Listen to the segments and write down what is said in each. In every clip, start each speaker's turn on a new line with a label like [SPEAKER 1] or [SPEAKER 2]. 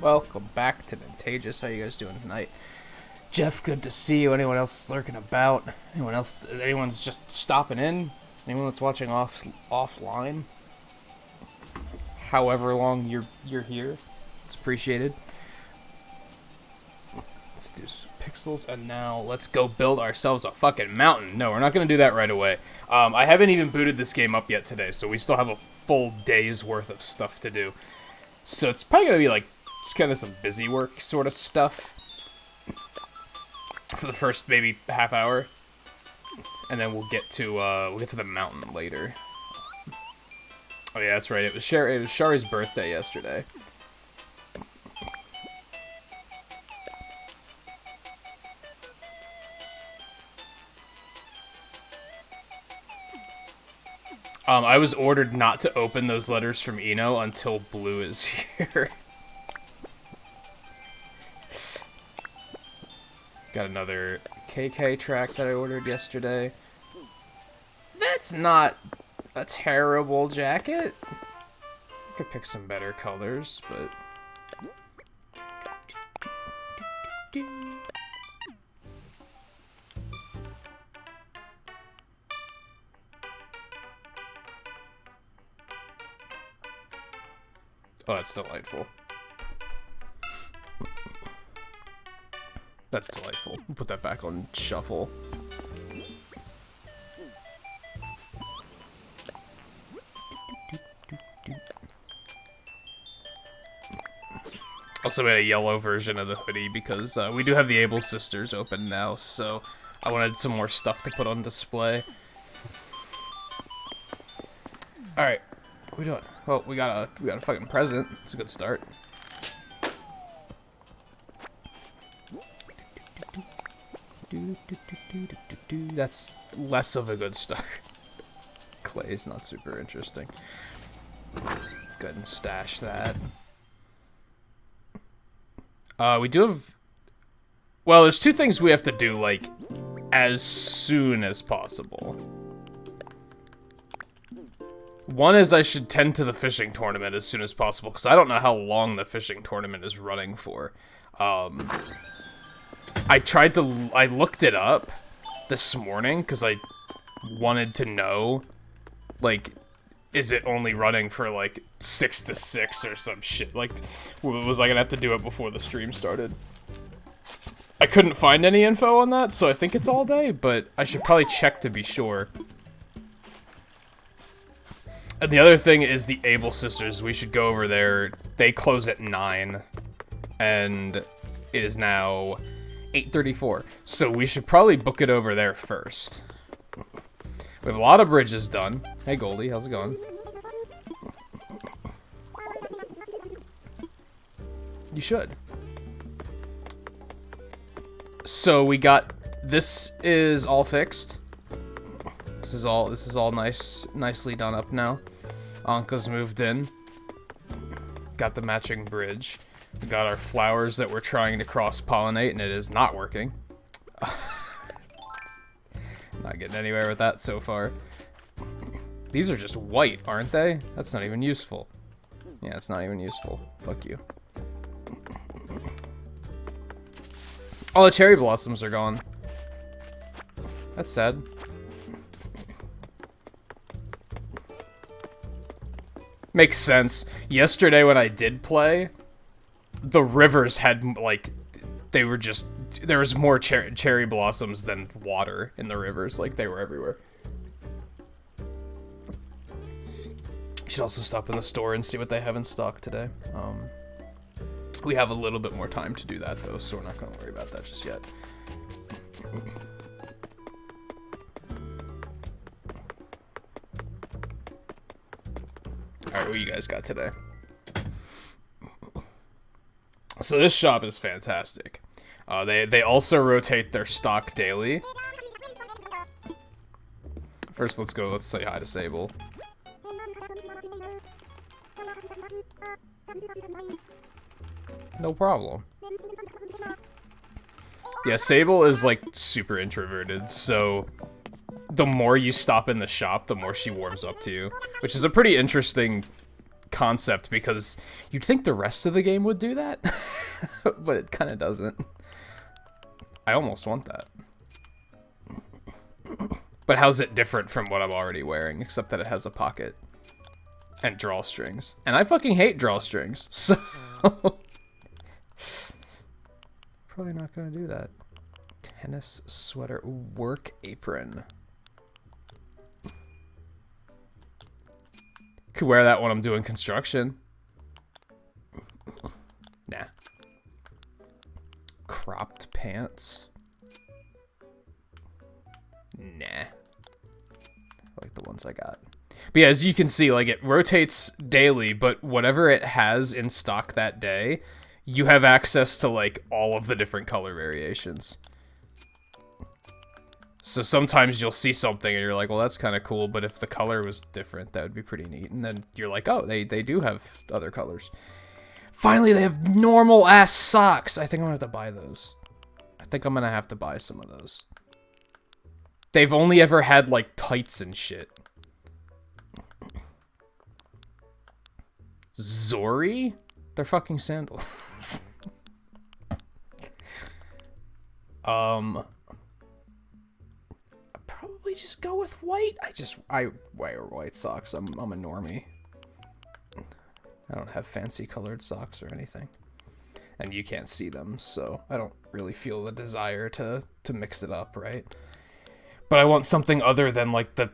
[SPEAKER 1] Welcome back to Nintagious. How you guys doing tonight? Jeff, good to see you. Anyone else lurking about? Anyone else? Anyone's just stopping in? Anyone that's watching offline? However long you're here, it's appreciated. Let's do some pixels, and now let's go build ourselves a fucking mountain. No, we're not gonna do that right away. I haven't even booted this game up yet today, so we still have a full day's worth of stuff to do. So it's probably gonna be like just kind of some busy work sort of stuff for the first maybe half hour, and then we'll get to the mountain later. Oh yeah, that's right. It was Shari's birthday yesterday. I was ordered not to open those letters from Eno until Blue is here. Got another KK track that I ordered yesterday. That's not a terrible jacket. I could pick some better colors, but... Oh, that's delightful. That's delightful. We'll put that back on shuffle. Also made a yellow version of the hoodie because we do have the Able Sisters open now, so I wanted some more stuff to put on display. Alright, what are we doing? Well, we got a fucking present. It's a good start. That's less of a good start. Clay's not super interesting. Go ahead and stash that. We do have... Well, there's two things we have to do, like, as soon as possible. One is I should tend to the fishing tournament as soon as possible, because I don't know how long the fishing tournament is running for. I looked it up this morning, because I wanted to know, like, is it only running for, like, 6 to 6 or some shit? Like, was I gonna have to do it before the stream started? I couldn't find any info on that, so I think it's all day, but I should probably check to be sure. And the other thing is the Able Sisters. We should go over there. They close at 9, and it is now 8:34. So we should probably book it over there first. We have a lot of bridges done. Hey Goldie, how's it going? You should. So we got, this is all fixed. This is all nicely done up now. Anka's moved in. Got the matching bridge. We got our flowers that we're trying to cross-pollinate, and it is not working. Not getting anywhere with that so far. These are just white, aren't they? That's not even useful. Yeah, it's not even useful. Fuck you. All the cherry blossoms are gone. That's sad. Makes sense. Yesterday when I did play, the rivers had, like, they were just, there was more cherry blossoms than water in the rivers. Like, they were everywhere. Should also stop in the store and see what they have in stock today. We have a little bit more time to do that, though, so we're not going to worry about that just yet. Alright, what you guys got today? So this shop is fantastic. They also rotate their stock daily. First, let's say hi to Sable. No problem. Yeah, Sable is, like, super introverted, so the more you stop in the shop, the more she warms up to you. Which is a pretty interesting concept because you'd think the rest of the game would do that, but it kind of doesn't. I almost want that. But how's it different from what I'm already wearing, except that it has a pocket and drawstrings? And I fucking hate drawstrings, so probably not gonna do that. Tennis sweater, work apron. Could wear that when I'm doing construction. Nah. Cropped pants. Nah. I like the ones I got. But yeah, as you can see, like, it rotates daily, but whatever it has in stock that day, you have access to, like, all of the different color variations. So sometimes you'll see something and you're like, well, that's kind of cool, but if the color was different, that would be pretty neat. And then you're like, oh, they do have other colors. Finally, they have normal-ass socks! I think I'm gonna have to buy those. I think I'm gonna have to buy some of those. They've only ever had, like, tights and shit. Zori? They're fucking sandals. I'd probably just go with white. I wear white socks. I'm a normie. I don't have fancy colored socks or anything. And you can't see them, so I don't really feel the desire to mix it up, right? But I want something other than, like, the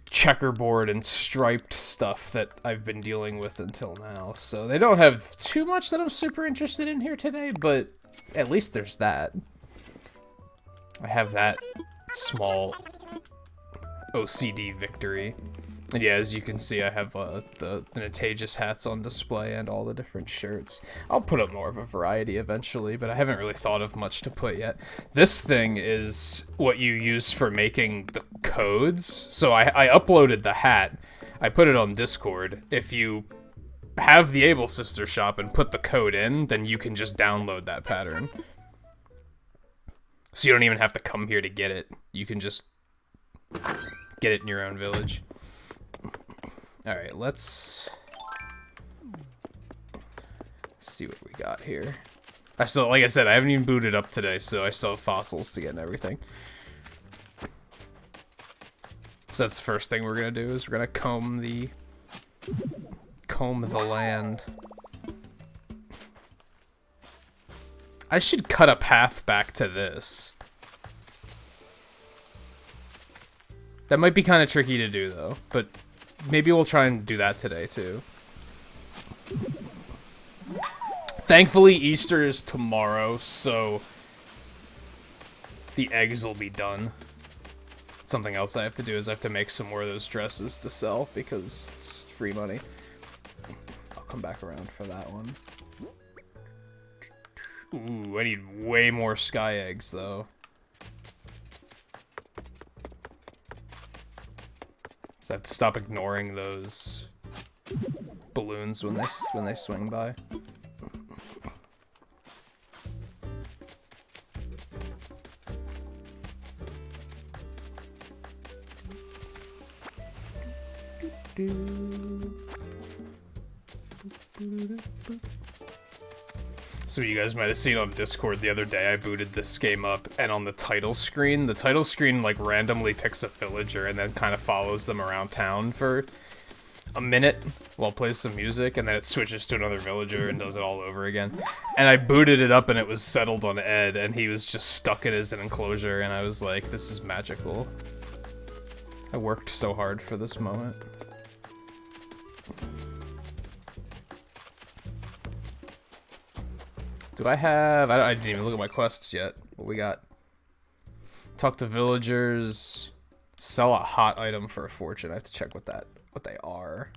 [SPEAKER 1] checkerboard and striped stuff that I've been dealing with until now. So they don't have too much that I'm super interested in here today, but at least there's that. I have that small OCD victory. And yeah, as you can see, I have the Nintagious hats on display and all the different shirts. I'll put up more of a variety eventually, but I haven't really thought of much to put yet. This thing is what you use for making the codes. So I uploaded the hat. I put it on Discord. If you have the Able Sister shop and put the code in, then you can just download that pattern. So you don't even have to come here to get it. You can just get it in your own village. Alright, let's see what we got here. I still, like I said, I haven't even booted up today, so I still have fossils to get and everything. So that's the first thing we're gonna do, is we're gonna comb the land. I should cut a path back to this. That might be kind of tricky to do, though, but maybe we'll try and do that today, too. Thankfully, Easter is tomorrow, so the eggs will be done. Something else I have to do is I have to make some more of those dresses to sell, because it's free money. I'll come back around for that one. Ooh, I need way more sky eggs, though. So I have to stop ignoring those balloons when they swing by. So you guys might have seen on Discord the other day, I booted this game up, and on the title screen, like randomly picks a villager and then kind of follows them around town for a minute while it plays some music, and then it switches to another villager and does it all over again. And I booted it up and it was settled on Ed, and he was just stuck in his enclosure, and I was like, this is magical. I worked so hard for this moment. Do I have... I didn't even look at my quests yet. What we got? Talk to villagers. Sell a hot item for a fortune. I have to check what they are.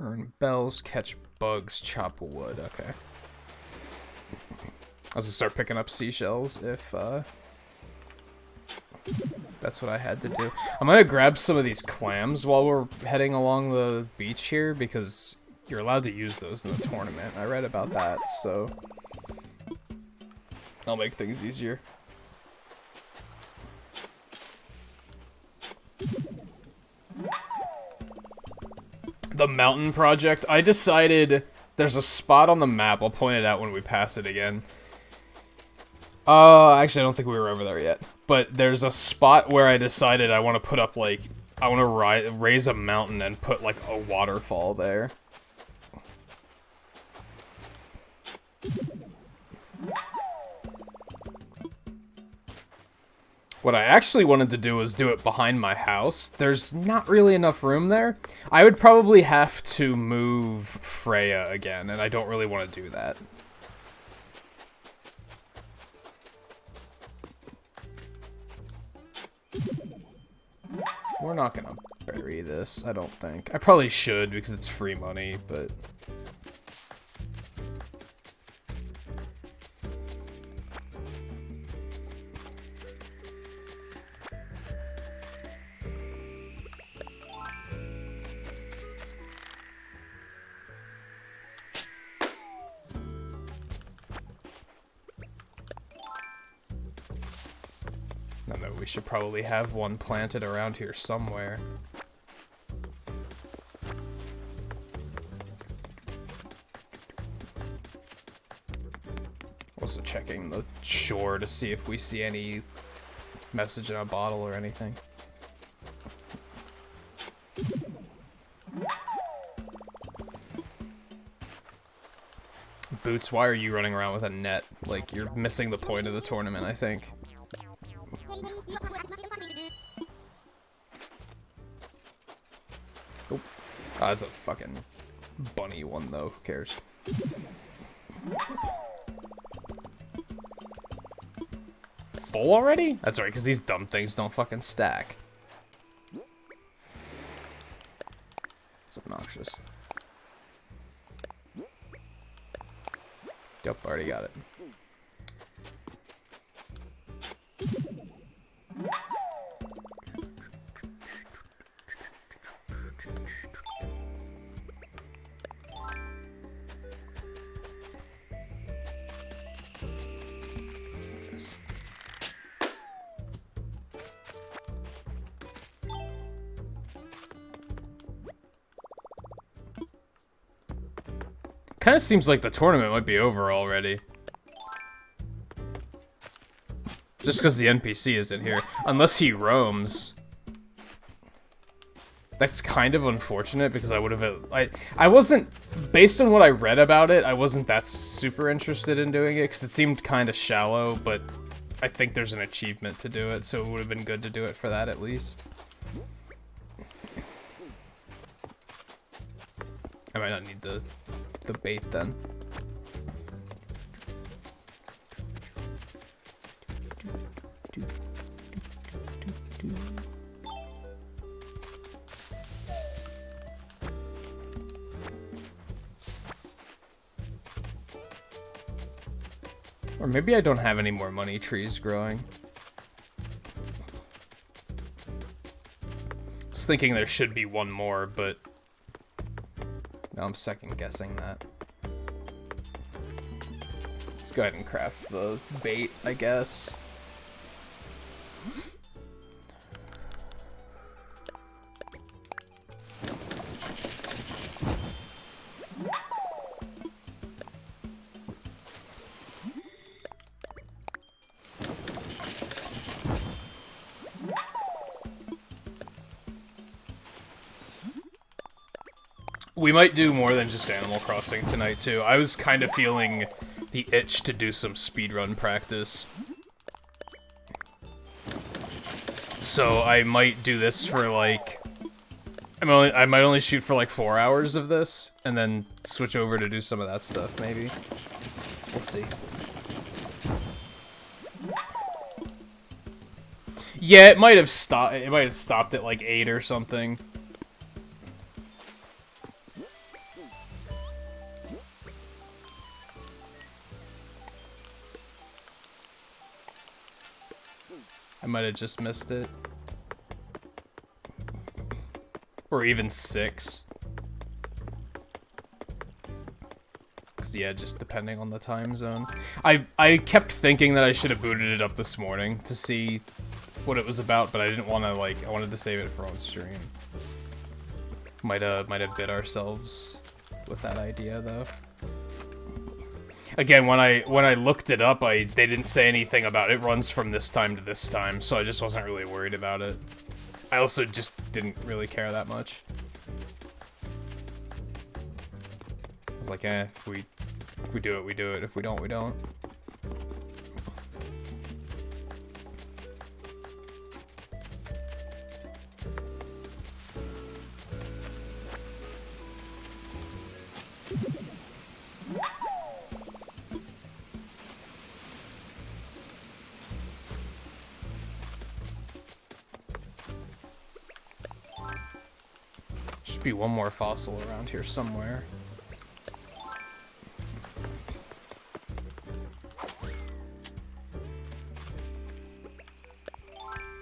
[SPEAKER 1] Earn bells, catch bugs, chop wood. Okay. I'll just start picking up seashells if that's what I had to do. I'm gonna grab some of these clams while we're heading along the beach here, because you're allowed to use those in the tournament. I read about that, so I'll make things easier. the mountain project, I decided there's a spot on the map. I'll point it out when we pass it again. Actually, I don't think we were over there yet. But there's a spot where I decided I want to put up, like, I want to raise a mountain and put, like, a waterfall there. What I actually wanted to do was do it behind my house. There's not really enough room there. I would probably have to move Freya again, and I don't really want to do that. We're not gonna bury this, I don't think. I probably should, because it's free money, but... We should probably have one planted around here somewhere. Also checking the shore to see if we see any message in a bottle or anything. Boots, why are you running around with a net? Like, you're missing the point of the tournament, I think. Oh, that's a fucking bunny one, though. Who cares? Full already? That's right, because these dumb things don't fucking stack. It's obnoxious. Yep, already got it. Kind of seems like the tournament might be over already. Just because the NPC isn't here. Unless he roams. That's kind of unfortunate because I would have... I wasn't... Based on what I read about it, I wasn't that super interested in doing it because it seemed kind of shallow, but I think there's an achievement to do it, so it would have been good to do it for that at least. I might not need the bait then. Or maybe I don't have any more money trees growing. I was thinking there should be one more, but now I'm second guessing that. Let's go ahead and craft the bait, I guess. We might do more than just Animal Crossing tonight, too. I was kind of feeling the itch to do some speedrun practice. So I might do this for, like... I might only shoot for, like, 4 hours of this, and then switch over to do some of that stuff, maybe. We'll see. Yeah, it might have stopped. It might have stopped at, like, 8 or something. I might have just missed it. Or even 6. Because, yeah, just depending on the time zone. I kept thinking that I should have booted it up this morning to see what it was about, but I didn't want to, like, I wanted to save it for on stream. Might have bit ourselves with that idea though. Again, when I looked it up, they didn't say anything about it runs from this time to this time, so I just wasn't really worried about it. I also just didn't really care that much. I was like, if we do it, we do it. If we don't, we don't. Should be one more fossil around here somewhere.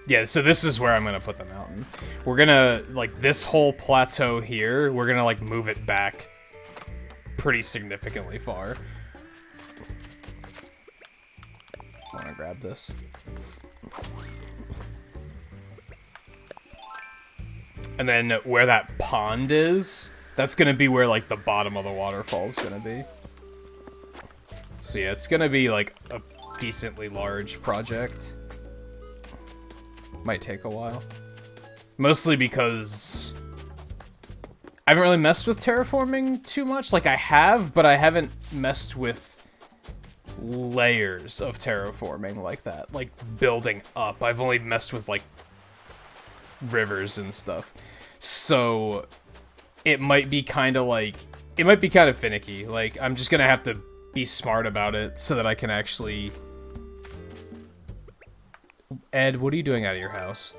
[SPEAKER 1] Yeah, so this is where I'm gonna put the mountain. We're gonna, like, this whole plateau here, we're gonna, like, move it back pretty significantly far. I wanna grab this. And then where that pond is, that's gonna be where, like, the bottom of the waterfall is gonna be. So yeah, it's gonna be, like, a decently large project. Might take a while. Mostly because I haven't really messed with terraforming too much. Like, I have, but I haven't messed with layers of terraforming like that. Like, building up. I've only messed with, like, rivers and stuff. So it might be kind of like, it might be kind of finicky. Like, I'm just gonna have to be smart about it so that I can actually... Ed, what are you doing out of your house?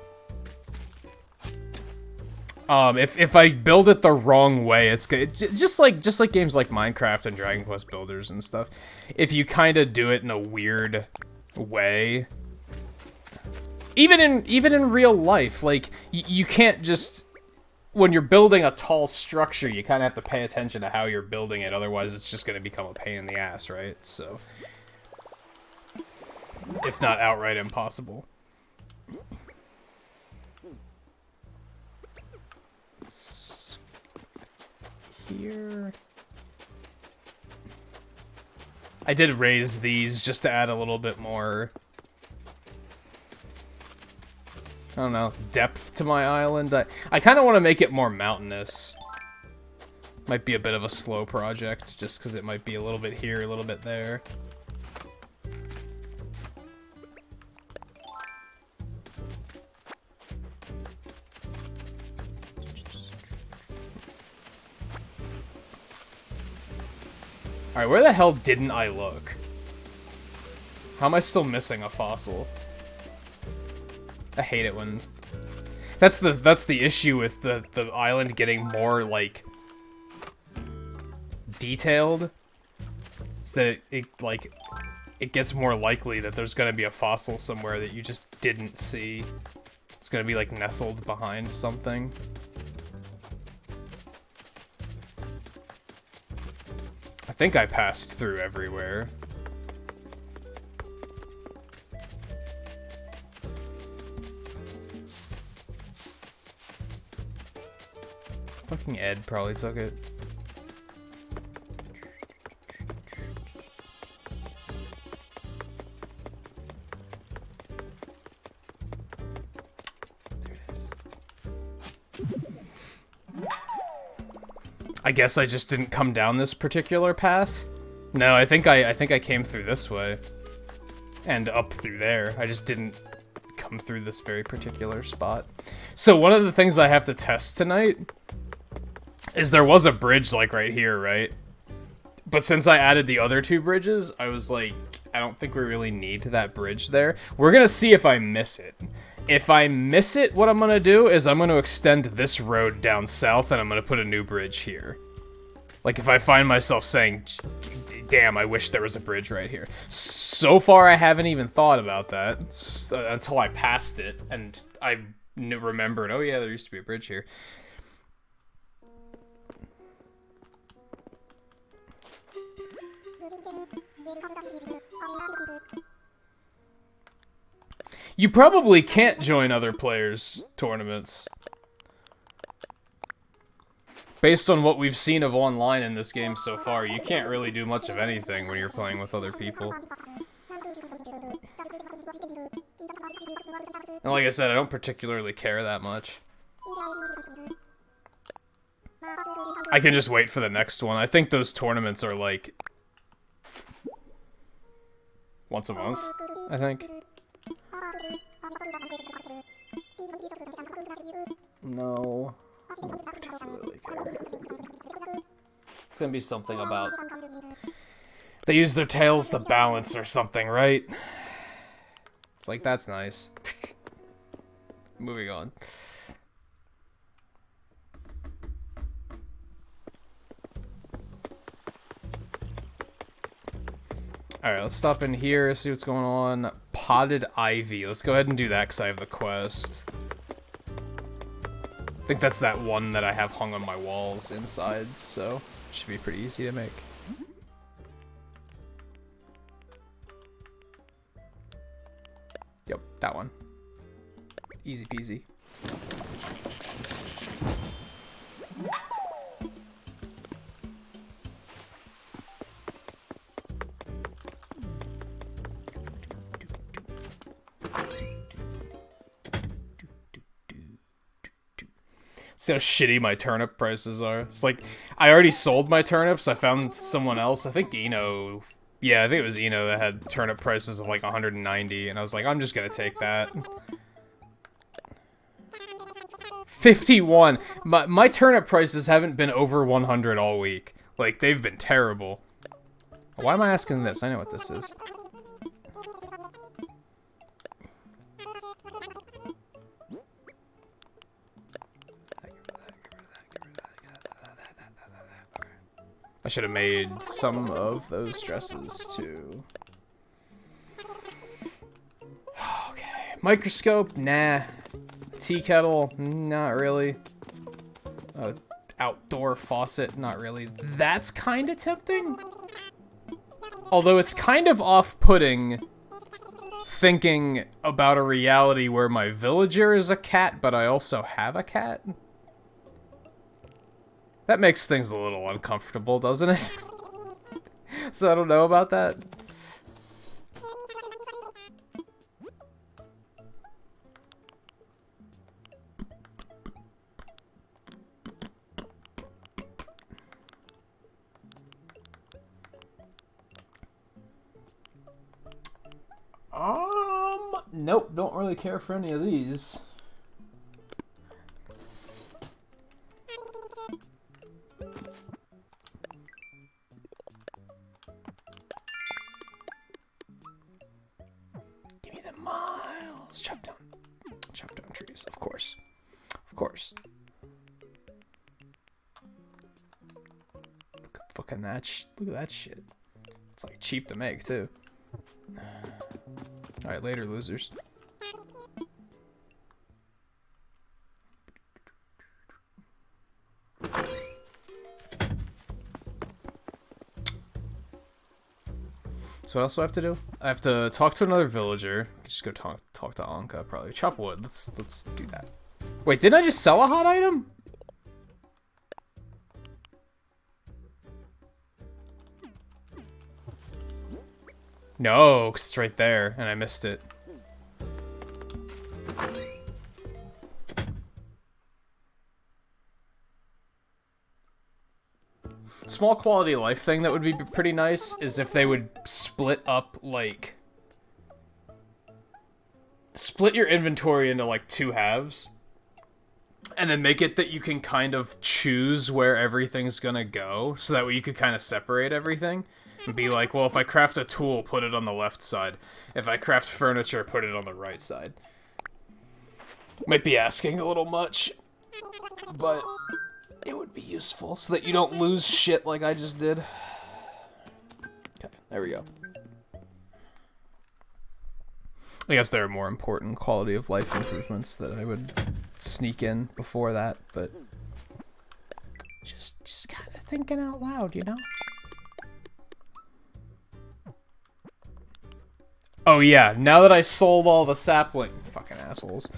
[SPEAKER 1] If I build it the wrong way, it's just like games like Minecraft and Dragon Quest Builders and stuff. If you kind of do it in a weird way, even in real life, like you can't just, when you're building a tall structure, you kind of have to pay attention to how you're building it. Otherwise, it's just going to become a pain in the ass, right? So, if not outright impossible. It's here. I did raise these just to add a little bit more, I don't know, depth to my island. I kind of want to make it more mountainous. Might be a bit of a slow project, just because it might be a little bit here, a little bit there. Alright, where the hell didn't I look? How am I still missing a fossil? I hate it when... That's the issue with the island getting more, like, detailed. Is that it gets more likely that there's gonna be a fossil somewhere that you just didn't see. It's gonna be, like, nestled behind something. I think I passed through everywhere. Fucking Ed probably took it. There it is. I guess I just didn't come down this particular path. No, I think I came through this way. And up through there. I just didn't come through this very particular spot. So one of the things I have to test tonight is there was a bridge, like, right here, right? But since I added the other two bridges, I was like, I don't think we really need that bridge there. We're gonna see if I miss it. If I miss it, what I'm gonna do is I'm gonna extend this road down south and I'm gonna put a new bridge here. Like, if I find myself saying, damn, I wish there was a bridge right here. So far, I haven't even thought about that until I passed it and I remembered, oh yeah, there used to be a bridge here. You probably can't join other players' tournaments. based on what we've seen of online in this game so far, you can't really do much of anything when you're playing with other people. And like I said, I don't particularly care that much. I can just wait for the next one. I think those tournaments are like once a month, I think. No, I don't particularly care. It's gonna be something about they use their tails to balance or something, right? It's like, that's nice. Moving on. Alright, let's stop in here, see what's going on. Potted ivy. Let's go ahead and do that because I have the quest. I think that's that one that I have hung on my walls inside, so it should be pretty easy to make. Yep, that one. Easy peasy. See how shitty my turnip prices are. It's like, I already sold my turnips. I found someone else. I think Eno. Yeah, I think it was Eno that had turnip prices of like 190. And I was like, I'm just gonna take that. 51. My turnip prices haven't been over 100 all week. Like, they've been terrible. Why am I asking this? I know what this is. I should have made some of those dresses, too. Okay. Microscope? Nah. Tea kettle? Not really. Outdoor faucet? Not really. That's kind of tempting. Although it's kind of off-putting thinking about a reality where my villager is a cat, but I also have a cat. That makes things a little uncomfortable, doesn't it? So I don't know about that. Nope, don't really care for any of these. Give me the miles. Chop down trees, of course. Of course. Look at fucking that look at that shit. It's like cheap to make too. Alright, later, losers. So what else do I have to do? I have to talk to another villager. Just go talk to Anka, probably. Chop wood. Let's do that. Wait, didn't I just sell a hot item? No, 'cause it's right there, and I missed it. Small quality of life thing that would be pretty nice is if they would split up, like... Split your inventory into, like, 2 halves. And then make it that you can kind of choose where everything's gonna go, so that way you could kind of separate everything. And be like, well, if I craft a tool, put it on the left side. If I craft furniture, put it on the right side. Might be asking a little much, but it would be useful so that you don't lose shit like I just did. Okay, there we go. I guess there are more important quality of life improvements that I would sneak in before that, but just kind of thinking out loud, you know? Oh yeah, now that I sold all the sapling... Fucking assholes.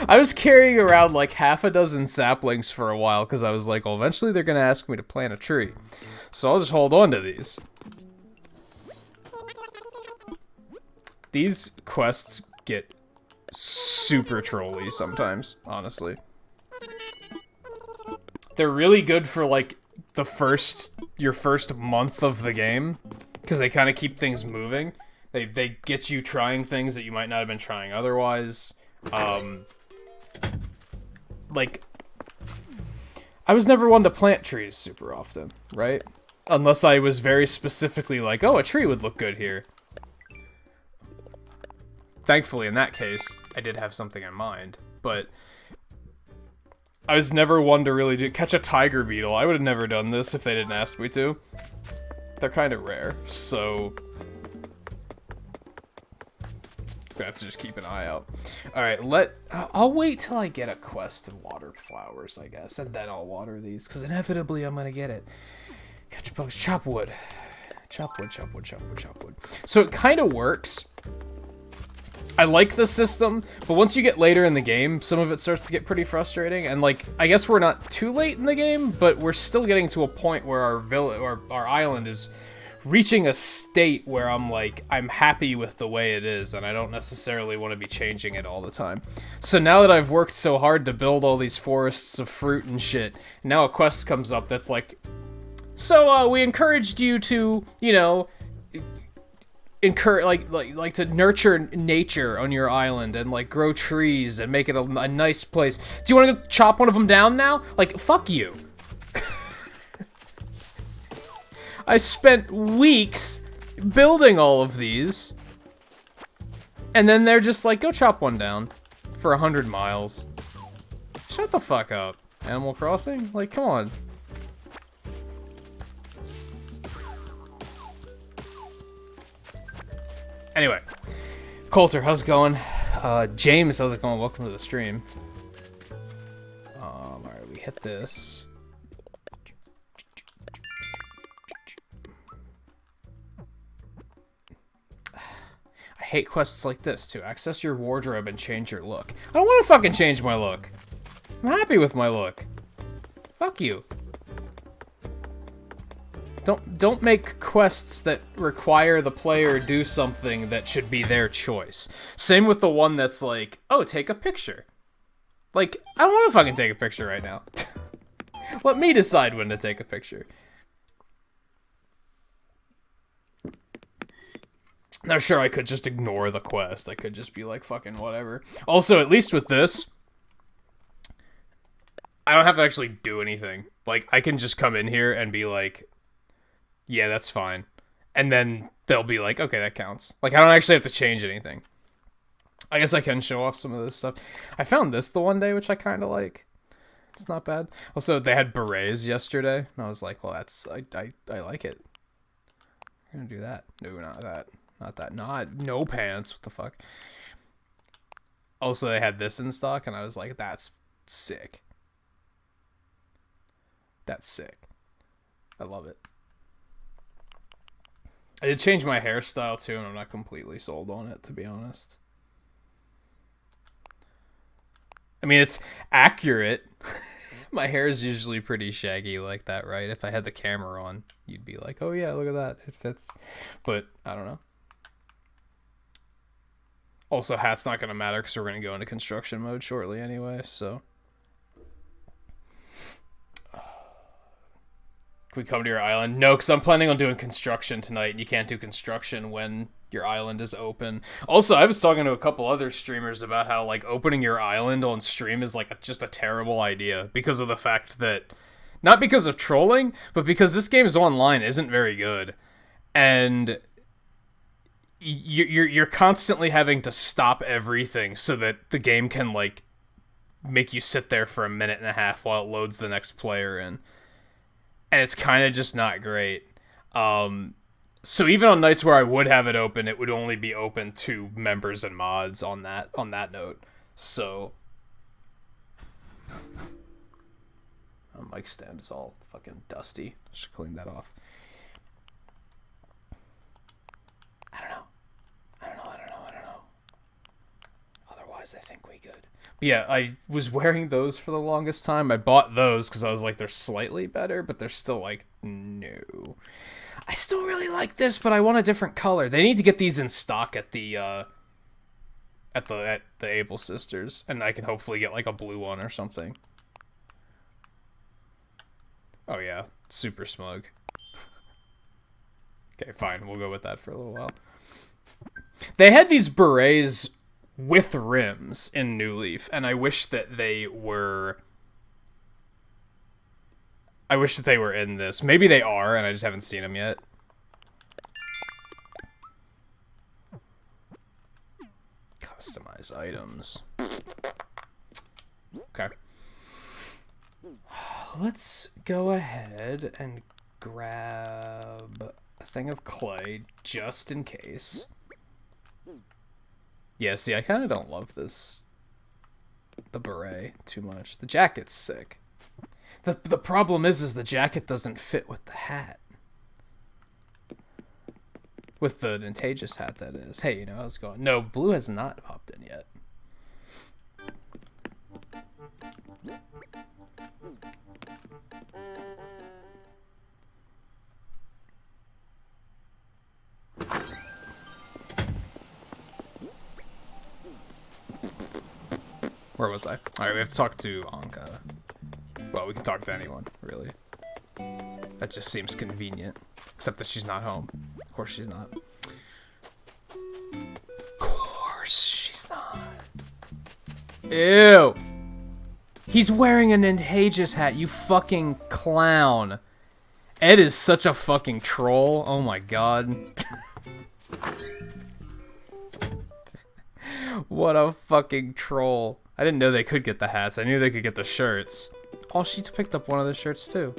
[SPEAKER 1] I was carrying around like half a dozen saplings for a while because I was like, well, eventually they're gonna ask me to plant a tree, so I'll just hold on to these. These quests get super trolly sometimes, honestly. They're really good for like your first month of the game because they kind of keep things moving. They get you trying things that you might not have been trying otherwise. Like, I was never one to plant trees super often, right? Unless I was very specifically like, oh, a tree would look good here. Thankfully, in that case, I did have something in mind, but I was never one to really catch a tiger beetle. I would have never done this if they didn't ask me to. They're kind of rare, so I have to just keep an eye out. Alright, I'll wait till I get a quest to water flowers, I guess, and then I'll water these, because inevitably I'm gonna get it. Catch bugs, chop wood. Chop wood, chop wood, chop wood, chop wood. So it kind of works. I like the system, but once you get later in the game, some of it starts to get pretty frustrating, and like, I guess we're not too late in the game, but we're still getting to a point where our island is reaching a state where I'm like, I'm happy with the way it is, and I don't necessarily want to be changing it all the time. So now that I've worked so hard to build all these forests of fruit and shit, now a quest comes up that's like, so we encouraged you to, you know, like to nurture nature on your island and like grow trees and make it a nice place. Do you want to go chop one of them down now? Like, fuck you. I spent weeks building all of these, and then they're just like, go chop one down for 100 miles. Shut the fuck up. Animal Crossing? Like, come on. Anyway, Coulter, how's it going? James, how's it going? Welcome to the stream. Alright, we hit this. I hate quests like this, too. Access your wardrobe and change your look. I don't want to fucking change my look. I'm happy with my look. Fuck you. Don't make quests that require the player do something that should be their choice. Same with the one that's like, oh, take a picture. Like, I don't want to fucking take a picture right now. Let me decide when to take a picture. Now, sure, I could just ignore the quest. I could just be like, fucking whatever. Also, at least with this, I don't have to actually do anything. Like, I can just come in here and be like, yeah, that's fine. And then they'll be like, okay, that counts. Like, I don't actually have to change anything. I guess I can show off some of this stuff. I found this the one day, which I kind of like. It's not bad. Also, they had berets yesterday, and I was like, well, that's, I like it. I'm gonna do that. No, not that. Not that. No pants. What the fuck? Also, they had this in stock, and I was like, that's sick. That's sick. I love it. I did change my hairstyle too, and I'm not completely sold on it, to be honest. I mean, it's accurate. My hair is usually pretty shaggy like that, right? If I had the camera on, you'd be like, oh yeah, look at that, it fits. But, I don't know. Also, hat's not going to matter because we're going to go into construction mode shortly anyway, so. Can we come to your island? No, because I'm planning on doing construction tonight, and you can't do construction when your island is open. Also, I was talking to a couple other streamers about how, like, opening your island on stream is, like, just a terrible idea because of the fact that, not because of trolling, but because this game's online isn't very good, and you're constantly having to stop everything so that the game can, like, make you sit there for a minute and a half while it loads the next player in. And it's kind of just not great. So even on nights where I would have it open, it would only be open to members and mods on that note. So mic stand is all fucking dusty. Should clean that off. I don't know. Otherwise, I think we good. Yeah, I was wearing those for the longest time. I bought those because I was like, they're slightly better, but they're still like, no. I still really like this, but I want a different color. They need to get these in stock at the Able Sisters, and I can hopefully get like a blue one or something. Oh yeah, super smug. Okay, fine, we'll go with that for a little while. They had these berets with rims in New Leaf, and I wish that they were... I wish that they were in this. Maybe they are, and I just haven't seen them yet. Customize items. Okay. Let's go ahead and grab a thing of clay, just in case. Yeah, see, I kind of don't love the beret too much. The jacket's sick. The problem is the jacket doesn't fit with the hat. With the Nintagious hat, that is. Hey, you know, how's it going? No, blue has not popped in yet. Where was I? Alright, we have to talk to Anka. Well, we can talk to anyone, really. That just seems convenient. Except that she's not home. Of course she's not. Of course she's not. Ew! He's wearing a Nintagious hat, you fucking clown. Ed is such a fucking troll. Oh my god. What a fucking troll. I didn't know they could get the hats. I knew they could get the shirts. Oh, she picked up one of the shirts too.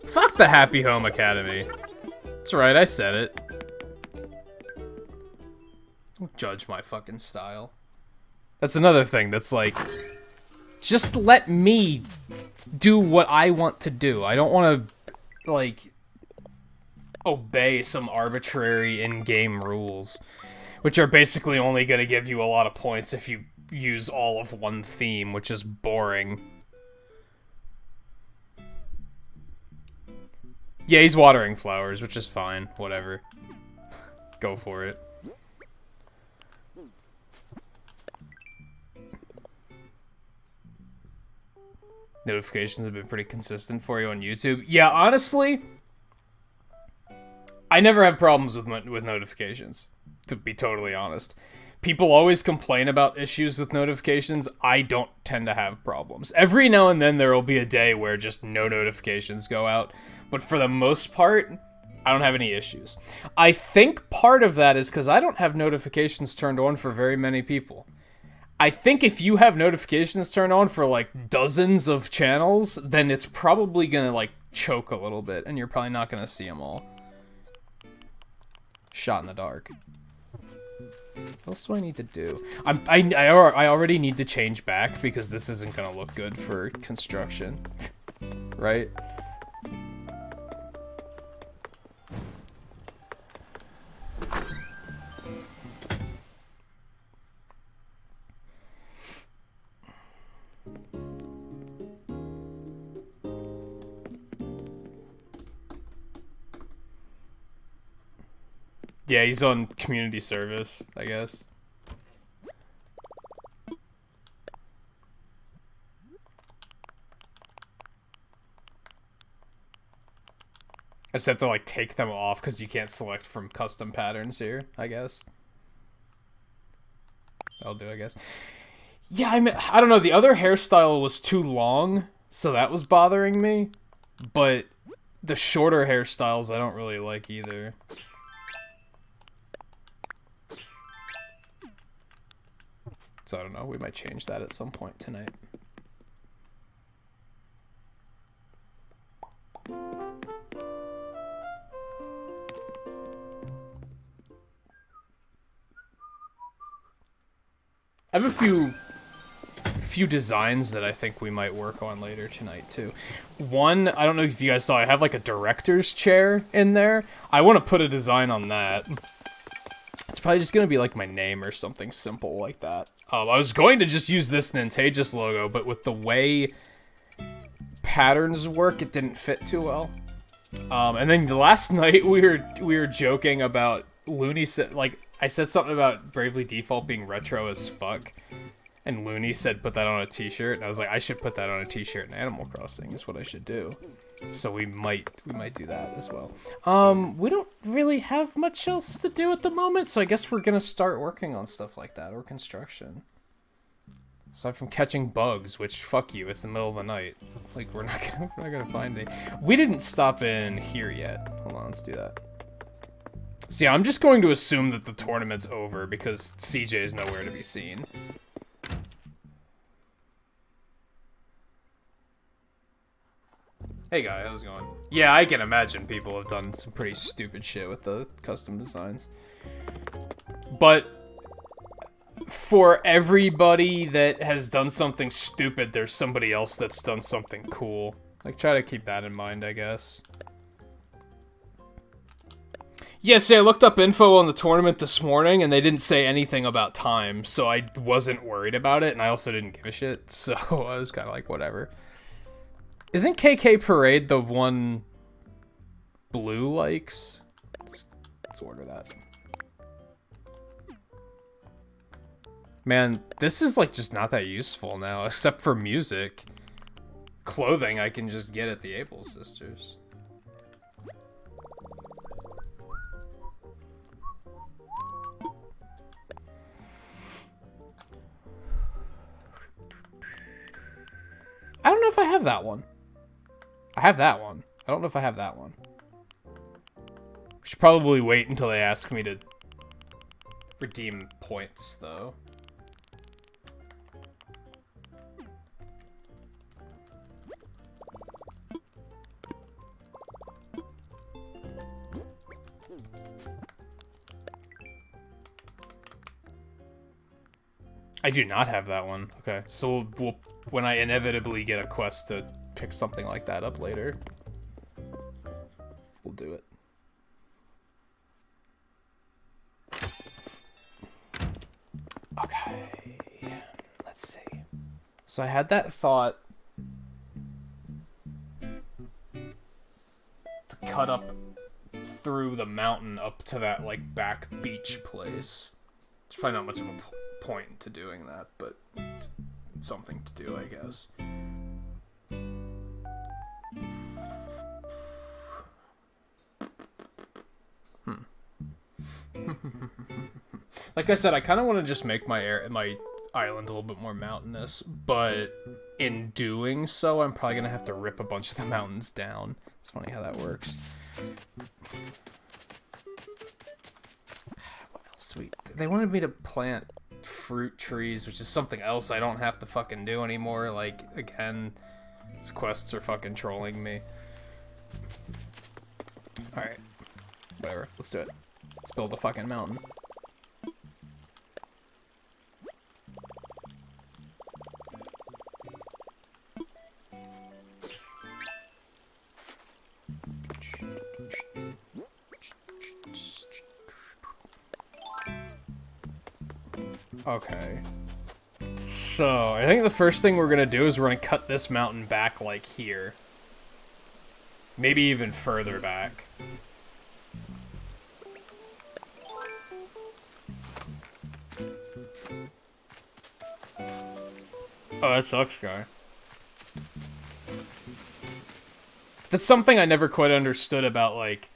[SPEAKER 1] Fuck the Happy Home Academy. That's right, I said it. Don't judge my fucking style. That's another thing that's like... Just let me do what I want to do. I don't want to, like... obey some arbitrary in-game rules, which are basically only going to give you a lot of points if you use all of one theme, which is boring. Yeah, he's watering flowers, which is fine. Whatever. Go for it. Notifications have been pretty consistent for you on YouTube. Yeah, honestly... I never have problems with notifications, to be totally honest. People always complain about issues with notifications. I don't tend to have problems. Every now and then there will be a day where just no notifications go out, but for the most part, I don't have any issues. I think part of that is because I don't have notifications turned on for very many people. I think if you have notifications turned on for like dozens of channels, then it's probably gonna like choke a little bit, and you're probably not gonna see them all. Shot in the dark. What else do I need to do? I already need to change back because this isn't gonna look good for construction. Right? Yeah, he's on community service, I guess. I just have to, like, take them off because you can't select from custom patterns here, I guess. That'll do, I guess. Yeah, I don't know, the other hairstyle was too long, so that was bothering me. But the shorter hairstyles I don't really like either. So I don't know, we might change that at some point tonight. I have a few designs that I think we might work on later tonight too. One, I don't know if you guys saw, I have like a director's chair in there. I want to put a design on that. probably just gonna be like my name or something simple like that. I was going to just use this Nintagious logo, but with the way patterns work, it didn't fit too well. And then last night we were joking about Looney said, like, I said something about Bravely Default being retro as fuck, and Looney said put that on a t-shirt, and I was like, I should put that on a t-shirt in Animal Crossing is what I should do. So we might do that as well. We don't really have much else to do at the moment, so I guess we're gonna start working on stuff like that, or construction. Aside from catching bugs, which, fuck you, it's the middle of the night. Like, we're not gonna find any. We didn't stop in here yet. Hold on, let's do that. So yeah, I'm just going to assume that the tournament's over because CJ is nowhere to be seen. Hey guy, how's it going? Yeah, I can imagine people have done some pretty stupid shit with the custom designs. But for everybody that has done something stupid, there's somebody else that's done something cool. Like, try to keep that in mind, I guess. Yeah, see, I looked up info on the tournament this morning, and they didn't say anything about time, so I wasn't worried about it, and I also didn't give a shit, so I was kind of like, whatever. Isn't KK Parade the one Blue likes? Let's order that. Man, this is, like, just not that useful now, except for music. Clothing I can just get at the Able Sisters. I don't know if I have that one. I have that one. I don't know if I have that one. Should probably wait until they ask me to redeem points, though. I do not have that one. Okay, so we'll when I inevitably get a quest to pick something like that up later, we'll do it. Okay, let's see. So I had that thought to cut up through the mountain up to that, like, back beach place. It's probably not much of a point to doing that, but it's something to do, I guess. Like I said, I kind of want to just make my island a little bit more mountainous, but in doing so, I'm probably gonna have to rip a bunch of the mountains down. It's funny how that works. What else? Sweet. They wanted me to plant fruit trees, which is something else I don't have to fucking do anymore. Like, again, these quests are fucking trolling me. Alright. Whatever. Let's do it. Let's build a fucking mountain. Okay. So, I think the first thing we're gonna do is we're gonna cut this mountain back, like, here. Maybe even further back. Oh, that sucks, guy. That's something I never quite understood about, like,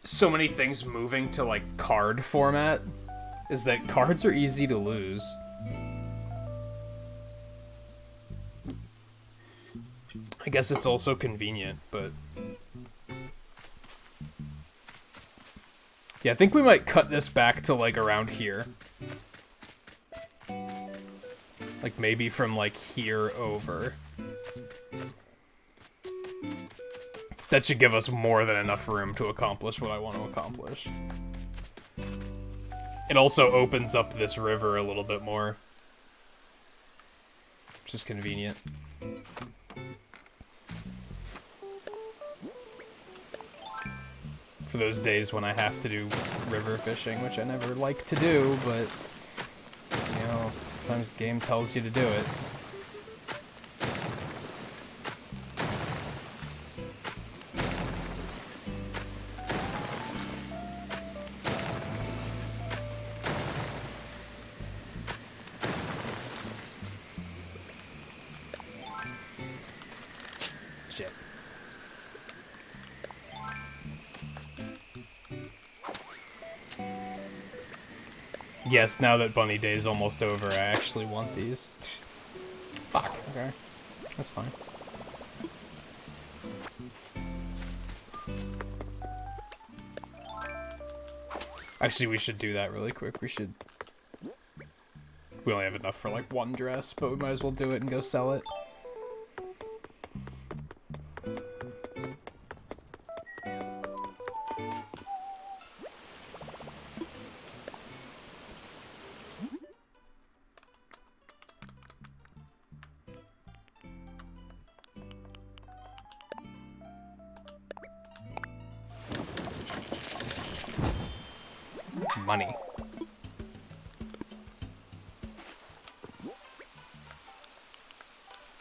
[SPEAKER 1] so many things moving to, like, card format, is that cards are easy to lose. I guess it's also convenient, but... yeah, I think we might cut this back to, like, around here. Like, maybe from, like, here over. That should give us more than enough room to accomplish what I want to accomplish. It also opens up this river a little bit more. Which is convenient. For those days when I have to do river fishing, which I never like to do, but, you know, sometimes the game tells you to do it. Shit. Yes, now that Bunny Day's almost over, I actually want these. Fuck, okay. That's fine. Actually, we should do that really quick. We only have enough for, like, one dress, but we might as well do it and go sell it. Money.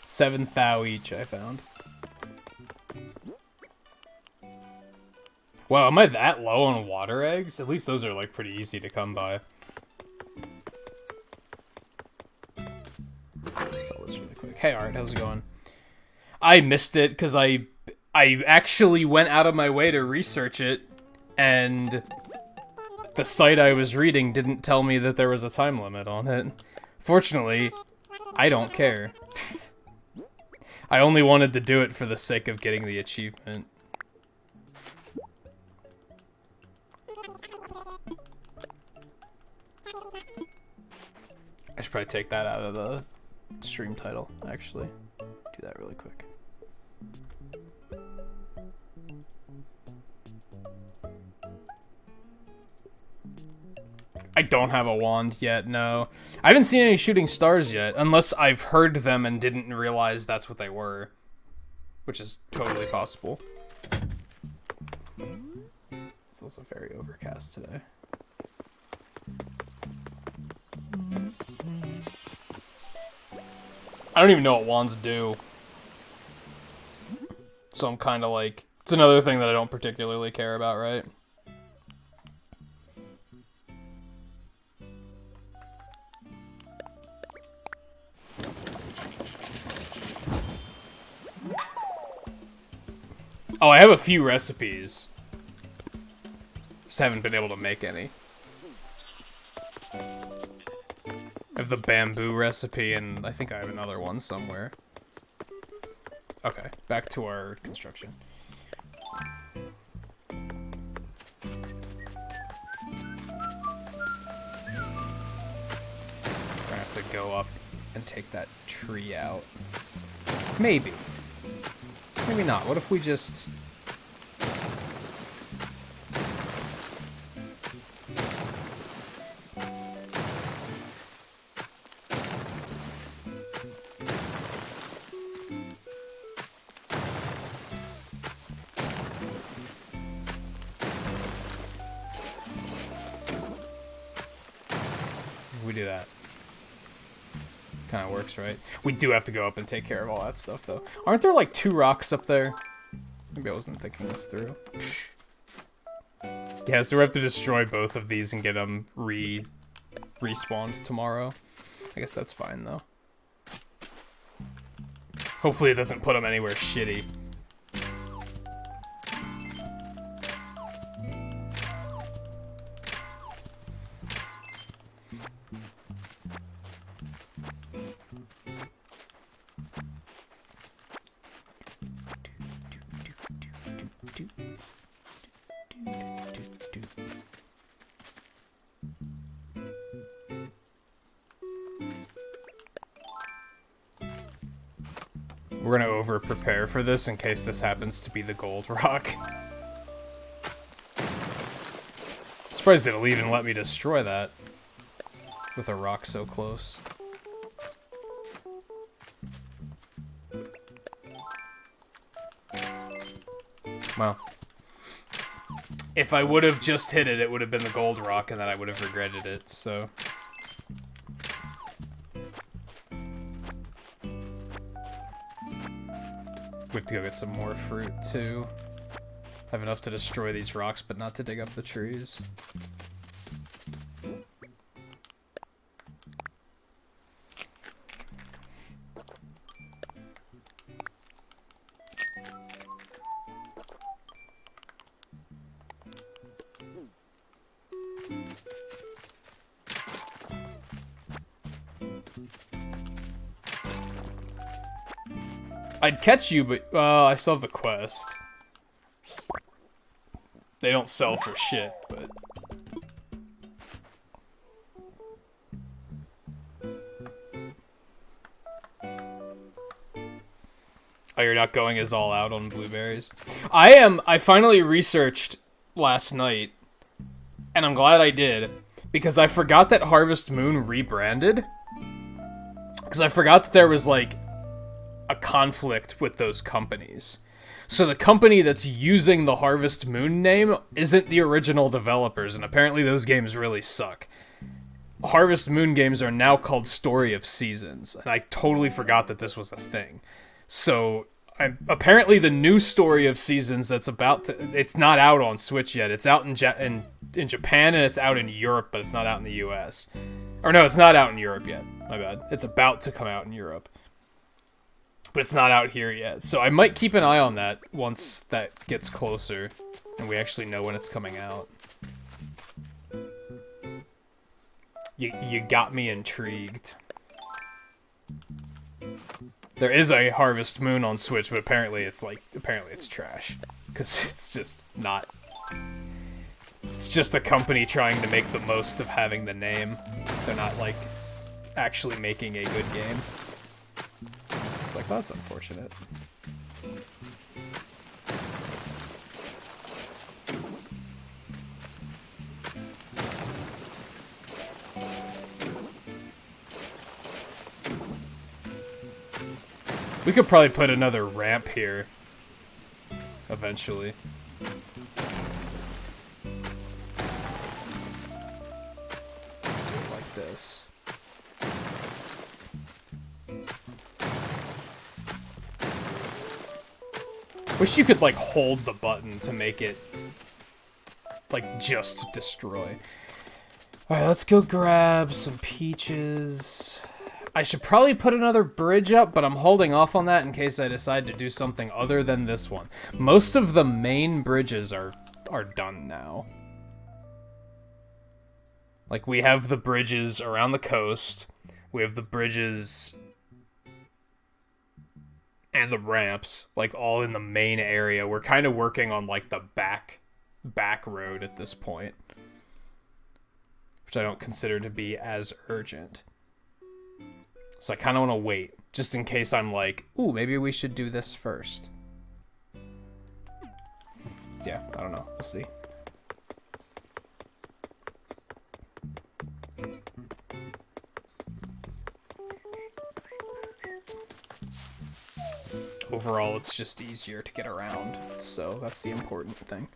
[SPEAKER 1] $7,000 each, I found. Wow, am I that low on water eggs? At least those are, like, pretty easy to come by. Let's sell this really quick. Hey, Art, how's it going? I missed it because I actually went out of my way to research it, and the site I was reading didn't tell me that there was a time limit on it. Fortunately, I don't care. I only wanted to do it for the sake of getting the achievement. I should probably take that out of the stream title, actually. Do that really quick. I don't have a wand yet, no. I haven't seen any shooting stars yet, unless I've heard them and didn't realize that's what they were. Which is totally possible. It's also very overcast today. I don't even know what wands do. So I'm kind of like... It's another thing that I don't particularly care about, right? Oh, I have a few recipes. Just haven't been able to make any. I have the bamboo recipe, and I think I have another one somewhere. Okay, back to our construction. Gonna have to go up and take that tree out. Maybe. Maybe not. What if we just... we do that? Kind of works, right? We do have to go up and take care of all that stuff, though. Aren't there, like, 2 rocks up there? Maybe I wasn't thinking this through. Yeah, so we have to destroy both of these and get them respawned tomorrow. I guess that's fine, though. Hopefully it doesn't put them anywhere shitty. We're gonna over-prepare for this in case this happens to be the gold rock. Surprised it'll even let me destroy that with a rock so close. Well, If I would have just hit it, it would have been the gold rock, and then I would have regretted it, so... We have to go get some more fruit, too. I have enough to destroy these rocks, but not to dig up the trees. I'd catch you, but I still have the quest. They don't sell for shit, but... Oh, you're not going as all out on blueberries? I am. I finally researched last night, and I'm glad I did, because I forgot that Harvest Moon rebranded. Because I forgot that there was, like, a conflict with those companies. So the company that's using the Harvest Moon name isn't the original developers, and apparently those games really suck. Harvest Moon games are now called Story of Seasons, and I totally forgot that this was a thing. So, apparently the new Story of Seasons that's about to... It's not out on Switch yet. It's out in Japan, and it's out in Europe, but it's not out in the US. Or no, it's not out in Europe yet. My bad. It's about to come out in Europe. But it's not out here yet. So I might keep an eye on that once that gets closer and we actually know when it's coming out. You got me intrigued. There is a Harvest Moon on Switch, but apparently it's trash. Because it's just not... It's just a company trying to make the most of having the name. They're not, like, actually making a good game. It's like, that's unfortunate. We could probably put another ramp here. Eventually. Do it like this. Wish you could, like, hold the button to make it, like, just destroy. Alright, let's go grab some peaches. I should probably put another bridge up, but I'm holding off on that in case I decide to do something other than this one. Most of the main bridges are done now. Like, we have the bridges around the coast. We have the bridges... and the ramps, like, all in the main area. We're kind of working on, like, the back road at this point. Which I don't consider to be as urgent. So I kind of want to wait, just in case I'm like, ooh, maybe we should do this first. Yeah, I don't know. We'll see. Overall, it's just easier to get around, so that's the important thing.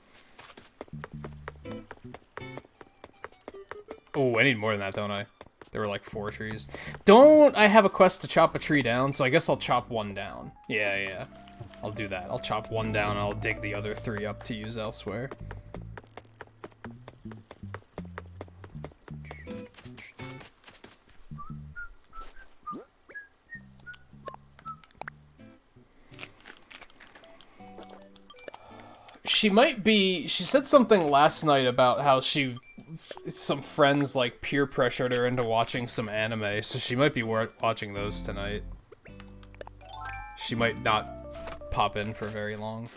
[SPEAKER 1] Oh, I need more than that, don't I? There were like 4 trees. Don't I have a quest to chop a tree down, so I guess I'll chop one down. Yeah. I'll do that. I'll chop one down and I'll dig the other 3 up to use elsewhere. She said something last night about how some friends, like, peer pressured her into watching some anime, so she might be watching those tonight. She might not pop in for very long.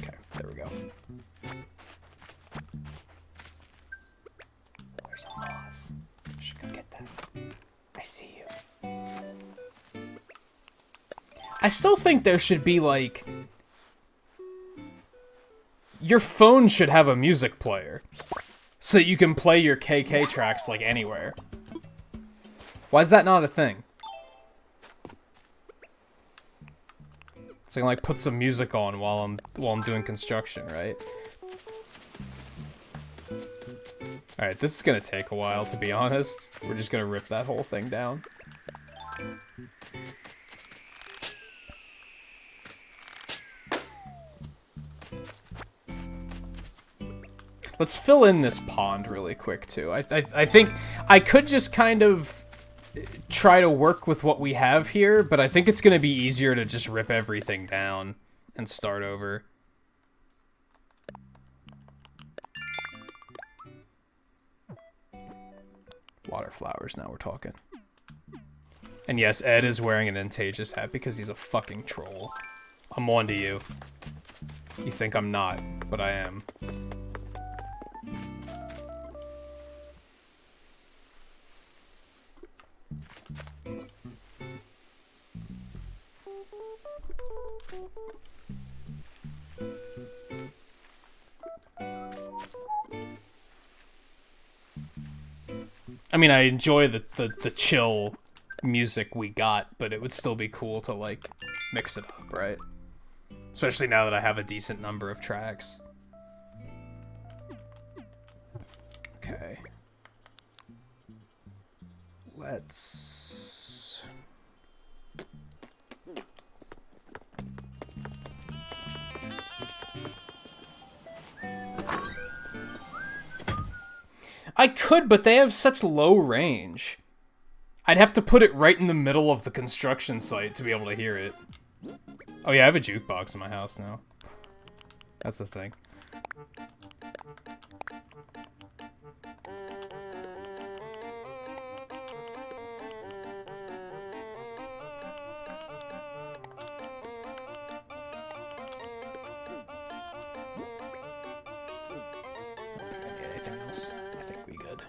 [SPEAKER 1] Okay, there we go. I should go get that. I see you. I still think there should be, like... Your phone should have a music player. So that you can play your KK tracks, like, anywhere. Why is that not a thing? So I can, like, put some music on while I'm doing construction, right? Alright, this is gonna take a while, to be honest. We're just gonna rip that whole thing down. Let's fill in this pond really quick, too. I think I could just kind of try to work with what we have here, but I think it's going to be easier to just rip everything down and start over. Water flowers, now we're talking. And yes, Ed is wearing an Nintagious hat because he's a fucking troll. I'm on to you. You think I'm not, but I am. I mean, I enjoy the chill music we got, but it would still be cool to, like, mix it up, right? Especially now that I have a decent number of tracks. Okay. Let's... I could, but they have such low range. I'd have to put it right in the middle of the construction site to be able to hear it. Oh yeah, I have a jukebox in my house now. That's the thing. Anything else? I think we good.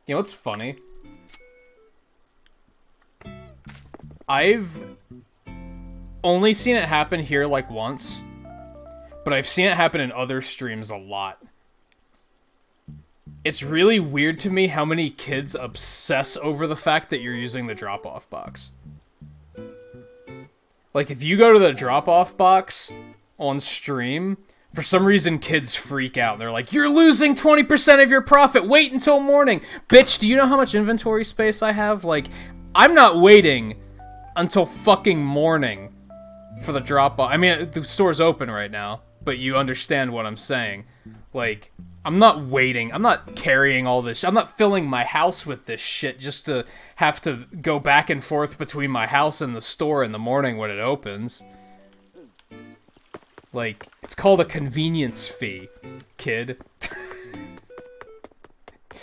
[SPEAKER 1] You know what's funny? I've only seen it happen here like once, but I've seen it happen in other streams a lot. It's really weird to me how many kids obsess over the fact that you're using the drop-off box. Like, if you go to the drop-off box on stream, for some reason kids freak out. They're like, you're losing 20% of your profit, wait until morning! Bitch, do you know how much inventory space I have? Like, I'm not waiting until fucking morning for the drop-off. I mean, the store's open right now, but you understand what I'm saying. Like, I'm not waiting. I'm not carrying all this. I'm not filling my house with this shit just to have to go back and forth between my house and the store in the morning when it opens. Like, it's called a convenience fee, kid.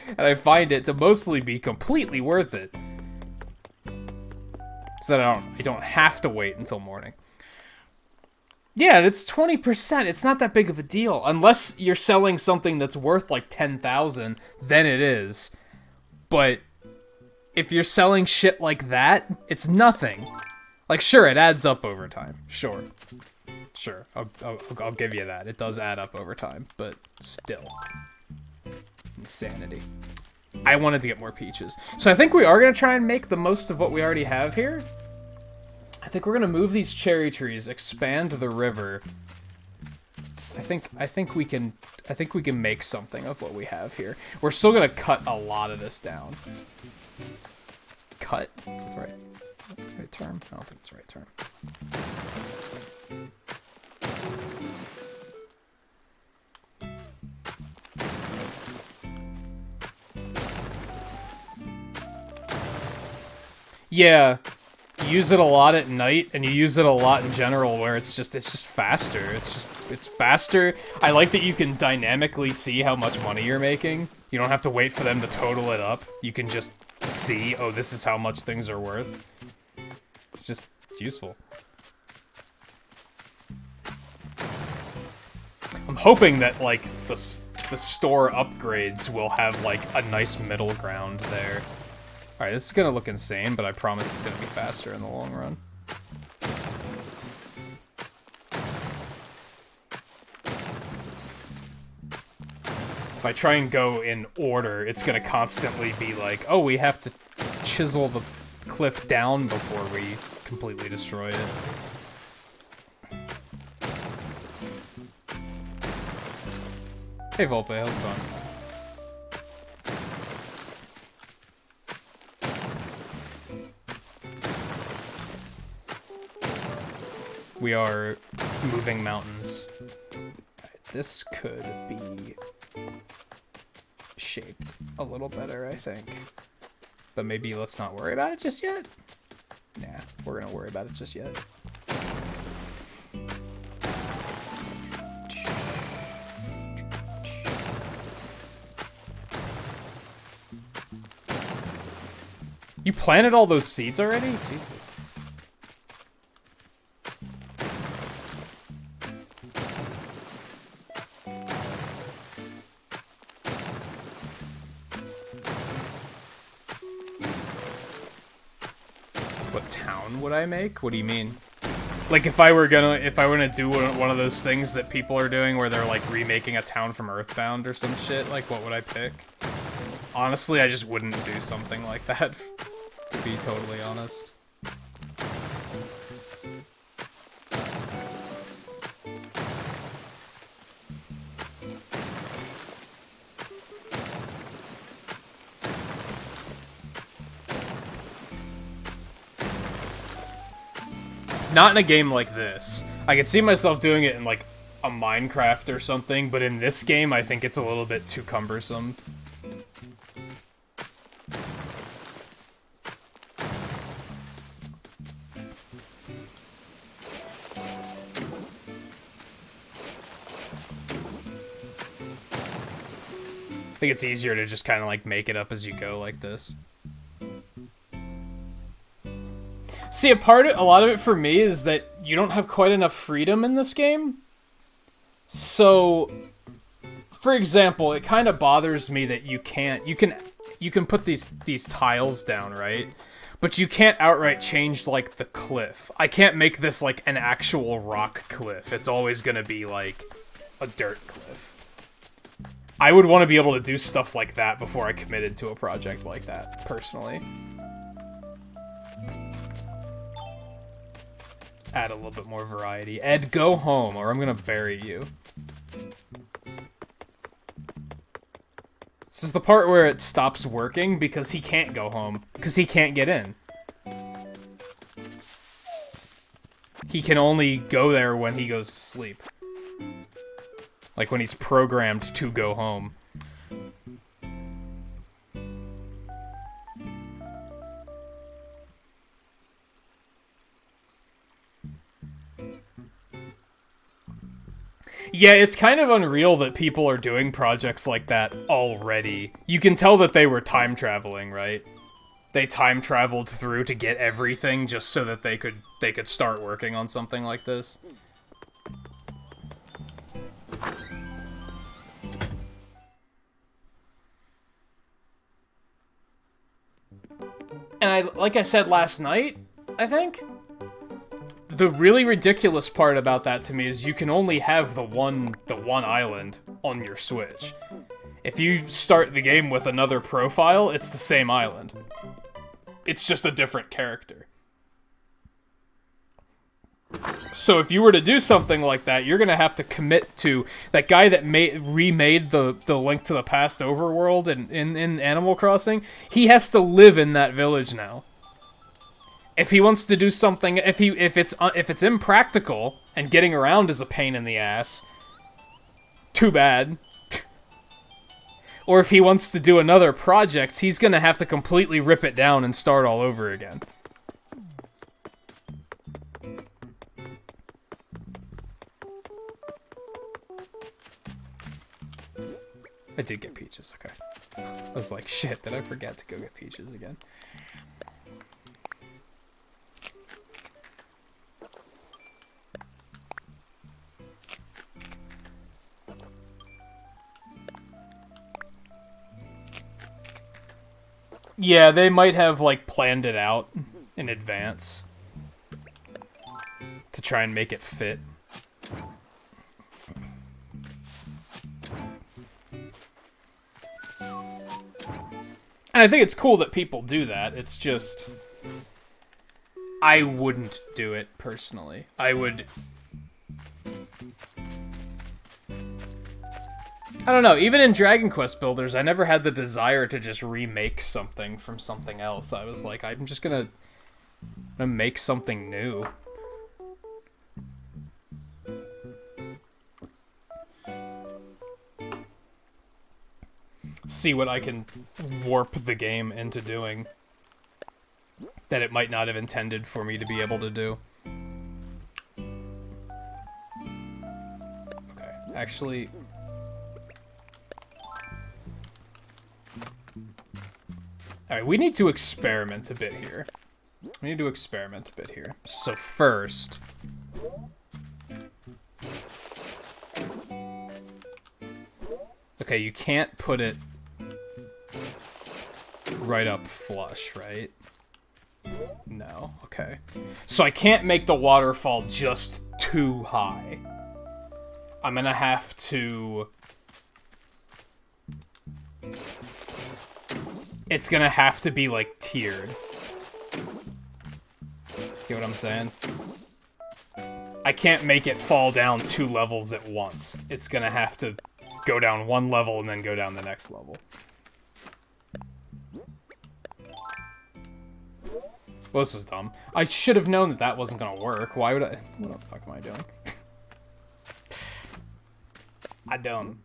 [SPEAKER 1] And I find it to mostly be completely worth it. So that I don't have to wait until morning. Yeah, and it's 20%. It's not that big of a deal. Unless you're selling something that's worth like 10,000, then it is. But if you're selling shit like that, it's nothing. Like, sure, it adds up over time. Sure. Sure, I'll give you that. It does add up over time, but still. Insanity. I wanted to get more peaches. So I think we are going to try and make the most of what we already have here. I think we're going to move these cherry trees, expand the river. I think we can make something of what we have here. We're still going to cut a lot of this down. Cut? Is that the right term? I don't think it's the right term. Yeah, use it a lot at night, and you use it a lot in general, where it's just faster. It's faster. I like that you can dynamically see how much money you're making. You don't have to wait for them to total it up. You can just see, oh, this is how much things are worth. It's useful. I'm hoping that, like, the store upgrades will have, like, a nice middle ground there. Alright, this is gonna look insane, but I promise it's gonna be faster in the long run. If I try and go in order, it's gonna constantly be like, oh, we have to chisel the cliff down before we completely destroy it. Hey Volpe, how's it going? We are moving mountains. This could be shaped a little better, I think. But maybe let's not worry about it just yet. Nah, we're gonna worry about it just yet. You planted all those seeds already? Jesus. What town would I make? What do you mean? Like if I were gonna do one of those things that people are doing where they're like remaking a town from Earthbound or some shit, like what would I pick? Honestly, I just wouldn't do something like that, to be totally honest. Not in a game like this. I could see myself doing it in like a Minecraft or something, but in this game I think it's a little bit too cumbersome. I think it's easier to just kind of like make it up as you go like this. See, a lot of it for me is that you don't have quite enough freedom in this game. So, for example, it kind of bothers me that you can put these tiles down, right? But you can't outright change like the cliff. I can't make this like an actual rock cliff. It's always gonna be like a dirt cliff. I would want to be able to do stuff like that before I committed to a project like that, personally. Add a little bit more variety. Ed, go home, or I'm gonna bury you. This is the part where it stops working because he can't go home, because he can't get in. He can only go there when he goes to sleep. Like when he's programmed to go home. Yeah, it's kind of unreal that people are doing projects like that already. You can tell that they were time traveling, right? They time traveled through to get everything just so that they could start working on something like this. And like I said last night, I think, the really ridiculous part about that to me is you can only have the one island on your Switch. If you start the game with another profile, it's the same island. It's just a different character. So if you were to do something like that, you're gonna have to commit to that guy that remade the Link to the Past overworld in Animal Crossing. He has to live in that village now. If he wants to do something, if it's impractical and getting around is a pain in the ass, too bad. Or if he wants to do another project, he's gonna have to completely rip it down and start all over again. I did get peaches, okay. I was like, shit, did I forget to go get peaches again? Yeah, they might have, like, planned it out in advance to try and make it fit. And I think it's cool that people do that. It's just... I wouldn't do it, personally. I would... I don't know, even in Dragon Quest Builders, I never had the desire to just remake something from something else. I was like, I'm just gonna make something new. See what I can warp the game into doing that it might not have intended for me to be able to do. Okay, actually... Alright, we need to experiment a bit here. So first... Okay, you can't put it right up flush, right? No, okay. So I can't make the waterfall just too high. I'm gonna have to... It's gonna have to be, like, tiered. Get what I'm saying? I can't make it fall down 2 levels at once. It's gonna have to go down 1 level and then go down the next level. Well, this was dumb. I should have known that that wasn't gonna work. Why would I... What the fuck am I doing? I don't...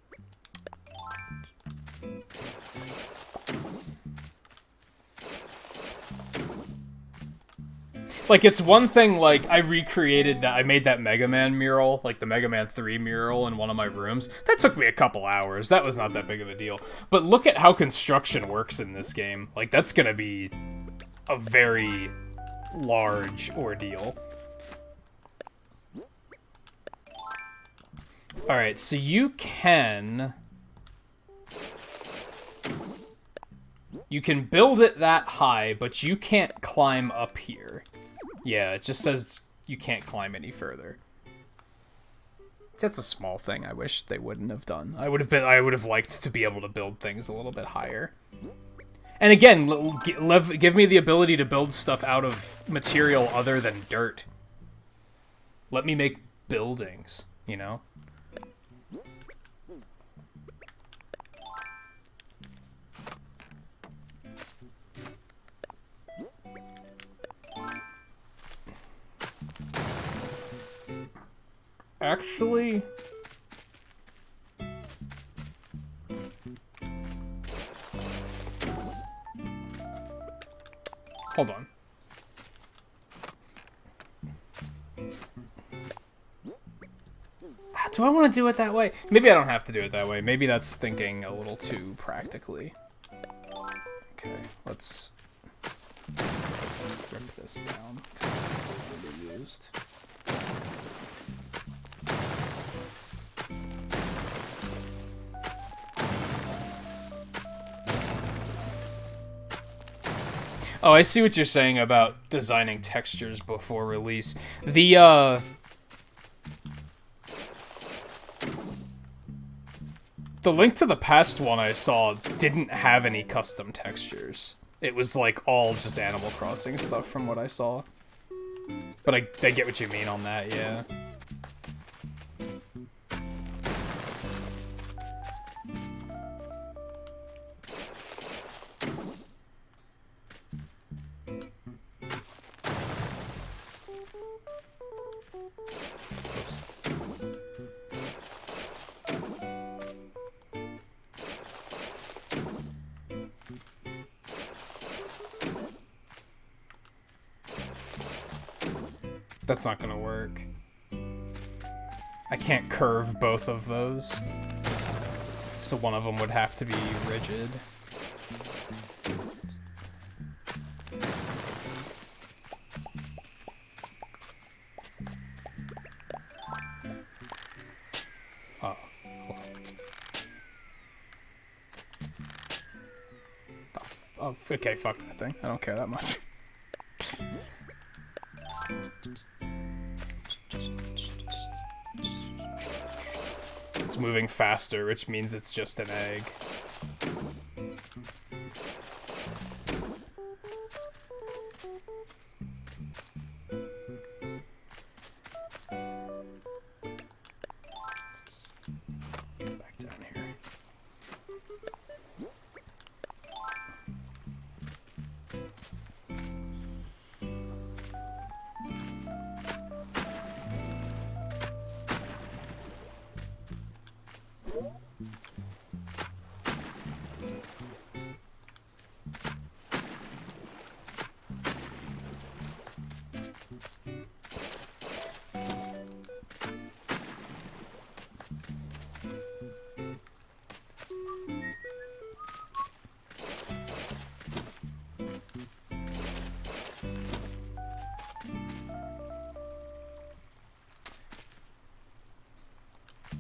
[SPEAKER 1] Like, it's one thing, like, I recreated that, I made that Mega Man mural, like the Mega Man 3 mural in one of my rooms. That took me a couple hours. That was not that big of a deal. But look at how construction works in this game. Like, that's gonna be a very large ordeal. Alright, so you can build it that high, but you can't climb up here. Yeah, it just says you can't climb any further. That's a small thing I wish they wouldn't have done. I would have liked to be able to build things a little bit higher. And again, give me the ability to build stuff out of material other than dirt. Let me make buildings, you know? Actually... Hold on. Do I want to do it that way? Maybe I don't have to do it that way. Maybe that's thinking a little too practically. Okay, let's rip this down, because this is going to be used. Oh, I see what you're saying about designing textures before release. The Link to the Past one I saw didn't have any custom textures. It was, like, all just Animal Crossing stuff from what I saw. But I get what you mean on that, yeah. That's not gonna work. I can't curve both of those. So one of them would have to be rigid. Oh, hold on. Oh, okay, fuck that thing. I don't care that much. It's moving faster, which means it's just an egg. Back down here.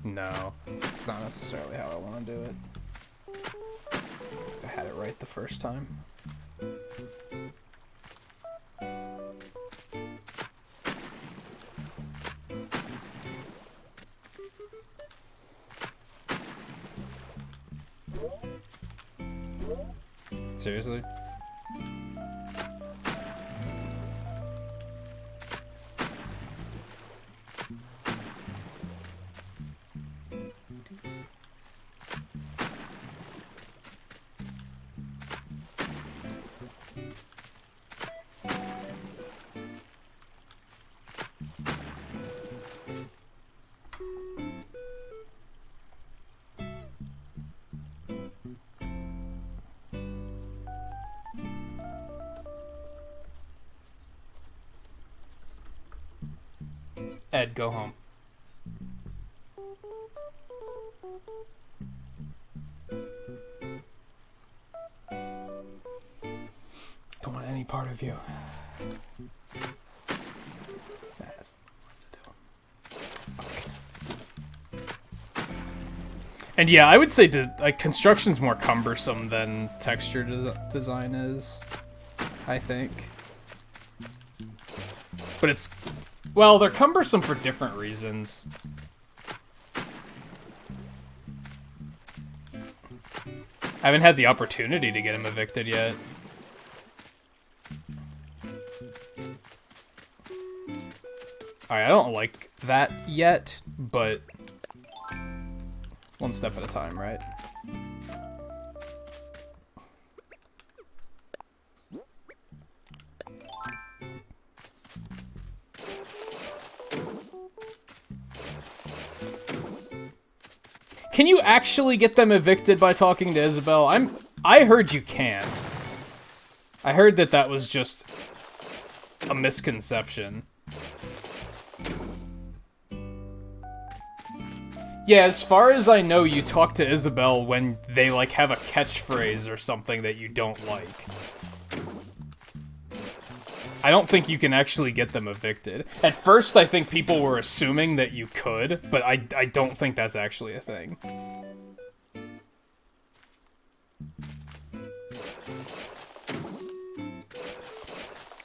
[SPEAKER 1] No, it's not necessarily how I want to do it. I had it right the first time. Seriously? Ed, go home. Don't want any part of you. That's what to do. Fuck. And yeah, I would say like construction's more cumbersome than texture design is, I think. But it's, well, they're cumbersome for different reasons. I haven't had the opportunity to get him evicted yet. Alright, I don't like that yet, but one step at a time, right? Can you actually get them evicted by talking to Isabel? I heard you can't. I heard that was just a misconception. Yeah, as far as I know, you talk to Isabel when they, like, have a catchphrase or something that you don't like. I don't think you can actually get them evicted. At first, I think people were assuming that you could, but I don't think that's actually a thing.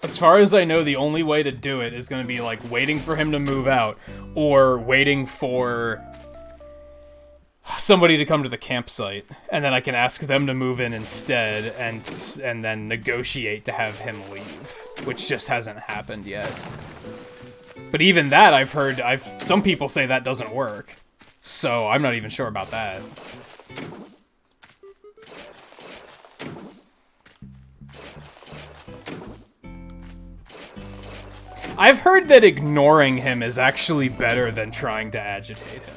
[SPEAKER 1] As far as I know, the only way to do it is going to be, like, waiting for him to move out, or waiting for somebody to come to the campsite, and then I can ask them to move in instead, and then negotiate to have him leave, which just hasn't happened yet. But even that, I've heard, some people say that doesn't work, so I'm not even sure about that. I've heard that ignoring him is actually better than trying to agitate him.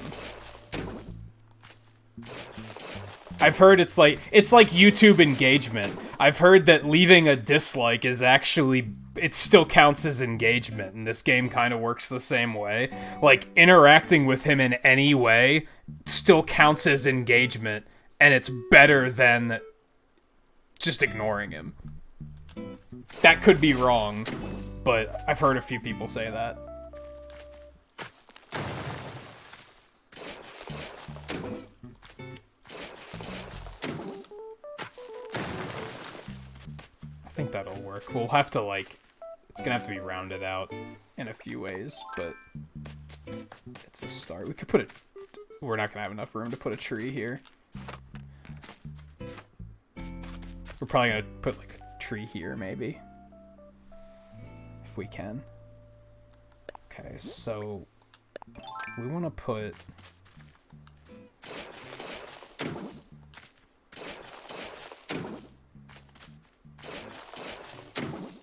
[SPEAKER 1] I've heard it's like YouTube engagement. I've heard that leaving a dislike is actually, it still counts as engagement, and this game kind of works the same way. Like, interacting with him in any way still counts as engagement, and it's better than just ignoring him. That could be wrong, but I've heard a few people say that. I think that'll work. We'll have to, like, it's gonna have to be rounded out in a few ways, but it's a start. We could put it. We're not gonna have enough room to put a tree here. We're probably gonna put like a tree here, maybe, if we can. Okay, so we want to put.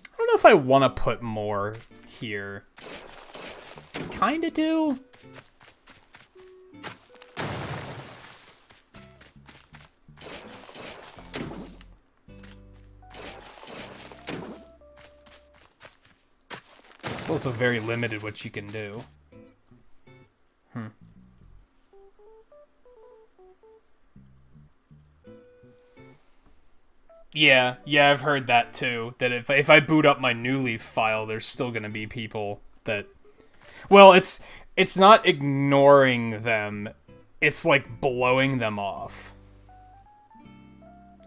[SPEAKER 1] I don't know if I want to put more here. Kinda do. It's also very limited what you can do. Yeah, I've heard that too. That if I boot up my New Leaf file, there's still gonna be people that... Well, it's not ignoring them. It's like blowing them off.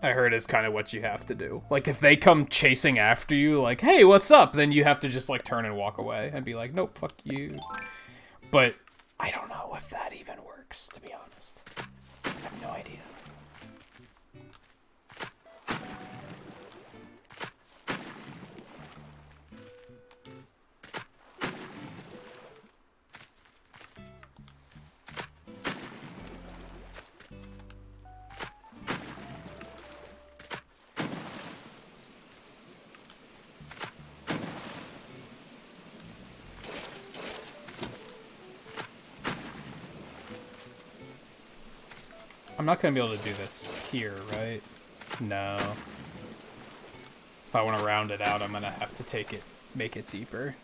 [SPEAKER 1] I heard is kind of what you have to do. Like, if they come chasing after you, like, hey, what's up? Then you have to just, like, turn and walk away and be like, nope, fuck you. But I don't know if that even works, to be honest. I have no idea. I'm not going to be able to do this here, right? No. If I want to round it out, I'm going to have to make it deeper.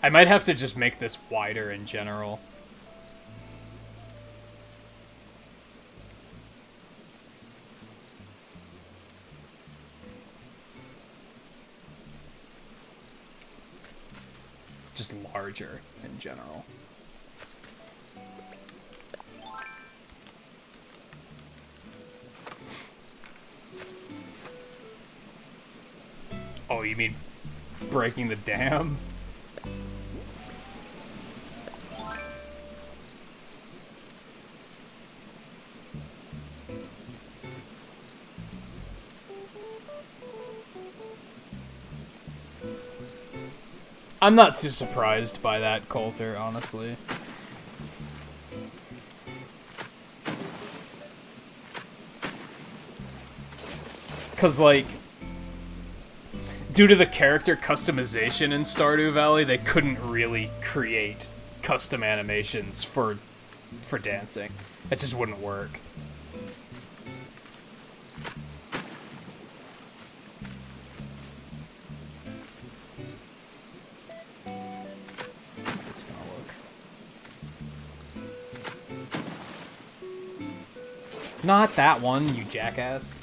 [SPEAKER 1] I might have to just make this wider in general. Just larger in general. Oh, you mean breaking the dam? I'm not too surprised by that, Coulter, honestly. Because, like, due to the character customization in Stardew Valley, they couldn't really create custom animations for dancing. It just wouldn't work. How's this gonna look? Not that one, you jackass.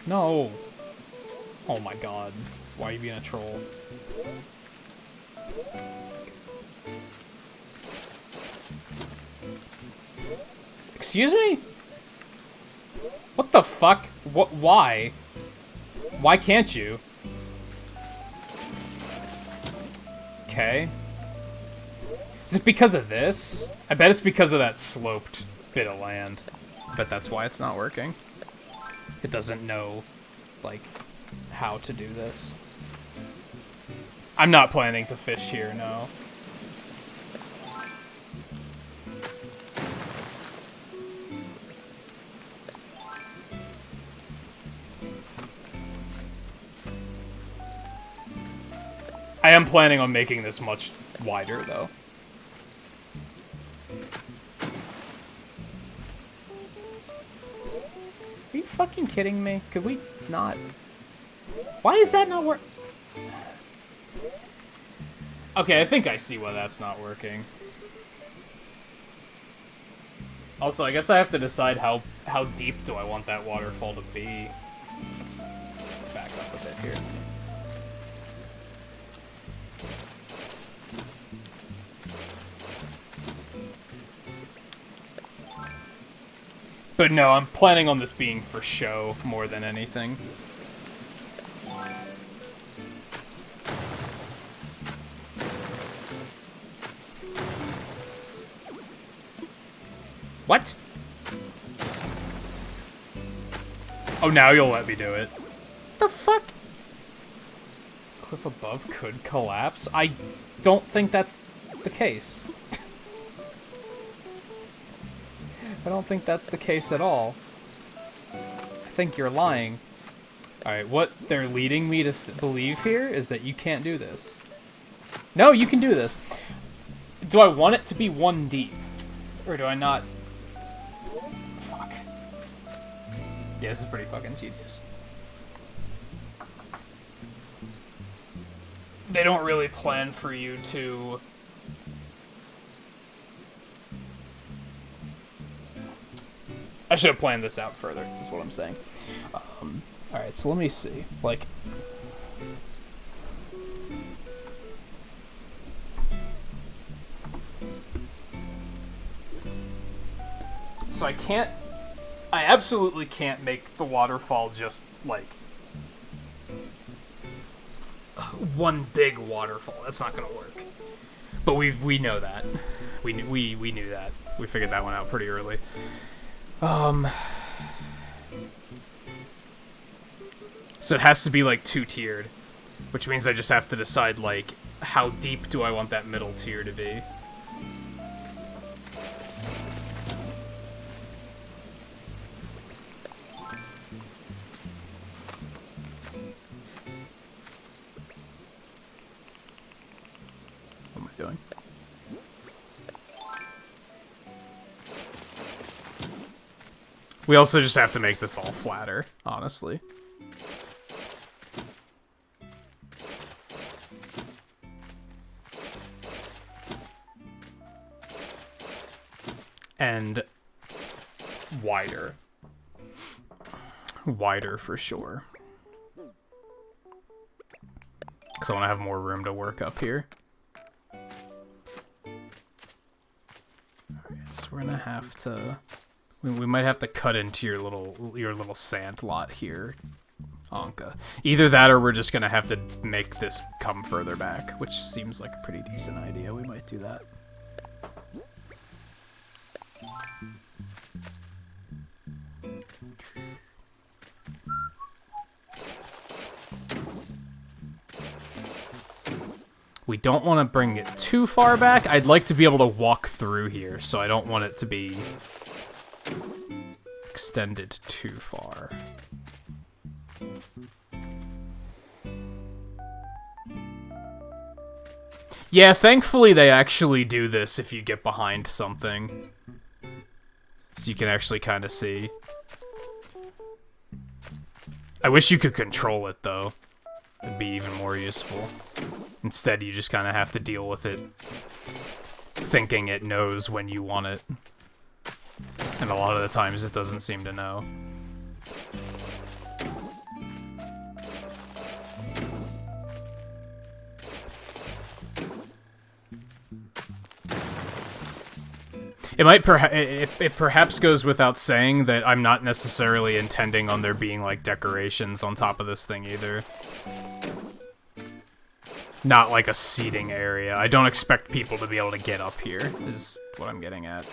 [SPEAKER 1] No! Oh my god. Why are you being a troll? Excuse me? What the fuck? What? Why? Why can't you? Okay. Is it because of this? I bet it's because of that sloped bit of land. I bet that's why it's not working. It doesn't know, like, how to do this. I'm not planning to fish here, no. I am planning on making this much wider, though. Are you fucking kidding me? Could we not? Why is that not work? Okay, I think I see why that's not working. Also, I guess I have to decide how deep do I want that waterfall to be. Let's back up a bit here. But no, I'm planning on this being for show more than anything. What? Oh, now you'll let me do it. The fuck? Cliff above could collapse? I don't think that's the case. I don't think that's the case at all. I think you're lying. Alright, what they're leading me to believe here is that you can't do this. No, you can do this. Do I want it to be 1 deep? Or do I not? Fuck. Yeah, this is pretty fucking tedious. They don't really plan for you to... I should have planned this out further, is what I'm saying. Alright, so let me see. Like... So I absolutely can't make the waterfall just, like, one big waterfall. That's not gonna work. But we know that. We knew that. We figured that one out pretty early. So it has to be, like, 2-tiered, which means I just have to decide, like, how deep do I want that middle tier to be. What am I doing? We also just have to make this all flatter, honestly. And wider. Wider for sure. Because I want to have more room to work up here. Alright, so we're gonna have to... We might have to cut into your little sand lot here, Anka. Either that or we're just gonna have to make this come further back, which seems like a pretty decent idea. We might do that. We don't want to bring it too far back. I'd like to be able to walk through here, so I don't want it to be extended too far. Yeah, thankfully they actually do this if you get behind something. So you can actually kind of see. I wish you could control it, though. It'd be even more useful. Instead, you just kind of have to deal with it thinking it knows when you want it. And a lot of the times it doesn't seem to know. It perhaps goes without saying that I'm not necessarily intending on there being, like, decorations on top of this thing either. Not like a seating area. I don't expect people to be able to get up here, is what I'm getting at.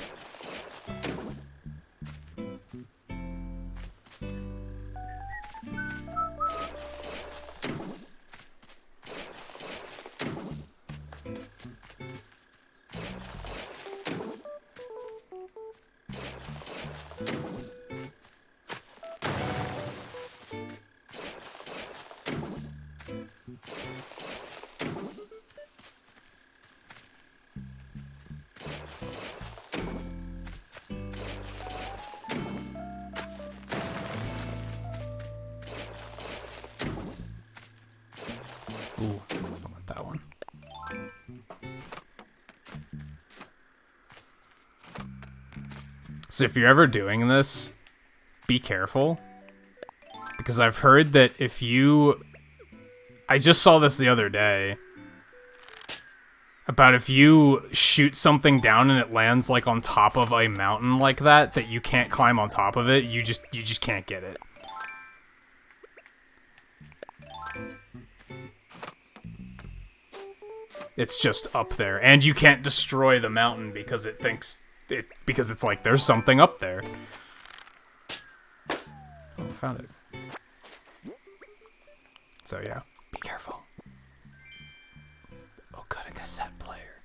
[SPEAKER 1] So if you're ever doing this, be careful. Because I've heard that if you... I just saw this the other day. About if you shoot something down and it lands, like, on top of a mountain like that you can't climb on top of it, you just can't get it. It's just up there. And you can't destroy the mountain because it thinks... because it's like, there's something up there. Oh, I found it. So yeah, be careful. Oh good, a cassette player.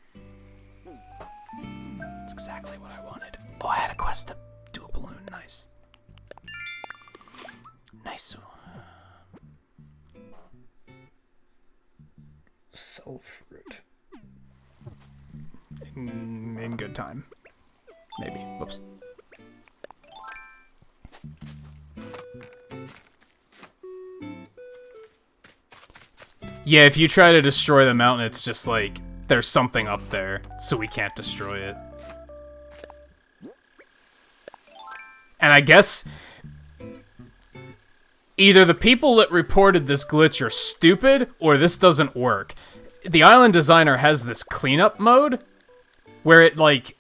[SPEAKER 1] That's exactly what I wanted. Oh, I had a quest to do a balloon. Nice. Nice. Soul fruit. In good time. Maybe. Whoops. Yeah, if you try to destroy the mountain, it's just like, there's something up there, so we can't destroy it. And I guess... either the people that reported this glitch are stupid, or this doesn't work. The island designer has this cleanup mode, where it, like,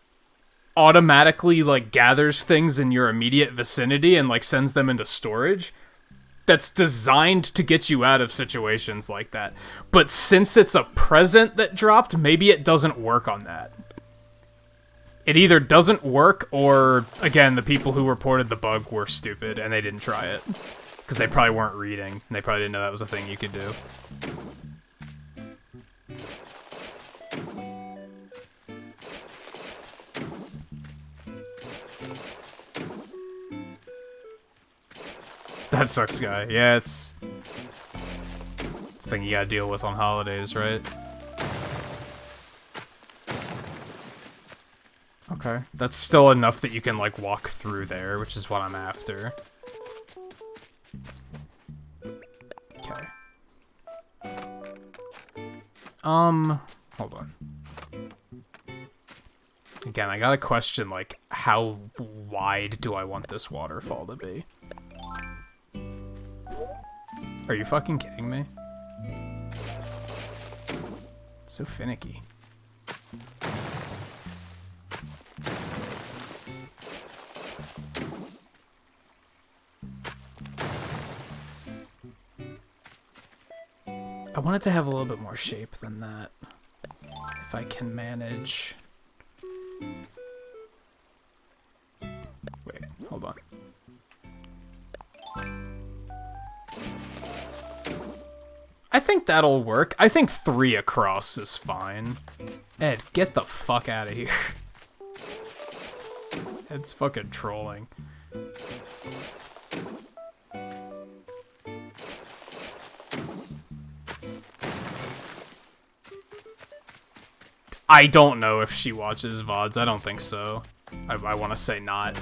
[SPEAKER 1] automatically, like, gathers things in your immediate vicinity and, like, sends them into storage. That's designed to get you out of situations like that. But since it's a present that dropped, maybe it doesn't work on that. It either doesn't work, or, again, the people who reported the bug were stupid and they didn't try it. Because they probably weren't reading, and they probably didn't know that was a thing you could do. That sucks, guy. Yeah, it's a thing you gotta deal with on holidays, right? Okay. That's still enough that you can, like, walk through there, which is what I'm after. Okay. Hold on. Again, I gotta question, like, how wide do I want this waterfall to be? Are you fucking kidding me? It's so finicky. I want it to have a little bit more shape than that. If I can manage... Wait, hold on. I think that'll work. I think 3 across is fine. Ed, get the fuck out of here. Ed's fucking trolling. I don't know if she watches VODs. I don't think so. I want to say not.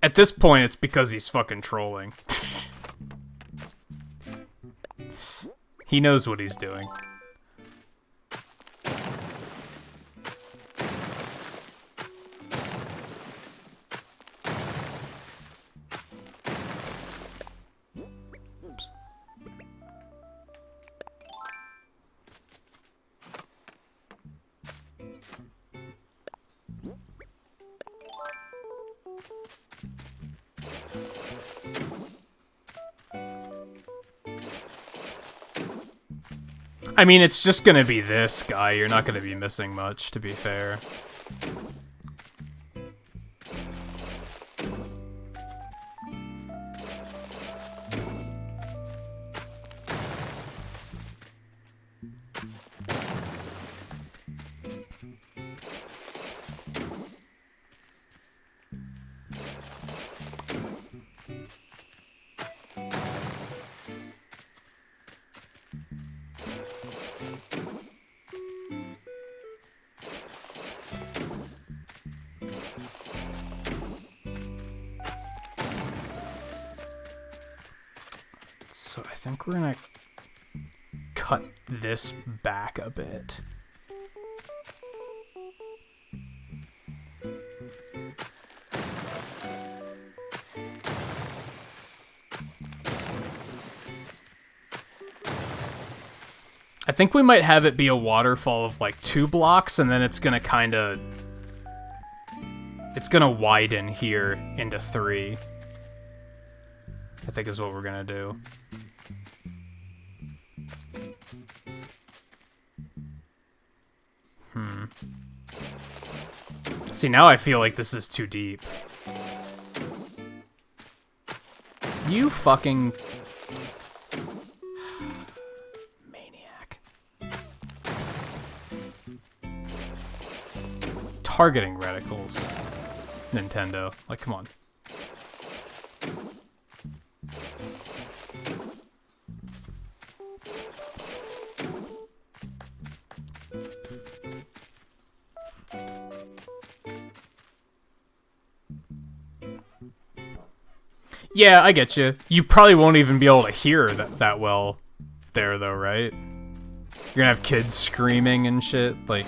[SPEAKER 1] At this point, it's because he's fucking trolling. He knows what he's doing. Oops. I mean, it's just gonna be this guy. You're not gonna be missing much, to be fair. think we're gonna cut this back a bit. I think we might have it be a waterfall of like 2 blocks, and then it's gonna widen here into 3. I think is what we're gonna do. See, now I feel like this is too deep. You fucking... maniac. Targeting reticles. Nintendo. Like, come on. Yeah, I get you. You probably won't even be able to hear that well there, though, right? You're gonna have kids screaming and shit, like...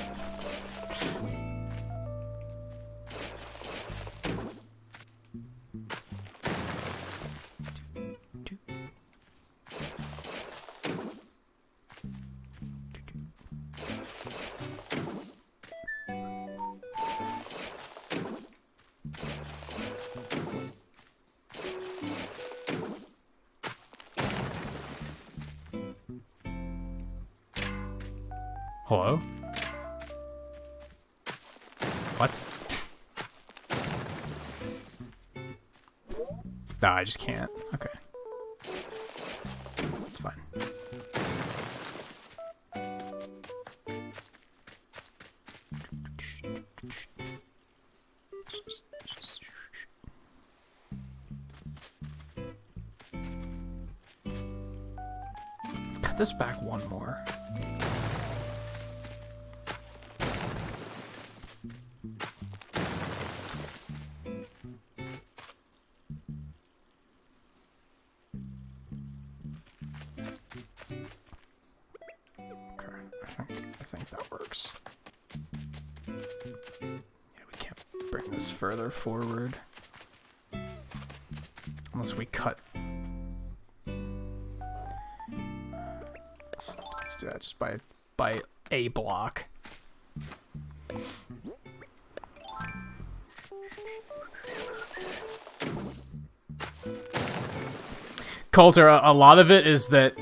[SPEAKER 1] Hello? What? Nah, I just can't. Okay. It's fine. Let's cut this back one more. Further forward, unless we cut. Let's do that just by a block. Coulter, a lot of it is that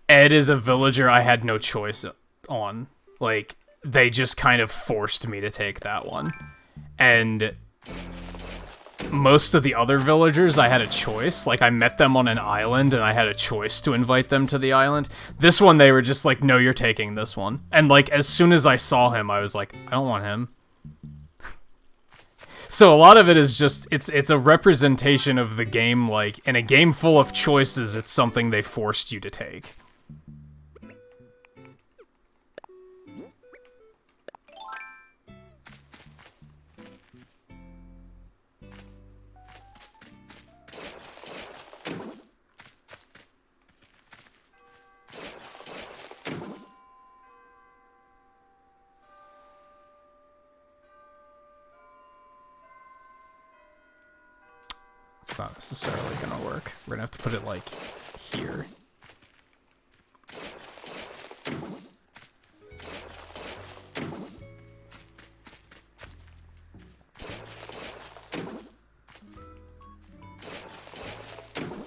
[SPEAKER 1] Ed is a villager I had no choice on. Like, they just kind of forced me to take that one. And most of the other villagers, I had a choice. Like, I met them on an island, and I had a choice to invite them to the island. This one, they were just like, no, you're taking this one. And, like, as soon as I saw him, I was like, I don't want him. So a lot of it is just, it's a representation of the game, like, in a game full of choices, it's something they forced you to take. It's not necessarily gonna work. We're gonna have to put it, like, here.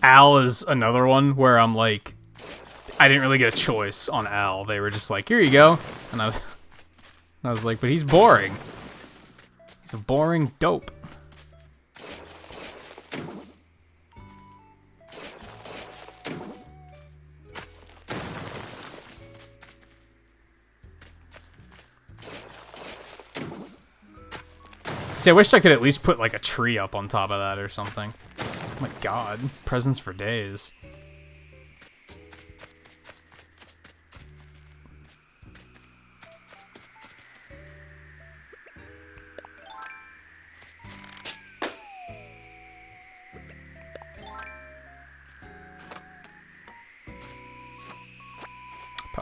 [SPEAKER 1] Al is another one where I'm like, I didn't really get a choice on Al. They were just like, here you go. And I was like, but he's boring. He's a boring dope. See, I wish I could at least put, like, a tree up on top of that or something. Oh my god. Presents for days.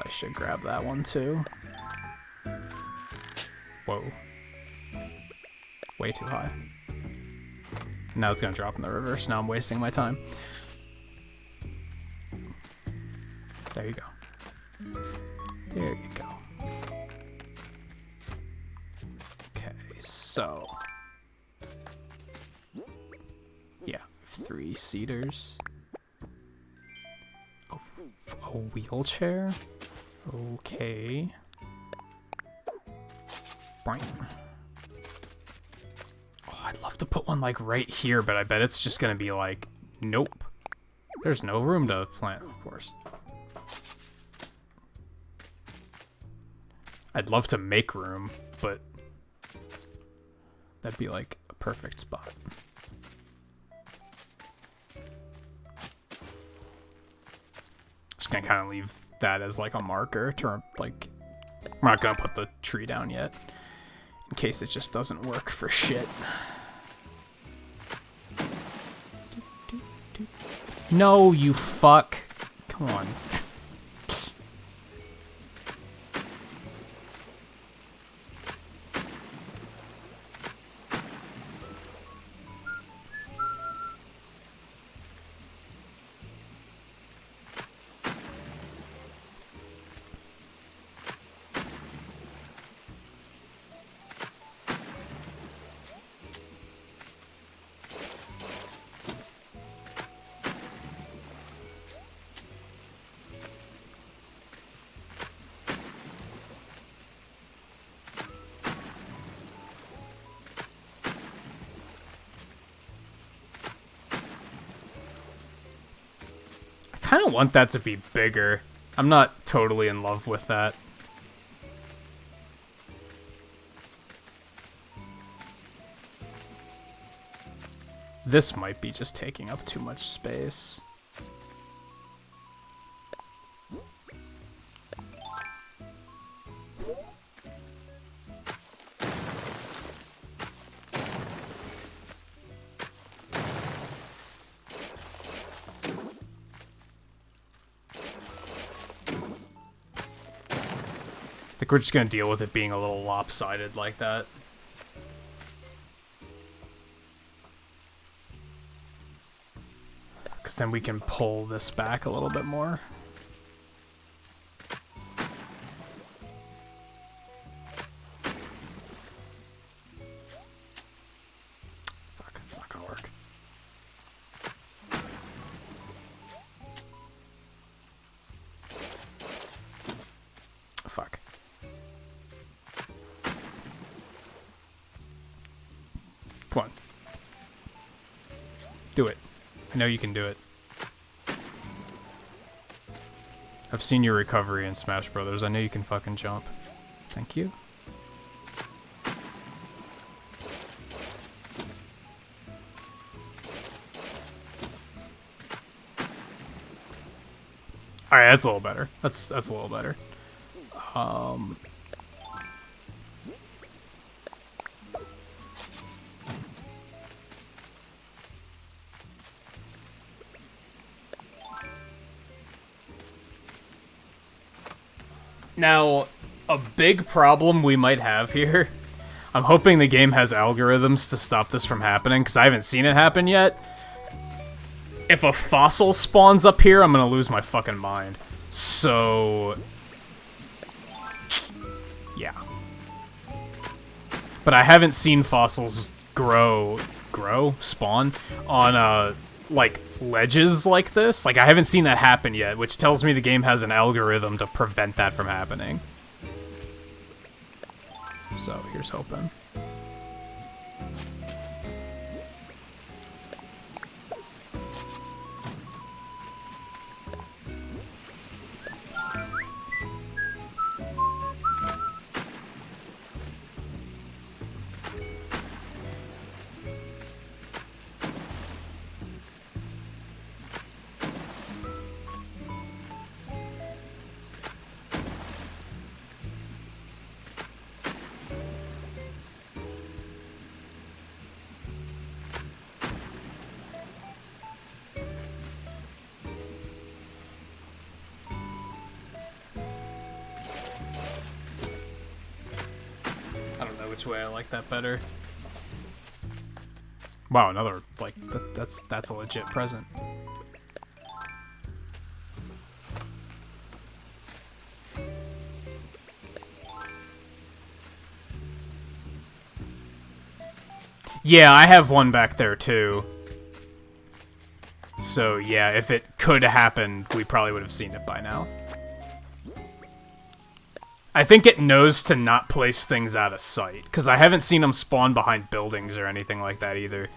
[SPEAKER 1] Probably should grab that one too. Whoa. Way too high. Now it's gonna drop in the river, so now I'm wasting my time. There you go. There you go. Okay, so... yeah, 3 cedars. Oh, a wheelchair? Okay. Boing. Oh, I'd love to put one, like, right here, but I bet it's just gonna be like, nope. There's no room to plant, of course. I'd love to make room, but that'd be like a perfect spot. Just gonna kind of leave that as like a marker to like, we're not gonna put the tree down yet in case it just doesn't work for shit. No, you fuck. Come on. I kind of want that to be bigger. I'm not totally in love with that. This might be just taking up too much space. I think we're just gonna deal with it being a little lopsided like that. Because then we can pull this back a little bit more. Fuck, it's not gonna work. Fuck. Come on. Do it. I know you can do it. I've seen your recovery in Smash Brothers. I know you can fucking jump. Thank you. Alright, that's a little better. That's a little better. Now, a big problem we might have here, I'm hoping the game has algorithms to stop this from happening, because I haven't seen it happen yet. If a fossil spawns up here, I'm gonna lose my fucking mind. So... yeah. But I haven't seen fossils spawn on, like, ledges like this. Like, I haven't seen that happen yet, which tells me the game has an algorithm to prevent that from happening. So, here's hoping. which way I like that better. Wow, another, like, that's a legit present. Yeah, I have one back there, too. So, yeah, if it could happen, we probably would have seen it by now. I think it knows to not place things out of sight, because I haven't seen them spawn behind buildings or anything like that either.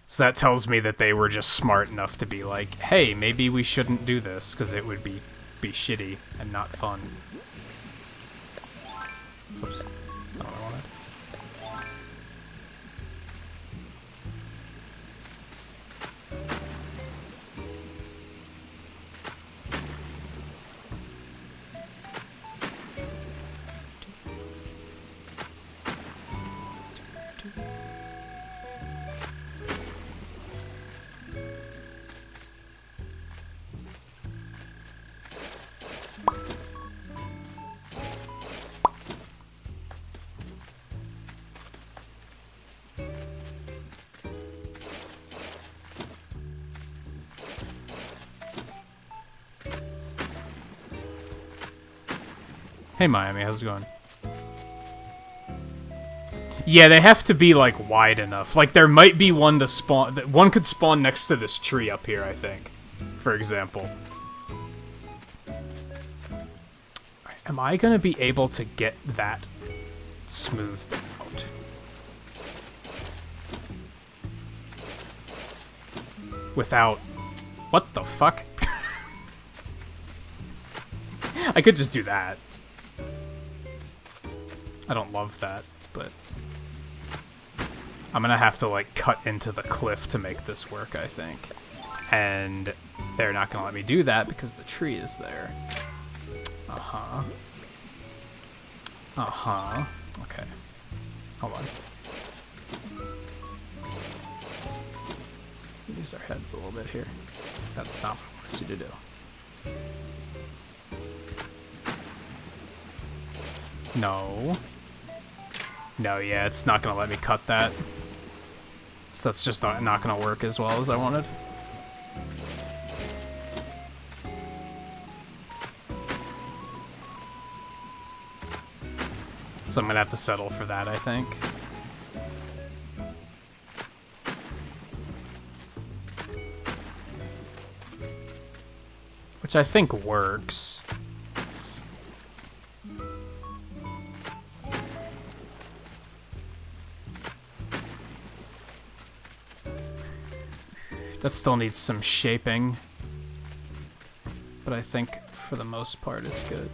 [SPEAKER 1] So that tells me that they were just smart enough to be like, hey, maybe we shouldn't do this, because it would be shitty and not fun. Oops, that's not what I wanted. Hey Miami, how's it going? Yeah, they have to be, like, wide enough. Like, there might be one to spawn... One could spawn next to this tree up here, I think. For example. Am I gonna be able to get that smoothed out? Without... What the fuck? I could just do that. I don't love that, but... I'm gonna have to, like, cut into the cliff to make this work, I think. And they're not gonna let me do that because the tree is there. Uh-huh. Uh-huh. Okay. Hold on. Use our heads a little bit here. That's not what I want you to do. No. No, yeah, it's not gonna let me cut that. So that's just not gonna work as well as I wanted. So I'm gonna have to settle for that, I think. Which I think works. That still needs some shaping, but I think for the most part it's good.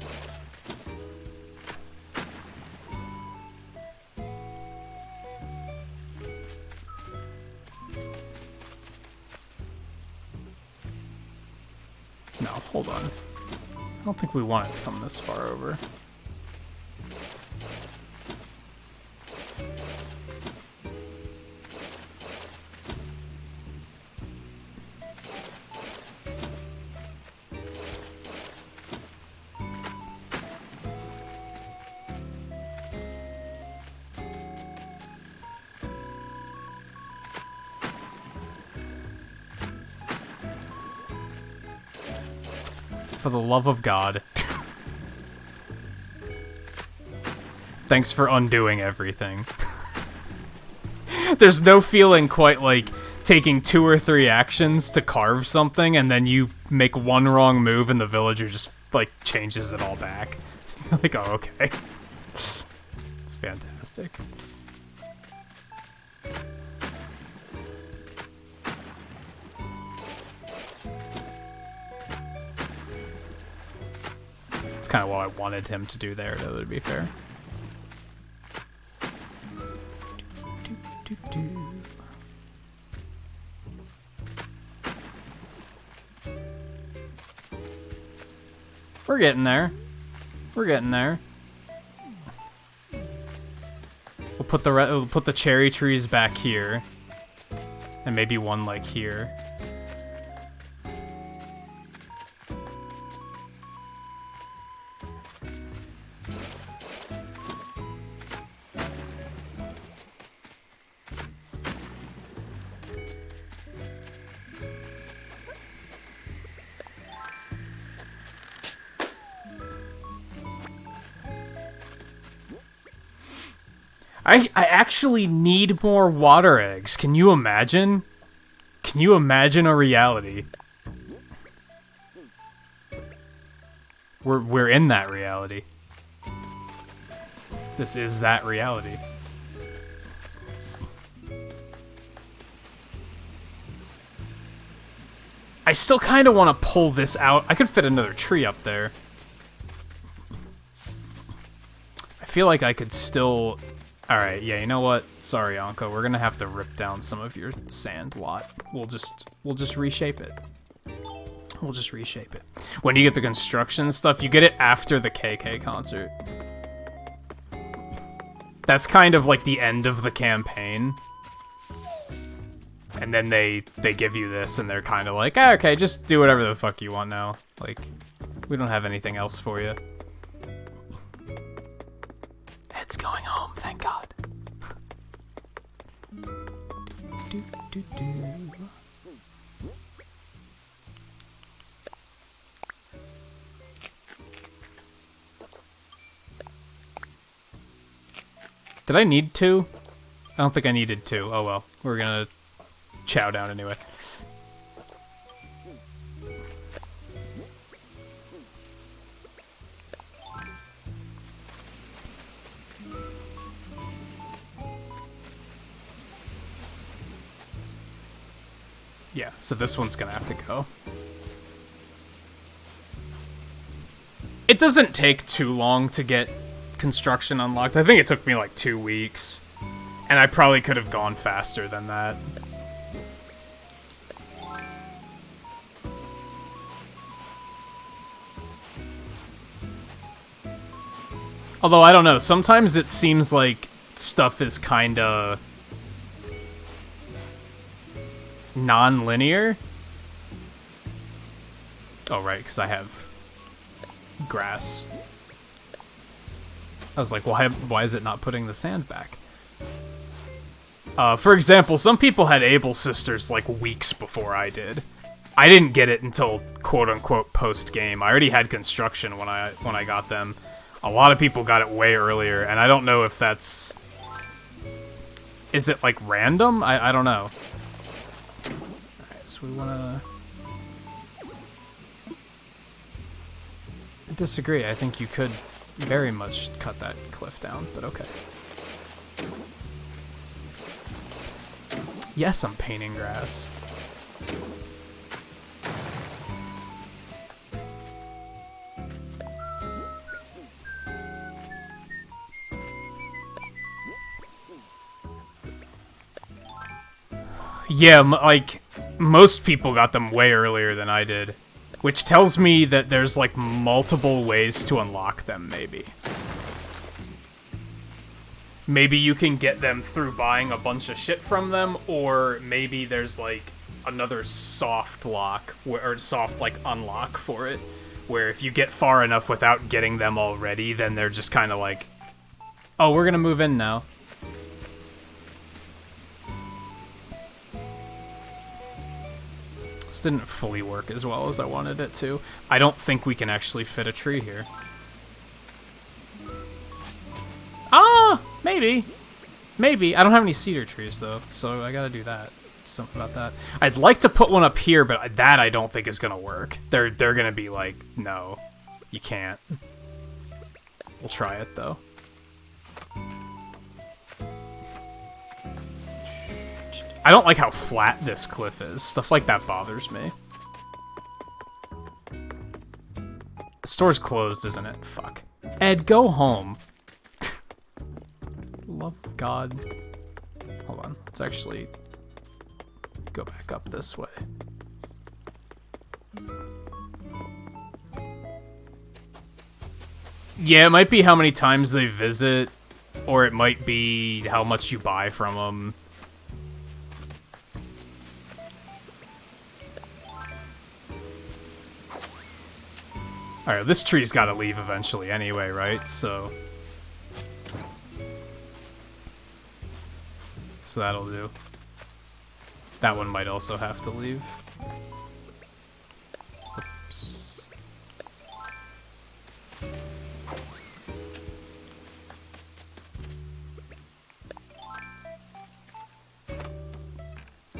[SPEAKER 1] No, hold on. I don't think we want it to come this far over. For the love of God. Thanks for undoing everything. There's no feeling quite like taking 2 or 3 actions to carve something and then you make one wrong move and the villager just, like, changes it all back. Like, oh, okay. It's fantastic. It's kind of what I wanted him to do there, though, to be fair. We're getting there. We're getting there. We'll put the cherry trees back here, and maybe one like here. I actually need more water eggs. Can you imagine? Can you imagine a reality? We're in that reality. This is that reality. I still kind of want to pull this out. I could fit another tree up there. I feel like I could still... Alright, yeah, you know what? Sorry, Anko. We're gonna have to rip down some of your sand lot. We'll just reshape it. We'll just reshape it. When you get the construction stuff, you get it after the KK concert. That's kind of like the end of the campaign. And then they give you this, and they're kind of like, ah, okay, just do whatever the fuck you want now. Like, we don't have anything else for you. Ed's going home, thank God. do, do, do. Did I need two? I don't think I needed two. Oh well, we're gonna chow down anyway. Yeah, so this one's gonna have to go. It doesn't take too long to get construction unlocked. I think it took me like 2 weeks. And I probably could have gone faster than that. Although, I don't know, sometimes it seems like stuff is kinda non-linear. Oh, right, because I have grass. I was like, why is it not putting the sand back? For example, some people had Able Sisters like weeks before I did. I didn't get it until quote-unquote post-game. I already had construction when I got them. A lot of people got it way earlier, and I don't know if that's... Is it like random? I don't know. Alright, so we wanna... I disagree. I think you could very much cut that cliff down, but okay. Yes, I'm painting grass. Yeah, like, most people got them way earlier than I did. Which tells me that there's, like, multiple ways to unlock them, maybe. Maybe you can get them through buying a bunch of shit from them, or maybe there's, like, another soft lock, or soft, like, unlock for it, where if you get far enough without getting them already, then they're just kind of like, oh, we're gonna move in now. This didn't fully work as well as I wanted it to. I don't think we can actually fit a tree here. Ah, maybe. Maybe. I don't have any cedar trees, though, so I gotta do that. Something about that. I'd like to put one up here, but that I don't think is gonna work. They're gonna be like, no, you can't. We'll try it, though. I don't like how flat this cliff is. Stuff like that bothers me. The store's closed, isn't it? Fuck. Ed, go home. Love of God. Hold on. Let's actually go back up this way. Yeah, it might be how many times they visit, or it might be how much you buy from them. Alright, this tree's gotta leave eventually anyway, right? So that'll do. That one might also have to leave. Oops.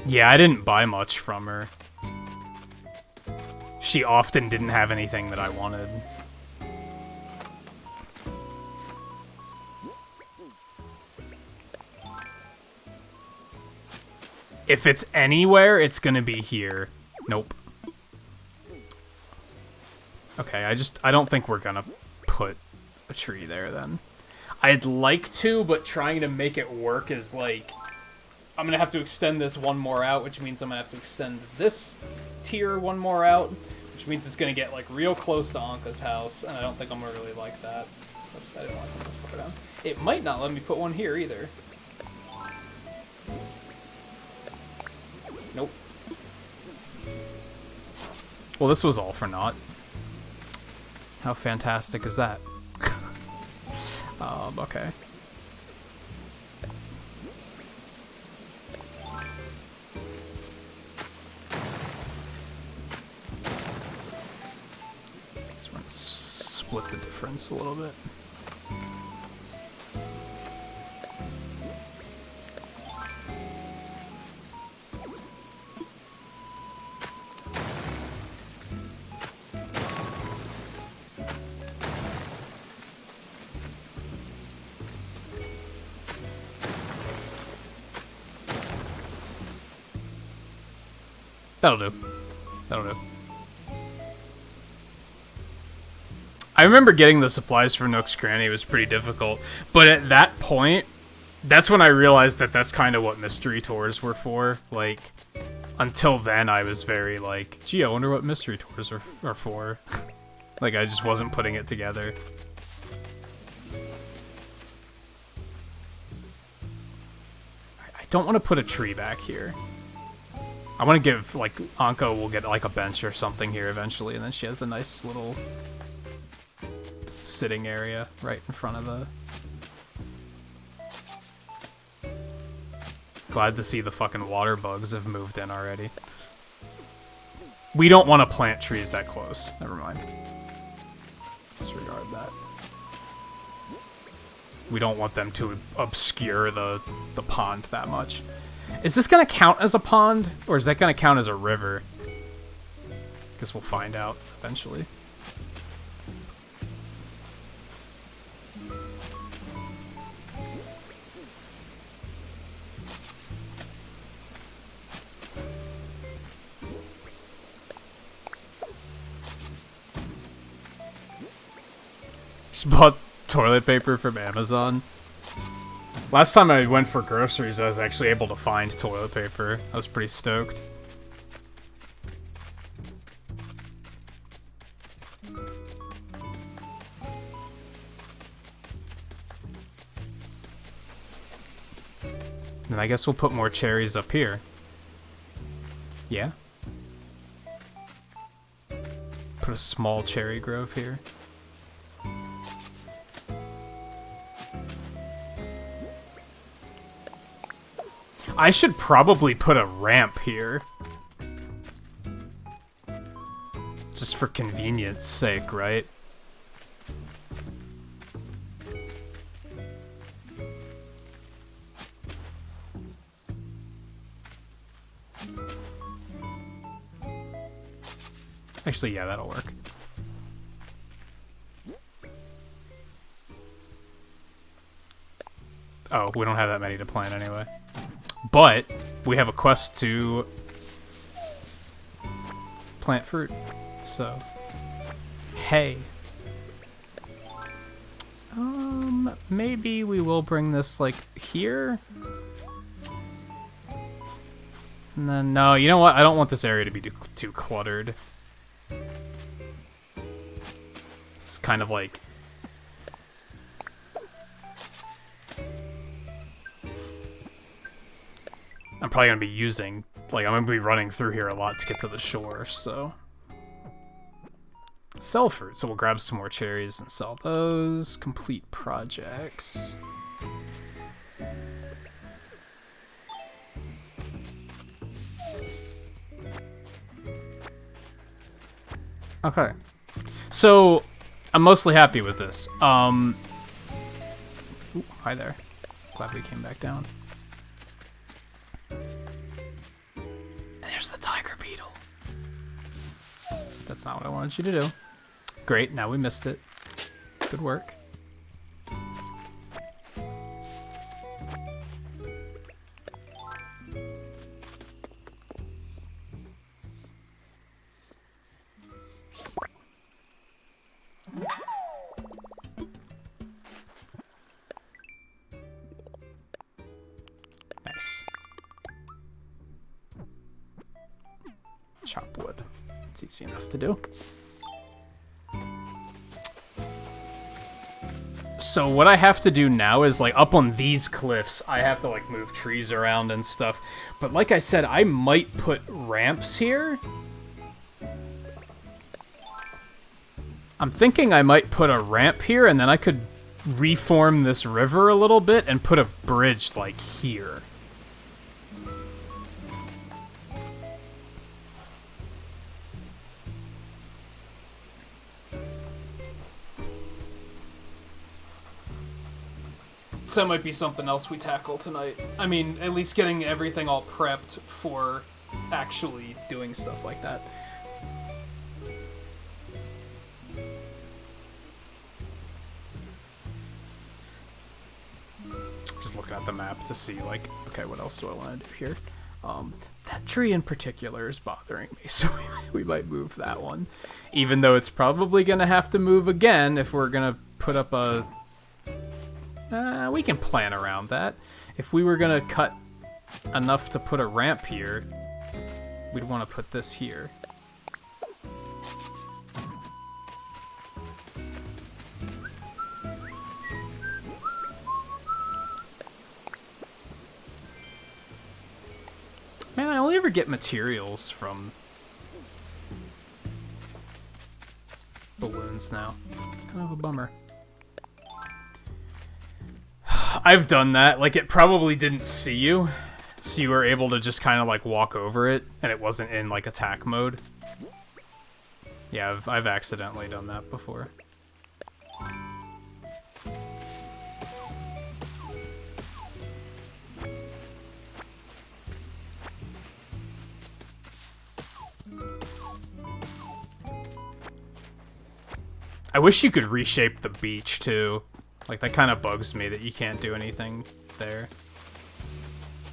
[SPEAKER 1] Yeah, I didn't buy much from her. She often didn't have anything that I wanted. If it's anywhere, it's gonna be here. Nope. Okay, I don't think we're gonna put a tree there then. I'd like to, but trying to make it work is like... I'm gonna have to extend this one more out, which means I'm gonna have to extend this tier one more out, which means it's gonna get like real close to Anka's house, and I don't think I'm gonna really like that. Oops, I didn't want to put this fucker down. It might not let me put one here either. Nope. Well, this was all for naught. How fantastic is that? Okay. So we're gonna split the difference a little bit. That'll do. That'll do. I remember getting the supplies for Nook's Cranny was pretty difficult, but at that point, that's when I realized that that's kind of what mystery tours were for. Like, until then, I was very like, gee, I wonder what mystery tours are for. Like, I just wasn't putting it together. I don't want to put a tree back here. I want to give, like, Anka will get, like, a bench or something here eventually, and then she has a nice little sitting area right in front of the... Glad to see the fucking water bugs have moved in already. We don't want to plant trees that close. Never mind. Disregard that. We don't want them to obscure the pond that much. Is this going to count as a pond, or is that going to count as a river? Guess we'll find out eventually. Just bought toilet paper from Amazon. Last time I went for groceries, I was actually able to find toilet paper. I was pretty stoked. Then I guess we'll put more cherries up here. Yeah. Put a small cherry grove here. I should probably put a ramp here. Just for convenience sake, right? Actually, yeah, that'll work. Oh, we don't have that many to plant anyway. But we have a quest to plant fruit, so hey. Maybe we will bring this like here. And then no, you know what? I don't want this area to be too cluttered. It's kind of like I'm probably going to be using, like, I'm going to be running through here a lot to get to the shore, so. Sell fruit, so we'll grab some more cherries and sell those. Complete projects. Okay. So, I'm mostly happy with this. Ooh, hi there. Glad we came back down. there's the tiger beetle. That's not what I wanted you to do. Great, now we missed it. Good work. Nice. Chop wood. It's easy enough to do. So what I have to do now is, like, up on these cliffs, I have to, like, move trees around and stuff. But like I said, I might put ramps here. I'm thinking I might put a ramp here, and then I could reform this river a little bit and put a bridge, like, here. So that might be something else we tackle tonight. I mean, at least getting everything all prepped for actually doing stuff like that. Just looking at the map to see, like, okay, what else do I want to do here? That tree in particular is bothering me, so we might move that one. Even though it's probably going to have to move again if we're going to put up a... we can plan around that. If we were going to cut enough to put a ramp here, we'd want to put this here. Man, I only ever get materials from balloons now. It's kind of a bummer. I've done that. Like, it probably didn't see you, so you were able to just kind of, like, walk over it, and it wasn't in, like, attack mode. Yeah, I've accidentally done that before. I wish you could reshape the beach, too. Like, that kind of bugs me that you can't do anything there.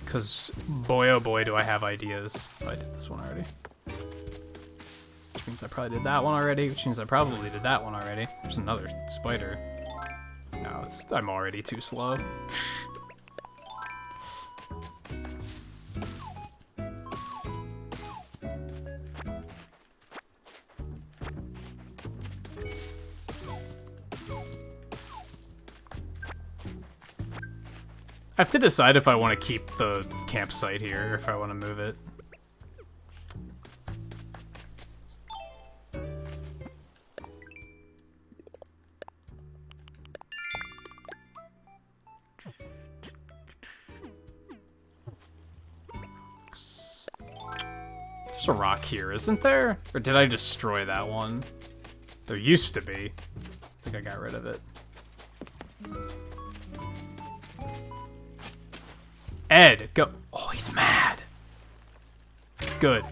[SPEAKER 1] Because, boy oh boy, do I have ideas. Oh, I did this one already. Which means I probably did that one already, which means I probably did that one already. There's another spider. No, I'm already too slow. I have to decide if I want to keep the campsite here or if I want to move it. There's a rock here, isn't there? Or did I destroy that one? There used to be. I think I got rid of it. Ed, go. Oh, he's mad. Good.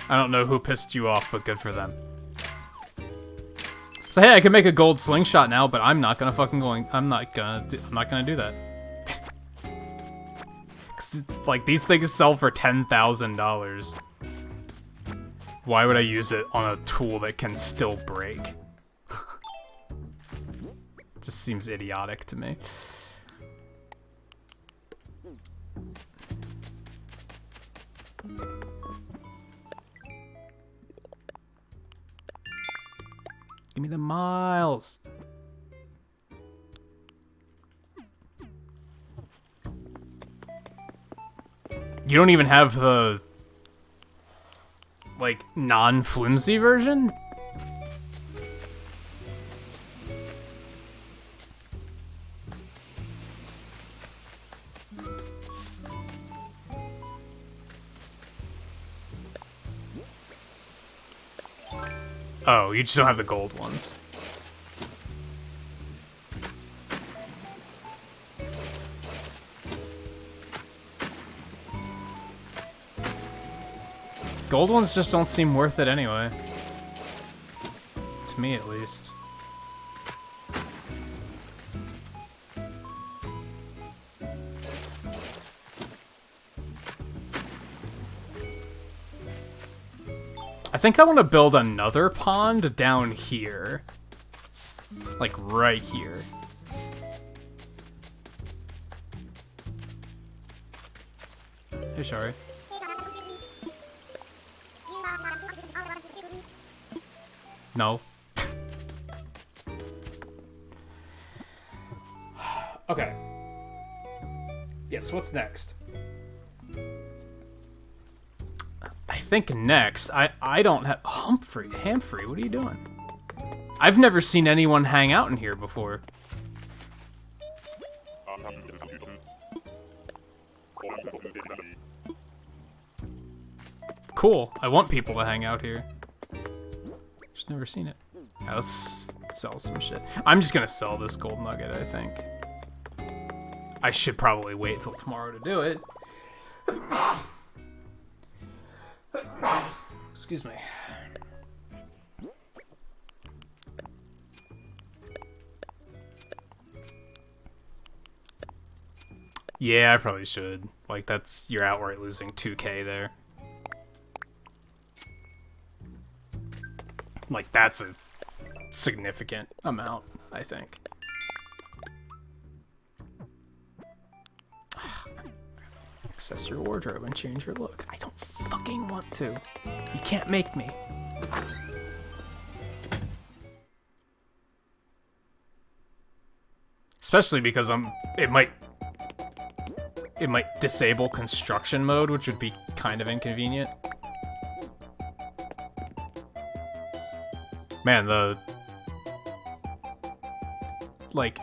[SPEAKER 1] I don't know who pissed you off, but good for them. So hey, I can make a gold slingshot now, but I'm not gonna fucking I'm not gonna do that. 'Cause, like, these things sell for $10,000. Why would I use it on a tool that can still break? Just seems idiotic to me. Give me the miles. You don't even have the, like, non-flimsy version? Oh, you just don't have the gold ones. Gold ones just don't seem worth it anyway. To me, at least. I think I want to build another pond down here. Like, right here. Hey, Shari. No. Okay. Yes, what's next? I think next, I don't have... Humphrey, what are you doing? I've never seen anyone hang out in here before. Cool. I want people to hang out here. Just never seen it. Yeah, let's sell some shit. I'm just gonna sell this gold nugget, I think. I should probably wait till tomorrow to do it. Excuse me. Yeah, I probably should. Like, that's... You're outright losing 2k there. Like, that's a significant amount, I think. Access your wardrobe and change your look. I don't fucking want to. You can't make me. Especially because it might disable construction mode, which would be kind of inconvenient. Man, the like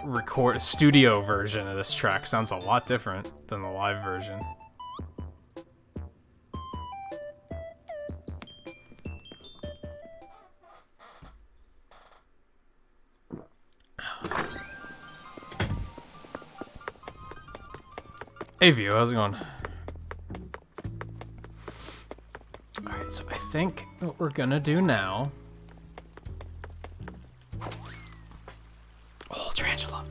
[SPEAKER 1] studio version of this track sounds a lot different than the live version. Hey View, how's it going? Alright, so I think what we're gonna do now... Oh, tarantula.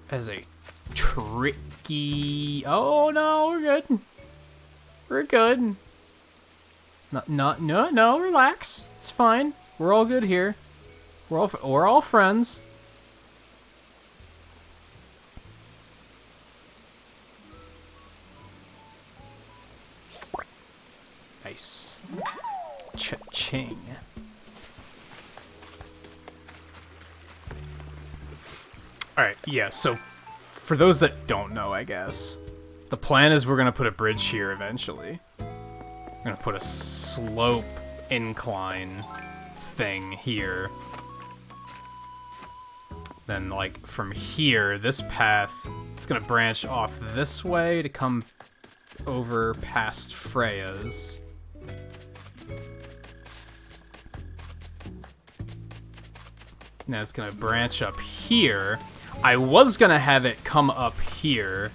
[SPEAKER 1] As a tricky... Oh no, we're good. We're good. No, relax. It's fine. We're all good here. We're all friends. Nice. Cha-ching. Alright, yeah, so for those that don't know, I guess, the plan is we're going to put a bridge here eventually. We're going to put a slope incline thing here. Then, like, from here, this path, it's going to branch off this way to come over past Freya's. Now it's gonna branch up here. I was gonna have it come up here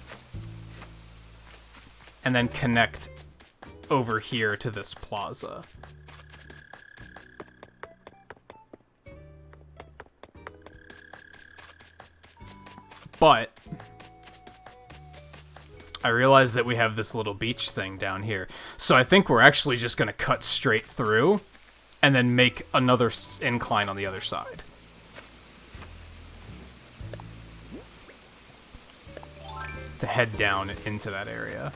[SPEAKER 1] and then connect over here to this plaza. But I realized that we have this little beach thing down here. So I think we're actually just gonna cut straight through and then make another incline on the other side. To head down into that area.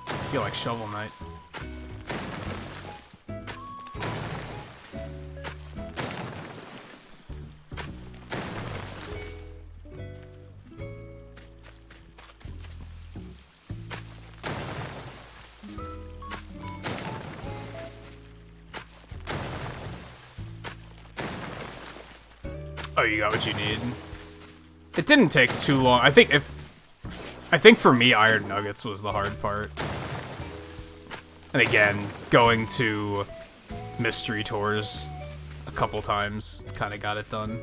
[SPEAKER 1] I feel like Shovel Knight. Oh, you got what you need. It didn't take too long. I think for me, Iron Nuggets was the hard part. And again, going to mystery tours a couple times kind of got it done.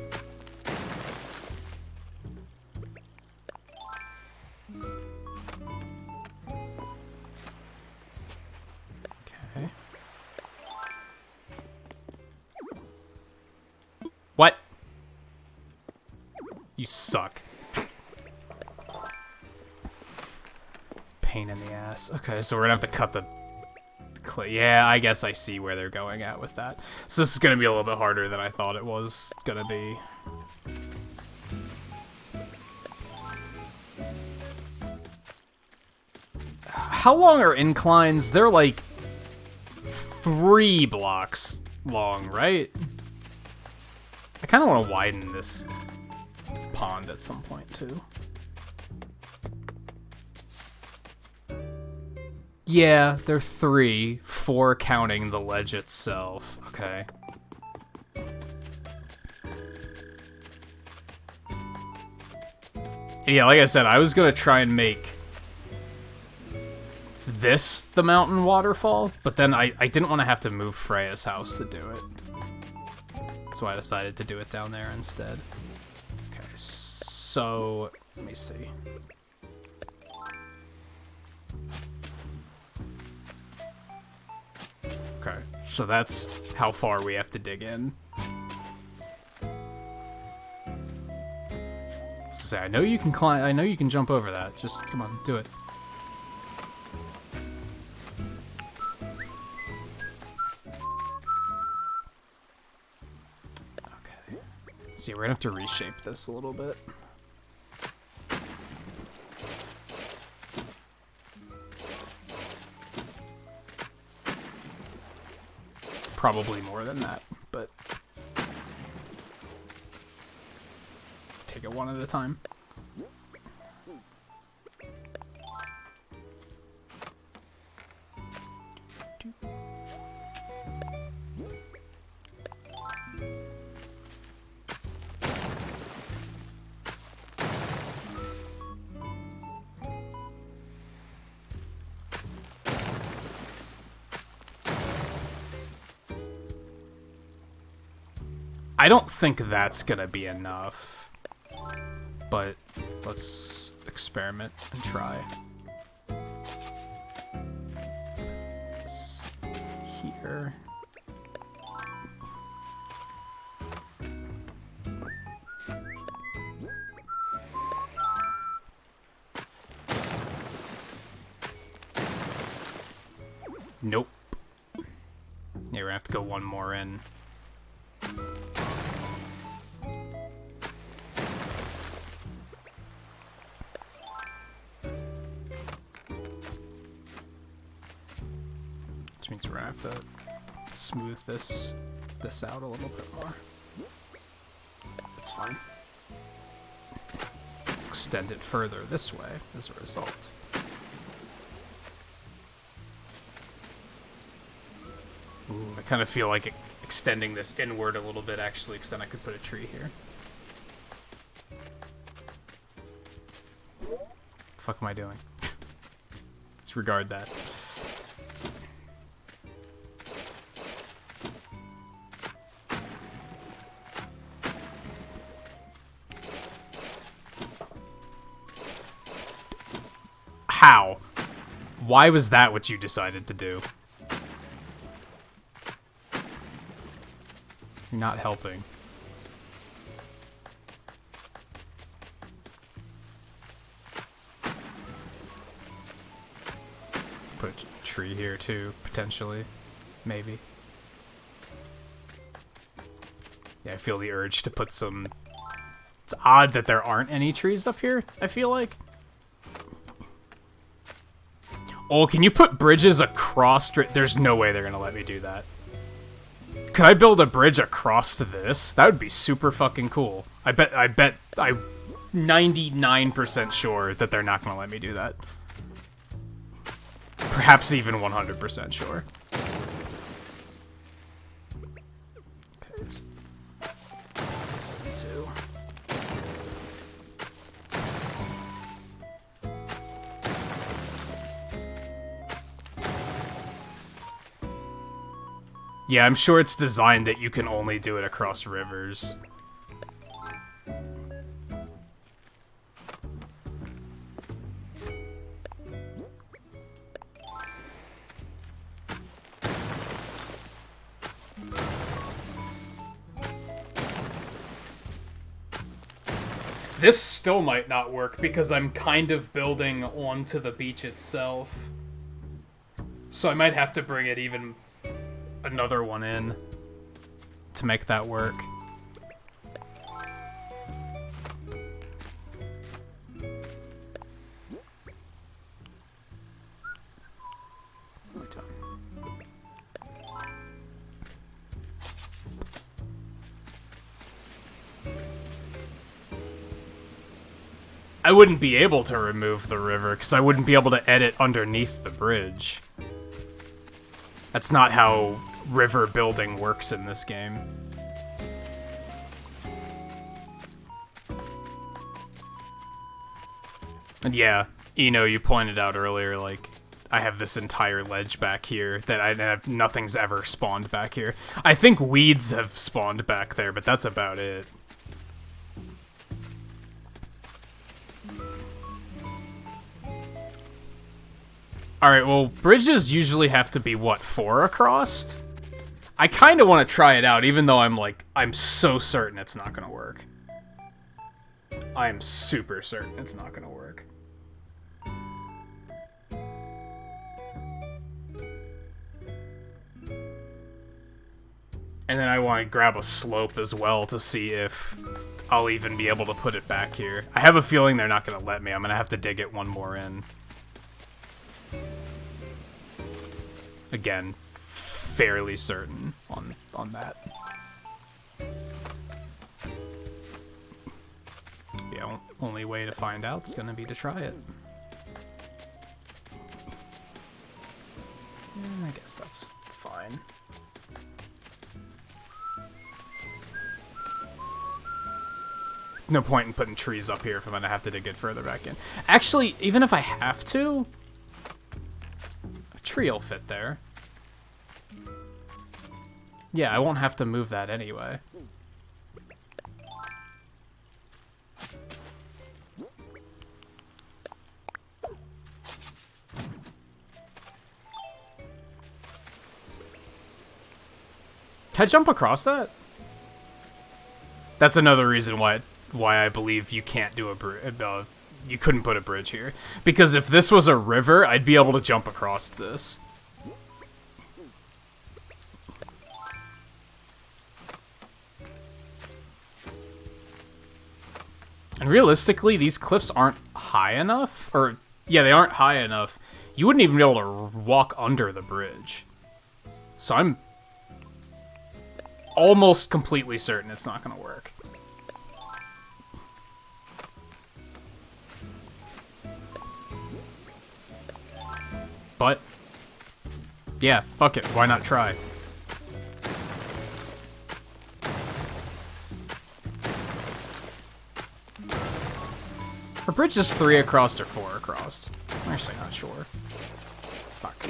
[SPEAKER 1] Okay. What? You suck. Pain in the ass. Okay, so we're gonna have to cut the clay. Yeah, I guess I see where they're going at with that. So this is gonna be a little bit harder than I thought it was gonna be. How long are inclines? They're like 3 blocks long, right? I kind of want to widen this pond at some point, too. Yeah, they're 3, 4 counting the ledge itself. Okay. Yeah, like I said, I was gonna try and make this the mountain waterfall, but then I didn't want to have to move Freya's house to do it. That's why I decided to do it down there instead. Okay, so let me see. Okay, so that's how far we have to dig in. Just to say, I know you can climb. I know you can jump over that. Just come on, do it. See, we're gonna have to reshape this a little bit. Probably more than that, but take it one at a time. I don't think that's gonna be enough, but let's experiment and try. It's here. Nope. Yeah, we're gonna have to go one more in. Which means we're gonna have to smooth this out a little bit more. That's fine. Extend it further this way as a result. Ooh, I kind of feel like extending this inward a little bit actually, because then I could put a tree here. The fuck am I doing? Disregard that. How? Why was that what you decided to do? You're not helping. Put a tree here too, potentially. Maybe. Yeah, I feel the urge to put some... It's odd that there aren't any trees up here, I feel like. Oh, can you put bridges across... There's no way they're gonna let me do that. Could I build a bridge across to this? That would be super fucking cool. I'm 99% sure that they're not gonna let me do that. Perhaps even 100% sure. Okay, so this into... Yeah, I'm sure it's designed that you can only do it across rivers. This still might not work because I'm kind of building onto the beach itself. So I might have to bring it even another one in to make that work. I wouldn't be able to remove the river because I wouldn't be able to edit underneath the bridge. That's not how river building works in this game. And yeah, you pointed out earlier, like, I have this entire ledge back here that I have nothing's ever spawned back here. I think weeds have spawned back there, but that's about it. Alright, well, bridges usually have to be, what, 4 across? I kind of want to try it out, even though I'm so certain it's not going to work. I am super certain it's not going to work. And then I want to grab a slope as well to see if I'll even be able to put it back here. I have a feeling they're not going to let me. I'm going to have to dig it one more in. Again, fairly certain on that. The only way to find out is going to be to try it. I guess that's fine. No point in putting trees up here if I'm going to have to dig it further back in. Actually, even if I have to, a tree will fit there. Yeah, I won't have to move that anyway. Can I jump across that? That's another reason why I believe you can't do a you couldn't put a bridge here. Because if this was a river, I'd be able to jump across this. And realistically, these cliffs aren't high enough. Or, yeah, they aren't high enough. You wouldn't even be able to walk under the bridge. So I'm almost completely certain it's not going to work. But, yeah, fuck it. Why not try? Are bridges 3 across or 4 across? I'm actually not sure. Fuck.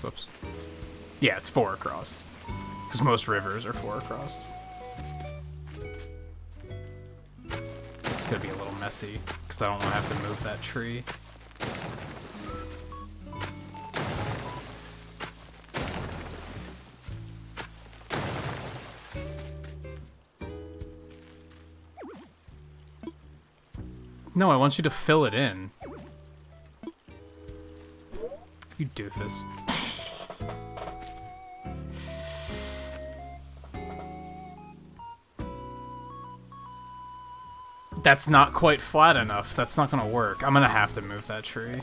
[SPEAKER 1] Whoops. Yeah, it's 4 across. Because most rivers are 4 across. It's gonna be a little messy, because I don't want to have to move that tree. No, I want you to fill it in. You doofus. That's not quite flat enough. That's not gonna work. I'm gonna have to move that tree.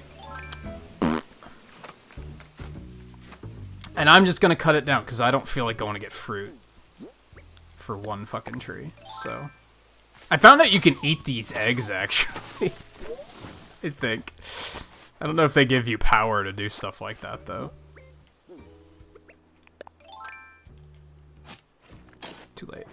[SPEAKER 1] And I'm just gonna cut it down, because I don't feel like going to get fruit for one fucking tree, so... I found out you can eat these eggs, actually. I think. I don't know if they give you power to do stuff like that, though. Too late.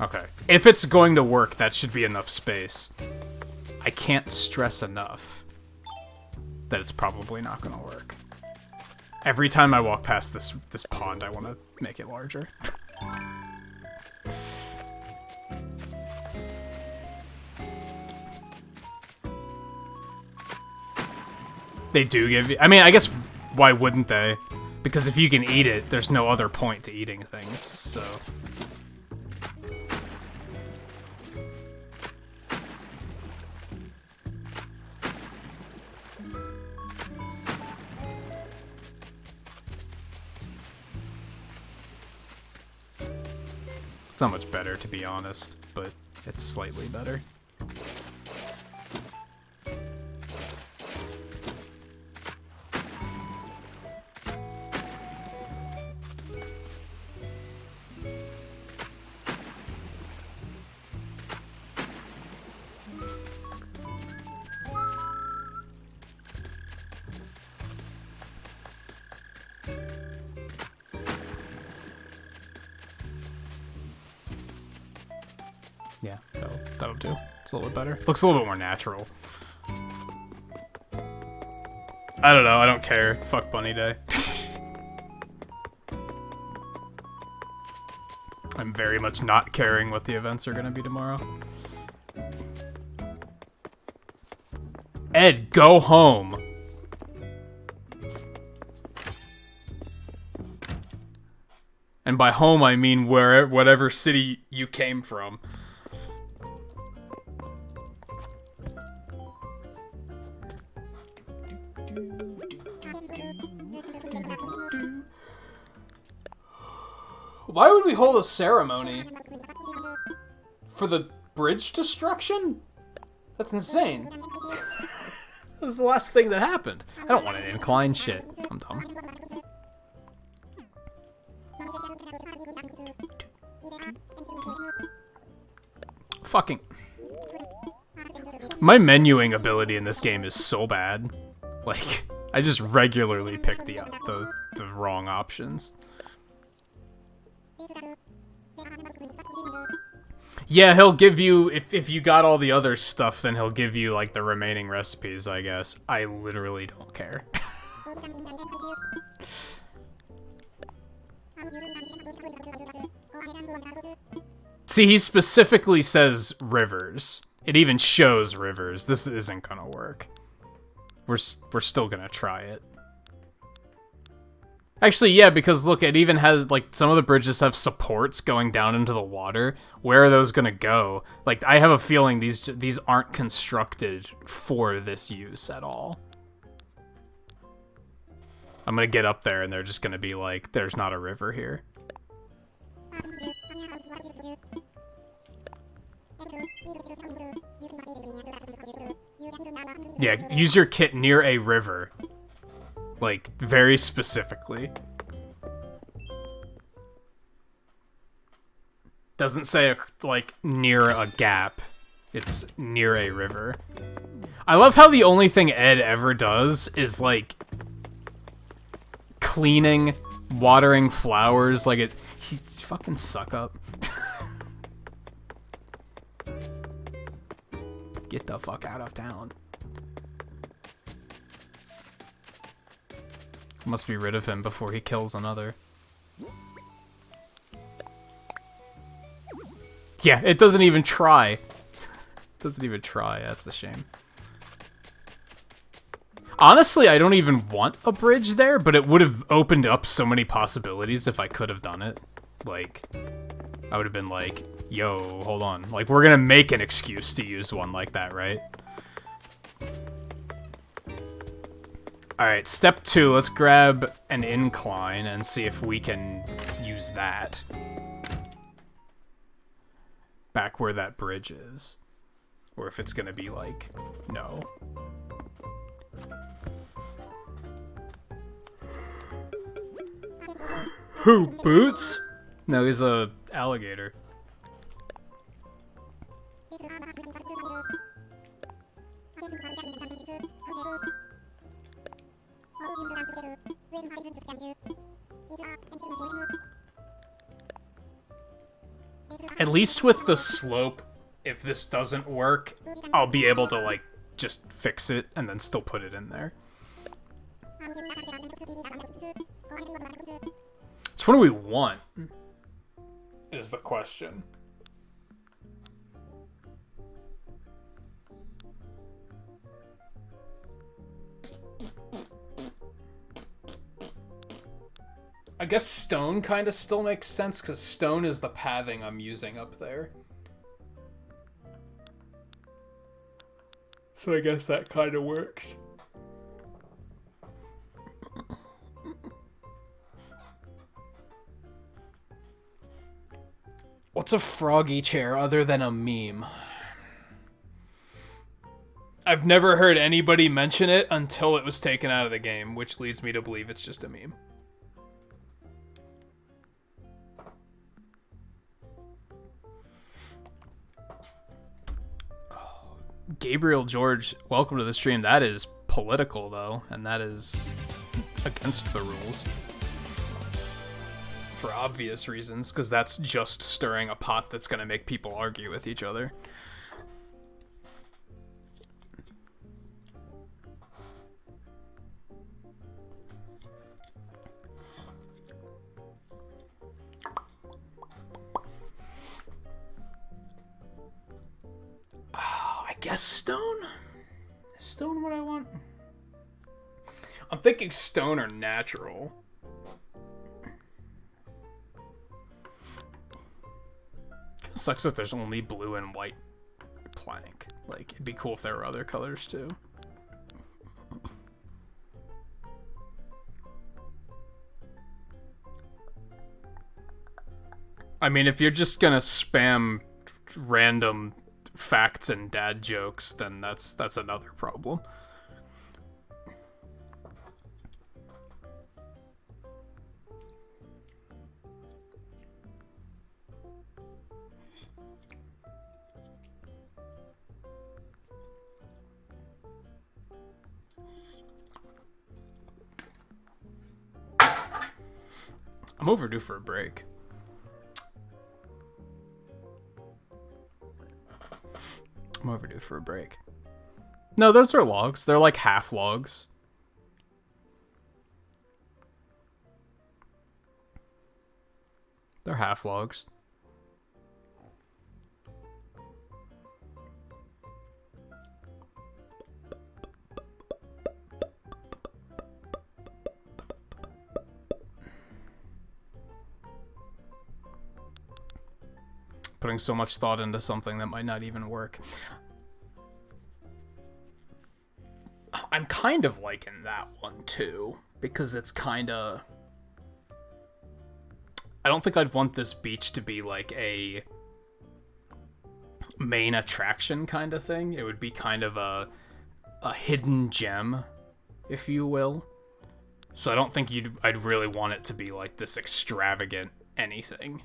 [SPEAKER 1] Okay. If it's going to work, that should be enough space. I can't stress enough that it's probably not gonna work. Every time I walk past this pond, I want to make it larger. They do give you... I mean, I guess why wouldn't they? Because if you can eat it, there's no other point to eating things, so... It's not much better, to be honest, but it's slightly better. Yeah, that'll do. It's a little bit better. Looks a little bit more natural. I don't know, I don't care. Fuck Bunny Day. I'm very much not caring what the events are gonna be tomorrow. Ed, go home! And by home, I mean whatever city you came from. Why would we hold a ceremony? For the bridge destruction? That's insane. That was the last thing that happened. I don't want an incline shit. I'm dumb. Fucking... My menuing ability in this game is so bad. Like, I just regularly pick the wrong options. Yeah, he'll give you, if you got all the other stuff, then he'll give you, like, the remaining recipes, I guess. I literally don't care. See, he specifically says rivers. It even shows rivers. This isn't gonna work. We're still gonna try it. Actually, yeah, because look, it even has, like, some of the bridges have supports going down into the water. Where are those gonna go? Like, I have a feeling these aren't constructed for this use at all. I'm gonna get up there and they're just gonna be like, there's not a river here. Yeah, use your kit near a river. Like, very specifically. Doesn't say, like, near a gap. It's near a river. I love how the only thing Ed ever does is, like, cleaning, watering flowers. Like, he's fucking suck up. Get the fuck out of town. Must be rid of him before he kills another. Yeah, it doesn't even try. Doesn't even try, that's a shame. Honestly, I don't even want a bridge there, but it would have opened up so many possibilities if I could have done it. Like, I would have been like, yo, hold on. Like, we're gonna make an excuse to use one like that, right? Alright, step 2, let's grab an incline and see if we can use that. Back where that bridge is. Or if it's gonna be like, no. Who, Boots? No, he's a alligator. At least with the slope, if this doesn't work, I'll be able to, like, just fix it and then still put it in there. So what do we want? Is the question. I guess stone kind of still makes sense, because stone is the pathing I'm using up there. So I guess that kind of works. What's a froggy chair other than a meme? I've never heard anybody mention it until it was taken out of the game, which leads me to believe it's just a meme. Gabriel George, welcome to the stream. That is political, though, and that is against the rules. For obvious reasons, because that's just stirring a pot that's going to make people argue with each other. I guess stone? Is stone what I want? I'm thinking stone or natural. Sucks that there's only blue and white plank. Like, it'd be cool if there were other colors too. I mean, if you're just gonna spam random facts and dad jokes, then that's another problem. I'm overdue for a break. I'm overdue for a break. No, those are logs. They're like half logs. They're half logs. Putting so much thought into something that might not even work. I'm kind of liking that one too, because it's kind of... I don't think I'd want this beach to be like a main attraction kind of thing. It would be kind of a hidden gem, if you will. So I don't think I'd really want it to be like this extravagant anything.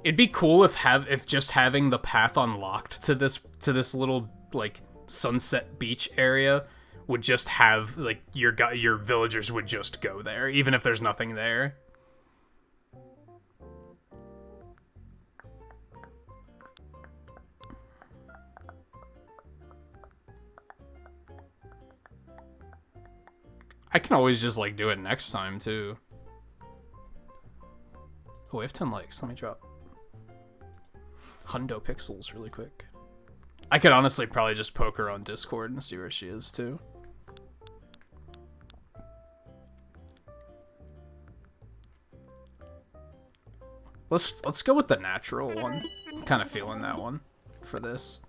[SPEAKER 1] It'd be cool if just having the path unlocked to this little like sunset beach area would just have like your villagers would just go there even if there's nothing there. I can always just like do it next time too. Oh, we have 10 likes. Let me drop Hundo Pixels really quick. I could honestly probably just poke her on Discord and see where she is too. Let's go with the natural one. I'm kind of feeling that one for this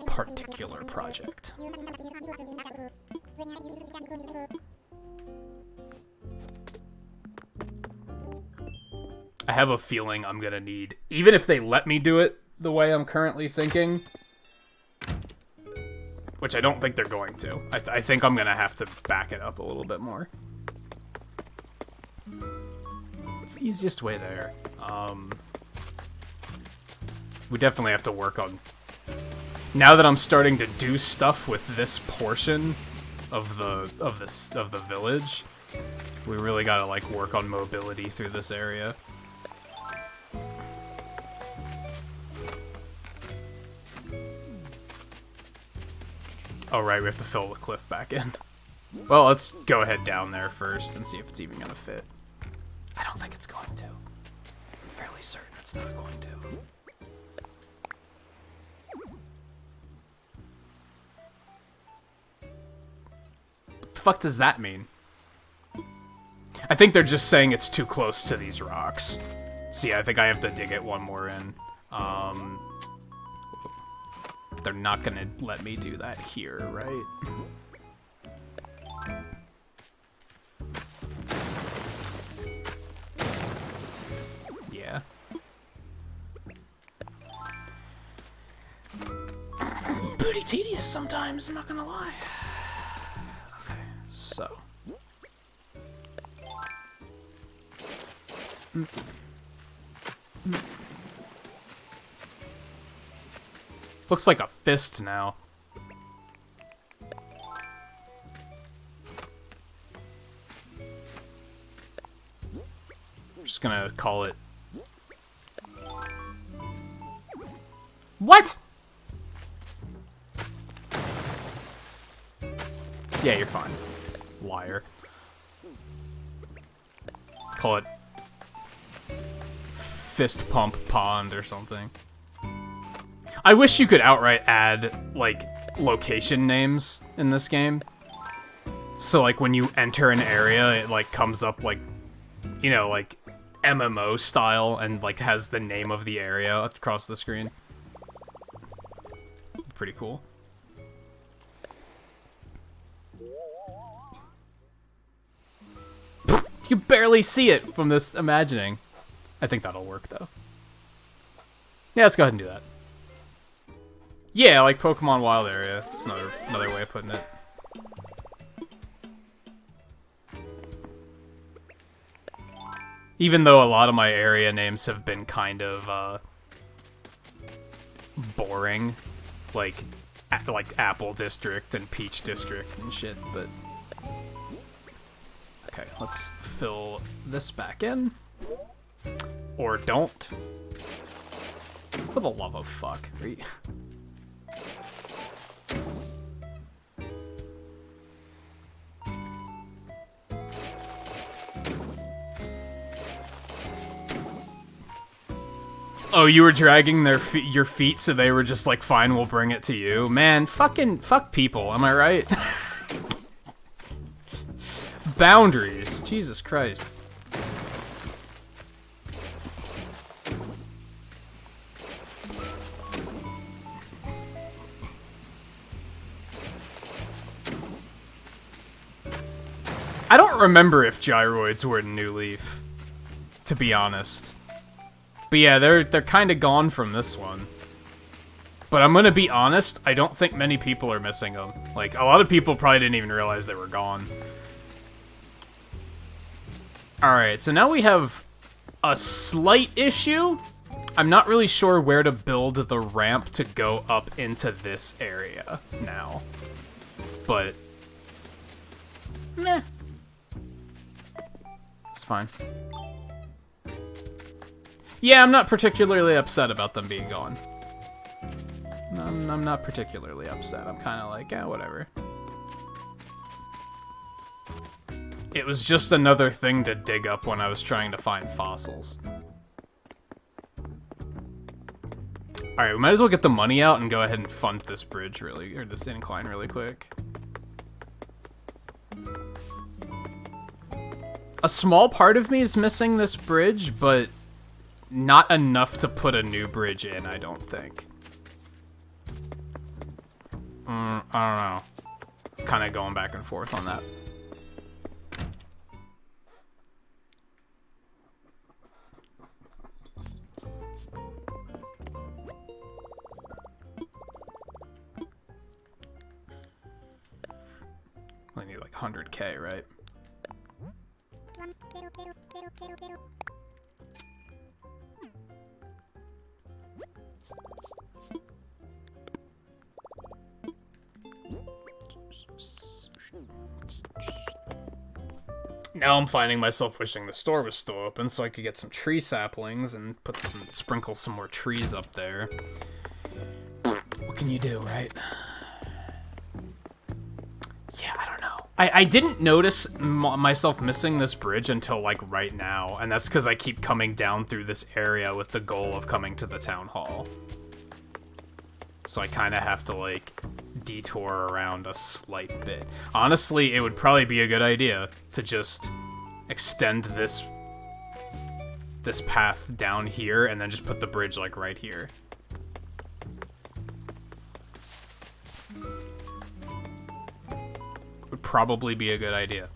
[SPEAKER 1] particular project. I have a feeling I'm gonna need, even if they let me do it the way I'm currently thinking, which I don't think they're going to. I think I'm gonna have to back it up a little bit more. It's the easiest way there. We definitely have to work on... Now that I'm starting to do stuff with this portion, of the village. We really gotta like work on mobility through this area. Oh right, we have to fill the cliff back in. Well, let's go ahead down there first and see if it's even gonna fit. I don't think it's going to. I'm fairly certain it's not going to. What the fuck does that mean? I think they're just saying it's too close to these rocks. So yeah, I think I have to dig it one more in. They're not gonna let me do that here, right? Yeah. Pretty tedious sometimes, I'm not gonna lie. Okay, so. Looks like a fist now. I'm just gonna call it... What?! Yeah, you're fine. Liar. Call it... Fist Pump Pond or something. I wish you could outright add, like, location names in this game. So, like, when you enter an area, it, like, comes up, like, you know, like, MMO style and, like, has the name of the area across the screen. Pretty cool. You can barely see it from this imagining. I think that'll work, though. Yeah, let's go ahead and do that. Yeah, like Pokemon Wild Area. That's another way of putting it. Even though a lot of my area names have been kind of boring, like Apple District and Peach District and shit, but okay, let's fill this back in. Or don't. For the love of fuck. Oh, you were dragging your feet, so they were just like, fine, we'll bring it to you. Man, fuck people, am I right? Boundaries. Jesus Christ. I don't remember if gyroids were in New Leaf, to be honest. But yeah, they're kind of gone from this one. But I'm gonna be honest, I don't think many people are missing them. Like, a lot of people probably didn't even realize they were gone. Alright, so now we have a slight issue. I'm not really sure where to build the ramp to go up into this area now. But... meh. It's fine. Yeah, I'm not particularly upset about them being gone. I'm not particularly upset. I'm kind of like, yeah, whatever. It was just another thing to dig up when I was trying to find fossils. Alright, we might as well get the money out and go ahead and fund this bridge or this incline really quick. A small part of me is missing this bridge, but not enough to put a new bridge in, I don't think. I don't know. Kind of going back and forth on that. I need like 100K, right? Now I'm finding myself wishing the store was still open so I could get some tree saplings and sprinkle some more trees up there. What can you do, right? Yeah, I don't know. I didn't notice myself missing this bridge until, like, right now, and that's because I keep coming down through this area with the goal of coming to the town hall. So I kind of have to, like, detour around a slight bit. Honestly, it would probably be a good idea to just extend this path down here and then just put the bridge, like, right here. Would probably be a good idea.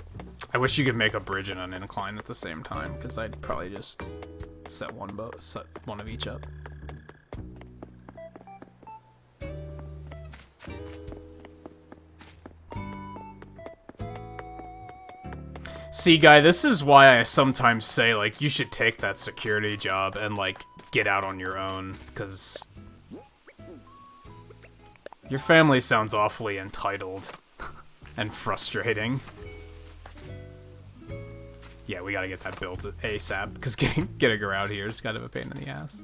[SPEAKER 1] I wish you could make a bridge and an incline at the same time, because I'd probably just set one of each up. See, guy, this is why I sometimes say, like, you should take that security job and, like, get out on your own, because your family sounds awfully entitled and frustrating. Yeah, we gotta get that built ASAP, because getting her out here is kind of a pain in the ass.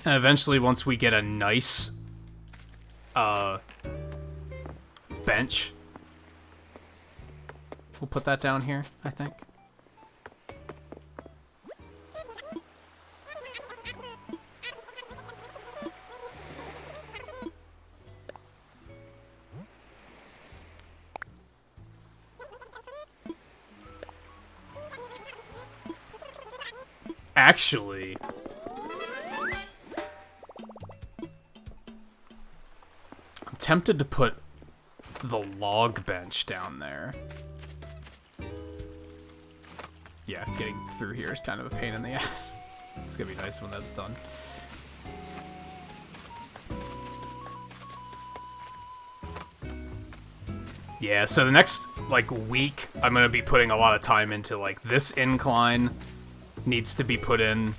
[SPEAKER 1] And eventually, once we get a nice, bench, we'll put that down here, I think. Actually, I'm tempted to put the log bench down there. Yeah, getting through here is kind of a pain in the ass. It's gonna be nice when that's done. Yeah, so the next, like, week, I'm gonna be putting a lot of time into, like, this incline needs to be put in,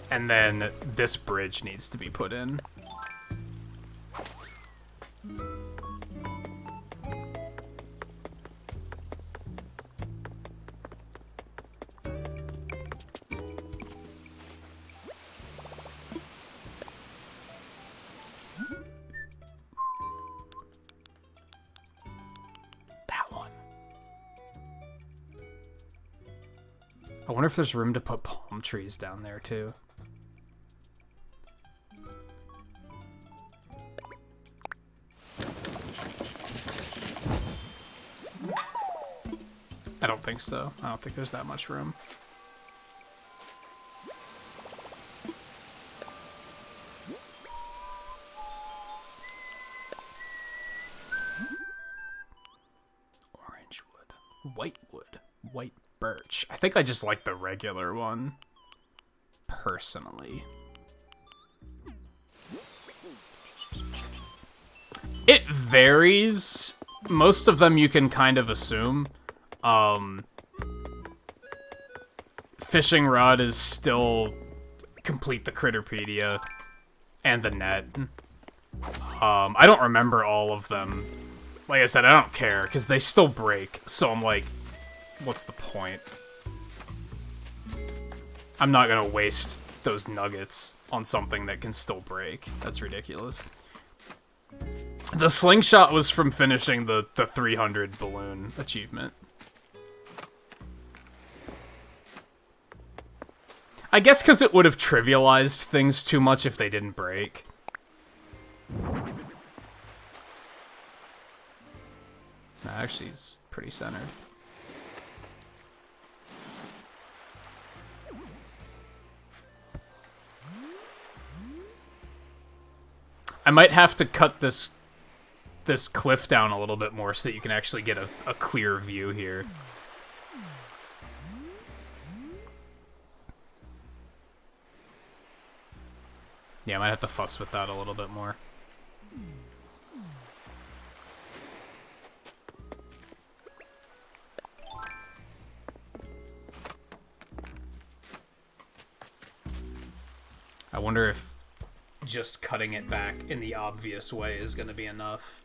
[SPEAKER 1] and then this bridge needs to be put in. I wonder if there's room to put palm trees down there, too. I don't think so. I don't think there's that much room. Orange wood. White wood. White birch. I think I just like the regular one, personally. It varies. Most of them you can kind of assume. Fishing rod is still complete the Critterpedia and the net. I don't remember all of them. Like I said, I don't care, because they still break, so I'm like, what's the point? I'm not gonna waste those nuggets on something that can still break. That's ridiculous. The slingshot was from finishing the 300 balloon achievement. I guess because it would have trivialized things too much if they didn't break. Nah, actually, it's pretty centered. I might have to cut this cliff down a little bit more so that you can actually get a clear view here. Yeah, I might have to fuss with that a little bit more. I wonder if just cutting it back in the obvious way is going to be enough.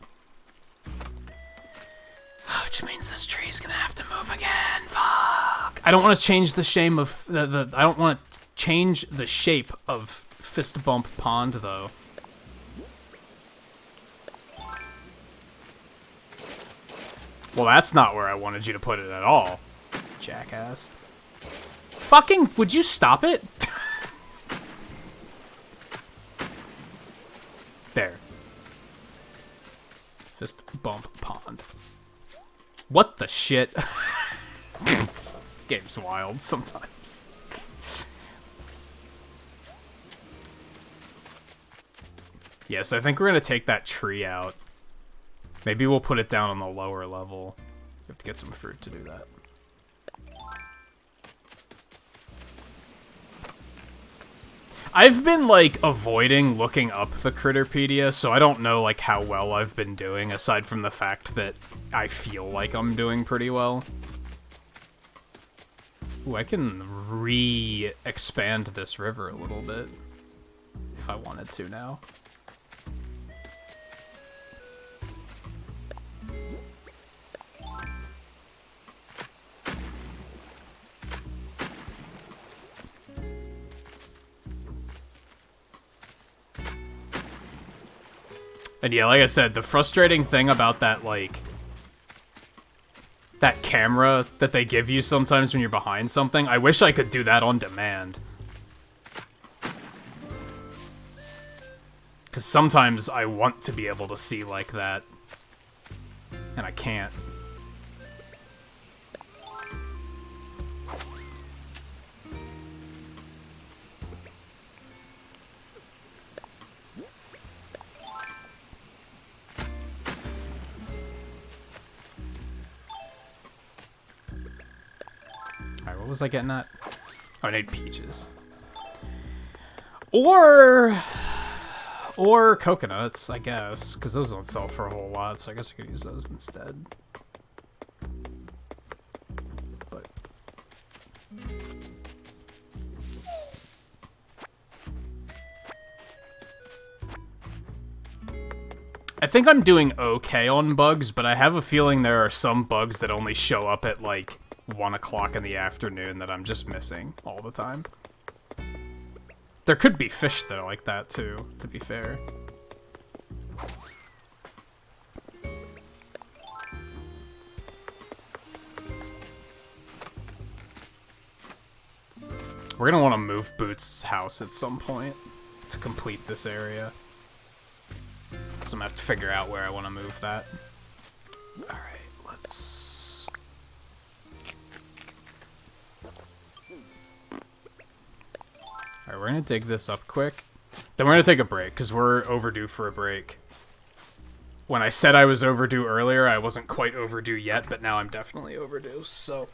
[SPEAKER 1] Which means this tree's gonna have to move again. Fuck. I don't want to change the shape of I don't want to change the shape of Fist Bump Pond though. Well, that's not where I wanted you to put it at all, jackass. Fucking, would you stop it? There. Fist Bump Pond. What the shit? This game's wild sometimes. Yeah, so I think we're gonna take that tree out. Maybe we'll put it down on the lower level. We have to get some fruit to do that. I've been, like, avoiding looking up the Critterpedia, so I don't know, like, how well I've been doing, aside from the fact that I feel like I'm doing pretty well. Ooh, I can re-expand this river a little bit, if I wanted to now. And yeah, like I said, the frustrating thing about that, like, that camera that they give you sometimes when you're behind something, I wish I could do that on demand. Because sometimes I want to be able to see like that, and I can't. What was I getting at? Oh, I need peaches. Or coconuts, I guess, because those don't sell for a whole lot, so I guess I could use those instead. But I think I'm doing okay on bugs, but I have a feeling there are some bugs that only show up at, like, 1 o'clock in the afternoon that I'm just missing all the time. There could be fish that are like that too, to be fair. We're gonna want to move Boots' house at some point to complete this area. So I'm gonna have to figure out where I want to move that. Alright, let's... Alright, we're gonna dig this up quick. Then we're gonna take a break, because we're overdue for a break. When I said I was overdue earlier, I wasn't quite overdue yet, but now I'm definitely overdue, so...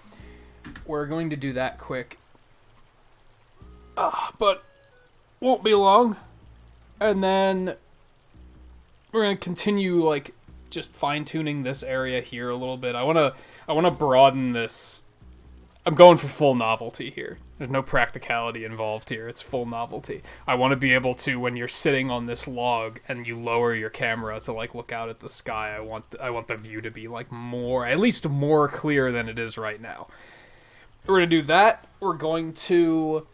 [SPEAKER 1] We're going to do that quick. But won't be long. And then we're gonna continue, like, just fine-tuning this area here a little bit. I wanna broaden this. I'm going for full novelty here. There's no practicality involved here. It's full novelty. I want to be able to, when you're sitting on this log and you lower your camera to, like, look out at the sky, I want the view to be, like, more, at least more clear than it is right now. We're gonna do that. We're going to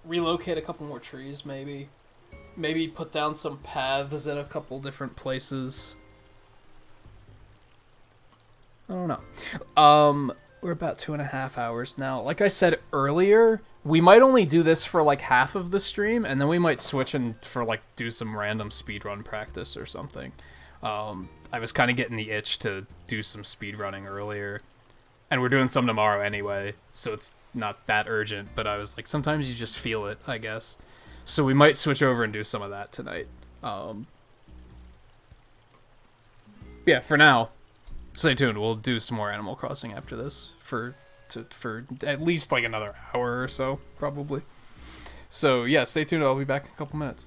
[SPEAKER 1] relocate a couple more trees, maybe. Maybe put down some paths in a couple different places. I don't know. We're about 2.5 hours now. Like I said earlier, we might only do this for like half of the stream, and then we might switch and do some random speedrun practice or something. I was kind of getting the itch to do some speedrunning earlier, and we're doing some tomorrow anyway, so it's not that urgent, but I was like, sometimes you just feel it, I guess. So we might switch over and do some of that tonight. Yeah, for now, stay tuned. We'll do some more Animal Crossing after this for at least like another hour or so, probably. So yeah, stay tuned. I'll be back in a couple minutes.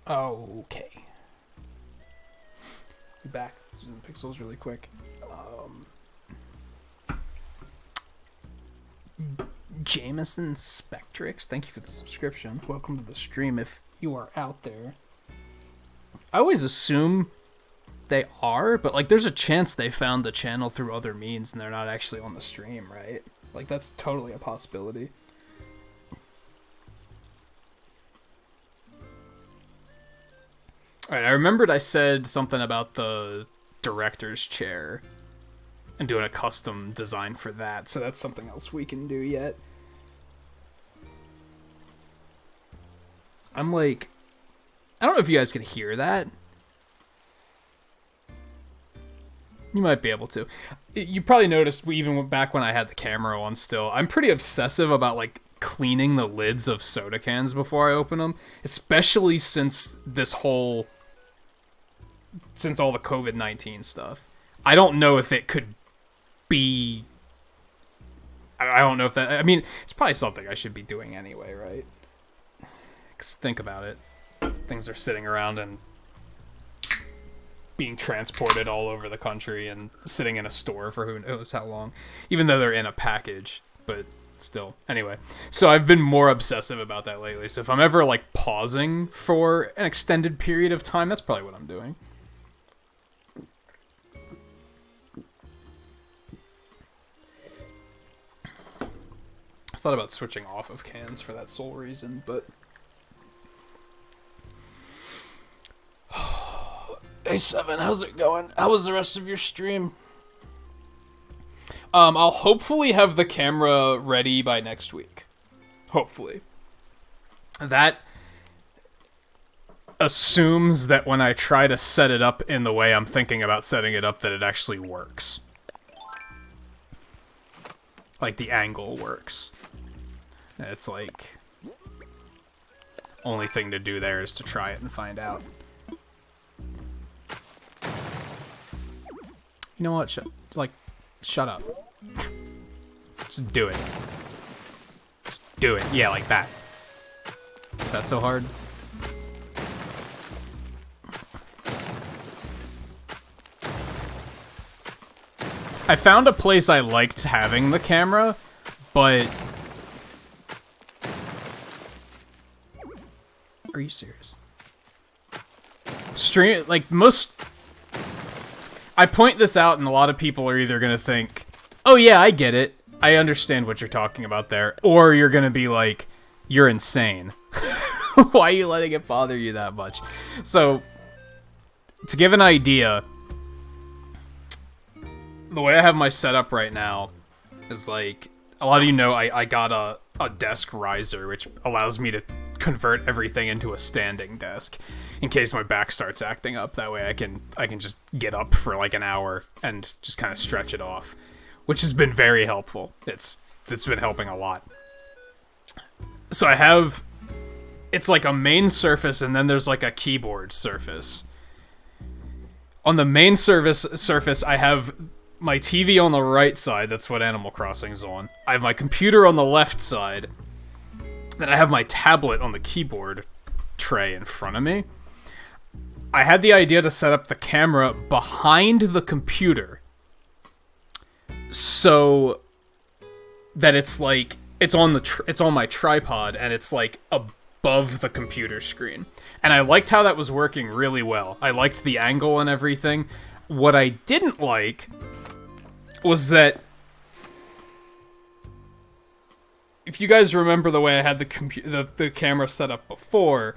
[SPEAKER 1] Okay. Be back. Zoom pixels really quick. Jameson Spectrix, thank you for the subscription. Welcome to the stream if you are out there. I always assume they are, but like there's a chance they found the channel through other means and they're not actually on the stream, right? Like that's totally a possibility. Alright, I remembered I said something about the director's chair and doing a custom design for that, so that's something else we can do yet. I'm like, I don't know if you guys can hear that. You might be able to. You probably noticed we even went back when I had the camera on still. I'm pretty obsessive about like cleaning the lids of soda cans before I open them, especially since all the COVID-19 stuff. I don't know if it could be... I don't know if that... I mean, it's probably something I should be doing anyway, right? Because think about it. Things are sitting around and being transported all over the country and sitting in a store for who knows how long. Even though they're in a package, but still. Anyway, so I've been more obsessive about that lately. So if I'm ever, like, pausing for an extended period of time, that's probably what I'm doing. I thought about switching off of cans for that sole reason, but... Hey, Seven, how's it going? How was the rest of your stream? I'll hopefully have the camera ready by next week. Hopefully. That assumes that when I try to set it up in the way I'm thinking about setting it up, that it actually works. Like, the angle works. It's like... only thing to do there is to try it and find out. You know what? Shut up. Just do it. Just do it. Yeah, like that. Is that so hard? I found a place I liked having the camera, but... Are you serious? I point this out and a lot of people are either going to think, oh yeah, I get it. I understand what you're talking about there. Or you're going to be like, you're insane. Why are you letting it bother you that much? So, to give an idea, the way I have my setup right now is like, a lot of you know I got a desk riser, which allows me to convert everything into a standing desk in case my back starts acting up. That way I can just get up for like an hour and just kind of stretch it off, which has been very helpful. It's been helping a lot. So I have, it's like a main surface and then there's like a keyboard surface. On the main surface I have my TV on the right side. That's what Animal Crossing's on. I have my computer on the left side. Then I have my tablet on the keyboard tray in front of me. I had the idea to set up the camera behind the computer so that it's like it's on my tripod and it's like above the computer screen. And I liked how that was working really well. I liked the angle and everything. What I didn't like was that if you guys remember the way I had the camera set up before,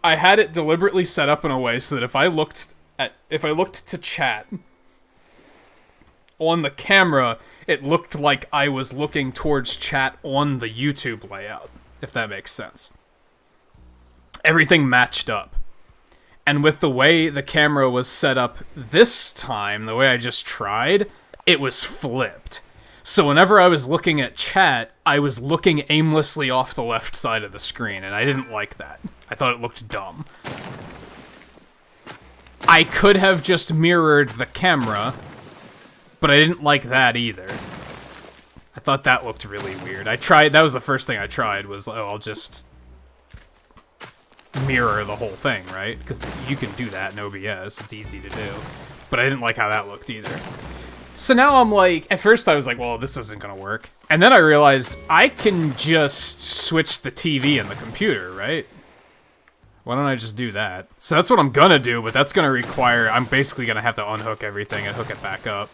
[SPEAKER 1] I had it deliberately set up in a way so that if I looked to chat on the camera, it looked like I was looking towards chat on the YouTube layout, if that makes sense. Everything matched up. And with the way the camera was set up this time, the way I just tried, it was flipped. So whenever I was looking at chat, I was looking aimlessly off the left side of the screen, and I didn't like that. I thought it looked dumb. I could have just mirrored the camera, but I didn't like that either. I thought that looked really weird. That was the first thing I tried, was, oh, I'll just mirror the whole thing, right? Because you can do that in OBS. It's easy to do. But I didn't like how that looked either. So now I'm like, at first I was like, well, this isn't gonna work. And then I realized I can just switch the TV and the computer, right? Why don't I just do that? So that's what I'm gonna do, but that's gonna require, I'm basically gonna have to unhook everything and hook it back up.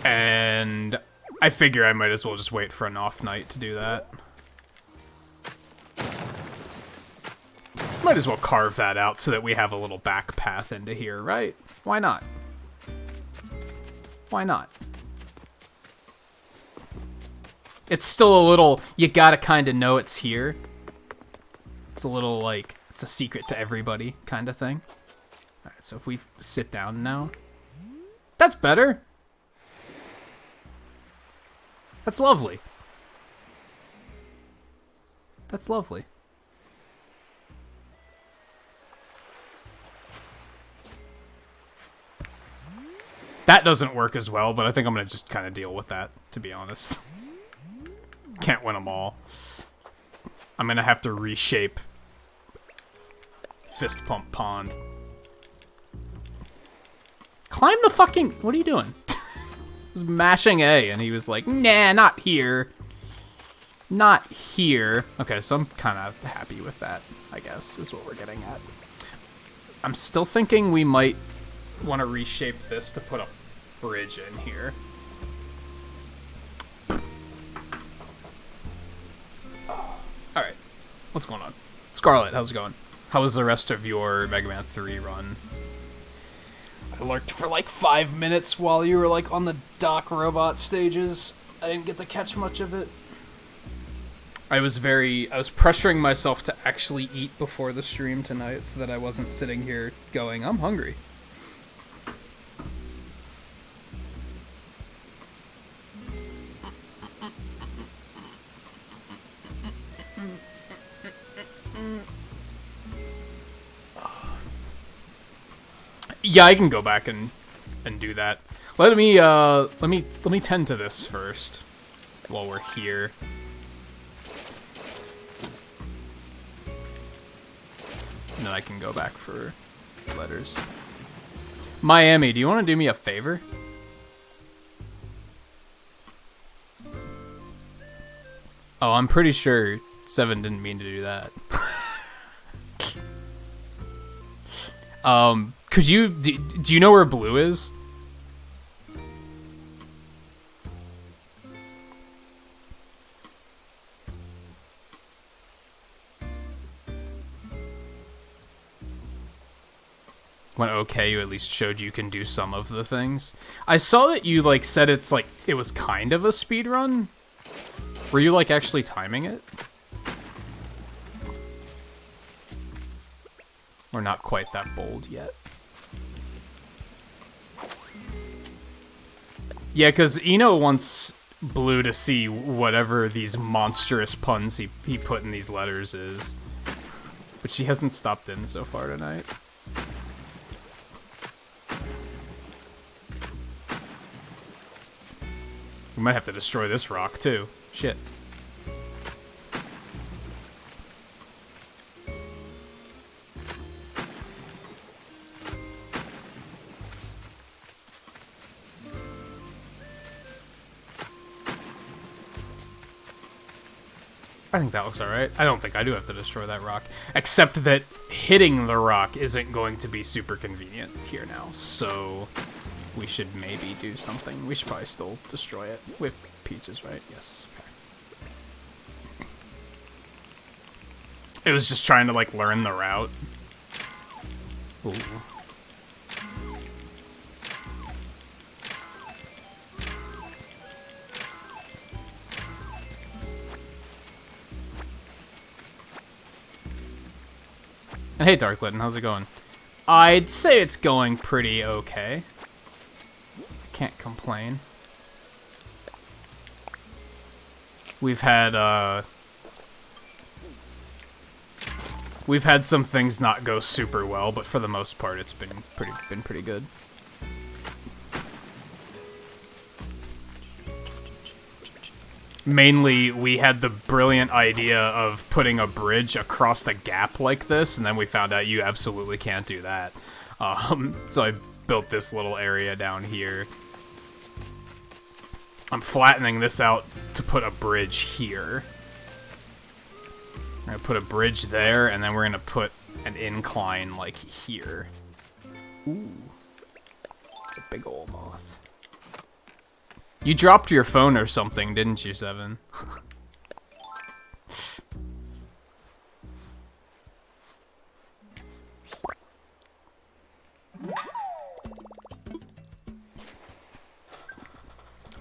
[SPEAKER 1] And I figure I might as well just wait for an off night to do that. Might as well carve that out so that we have a little back path into here, right? Why not? Why not? It's still a little, you gotta kind of know it's here. It's a little like, it's a secret to everybody kind of thing. Alright, so if we sit down now. That's better. That's lovely. That's lovely. That doesn't work as well, but I think I'm going to just kind of deal with that, to be honest. Can't win them all. I'm going to have to reshape Fist Pump Pond. Climb the fucking... What are you doing? I was mashing A, and he was like, nah, not here. Not here. Okay, so I'm kind of happy with that, I guess, is what we're getting at. I'm still thinking we might want to reshape this to put a bridge in here. Alright, what's going on? Scarlet, how's it going? How was the rest of your Mega Man 3 run? I lurked for like 5 minutes while you were like on the Doc Robot stages. I didn't get to catch much of it. I was pressuring myself to actually eat before the stream tonight so that I wasn't sitting here going, I'm hungry. Yeah, I can go back and do that. Let me tend to this first while we're here. And then I can go back for letters. Miami, do you want to do me a favor? Oh, I'm pretty sure Seven didn't mean to do that. Could you... Do you know where blue is? When okay, you at least showed you can do some of the things. I saw that you, like, said it's, like, it was kind of a speed run. Were you, like, actually timing it? We're not quite that bold yet. Yeah, because Eno wants Blue to see whatever these monstrous puns he put in these letters is. But she hasn't stopped in so far tonight. We might have to destroy this rock, too. Shit. I think that looks alright. I don't think I do have to destroy that rock. Except that hitting the rock isn't going to be super convenient here now. So we should maybe do something. We should probably still destroy it with peaches, right? Yes. Okay. It was just trying to, like, learn the route. Ooh. Hey, Darklitten, how's it going? I'd say it's going pretty okay. Can't complain. We've had some things not go super well, but for the most part, it's been pretty good. Mainly, we had the brilliant idea of putting a bridge across the gap like this, and then we found out you absolutely can't do that. So I built this little area down here. I'm flattening this out to put a bridge here. We're gonna put a bridge there, and then we're gonna put an incline, like, here. Ooh. It's a big ol' moth. You dropped your phone or something, didn't you, Seven?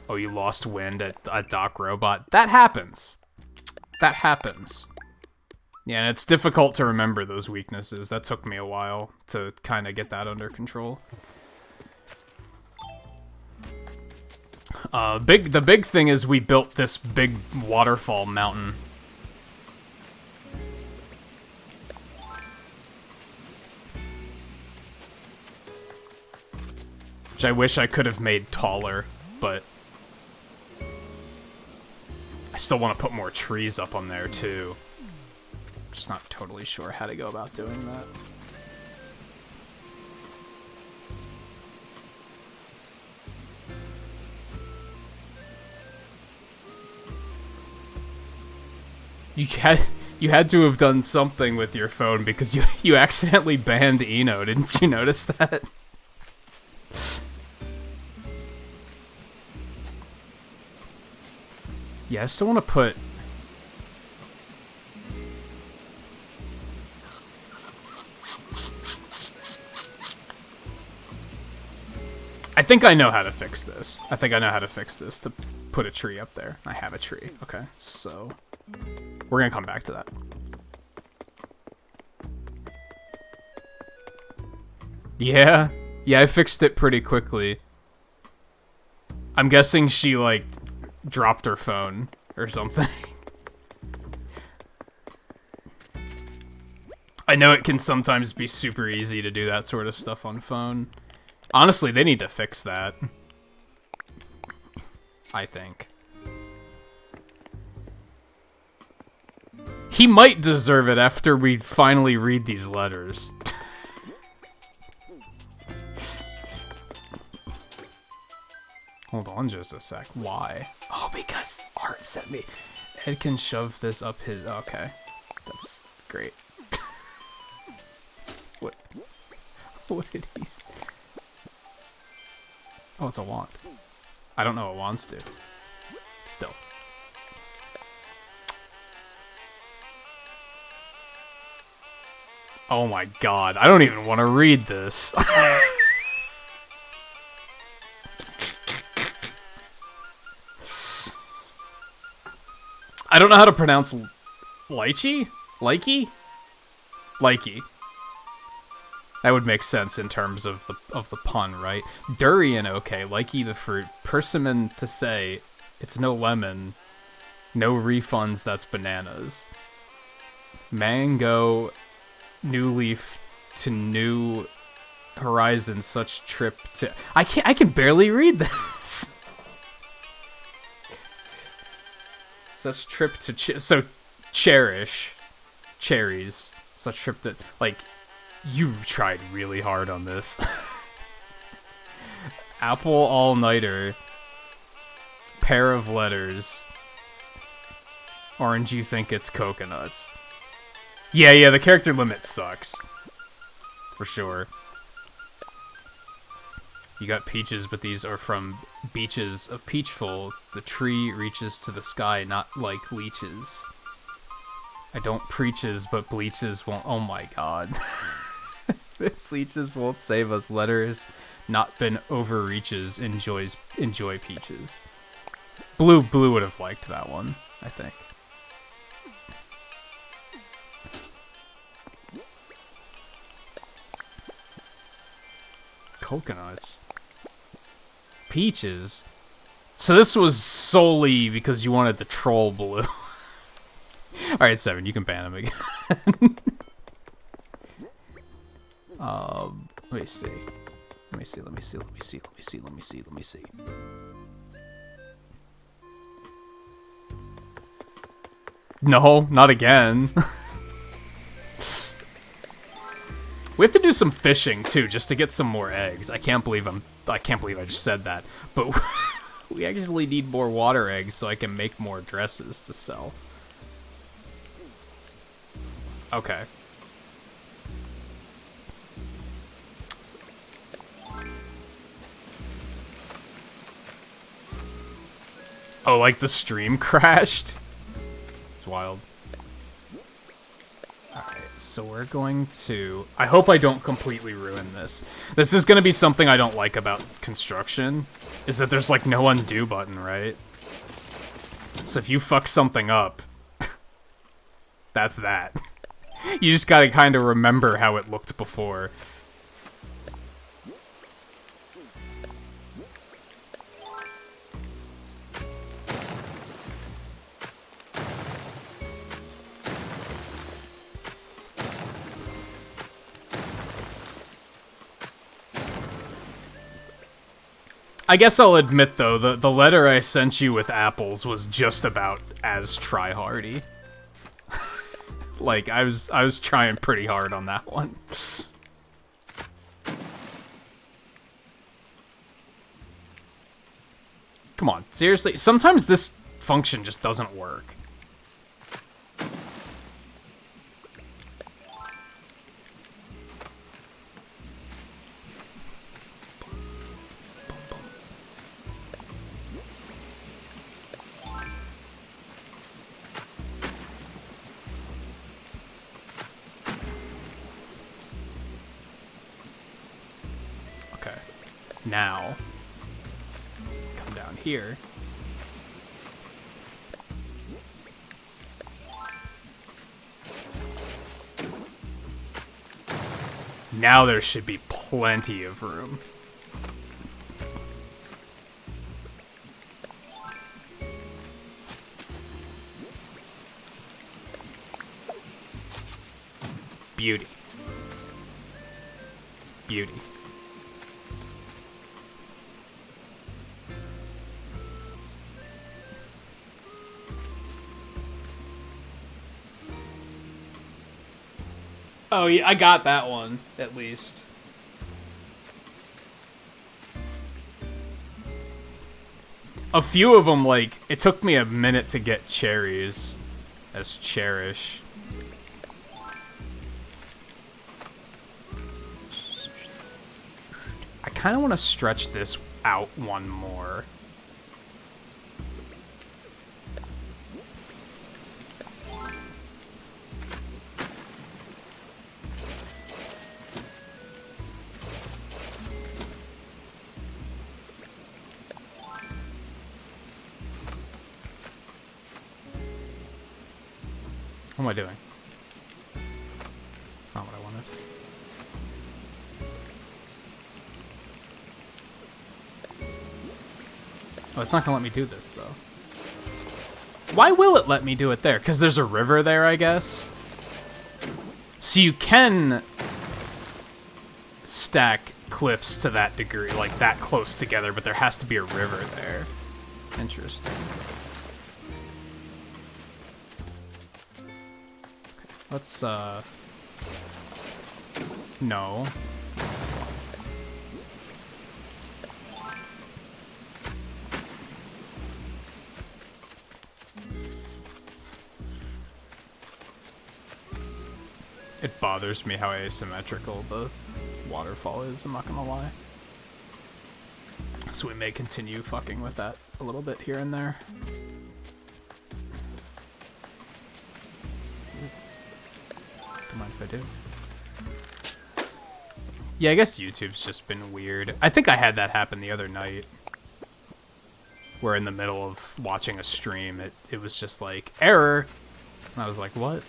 [SPEAKER 1] Oh, you lost wind at Doc Robot. That happens. That happens. Yeah, and it's difficult to remember those weaknesses. That took me a while to kind of get that under control. The big thing is we built this big waterfall mountain. Which I wish I could have made taller, but I still want to put more trees up on there too. Just not totally sure how to go about doing that. You had to have done something with your phone because you accidentally banned Eno. Didn't you notice that? Yeah, I still want to put... I think I know how to fix this. I think I know how to fix this to put a tree up there. I have a tree. Okay, so... we're gonna come back to that. Yeah. Yeah, I fixed it pretty quickly. I'm guessing she, like, dropped her phone or something. I know it can sometimes be super easy to do that sort of stuff on phone. Honestly, they need to fix that. I think. He might deserve it after we finally read these letters. Hold on just a sec. Why? Oh, because Art sent me. Ed can shove this up his... okay. That's great. What? What did he... oh, it's a wand. I don't know what wands do. Still. Oh my god, I don't even want to read this. I don't know how to pronounce lychee? Likey? Likey. That would make sense in terms of the pun, right? Durian, okay. Likey the fruit. Persimmon to say. It's no lemon. No refunds, that's bananas. Mango... New Leaf to New Horizon, such trip to... I can barely read this. Such trip to... so, cherish. Cherries. Such trip that... like, you tried really hard on this. Apple all-nighter. Pair of letters. Orange, you think it's coconuts. Yeah, the character limit sucks. For sure. You got peaches, but these are from beaches of Peachful. The tree reaches to the sky, not like leeches. I don't preaches, but bleaches won't... oh my god. Bleaches won't save us. Letters not been overreaches. Enjoy peaches. Blue would have liked that one, I think. Coconuts. Peaches. So this was solely because you wanted to troll Blue. Alright, Seven, you can ban him again. Let me see. Let me see. No, not again. We have to do some fishing too, just to get some more eggs. I can't believe I just said that. But we actually need more water eggs so I can make more dresses to sell. Okay. Oh, like the stream crashed? It's wild. Alright, so we're going to... I hope I don't completely ruin this. This is going to be something I don't like about construction, is that there's like no undo button, right? So if you fuck something up, that's that. You just gotta kind of remember how it looked before. I guess I'll admit, though, the letter I sent you with apples was just about as try-hardy. Like, I was trying pretty hard on that one. Come on, seriously? Sometimes this function just doesn't work. Now, come down here. Now there should be plenty of room. Beauty. Beauty. Oh, yeah, I got that one, at least. A few of them, like, it took me a minute to get cherries as cherish. I kind of want to stretch this out one more. What am I doing? That's not what I wanted. Oh, it's not gonna let me do this, though. Why will it let me do it there? Because there's a river there, I guess? So you can stack cliffs to that degree, like that close together, but there has to be a river there. Interesting. Let's, no. It bothers me how asymmetrical the waterfall is, I'm not gonna lie. So we may continue fucking with that a little bit here and there. Don't mind if I do. Yeah, I guess YouTube's just been weird. I think I had that happen the other night. Where in the middle of watching a stream, it was just like, error! And I was like, what?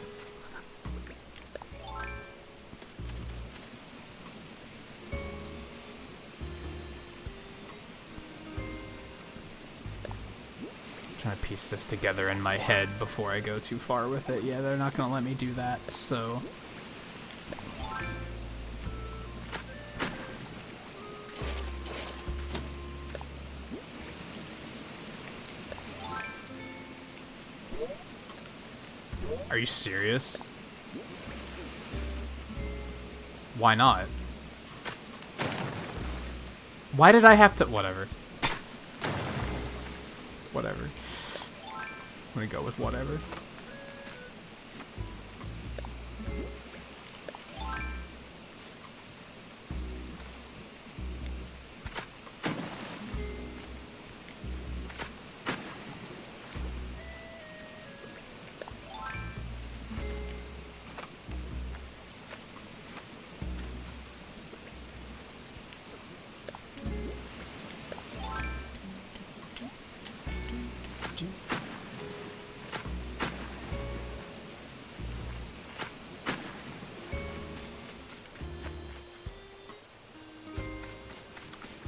[SPEAKER 1] Trying to piece this together in my head before I go too far with it. Yeah, they're not gonna let me do that, so... Are you serious? Why not? Why did I have to... Whatever. Whatever. I'm gonna go with whatever.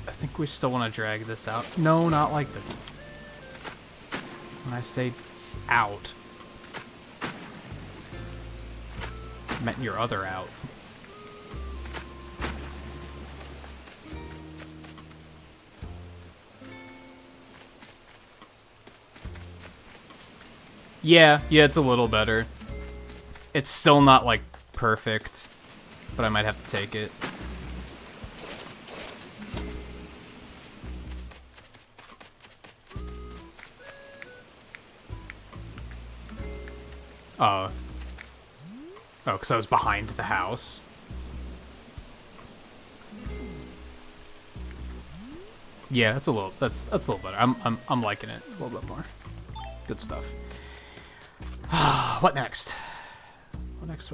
[SPEAKER 1] I think we still want to drag this out. No, not like the... When I say out, I meant your other out. Yeah, it's a little better. It's still not, like, perfect, but I might have to take it. Oh, because I was behind the house. Yeah, that's a little better. I'm liking it a little bit more. Good stuff. What next? What next?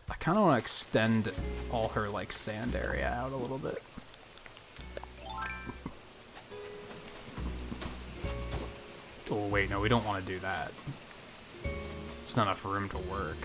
[SPEAKER 1] I kind of want to extend all her, like, sand area out a little bit. Oh, wait, no, we don't want to do that. There's not enough room to work.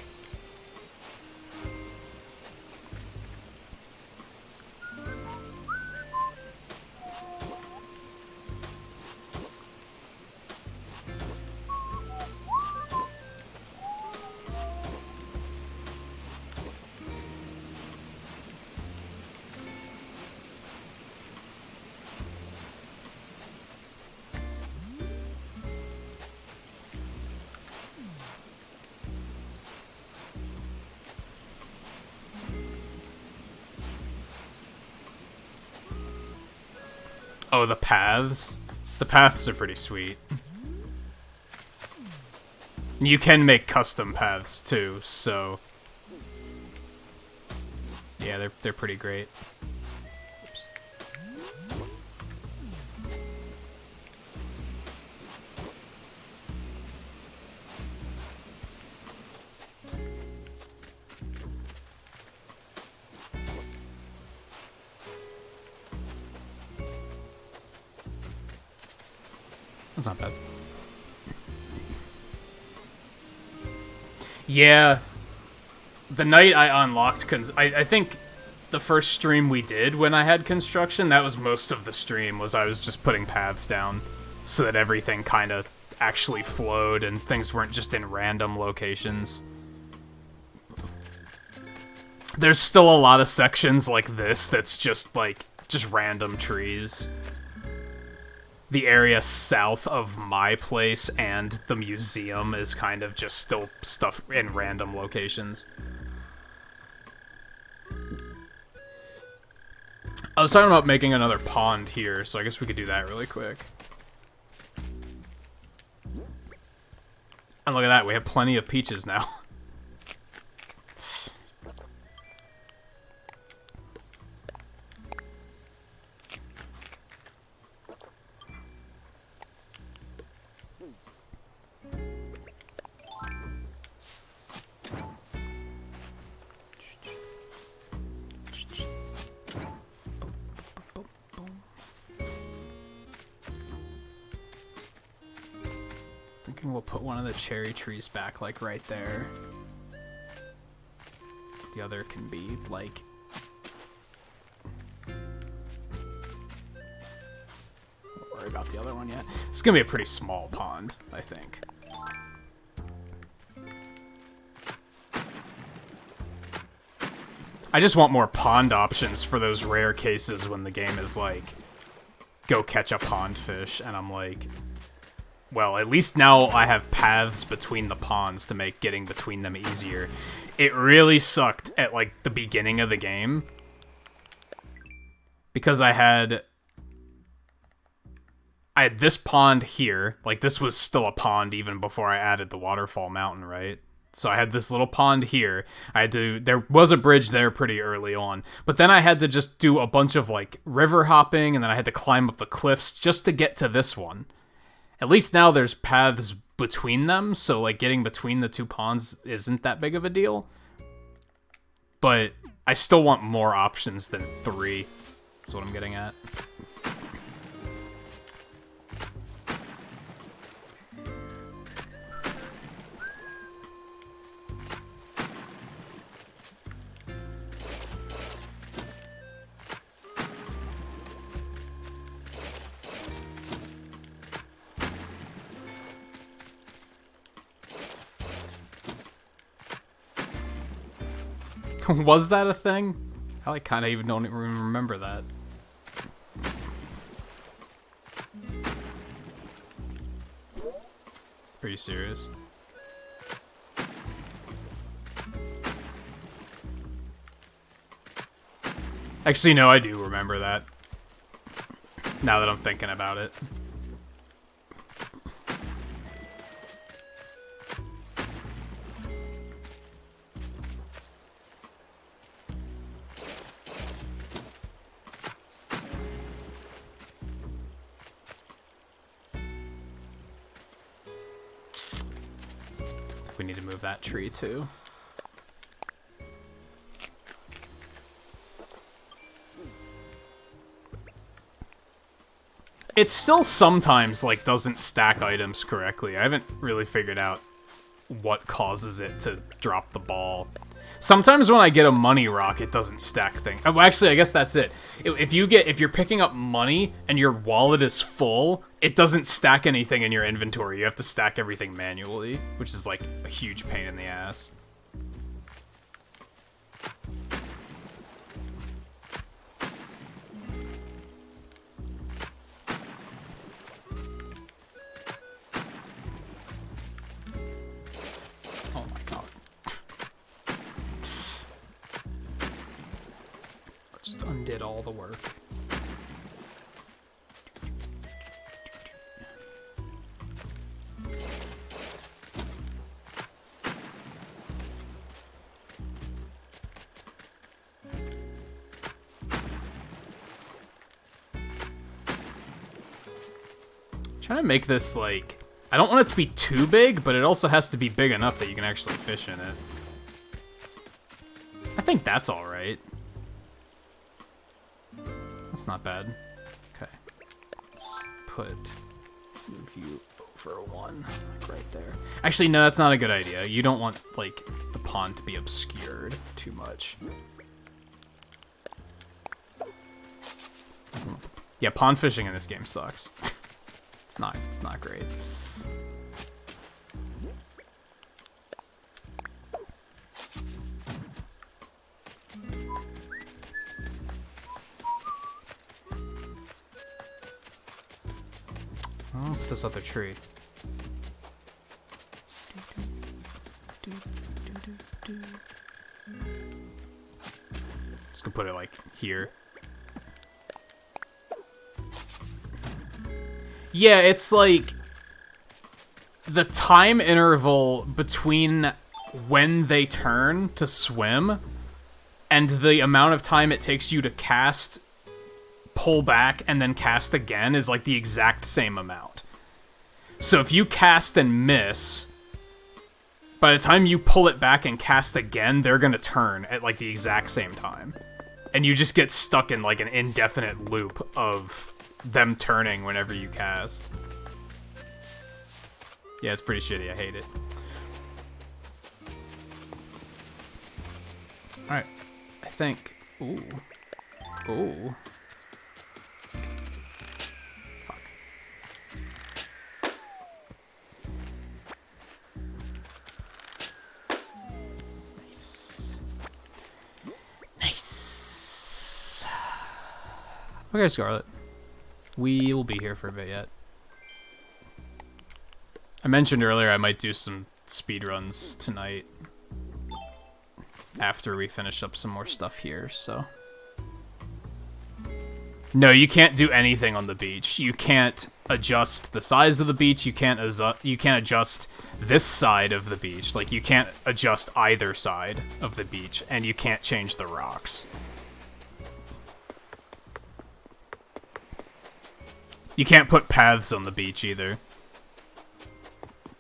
[SPEAKER 1] Oh, the paths? The paths are pretty sweet. You can make custom paths too, so... Yeah, they're pretty great. Oops. That's not bad. Yeah. The night I unlocked... I think the first stream we did when I had construction, that was most of the stream, was I was just putting paths down so that everything kind of actually flowed and things weren't just in random locations. There's still a lot of sections like this that's just, like, just random trees. The area south of my place and the museum is kind of just still stuff in random locations. I was talking about making another pond here, so I guess we could do that really quick. And look at that, we have plenty of peaches now. Thinking we'll put one of the cherry trees back, like, right there. The other can be, like... Don't worry about the other one yet. It's gonna be a pretty small pond, I think. I just want more pond options for those rare cases when the game is like, go catch a pond fish, and I'm like, well, at least now I have paths between the ponds to make getting between them easier. It really sucked at, like, the beginning of the game. Because I had this pond here. Like, this was still a pond even before I added the waterfall mountain, right? So I had this little pond here. There was a bridge there pretty early on. But then I had to just do a bunch of, like, river hopping, and then I had to climb up the cliffs just to get to this one. At least now there's paths between them, so, like, getting between the two ponds isn't that big of a deal. But I still want more options than 3. That's what I'm getting at. Was that a thing? I like kind of even don't even remember that. Are you serious? Actually, no, I do remember that. Now that I'm thinking about it. We need to move that tree too. It still sometimes, like, doesn't stack items correctly. I haven't really figured out what causes it to drop the ball. Sometimes when I get a money rock, it doesn't stack things. Oh, actually, I guess that's it. If you're picking up money and your wallet is full, it doesn't stack anything in your inventory. You have to stack everything manually, which is, like, a huge pain in the ass. Oh my god. Just undid all the work. Trying to make this, like, I don't want it to be too big, but it also has to be big enough that you can actually fish in it. I think that's alright. That's not bad. Okay. Let's move you over 1, like right there. Actually, no, that's not a good idea. You don't want, like, the pond to be obscured too much. Yeah, pond fishing in this game sucks. It's not great. Oh, this other tree. Just gonna put it like here. Yeah, it's like the time interval between when they turn to swim and the amount of time it takes you to cast, pull back, and then cast again is like the exact same amount. So if you cast and miss, by the time you pull it back and cast again, they're gonna turn at like the exact same time. And you just get stuck in like an indefinite loop of them turning whenever you cast. Yeah, it's pretty shitty. I hate it. Alright. I think... Ooh. Ooh. Fuck. Nice. Nice. Okay, Scarlet. We will be here for a bit yet. I mentioned earlier I might do some speedruns tonight after we finish up some more stuff here, so... No, you can't do anything on the beach. You can't adjust the size of the beach, you can't adjust this side of the beach. Like, you can't adjust either side of the beach, and you can't change the rocks. You can't put paths on the beach, either.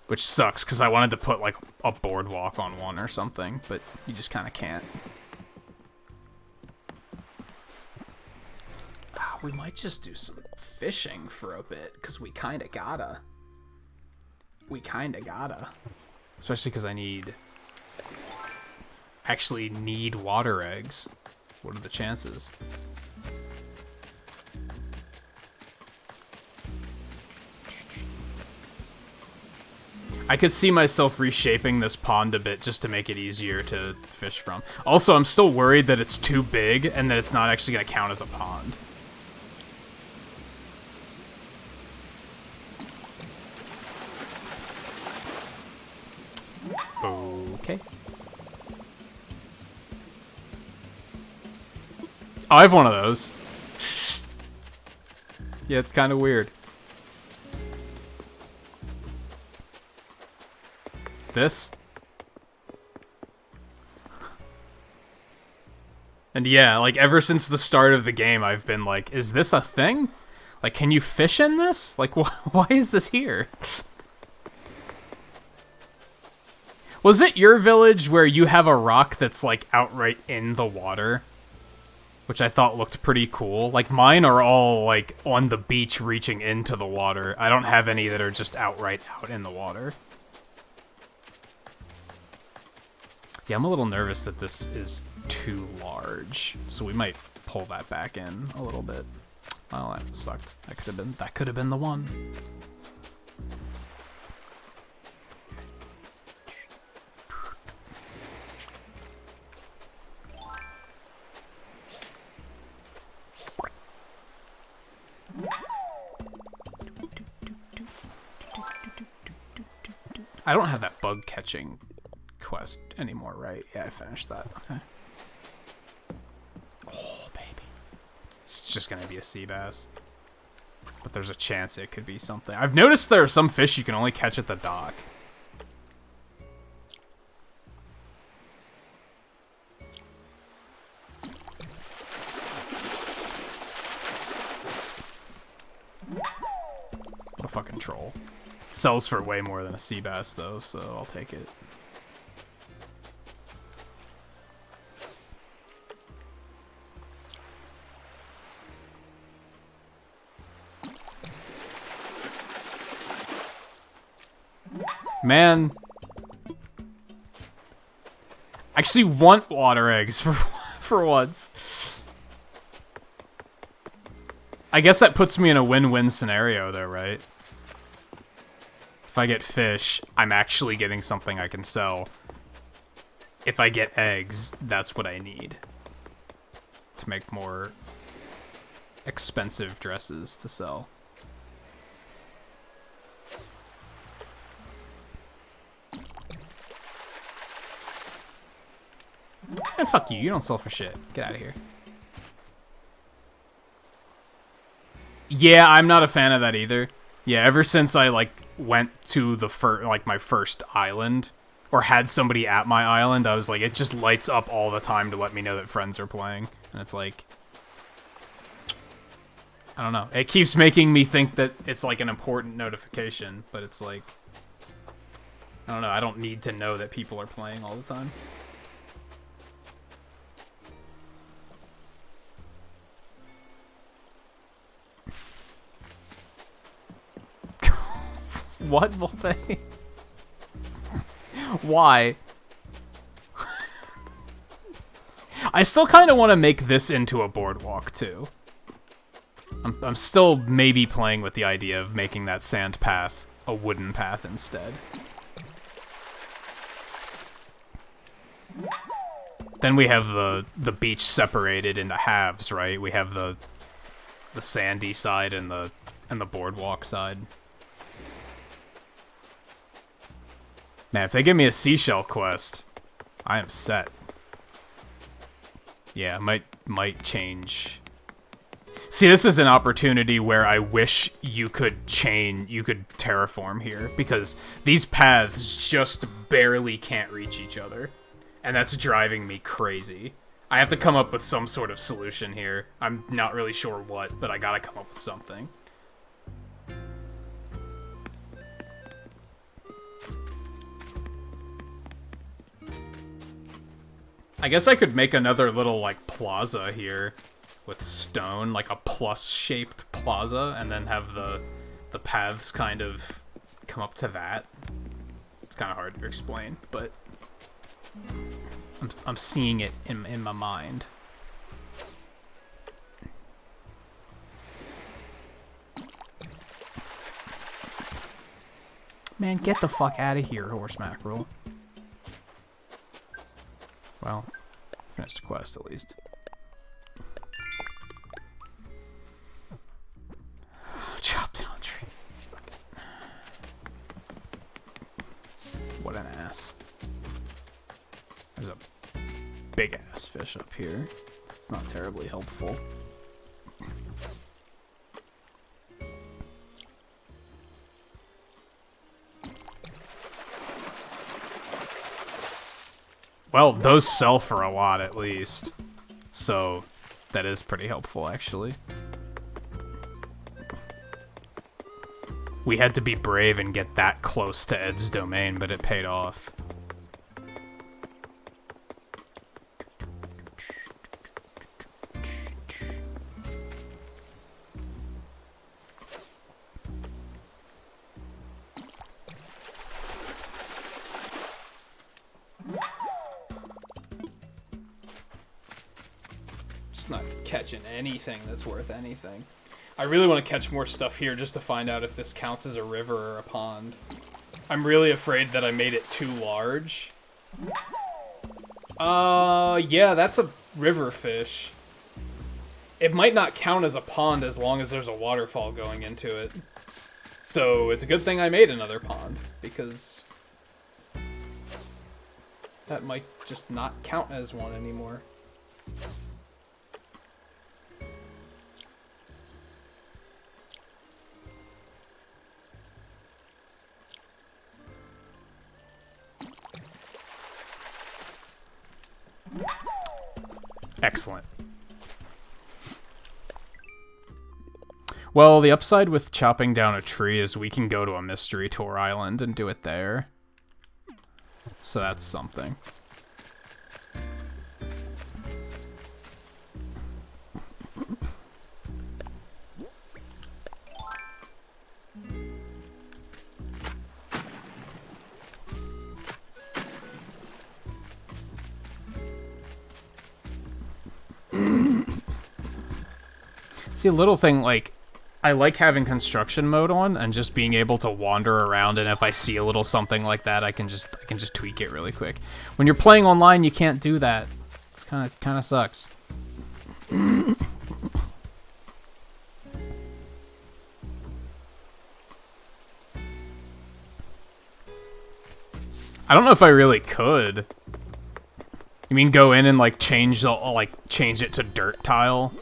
[SPEAKER 1] Which sucks, because I wanted to put, like, a boardwalk on one or something, but you just kind of can't. We might just do some fishing for a bit, because we kind of gotta. Especially because actually need water eggs. What are the chances? I could see myself reshaping this pond a bit just to make it easier to fish from. Also, I'm still worried that it's too big and that it's not actually going to count as a pond. Okay. Oh, I have one of those. Yeah, it's kind of weird. This? And yeah, like, ever since the start of the game, I've been like, is this a thing? Like, can you fish in this? Like, why is this here? Was it your village where you have a rock that's, like, outright in the water? Which I thought looked pretty cool. Like, mine are all, like, on the beach reaching into the water. I don't have any that are just outright out in the water. Yeah, I'm a little nervous that this is too large, so we might pull that back in a little bit. Oh, that sucked. That could have been the one. I don't have that bug catching quest anymore, right? Yeah, I finished that. Okay. Oh, baby. It's just gonna be a sea bass. But there's a chance it could be something. I've noticed there are some fish you can only catch at the dock. What a fucking troll. Sells for way more than a sea bass, though, so I'll take it. Man. I actually want water eggs for once. I guess that puts me in a win-win scenario, though, right? If I get fish, I'm actually getting something I can sell. If I get eggs, that's what I need to make more expensive dresses to sell. And fuck you, you don't sell for shit. Get out of here. Yeah, I'm not a fan of that either. Yeah, ever since I, like, went to the my first island, or had somebody at my island, I was like, it just lights up all the time to let me know that friends are playing. And it's like, I don't know. It keeps making me think that it's, like, an important notification, but it's like, I don't know, I don't need to know that people are playing all the time. What, Volpe? Why? I still kind of want to make this into a boardwalk, too. I'm still maybe playing with the idea of making that sand path a wooden path instead. Then we have the beach separated into halves, right? We have the sandy side and the boardwalk side. Man, if they give me a seashell quest, I am set. Yeah, might change. See, this is an opportunity where I wish you could terraform here, because these paths just barely can't reach each other, and that's driving me crazy. I have to come up with some sort of solution here. I'm not really sure what, but I gotta come up with something. I guess I could make another little, like, plaza here with stone, like a plus-shaped plaza, and then have the paths kind of come up to that. It's kind of hard to explain, but I'm seeing it in my mind. Man, get the fuck out of here, horse mackerel. Well, finished the quest at least. Chop down trees. What an ass. There's a big ass fish up here. It's not terribly helpful. Well, those sell for a lot at least. So, that is pretty helpful actually. We had to be brave and get that close to Ed's domain, but it paid off. Just not catching anything that's worth anything. I really want to catch more stuff here just to find out if this counts as a river or a pond. I'm really afraid that I made it too large. Yeah, that's a river fish. It might not count as a pond as long as there's a waterfall going into it. So it's a good thing I made another pond, because that might just not count as one anymore. Excellent. Well, the upside with chopping down a tree is we can go to a mystery tour island and do it there. So that's something. See, a little thing, like, I like having construction mode on and just being able to wander around, and if I see a little something like that, I can just tweak it really quick. When you're playing online, you can't do that. It's kind of sucks. I don't know if I really could. You mean go in and like change it to dirt tile?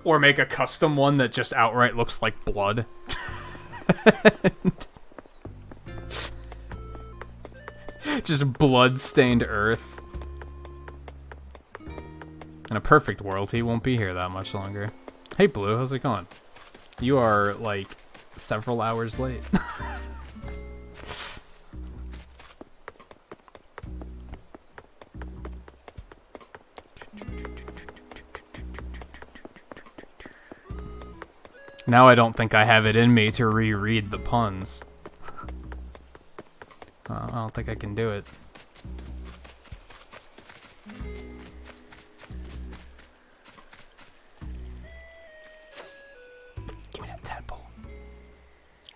[SPEAKER 1] Or make a custom one that just outright looks like blood. Just blood-stained earth. In a perfect world, he won't be here that much longer. Hey, Blue, how's it going? You are, like, several hours late. Now I don't think I have it in me to reread the puns. I don't think I can do it. Give me that tadpole.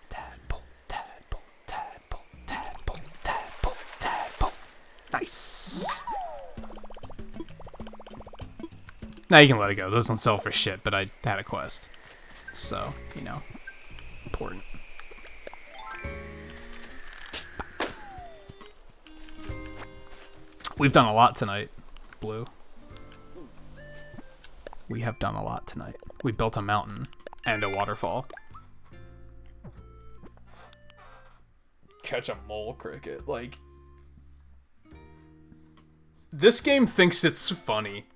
[SPEAKER 1] Tadpole, tadpole, tadpole, tadpole, tadpole, tadpole. Nice! Now you can let it go. Those don't sell for shit, but I had a quest. So, you know, important. We've done a lot tonight, Blue. We have done a lot tonight. We built a mountain and a waterfall. Catch a mole cricket. Like, this game thinks it's funny.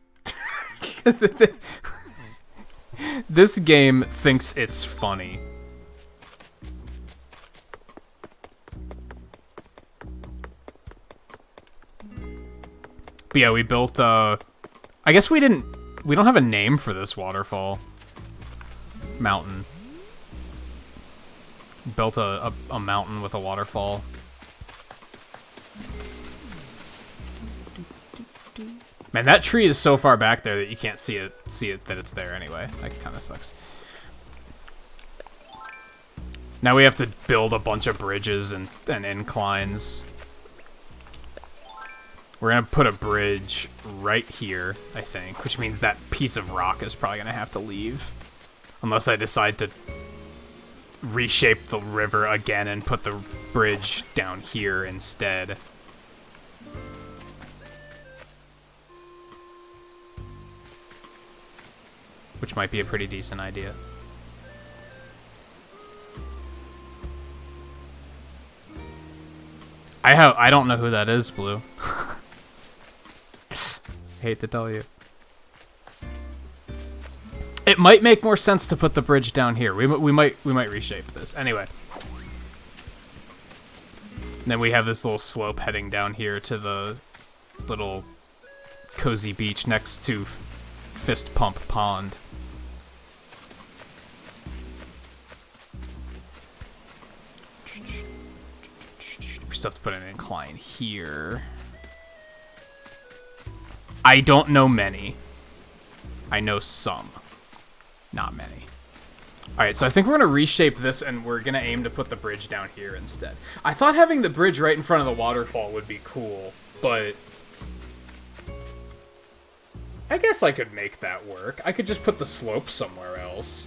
[SPEAKER 1] This game thinks it's funny. But yeah, we built, I guess we don't have a name for this waterfall. Mountain. Built a mountain with a waterfall. Man, that tree is so far back there that you can't see it that it's there anyway. That kind of sucks. Now we have to build a bunch of bridges and inclines. We're gonna put a bridge right here, I think, which means that piece of rock is probably gonna have to leave. Unless I decide to reshape the river again and put the bridge down here instead. Which might be a pretty decent idea. I don't know who that is, Blue. Hate to tell you. It might make more sense to put the bridge down here. We might reshape this. Anyway. And then we have this little slope heading down here to the little cozy beach next to Fist Pump Pond. We still have to put an incline here. I don't know many. I know some. Not many. Alright, so I think we're going to reshape this and we're going to aim to put the bridge down here instead. I thought having the bridge right in front of the waterfall would be cool, but I guess I could make that work. I could just put the slope somewhere else.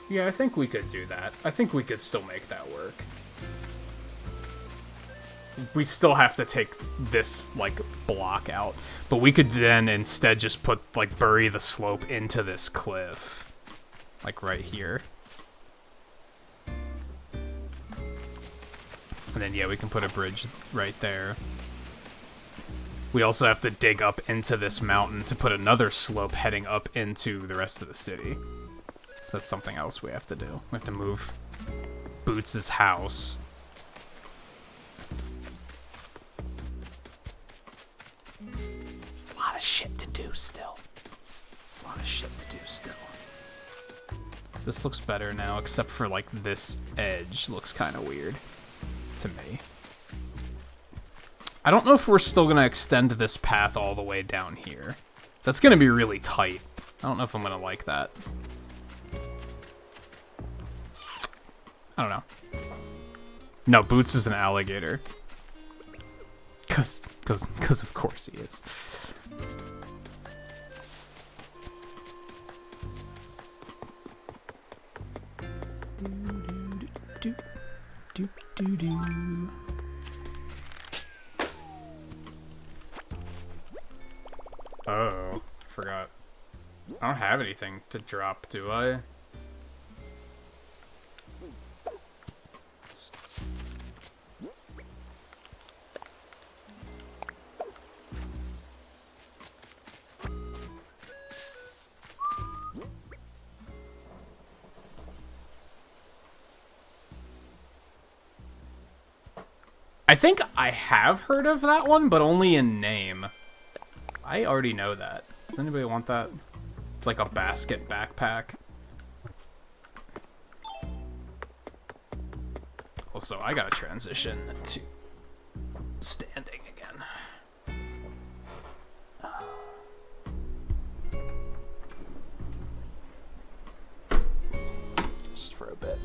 [SPEAKER 1] Yeah, I think we could do that. I think we could still make that work. We still have to take this, like, block out. But we could then instead just put, like, bury the slope into this cliff. Like, right here. And then, yeah, we can put a bridge right there. We also have to dig up into this mountain to put another slope heading up into the rest of the city. That's something else we have to do. We have to move Boots' house. There's a lot of shit to do still. There's a lot of shit to do still. This looks better now, except for, like, this edge looks kind of weird to me. I don't know if we're still going to extend this path all the way down here. That's going to be really tight. I don't know if I'm going to like that. I don't know. No, Boots is an alligator. Cause of course he is. Oh, forgot. I don't have anything to drop, do I? I think I have heard of that one, but only in name. I already know that. Does anybody want that? It's like a basket backpack. Also, I gotta transition to standing again. Just for a bit.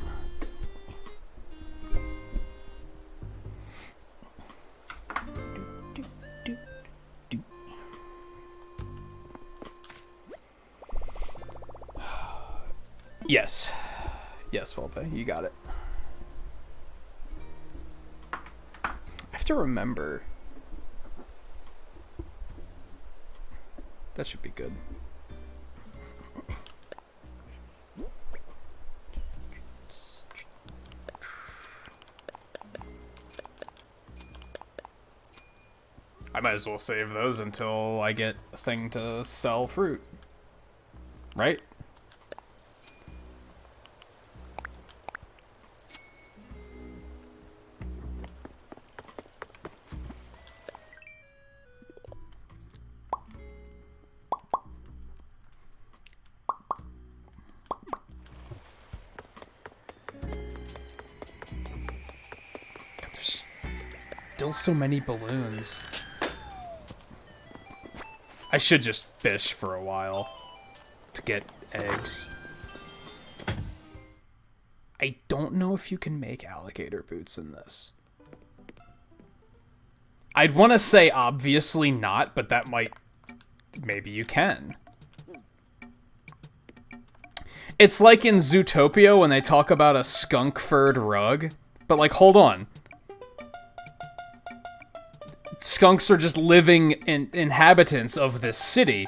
[SPEAKER 1] Yes. Yes, Volpe, you got it. I have to remember. That should be good. I might as well save those until I get a thing to sell fruit. Right? God, there's still so many balloons. I should just fish for a while to get eggs. I don't know if you can make alligator boots in this. I'd want to say obviously not, but that might... Maybe you can. It's like in Zootopia when they talk about a skunk-furred rug. But, like, hold on. Skunks are just living inhabitants of this city.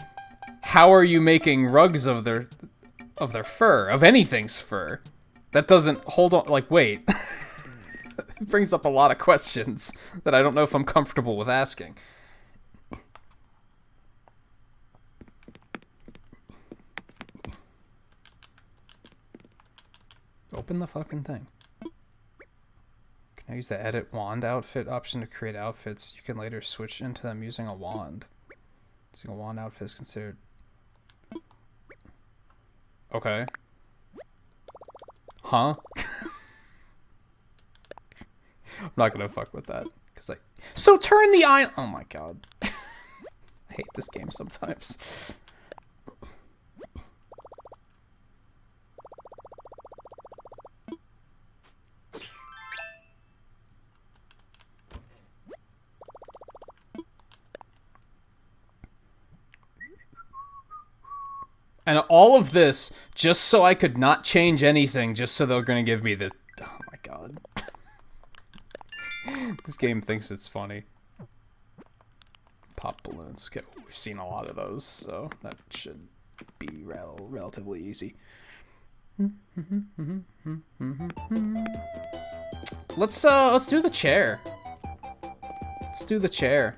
[SPEAKER 1] How are you making rugs of their fur? Of anything's fur? That doesn't... Hold on. Like, wait. It brings up a lot of questions that I don't know if I'm comfortable with asking. Open the fucking thing. Can I use the edit wand outfit option to create outfits? You can later switch into them using a wand. Using a wand outfit is considered... Okay. Huh? I'm not gonna fuck with that. Cause so turn the eye... Oh my god. I hate this game sometimes. And all of this, just so I could not change anything, just so they're gonna give me the... Oh my god. This game thinks it's funny. Pop balloons. Okay, we've seen a lot of those, so that should be relatively easy. Let's do the chair. Let's do the chair.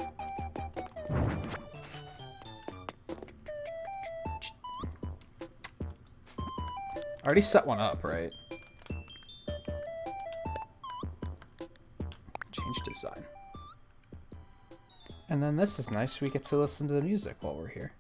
[SPEAKER 1] I already set one up, right? Change design. And then this is nice. We get to listen to the music while we're here.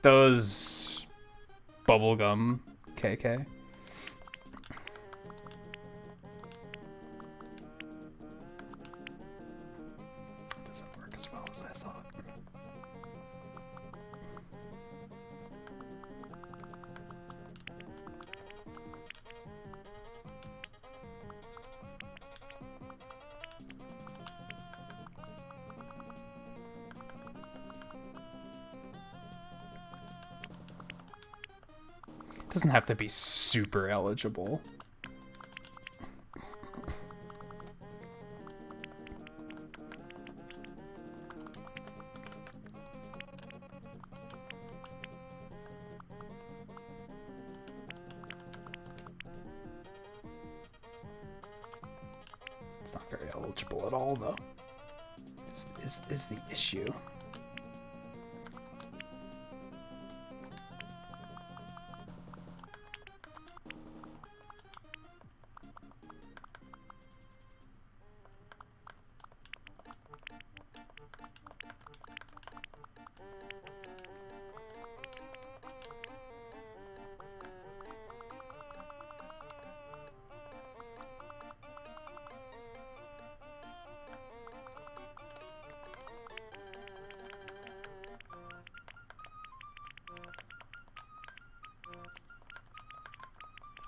[SPEAKER 1] Those bubblegum KK. Doesn't work as well as I thought. Doesn't have to be super eligible. It's not very eligible at all, though. Is the issue.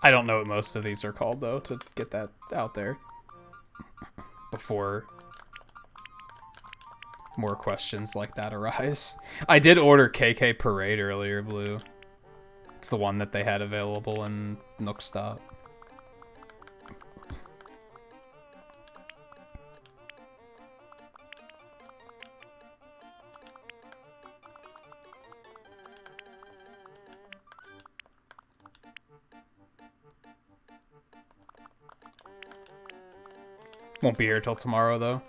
[SPEAKER 1] I don't know what most of these are called, though, to get that out there before more questions like that arise. I did order KK Parade earlier, Blue. It's the one that they had available in Nookstop. Won't be here till tomorrow, though.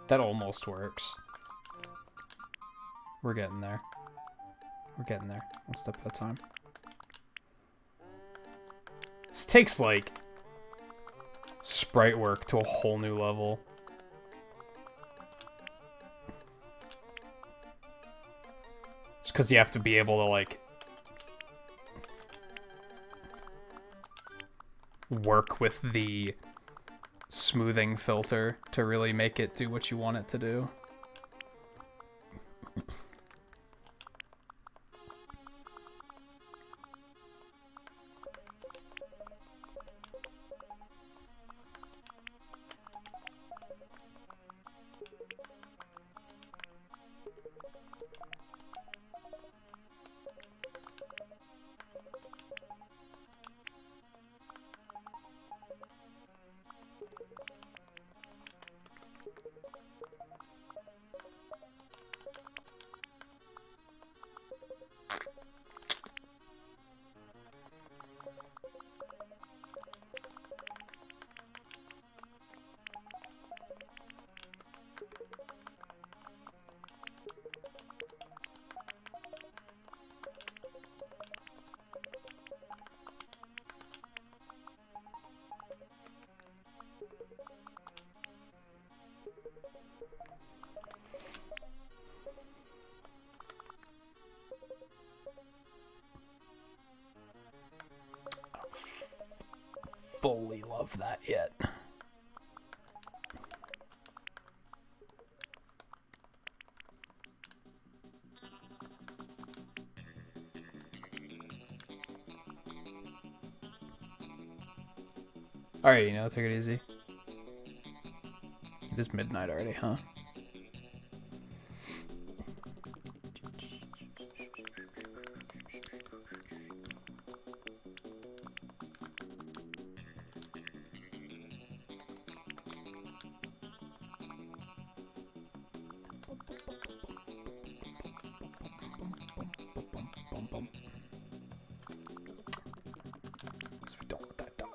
[SPEAKER 1] That almost works. We're getting there. We're getting there. One step at a time. This takes, like, sprite work to a whole new level. Just because you have to be able to, like, work with the smoothing filter to really make it do what you want it to do. Fully love that yet. Alright, you know, take it easy. It is midnight already, huh? So we don't want that dot.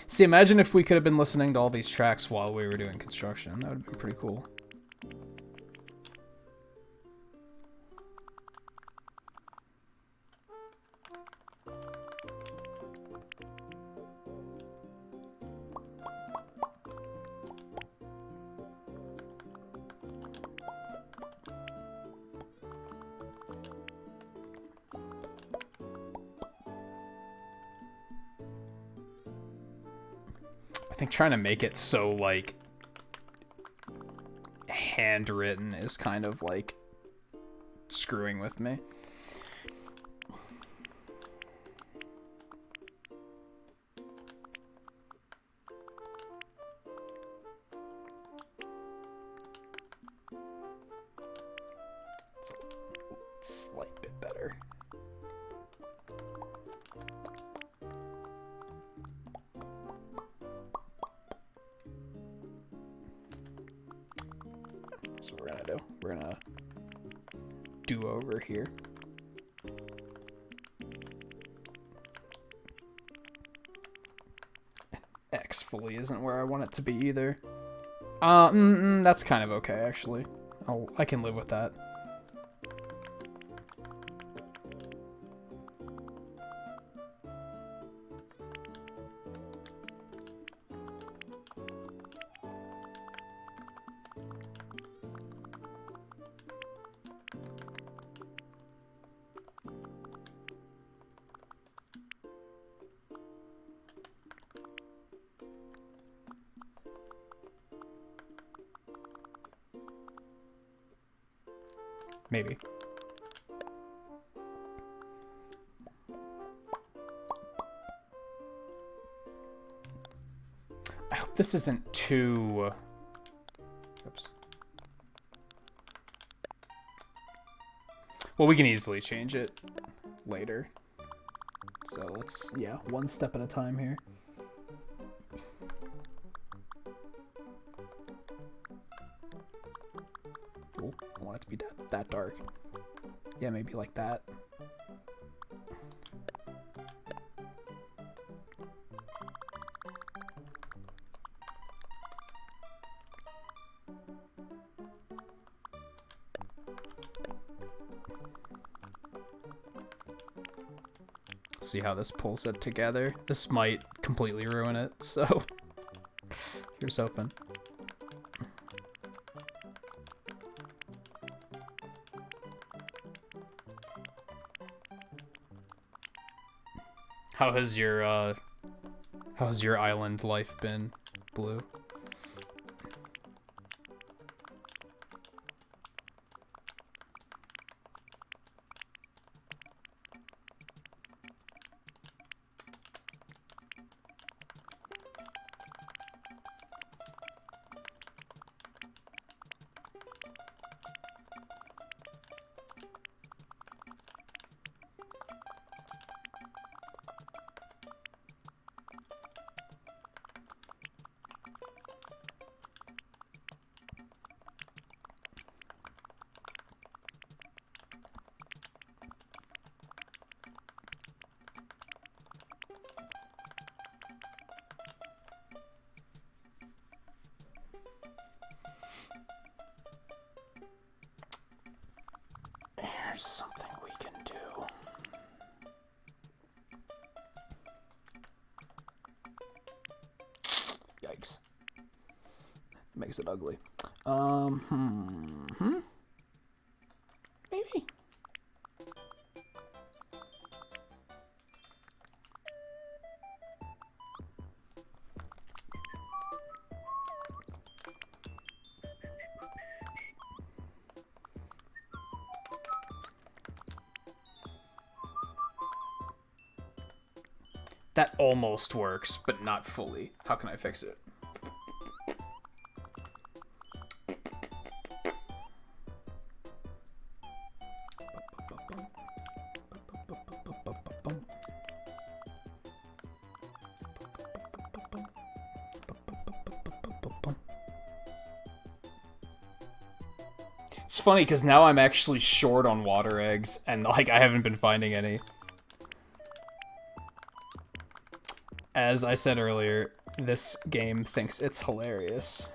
[SPEAKER 1] See, imagine if we could have been listening to all these tracks while we were doing construction. That would have been pretty cool. I think trying to make it so, like, handwritten is kind of, like, screwing with me. It's a slight bit better. So what we're gonna do, we're gonna you over here. X fully isn't where I want it to be either. That's kind of okay, actually. I can live with that. Maybe. I hope this isn't too... Oops. Well, we can easily change it later. So let's, yeah, one step at a time here. Oh, I want it to be that dark. Yeah, maybe like that. See how this pulls it together. This might completely ruin it, so here's hoping. How has your island life been, Blue? There's something we can do. Yikes. Makes it ugly. Maybe. That almost works, but not fully. How can I fix it? It's funny because now I'm actually short on water eggs, and like I haven't been finding any. As I said earlier, this game thinks it's hilarious.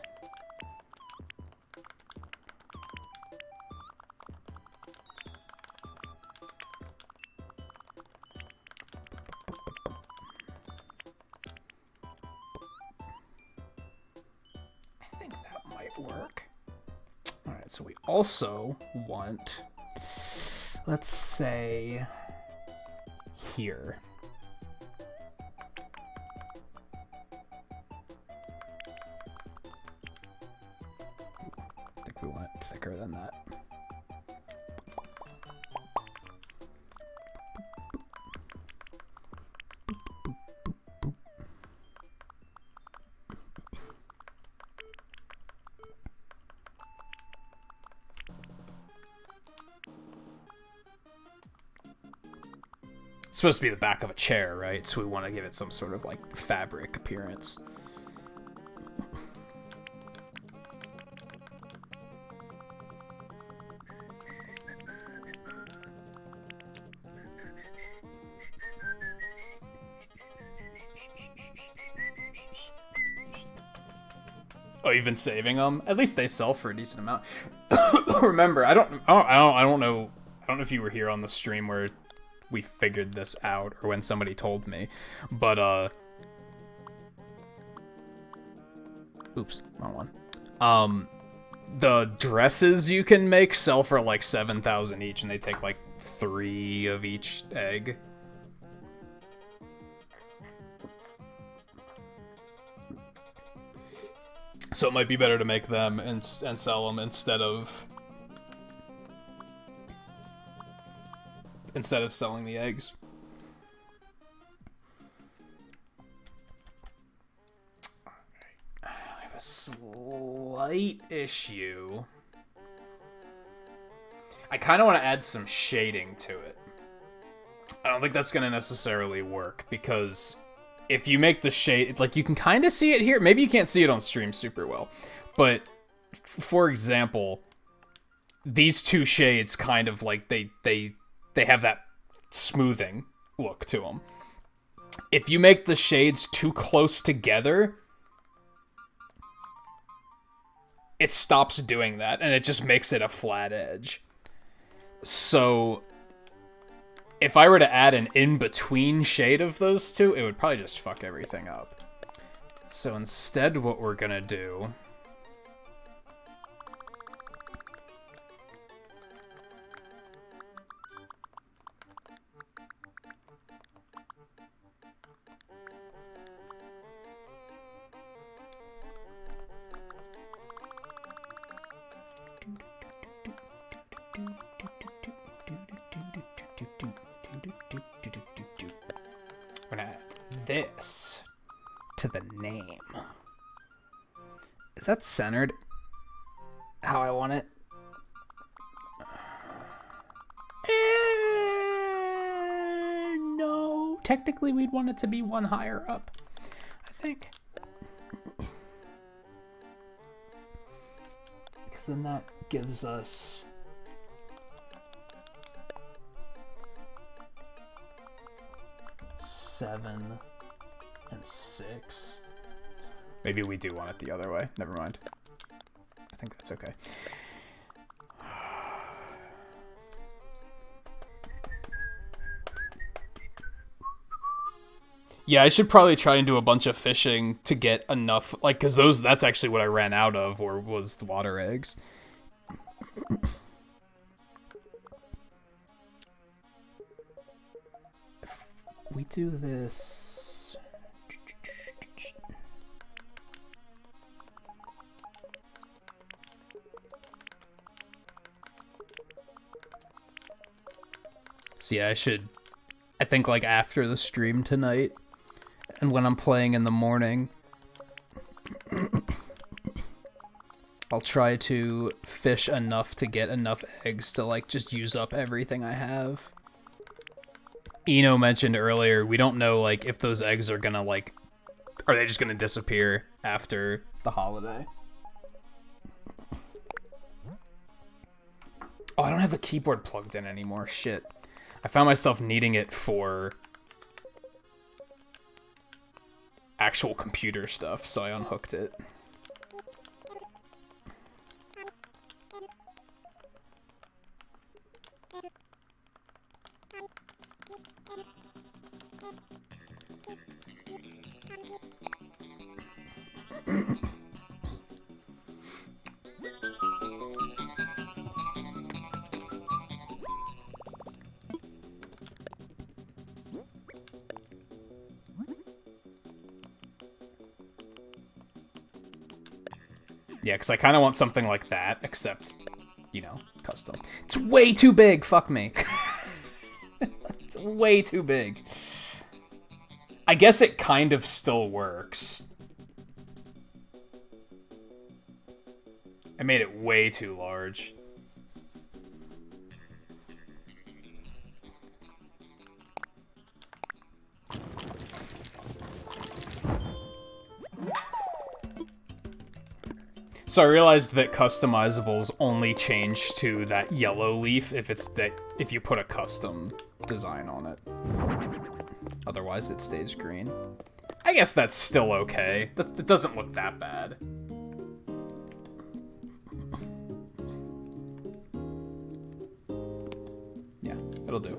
[SPEAKER 1] I think that might work. Alright, so we also want, let's say, here. We want it thicker than that. It's supposed to be the back of a chair, right? So we want to give it some sort of like fabric appearance. Oh, you've been saving them? At least they sell for a decent amount. Remember, I don't know if you were here on the stream where we figured this out or when somebody told me, but oops, wrong one. The dresses you can make sell for like 7,000 each, and they take like 3 of each egg. So it might be better to make them and sell them instead of selling the eggs. I have a slight issue. I kind of want to add some shading to it. I don't think that's going to necessarily work, because if you make the shade, like, you can kind of see it here. Maybe you can't see it on stream super well, but for example, these two shades kind of like they have that smoothing look to them. If you make the shades too close together, it stops doing that, and it just makes it a flat edge. So if I were to add an in-between shade of those two, it would probably just fuck everything up. So instead, what we're gonna do... We're gonna add this to the name. Is that centered how I want it? No. Technically, we'd want it to be one higher up, I think. Because then that gives us... seven and 6. Maybe we do want it the other way. Never mind. I think that's okay. Yeah, I should probably try and do a bunch of fishing to get enough, like, because that's actually what I ran out of, or was the water eggs. We do this. So yeah, I think like after the stream tonight, and when I'm playing in the morning, I'll try to fish enough to get enough eggs to like just use up everything I have. Eno mentioned earlier, we don't know, like, if those eggs are gonna, like, are they just gonna disappear after the holiday? Oh, I don't have a keyboard plugged in anymore. Shit. I found myself needing it for actual computer stuff, so I unhooked it. Yeah, because I kind of want something like that, except, you know, custom. It's way too big! Fuck me. It's way too big. I guess it kind of still works. I made it way too large. So I realized that customizables only change to that yellow leaf if you put a custom design on it. Otherwise it stays green. I guess that's still okay. That doesn't look that bad. It'll do.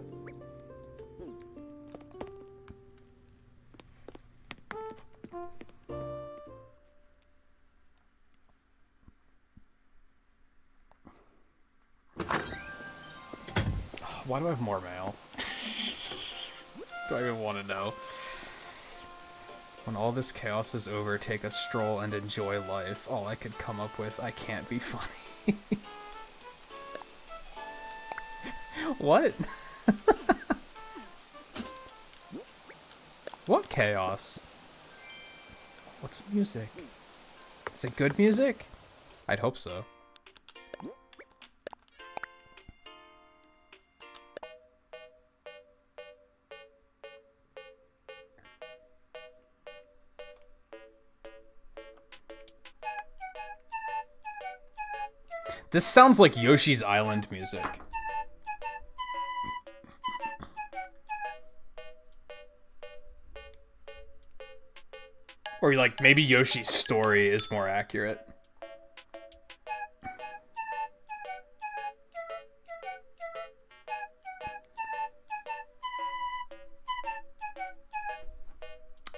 [SPEAKER 1] Why do I have more mail? Do I even want to know? When all this chaos is over, take a stroll and enjoy life. All I could come up with, I can't be funny. What? What chaos? What's music? Is it good music? I'd hope so. This sounds like Yoshi's Island music. Or like maybe Yoshi's Story is more accurate.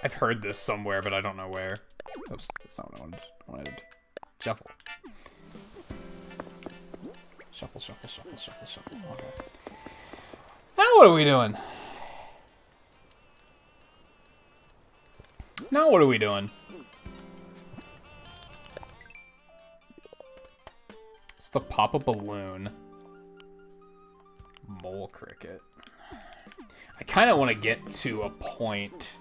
[SPEAKER 1] I've heard this somewhere, but I don't know where. Oops, that's not what I wanted. Shuffle. Shuffle, shuffle, shuffle, shuffle, shuffle. Okay. Now what are we doing? Now what are we doing? It's the pop a balloon. Mole cricket. I kind of want to get to a point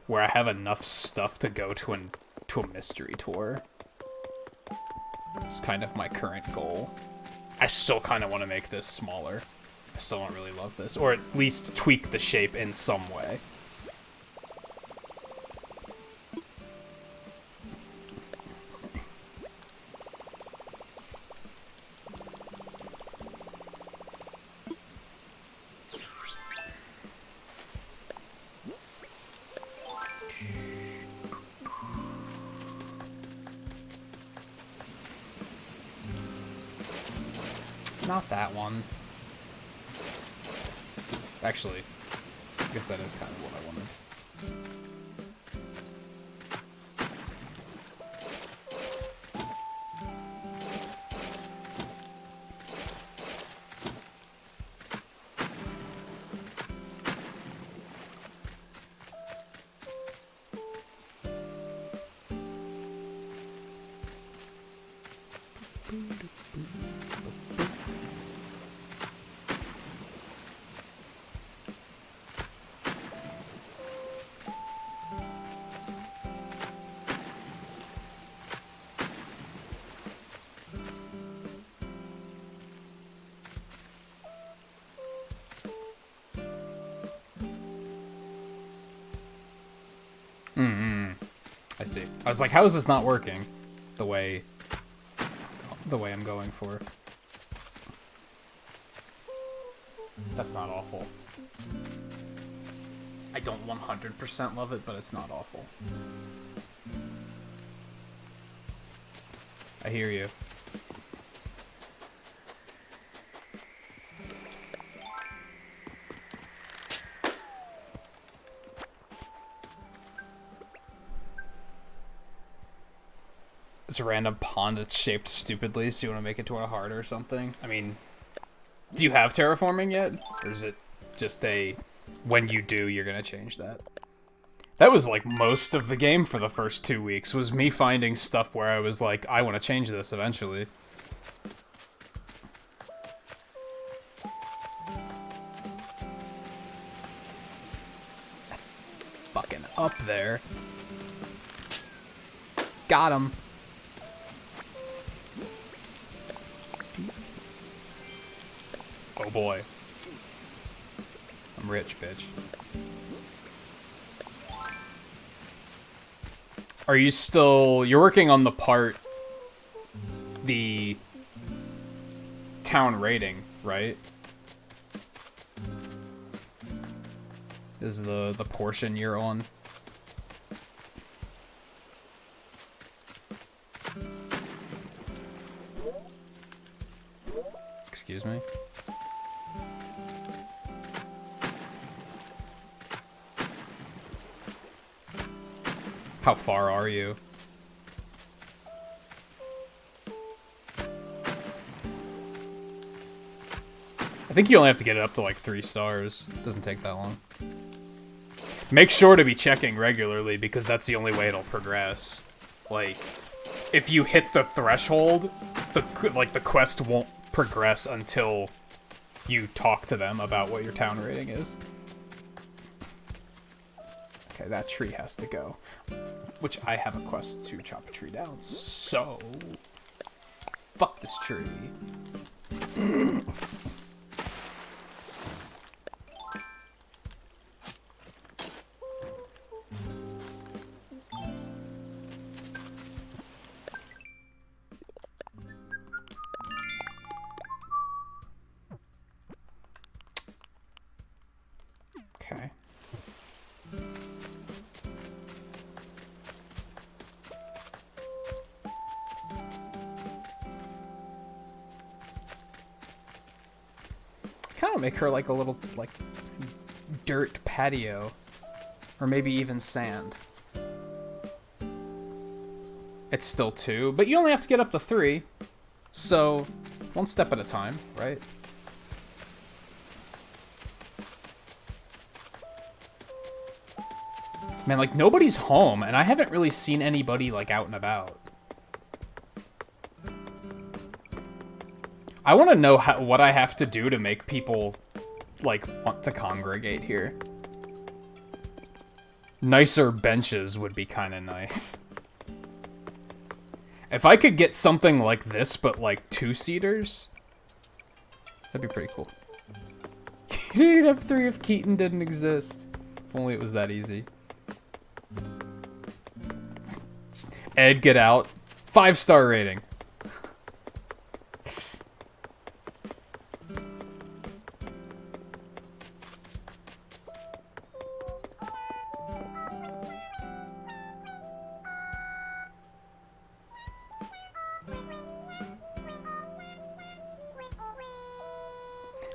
[SPEAKER 1] where I have enough stuff to go to a mystery tour. It's kind of my current goal. I still kind of want to make this smaller. I still don't really love this. Or at least tweak the shape in some way. Not that one. Actually, I guess that is kind of what I wanted. I see. I was like, how is this not working the way I'm going for? That's not awful. I don't 100% love it, but it's not awful. I hear you. It's a random pond that's shaped stupidly, so you want to make it to a heart or something? I mean, do you have terraforming yet? Or is it just a, when you do, you're gonna change that? That was like most of the game for the first 2 weeks, was me finding stuff where I was like, I want to change this eventually. That's fucking up there. Got him. Oh boy. I'm rich, bitch. Are you still... You're working on the part... The... town rating, right? Is the portion you're on? Excuse me? How far are you? I think you only have to get it up to like 3 stars. It doesn't take that long. Make sure to be checking regularly because that's the only way it'll progress. Like, if you hit the threshold, the quest won't progress until you talk to them about what your town rating is. Okay, that tree has to go. Which I have a quest to chop a tree down, so... Fuck this tree. Okay. Kind of make her like a little, like, dirt patio. Or maybe even sand. It's still 2, but you only have to get up to 3. So, 1 step at a time, right? Man, like, nobody's home, and I haven't really seen anybody, like, out and about. I want to know what I have to do to make people, like, want to congregate here. Nicer benches would be kind of nice. If I could get something like this, but, like, 2-seaters, that'd be pretty cool. You'd have 3 if Keaton didn't exist. If only it was that easy. Ed, get out. 5-star rating.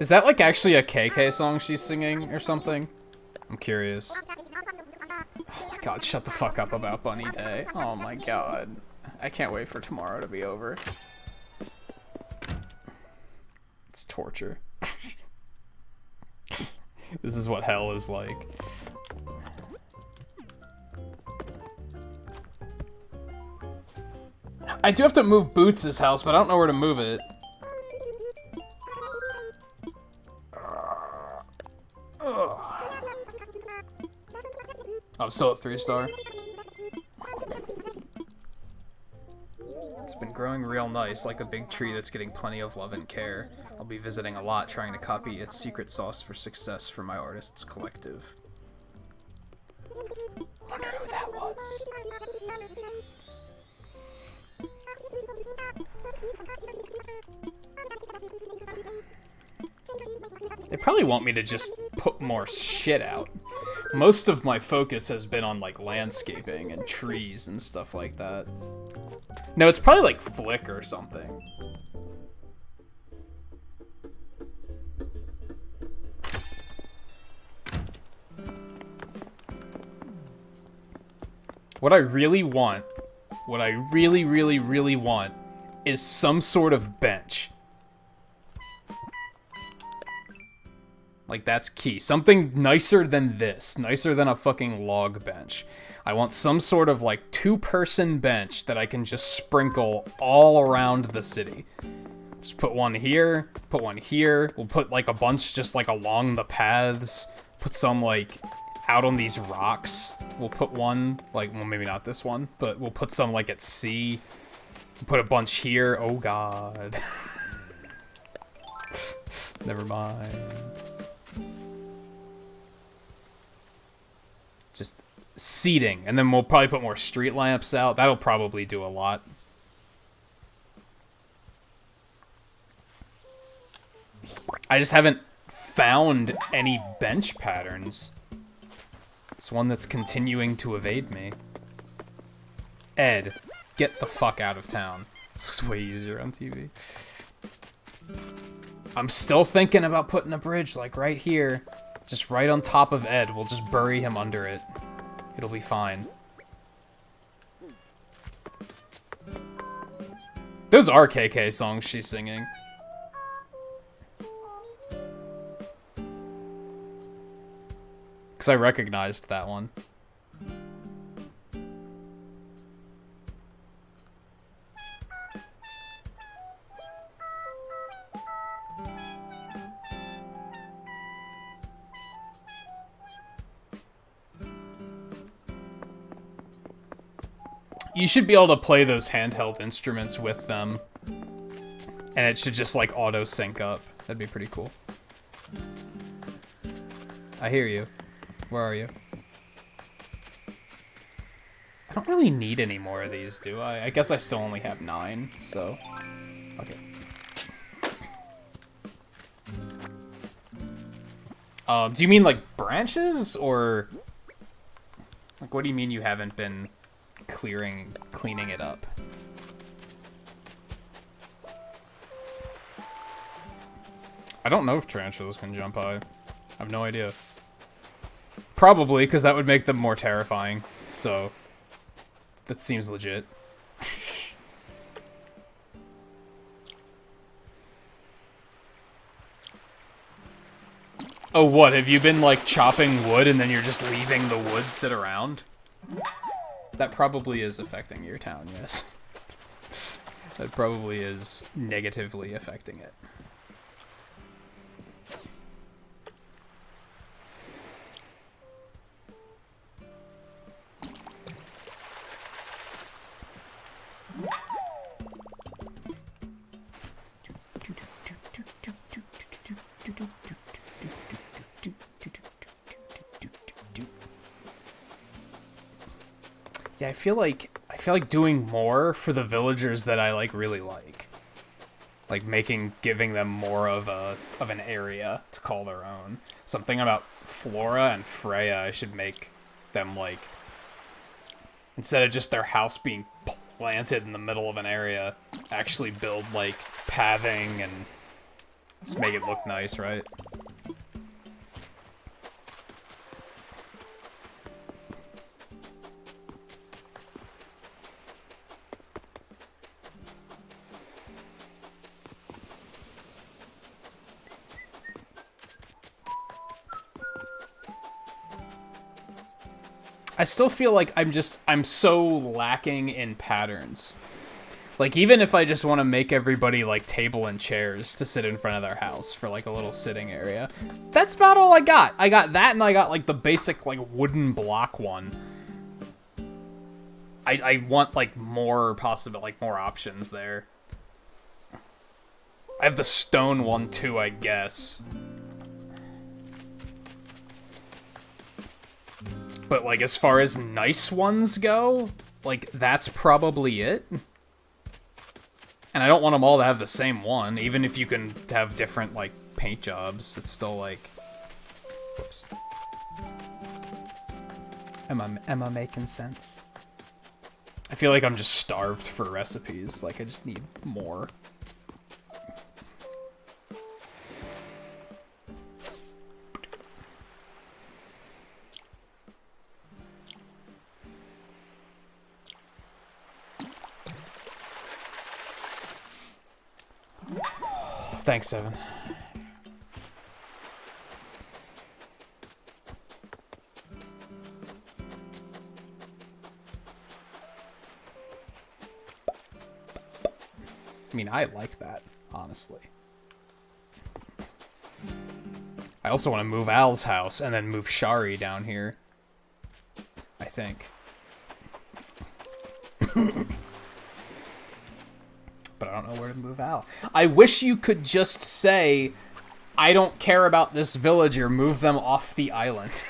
[SPEAKER 1] Is that like actually a KK song she's singing or something? I'm curious. Oh my god, shut the fuck up about Bunny Day. Oh my god. I can't wait for tomorrow to be over. It's torture. This is what hell is like. I do have to move Boots' house, but I don't know where to move it. I'm still at 3-star. It's been growing real nice, like a big tree that's getting plenty of love and care. I'll be visiting a lot, trying to copy its secret sauce for success for my artists collective. Wonder who that was. They probably want me to just put more shit out. Most of my focus has been on, like, landscaping and trees and stuff like that. No, it's probably, like, Flick or something. What I really want, what I really want, is some sort of bench. Like, that's key. Something nicer than this. Nicer than a fucking log bench. I want some sort of, like, 2-person bench that I can just sprinkle all around the city. Just put one here, put one here. We'll put, like, a bunch just, like, along the paths. Put some, like, out on these rocks. We'll put one, like, well, maybe not this one, but we'll put some, like, at sea. We'll put a bunch here. Oh, God. Never mind. Just seating, and then we'll probably put more street lamps out. That'll probably do a lot. I just haven't found any bench patterns. It's one that's continuing to evade me. Ed, get the fuck out of town. This looks way easier on TV. I'm still thinking about putting a bridge, like, right here. Just right on top of Ed. We'll just bury him under it. It'll be fine. Those are KK songs she's singing. Because I recognized that one. You should be able to play those handheld instruments with them. And it should just, like, auto-sync up. That'd be pretty cool. I hear you. Where are you? I don't really need any more of these, do I? I guess I still only have 9, so... Okay. Do you mean, like, branches? Or... Like, what do you mean you haven't been... cleaning it up? I don't know if tarantulas can jump high. I have no idea. Probably, because that would make them more terrifying. So, that seems legit. Oh, what? Have you been, like, chopping wood and then you're just leaving the wood sit around? That probably is affecting your town, yes. That probably is negatively affecting it. Yeah, I feel like doing more for the villagers that I like really like. Like giving them more of an area to call their own. Something about Flora and Freya, I should make them like, instead of just their house being planted in the middle of an area, actually build like pathing and just make it look nice, right? I still feel like I'm so lacking in patterns. Like, even if I just want to make everybody, like, table and chairs to sit in front of their house for, like, a little sitting area, that's about all I got. I got that, and I got, like, the basic, like, wooden block one. I want, like, more more options there. I have the stone one, too, I guess. But, like, as far as nice ones go, like, that's probably it. And I don't want them all to have the same one. Even if you can have different, like, paint jobs, it's still, like... Whoops. Am I making sense? I feel like I'm just starved for recipes. Like, I just need more. Thanks, Evan. I mean, I like that, honestly. I also want to move Al's house and then move Shari down here. I think. But I don't know where to move Al. I wish you could just say, I don't care about this villager, move them off the island.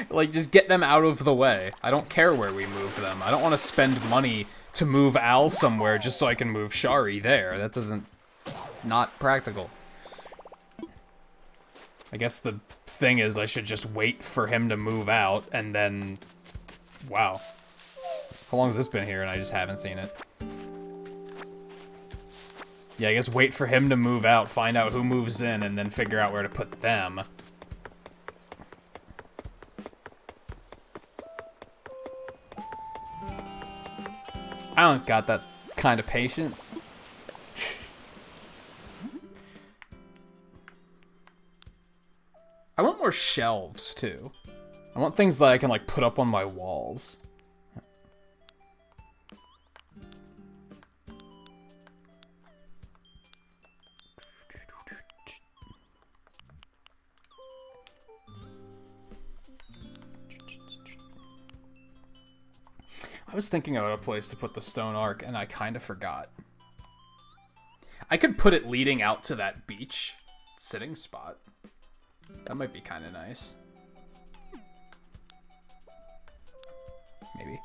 [SPEAKER 1] Like, just get them out of the way. I don't care where we move them. I don't want to spend money to move Al somewhere just so I can move Shari there. That doesn't... It's not practical. I guess the thing is I should just wait for him to move out, and then... Wow. How long has this been here and I just haven't seen it? Yeah, I guess wait for him to move out, find out who moves in, and then figure out where to put them. I don't got that kind of patience. I want more shelves, too. I want things that I can, like, put up on my walls. I was thinking about a place to put the stone arc, and I kind of forgot. I could put it leading out to that beach sitting spot. That might be kind of nice. Maybe.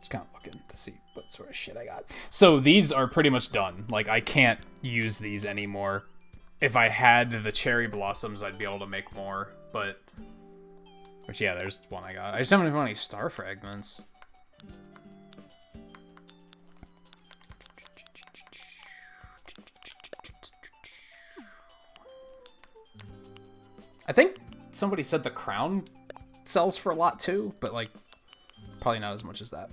[SPEAKER 1] Kind of looking to see what sort of shit I got. So these are pretty much done. Like, I can't use these anymore. If I had the cherry blossoms, I'd be able to make more, but... Which, yeah, there's one I got. I just haven't found any star fragments. I think somebody said the crown sells for a lot, too, but, like, probably not as much as that.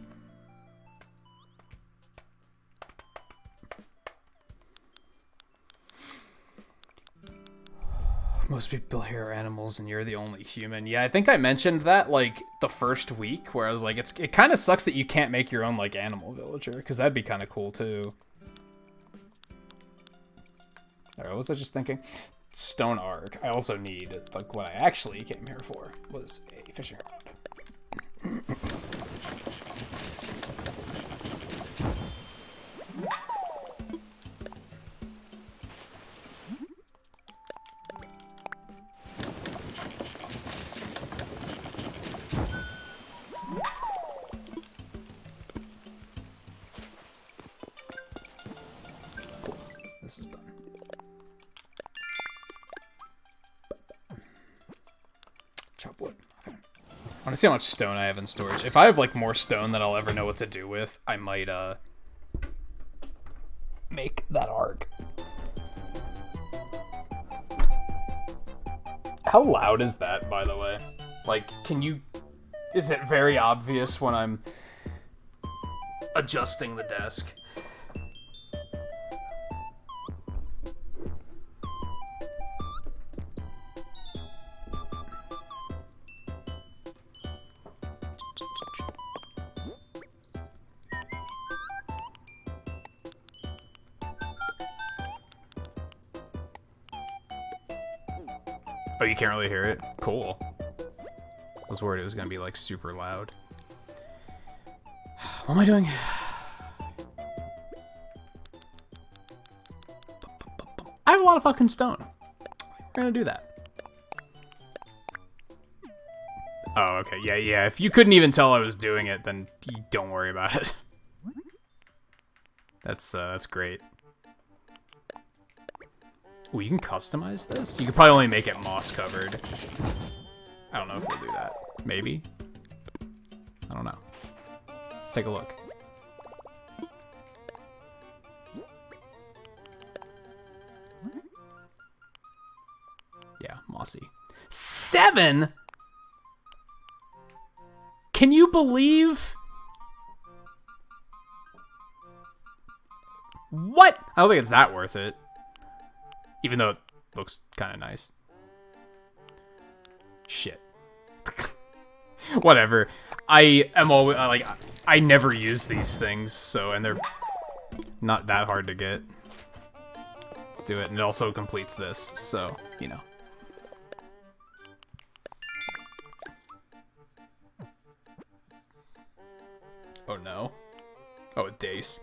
[SPEAKER 1] Most people here are animals and you're the only human. Yeah, I think I mentioned that, like, the first week, where I was like, it kind of sucks that you can't make your own, like, animal villager, because that'd be kind of cool, too. Alright, what was I just thinking? Stone arc. I also need, like, what I actually came here for was a fishing rod. This is done. Chop wood. Okay. I want to see how much stone I have in storage. If I have, like, more stone that I'll ever know what to do with, I might, make that arc. How loud is that, by the way? Like, can you... Is it very obvious when I'm adjusting the desk? Oh, you can't really hear it? Cool. I was worried it was gonna be, like, super loud. What am I doing? I have a lot of fucking stone. We're gonna do that. Oh, okay. Yeah. If you couldn't even tell I was doing it, then you don't worry about it. That's great. Ooh, you can customize this? You could probably only make it moss covered. I don't know if we'll do that. Maybe? I don't know. Let's take a look. Yeah, mossy. 7?! Can you believe? What? I don't think it's that worth it. Even though it looks kind of nice. Shit. Whatever. I am always, like, I never use these things, so, and they're not that hard to get. Let's do it. And it also completes this, so, you know. Oh no. Oh, a dace.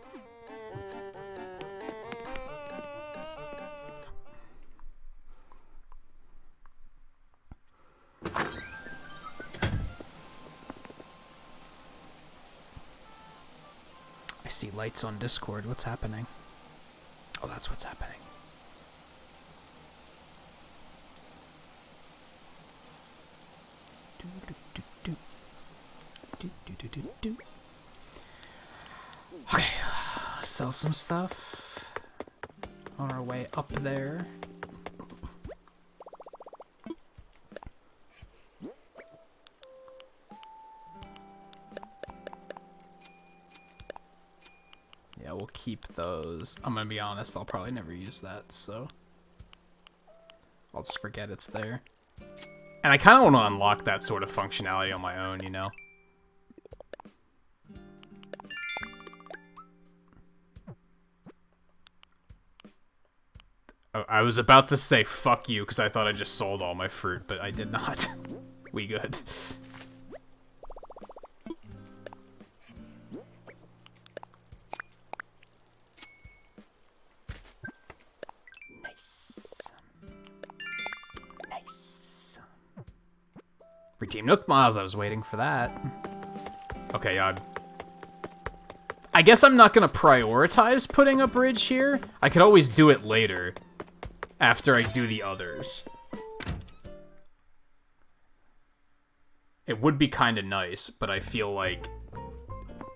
[SPEAKER 1] I see lights on Discord. What's happening? Oh, that's what's happening. Okay, sell some stuff on our way up there. Yeah, we'll keep those. I'm gonna be honest, I'll probably never use that, so I'll just forget it's there. And I kind of want to unlock that sort of functionality on my own, you know? I was about to say fuck you because I thought I just sold all my fruit, but I did not. We good. Nice. Nice. Redeem Nook Miles, I was waiting for that. Okay, I guess I'm not gonna prioritize putting a bridge here. I could always do it later. After I do the others. It would be kind of nice, but I feel like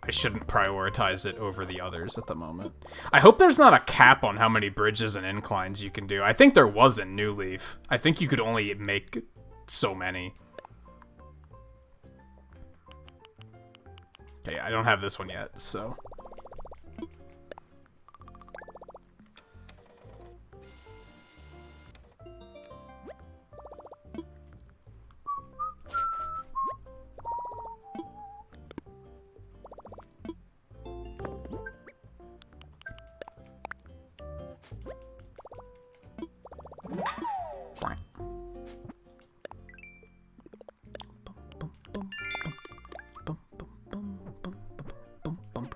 [SPEAKER 1] I shouldn't prioritize it over the others at the moment. I hope there's not a cap on how many bridges and inclines you can do. I think there was in New Leaf. I think you could only make so many. Okay, I don't have this one yet, so...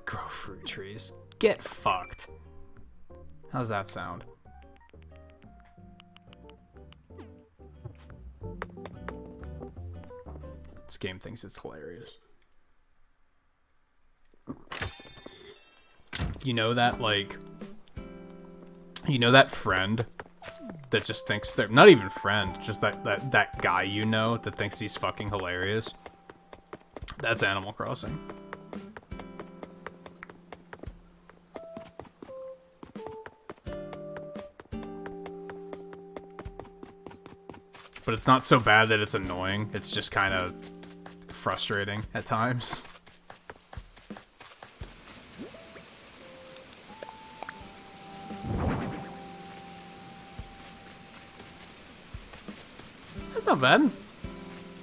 [SPEAKER 1] Grow fruit trees. Get fucked. How's that sound? This game thinks it's hilarious. You know that, like... You know that friend that just thinks they're... Not even friend, just that guy you know that thinks he's fucking hilarious? That's Animal Crossing. But it's not so bad that it's annoying. It's just kind of frustrating at times. That's not bad.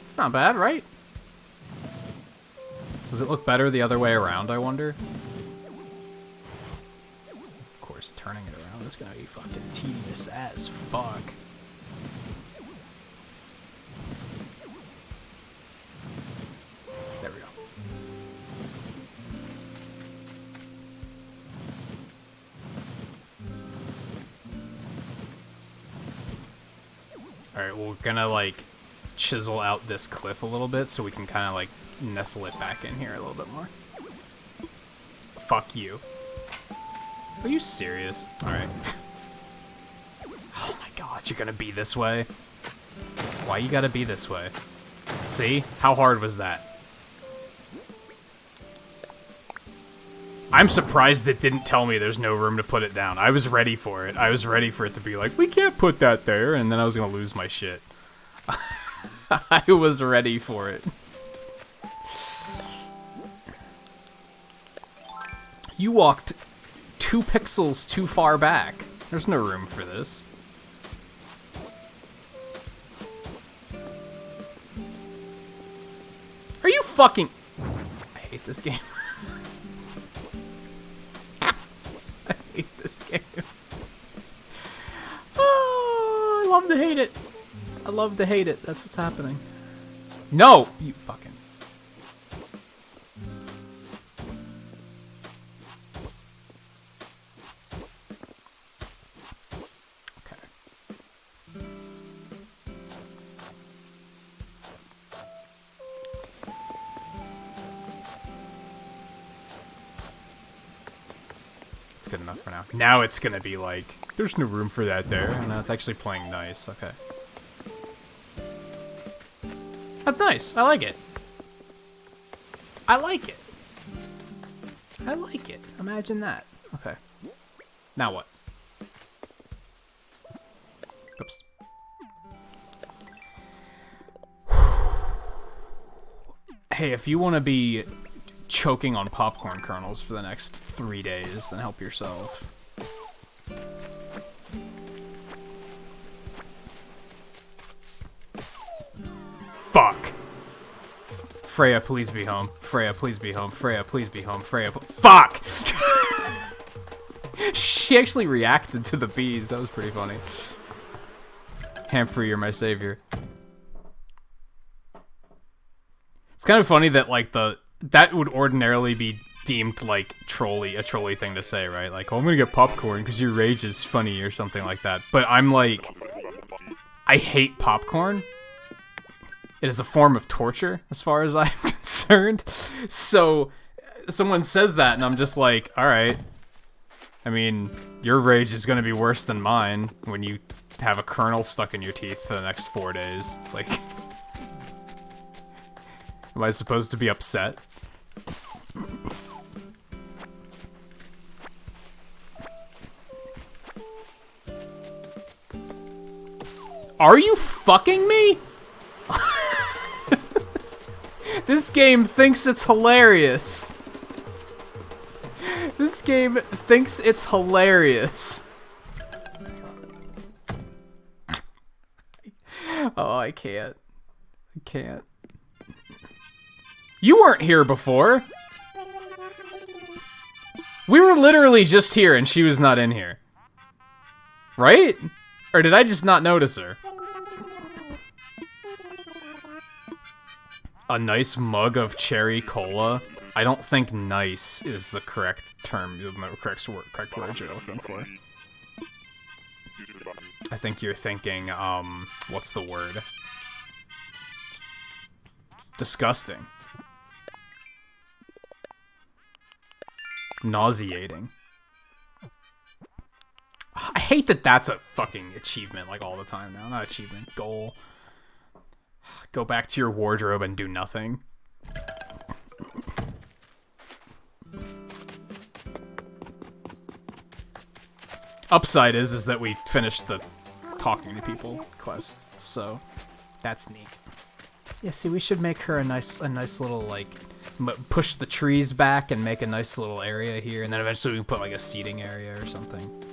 [SPEAKER 1] It's not bad, right? Does it look better the other way around, I wonder? Of course, turning it around is gonna be fucking tedious as fuck. There we go. Alright, we're gonna, like, chisel out this cliff a little bit so we can kind of, like, nestle it back in here a little bit more. Fuck you. Are you serious? Alright. Oh my god, you're gonna be this way? Why you gotta be this way? See? How hard was that? I'm surprised it didn't tell me there's no room to put it down. I was ready for it. I was ready for it to be like, we can't put that there, and then I was gonna lose my shit. I was ready for it. You walked 2 pixels too far back. There's no room for this. Are you fucking... I hate this game. I hate this game. Oh, I love to hate it. I love to hate it. That's what's happening. No! You fucking... Good enough for now. Now it's gonna be like, there's no room for that there, and now it's actually playing nice. Okay. That's nice. I like it. I like it. I like it. Imagine that. Okay. Now what? Oops. Hey, if you want to be choking on popcorn kernels for the next 3 days, then help yourself. Fuck. Freya, please be home. Freya, please be home. Freya, please be home. Freya, fuck! She actually reacted to the bees. That was pretty funny. Hamfrey, you're my savior. It's kind of funny that, like, that would ordinarily be deemed, like, a trolly thing to say, right? Like, oh, I'm gonna get popcorn because your rage is funny or something like that. But I'm like, I hate popcorn. It is a form of torture, as far as I'm concerned. So, someone says that, and I'm just like, alright. I mean, your rage is gonna be worse than mine when you have a kernel stuck in your teeth for the next 4 days. Like, am I supposed to be upset? Are you fucking me? This game thinks it's hilarious. This game thinks it's hilarious. Oh, I can't. I can't. You weren't here before. We were literally just here and she was not in here. Right? Or did I just not notice her? A nice mug of cherry cola? I don't think nice is the correct term, the correct word you're looking for. I think you're thinking, what's the word? Disgusting. Nauseating. I hate that that's a fucking achievement, like, all the time now. Not achievement, goal. Go back to your wardrobe and do nothing. Upside is that we finished the talking to people quest, so that's neat. Yeah, see, we should make her a nice little, like, push the trees back and make a nice little area here, and then eventually we can put, like, a seating area or something.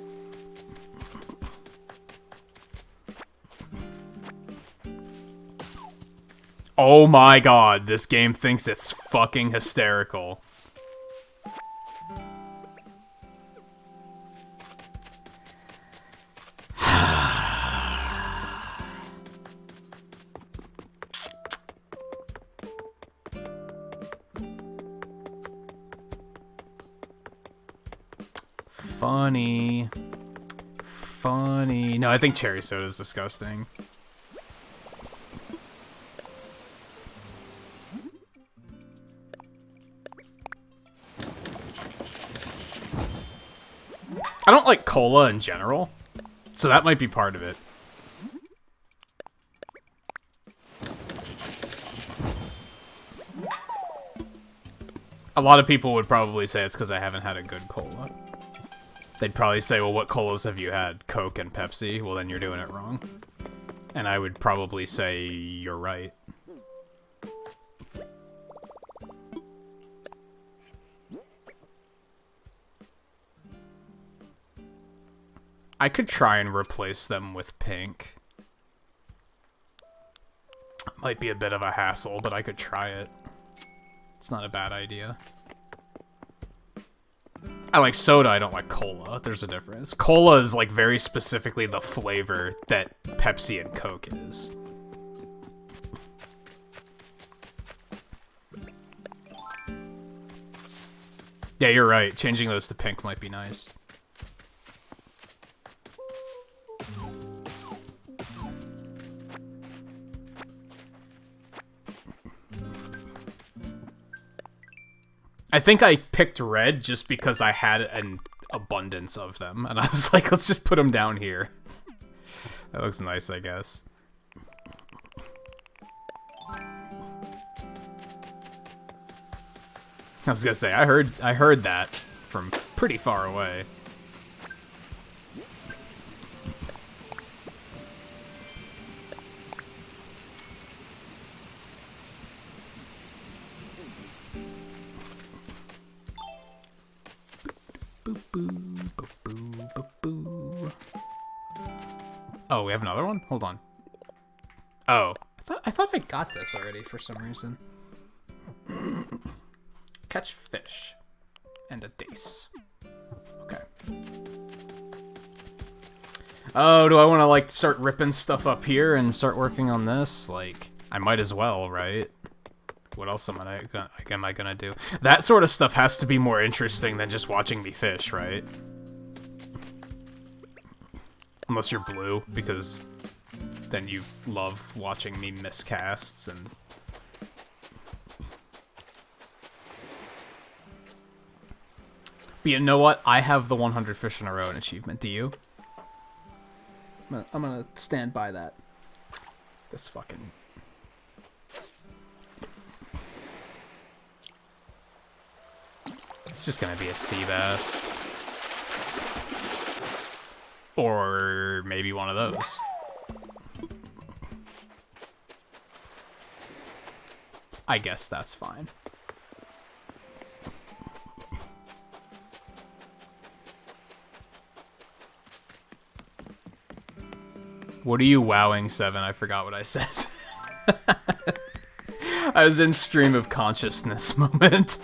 [SPEAKER 1] Oh my god, this game thinks it's fucking hysterical. Funny. Funny. No, I think cherry soda is disgusting. I don't like cola in general, so that might be part of it. A lot of people would probably say it's because I haven't had a good cola. They'd probably say, well, what colas have you had? Coke and Pepsi? Well, then you're doing it wrong. And I would probably say, you're right. I could try and replace them with pink. Might be a bit of a hassle, but I could try it. It's not a bad idea. I like soda, I don't like cola. There's a difference. Cola is, like, very specifically the flavor that Pepsi and Coke is. Yeah, you're right. Changing those to pink might be nice. I think I picked red just because I had an abundance of them, and I was like, let's just put them down here. That looks nice, I guess. I was gonna say, I heard that from pretty far away. Boop, boop, boop, boop, boop, boop. Oh, we have another one? Hold on. Oh, I thought I got this already for some reason. Catch fish and a dace. Okay. Oh, do I want to like start ripping stuff up here and start working on this? Like, I might as well, right? What else am I gonna do? That sort of stuff has to be more interesting than just watching me fish, right? Unless you're blue, because then you love watching me miss casts and... But you know what? I have the 100 fish in a row achievement. Do you? I'm gonna stand by that. This fucking... It's just gonna be a sea bass. Or maybe one of those. I guess that's fine. What are you wowing, 7? I forgot what I said. I was in stream of consciousness moment.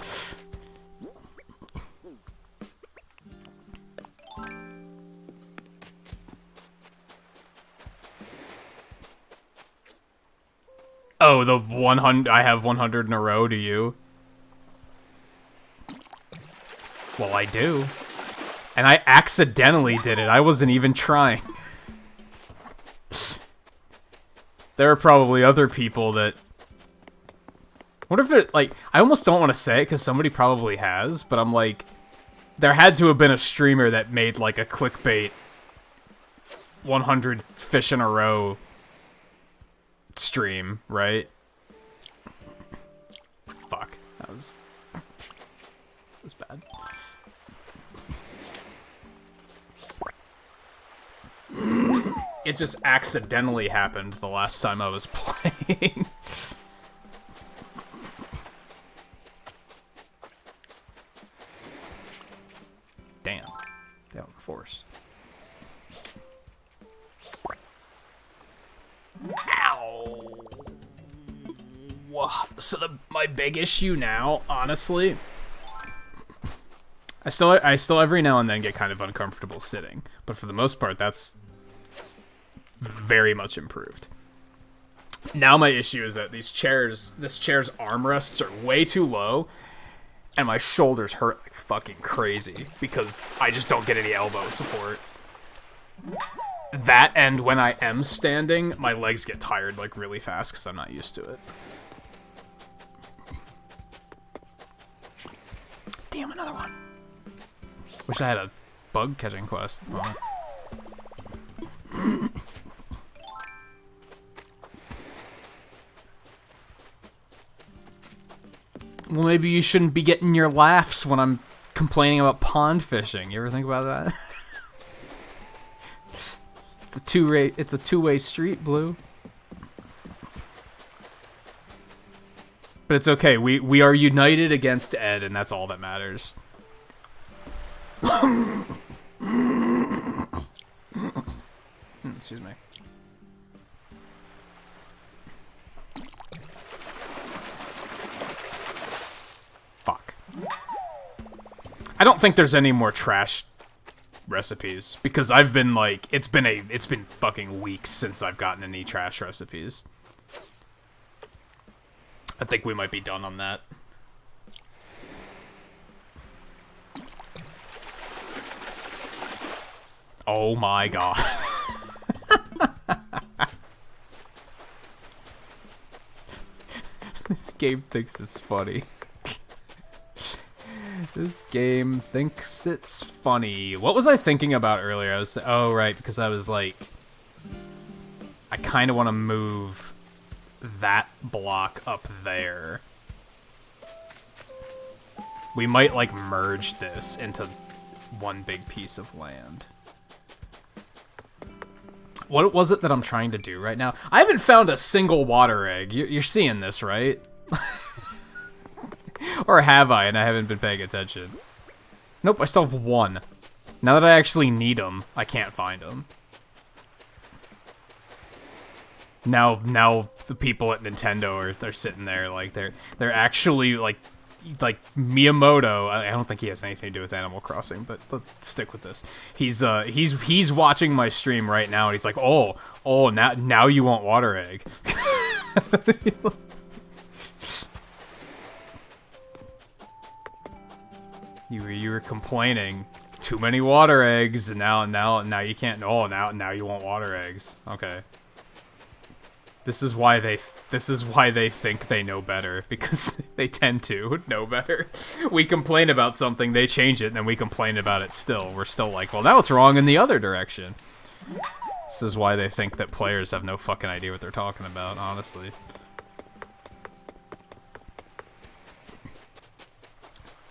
[SPEAKER 1] Oh, the 100. I have 100 in a row, do you? Well, I do. And I accidentally did it. I wasn't even trying. There are probably other people that... What if it, like... I almost don't want to say it because somebody probably has, but I'm like... There had to have been a streamer that made, like, a clickbait 100 fish in a row stream, right? Fuck. That was bad. It just accidentally happened the last time I was playing. Damn. Down force. Ow. So my big issue now, honestly, I still every now and then get kind of uncomfortable sitting, but for the most part, that's very much improved. Now my issue is that this chair's armrests are way too low, and my shoulders hurt like fucking crazy because I just don't get any elbow support. That, and when I am standing, my legs get tired like really fast because I'm not used to it. Damn, another one. Wish I had a bug catching quest at the moment. Well, maybe you shouldn't be getting your laughs when I'm complaining about pond fishing. You ever think about that? It's a two-way street, Blue. But it's okay. We are united against Ed, and that's all that matters. Excuse me. Fuck. I don't think there's any more trash recipes because I've been like it's been fucking weeks since I've gotten any trash recipes. I think we might be done on that. Oh my god. This game thinks it's funny. This game thinks it's funny. What was I thinking about earlier? Oh, right, because I was like... I kind of want to move that block up there. We might, like, merge this into one big piece of land. What was it that I'm trying to do right now? I haven't found a single water egg. You're seeing this, right? Or have I, and I haven't been paying attention? Nope, I still have one. Now that I actually need them, I can't find them. Now the people at Nintendo they're sitting there like they're actually like Miyamoto. I don't think he has anything to do with Animal Crossing, but let's stick with this. He's watching my stream right now, and he's like, oh, now you want water egg. You were complaining too many water eggs, and now you can't. Oh, now you want water eggs. Okay. This is why they think they know better, because they tend to know better. We complain about something, they change it, and then we complain about it still. We're still like, well, now it's wrong in the other direction. This is why they think that players have no fucking idea what they're talking about, honestly.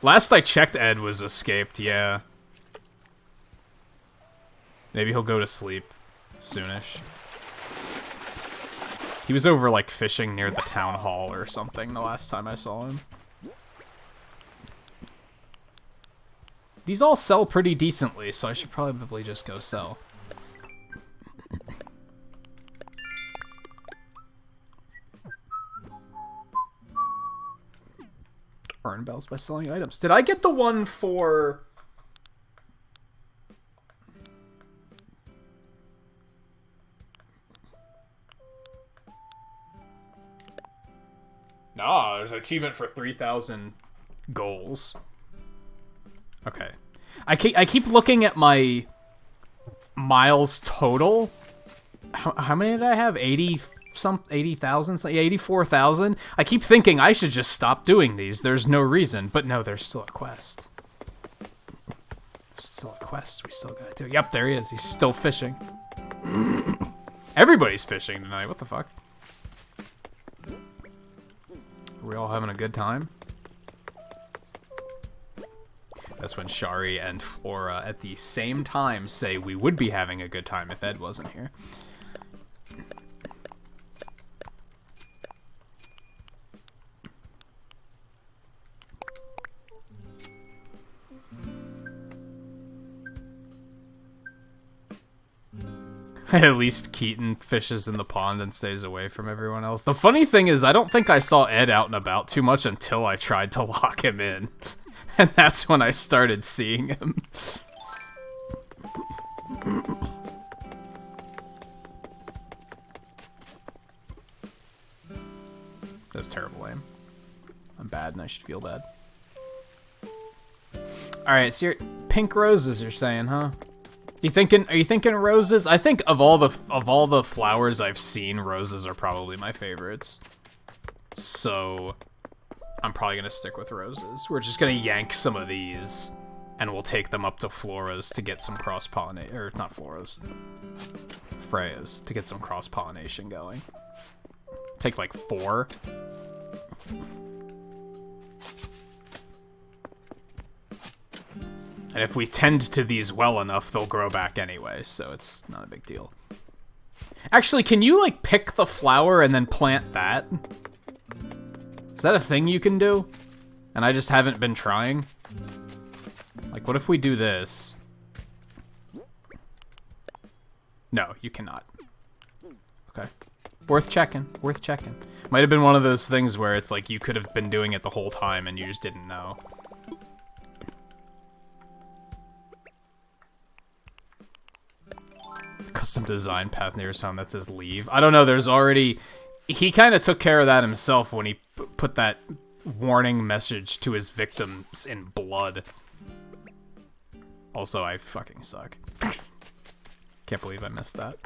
[SPEAKER 1] Last I checked, Ed was escaped, yeah. Maybe he'll go to sleep soonish. He was over, like, fishing near the town hall or something the last time I saw him. These all sell pretty decently, so I should probably just go sell. Earn bells by selling items. Did I get the one for... Nah, there's an achievement for 3,000 goals. Okay. I keep looking at my miles total. How many did I have? 80,000? Yeah, 84,000? I keep thinking I should just stop doing these. There's no reason. But no, there's still a quest. Still a quest we still gotta do. Yep, there he is. He's still fishing. Everybody's fishing tonight. What the fuck? Are we all having a good time? That's when Shari and Flora at the same time say we would be having a good time if Ed wasn't here. At least Keaton fishes in the pond and stays away from everyone else. The funny thing is, I don't think I saw Ed out and about too much until I tried to lock him in. And that's when I started seeing him. That's terrible aim. I'm bad and I should feel bad. Alright, so you're pink roses you're saying, huh? Are you thinking roses? I think of all the flowers I've seen, roses are probably my favorites. So I'm probably gonna stick with roses. We're just gonna yank some of these, and we'll take them up to Flora's to get some cross-pollination, or not Flora's, Freya's, to get some cross-pollination going. Take like 4. And if we tend to these well enough, they'll grow back anyway, so it's not a big deal. Actually, can you, like, pick the flower and then plant that? Is that a thing you can do? And I just haven't been trying? Like, what if we do this? No, you cannot. Okay. Worth checking. Worth checking. Might have been one of those things where it's like you could have been doing it the whole time and you just didn't know. Custom design path near his home that says leave. I don't know, there's already... He kind of took care of that himself when he put that warning message to his victims in blood. Also, I fucking suck. Can't believe I missed that.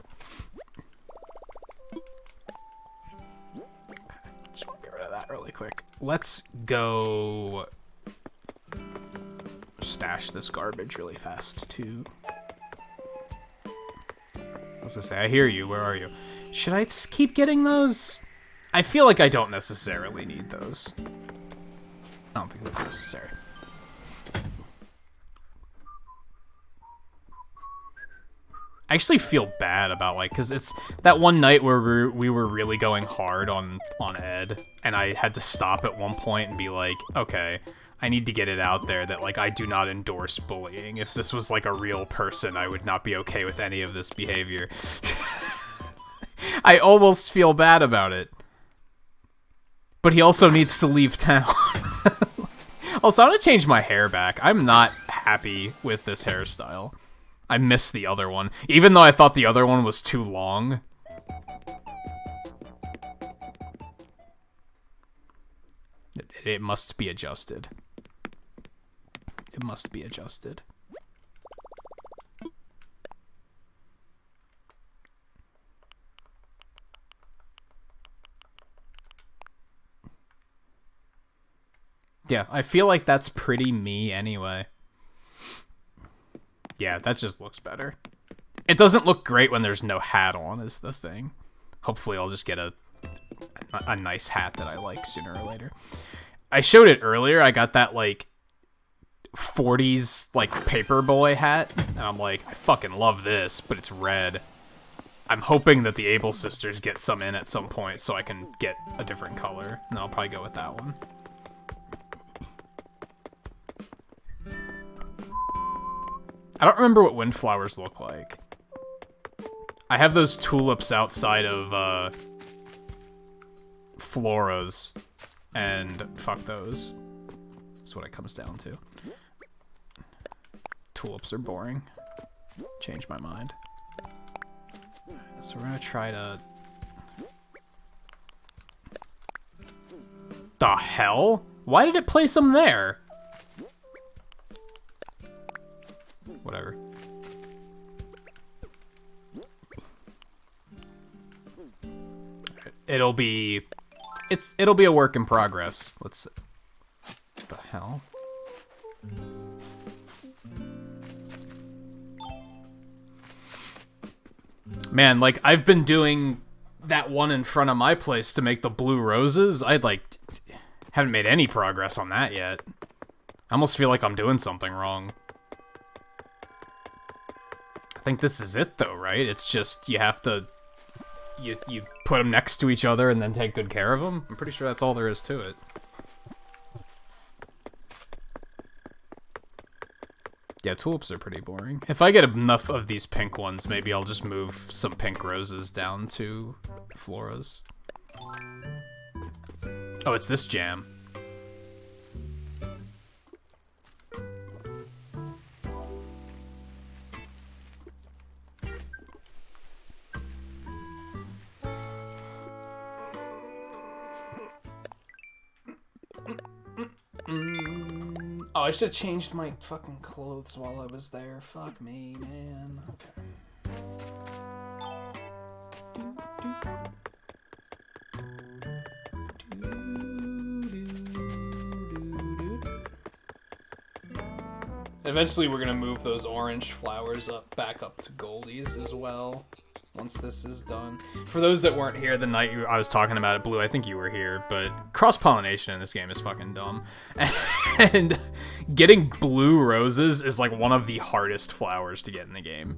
[SPEAKER 1] Okay, just want to get rid of that really quick. Let's go... stash this garbage really fast, too. I was gonna say, I hear you. Where are you? Should I keep getting those? I feel like I don't necessarily need those. I don't think that's necessary. I actually feel bad about, like, because it's that one night where we were really going hard on Ed, and I had to stop at one point and be like, okay, I need to get it out there that, like, I do not endorse bullying. If this was, like, a real person, I would not be okay with any of this behavior. I almost feel bad about it. But he also needs to leave town. Also, I'm gonna change my hair back. I'm not happy with this hairstyle. I miss the other one. Even though I thought the other one was too long. It must be adjusted. It must be adjusted. Yeah, I feel like that's pretty me anyway. Yeah, that just looks better. It doesn't look great when there's no hat on is the thing. Hopefully I'll just get a nice hat that I like sooner or later. I showed it earlier. I got that, like, 40s, like, paperboy hat. And I'm like, I fucking love this, but it's red. I'm hoping that the Able Sisters get some in at some point so I can get a different color. And I'll probably go with that one. I don't remember what windflowers look like. I have those tulips outside of, Flora's. And fuck those. That's what it comes down to. Tulips are boring. Change my mind. So we're gonna try to... The hell? Why did it place them there? Whatever. It'll be a work in progress. What the hell? Man, like, I've been doing that one in front of my place to make the blue roses. Haven't made any progress on that yet. I almost feel like I'm doing something wrong. I think this is it, though, right? It's just, you have to... You put them next to each other and then take good care of them? I'm pretty sure that's all there is to it. Yeah, tulips are pretty boring. If I get enough of these pink ones, maybe I'll just move some pink roses down to Flora's. Oh, it's this jam. Oh, I should have changed my fucking clothes while I was there. Fuck me, man. Okay. Eventually we're gonna move those orange flowers back up to Goldies as well. Once this is done. For those that weren't here the night I was talking about it, Blue, I think you were here, but cross-pollination in this game is fucking dumb. And getting blue roses is like one of the hardest flowers to get in the game.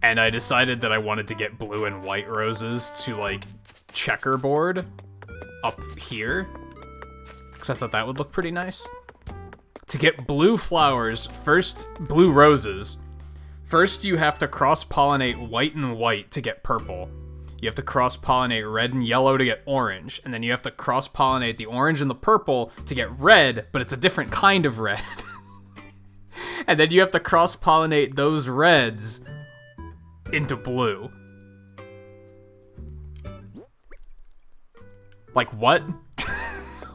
[SPEAKER 1] And I decided that I wanted to get blue and white roses to, like, checkerboard up here. Because I thought that would look pretty nice. To get blue flowers, blue roses, first, you have to cross-pollinate white and white to get purple. You have to cross-pollinate red and yellow to get orange. And then you have to cross-pollinate the orange and the purple to get red, but it's a different kind of red. And then you have to cross-pollinate those reds into blue. Like, what?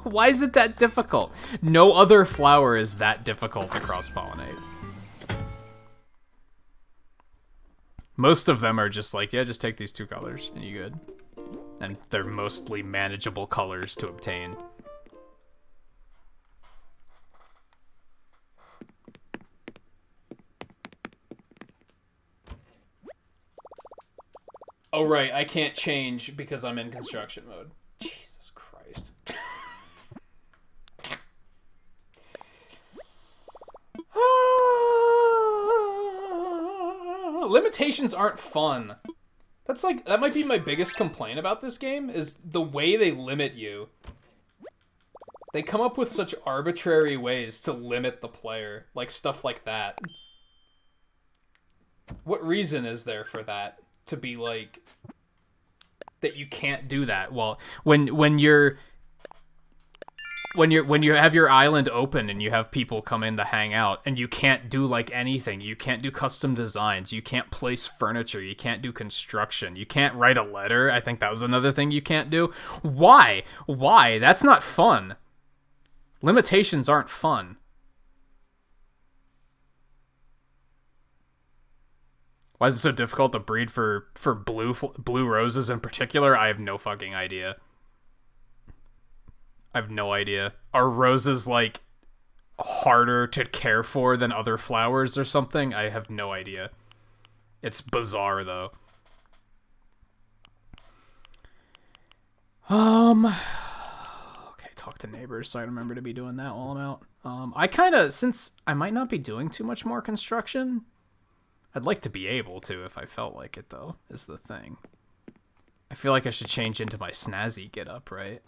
[SPEAKER 1] Why is it that difficult? No other flower is that difficult to cross-pollinate. Most of them are just like, yeah, just take these two colors and you good. And they're mostly manageable colors to obtain. Oh, right, I can't change because I'm in construction mode. Jesus Christ. limitations aren't fun. That's like, that might be my biggest complaint about this game, is the way they limit you. They come up with such arbitrary ways to limit the player, like stuff like that. What reason is there for that? To be like, that you can't do that? Well, when you have your island open and you have people come in to hang out, and you can't do like anything, you can't do custom designs, you can't place furniture, you can't do construction, you can't write a letter. I think that was another thing you can't do. Why? That's not fun. Limitations aren't fun. Why is it so difficult to breed for blue roses in particular? I have no fucking idea. I have no idea. Are roses, like, harder to care for than other flowers or something? I have no idea. It's bizarre, though. Okay, talk to neighbors, so I remember to be doing that while I'm out. I kind of, since I might not be doing too much more construction, I'd like to be able to if I felt like it, though, is the thing. I feel like I should change into my snazzy getup, right?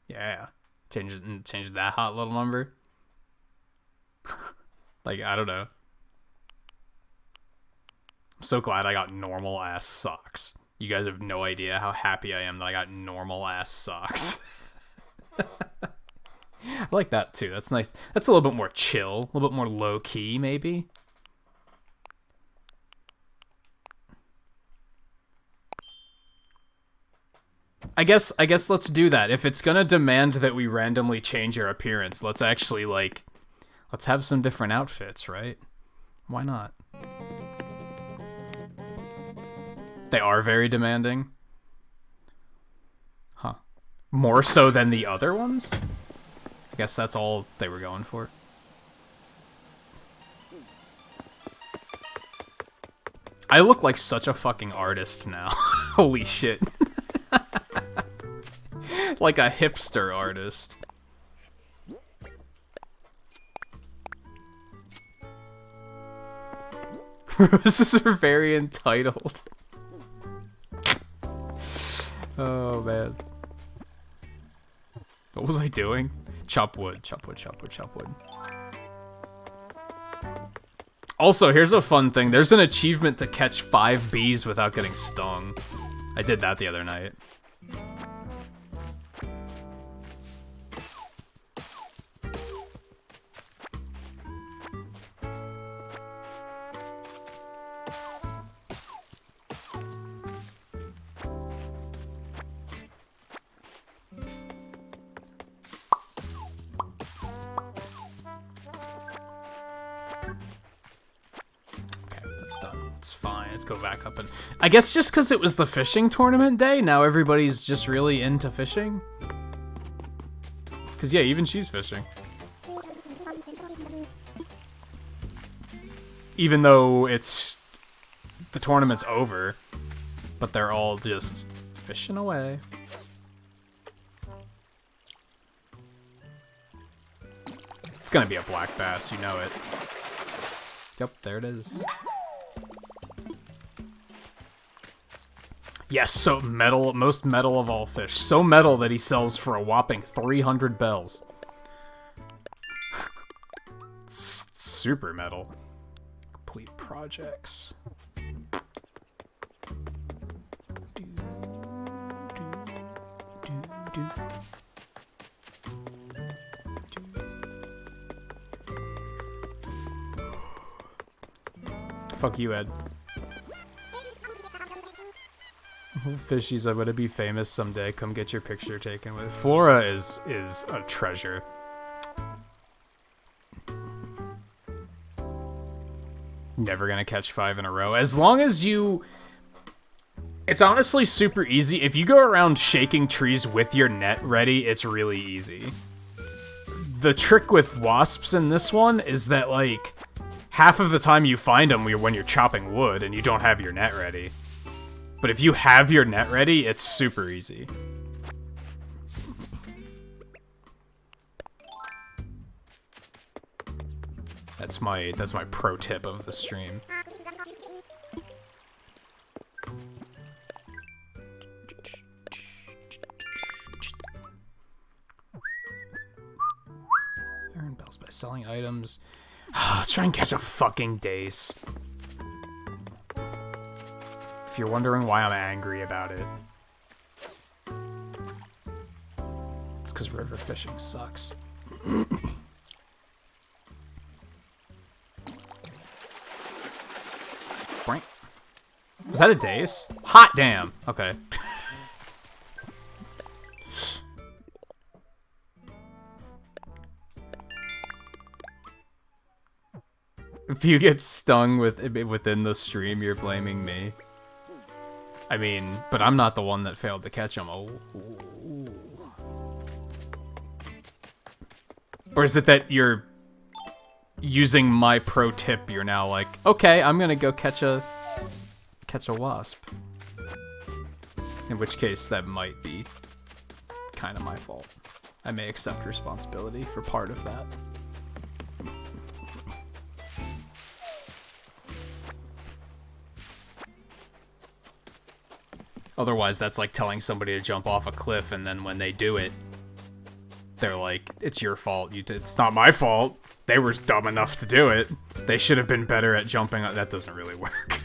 [SPEAKER 1] Yeah. Change that hot little number. Like, I don't know. I'm so glad I got normal ass socks. You guys have no idea how happy I am that I got normal ass socks. I like that too. That's nice. That's a little bit more chill, a little bit more low key, maybe. I guess let's do that. If it's gonna demand that we randomly change our appearance, let's actually, like, let's have some different outfits, right? Why not? They are very demanding. Huh. More so than the other ones? I guess that's all they were going for. I look like such a fucking artist now. Holy shit. Like a hipster artist. Roses are very entitled. Oh, man. What was I doing? Chop wood, chop wood, chop wood, chop wood. Also, here's a fun thing. There's an achievement to catch 5 bees without getting stung. I did that the other night. Go back up, and I guess just because it was the fishing tournament day, now everybody's just really into fishing. Because yeah, even she's fishing. Even though it's the tournament's over, but they're all just fishing away. It's gonna be a black bass, you know it. Yep, there it is. Yes, so metal, most metal of all fish. So metal that he sells for a whopping 300 bells. Super metal. Complete projects. Fuck you, Ed. Fishies, I'm gonna be famous someday. Come get your picture taken with. Flora is a treasure. Never gonna catch 5 in a row. As long as you... It's honestly super easy. If you go around shaking trees with your net ready, it's really easy. The trick with wasps in this one is that, like, half of the time you find them when you're chopping wood and you don't have your net ready. But if you have your net ready, it's super easy. That's my pro tip of the stream. Earn bells by selling items. Let's try and catch a fucking dace. If you're wondering why I'm angry about it, it's because river fishing sucks. Was that a dace? Hot damn. Okay. If you get stung within the stream, you're blaming me. I mean, but I'm not the one that failed to catch him. Oh. Or is it that you're using my pro tip? You're now like, okay, I'm gonna go catch a wasp. In which case, that might be kind of my fault. I may accept responsibility for part of that. Otherwise, that's like telling somebody to jump off a cliff, and then when they do it, they're like, it's your fault. It's not my fault. They were dumb enough to do it. They should have been better at jumping. That doesn't really work.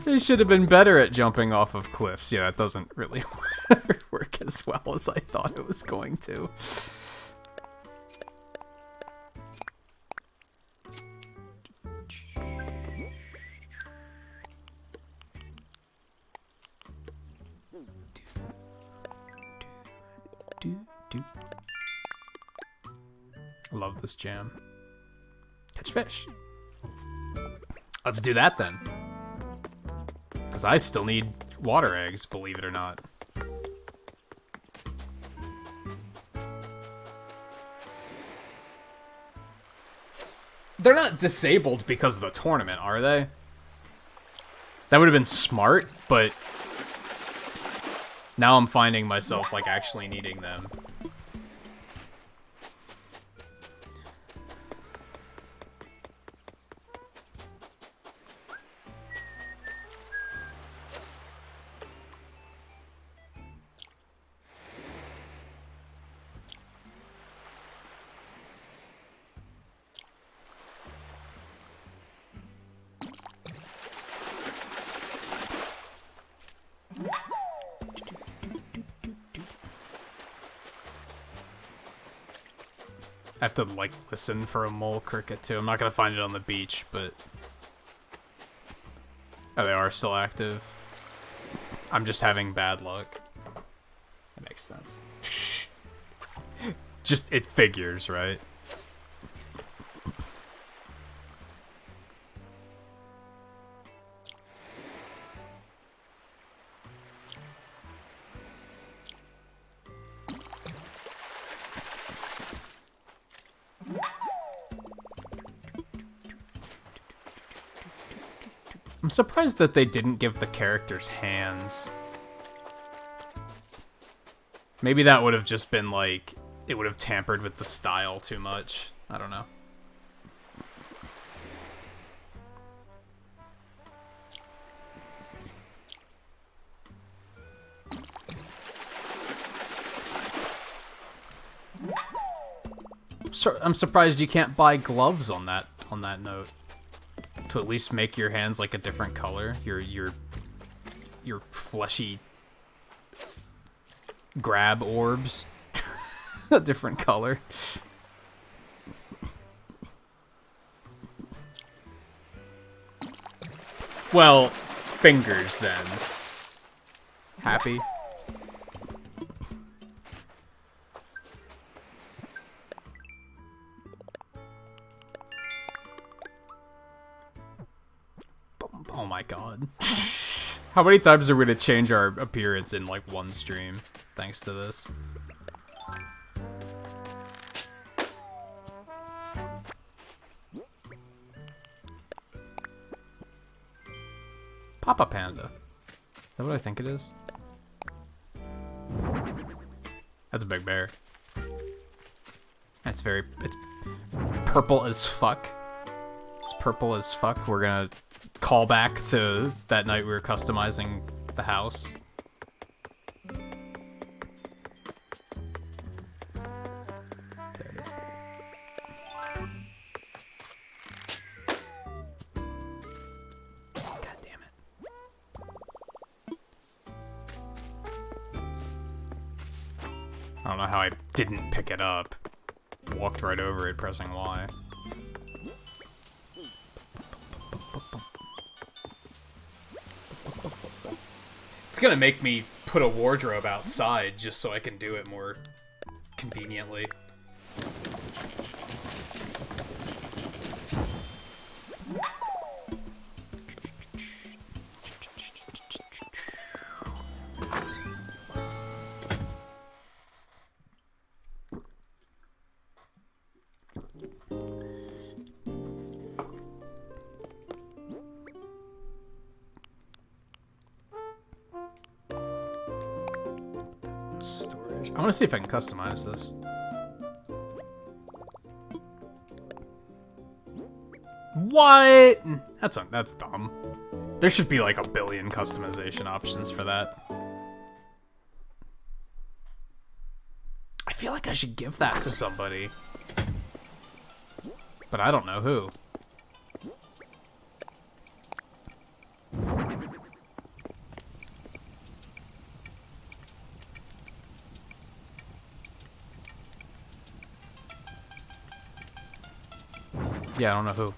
[SPEAKER 1] They should have been better at jumping off of cliffs. Yeah, that doesn't really work as well as I thought it was going to. I love this jam. Catch fish. Let's do that then. Because I still need water eggs, believe it or not. They're not disabled because of the tournament, are they? That would have been smart, but now I'm finding myself like actually needing them. I have to, like, listen for a mole cricket, too. I'm not gonna find it on the beach, but... Oh, they are still active. I'm just having bad luck. That makes sense. Just, it figures, right? I'm surprised that they didn't give the characters hands. Maybe that would have just been like, it would have tampered with the style too much. I don't know. I'm surprised you can't buy gloves on that note. To at least make your hands like a different color. Your fleshy grab orbs. A different color. Well, fingers then. Happy? Oh my god. How many times are we gonna change our appearance in like one stream thanks to this? Papa Panda. Is that what I think it is? That's a big bear. It's purple as fuck. It's purple as fuck. We're gonna call back to that night we were customizing the house. There it is. God damn it. I don't know how I didn't pick it up. Walked right over it pressing Y. It's gonna make me put a wardrobe outside just so I can do it more conveniently. Storage. I want to see if I can customize this. What? That's dumb. There should be like a billion customization options for that. I feel like I should give that to somebody. But I don't know who. Yeah, I don't know who.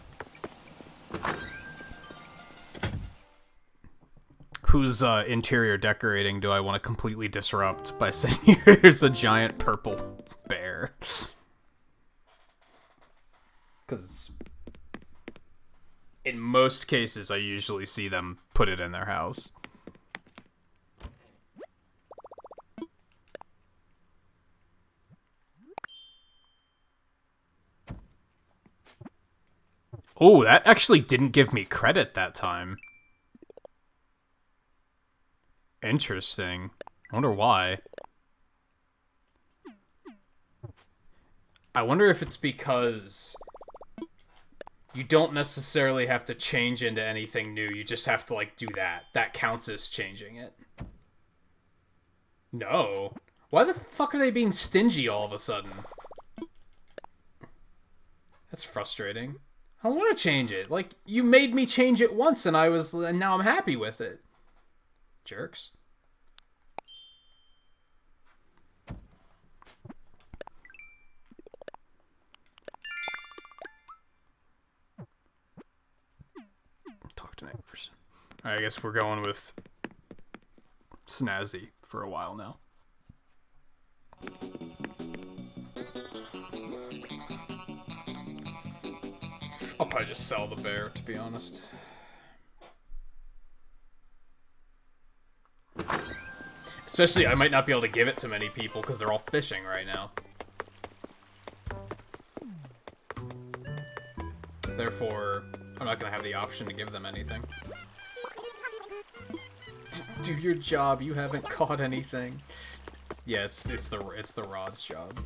[SPEAKER 1] Whose interior decorating do I want to completely disrupt by saying here's a giant purple bear? Because in most cases, I usually see them put it in their house. Oh, that actually didn't give me credit that time. Interesting. I wonder why. I wonder if it's because you don't necessarily have to change into anything new. You just have to, like, do that. That counts as changing it. No. Why the fuck are they being stingy all of a sudden? That's frustrating. I don't want to change it. Like, you made me change it once and now I'm happy with it. Jerks. Talk to neighbors. I guess we're going with Snazzy for a while now. I'll probably just sell the bear, to be honest. Especially, I might not be able to give it to many people because they're all fishing right now. Therefore, I'm not going to have the option to give them anything. Do your job, you haven't caught anything. Yeah, it's the rod's job.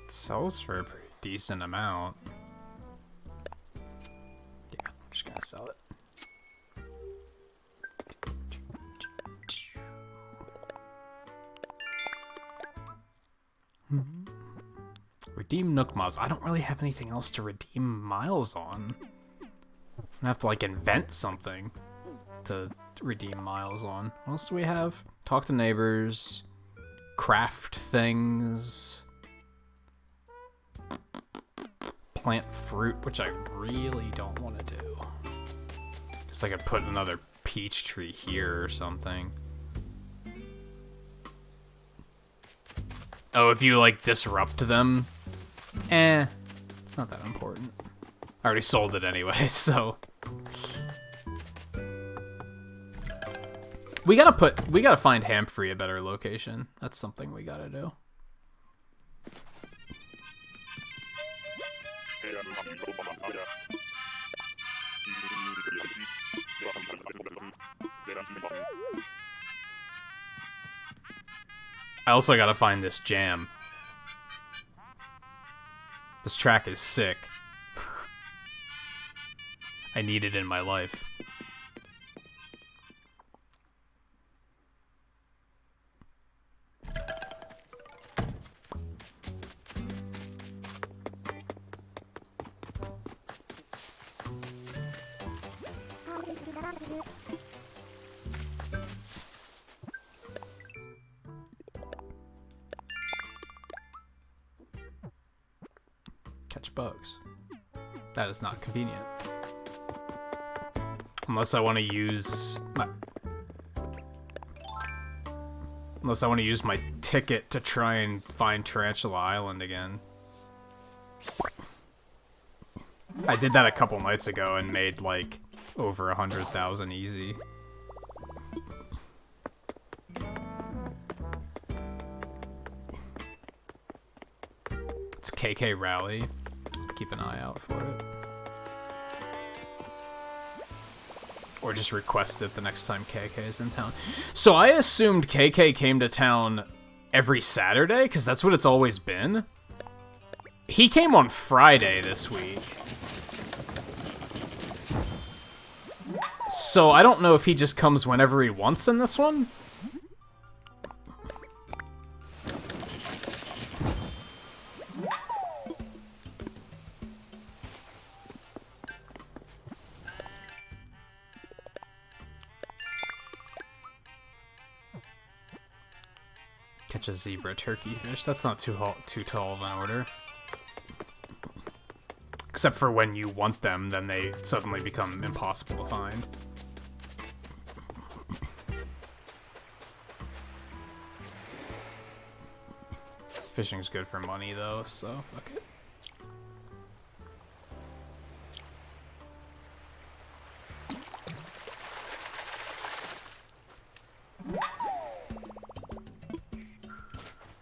[SPEAKER 1] Sells for a pretty decent amount. Yeah, I'm just gonna sell it. Redeem Nook Miles. I don't really have anything else to redeem miles on. I'm gonna have to, like, invent something to redeem miles on. What else do we have? Talk to neighbors. Craft things. Plant fruit, which I really don't want to do. Just like I could put another peach tree here or something. Oh, if you, like, disrupt them, it's not that important. I already sold it anyway, so. We gotta find Hamfrey a better location. That's something we gotta do. I also gotta find this jam. This track is sick. I need it in my life. Catch bugs. That is not convenient. Unless I want to use my... Unless I want to use my ticket to try and find Tarantula Island again. I did that a couple nights ago and made, like, over 100,000 easy. It's KK Rally. Keep an eye out for it. Or just request it the next time KK is in town. So I assumed KK came to town every Saturday, because that's what it's always been. He came on Friday this week. So I don't know if he just comes whenever he wants in this one. Catch a zebra turkey fish. That's not too tall of an order. Except for when you want them, then they suddenly become impossible to find. Fishing's good for money, though, so fuck it.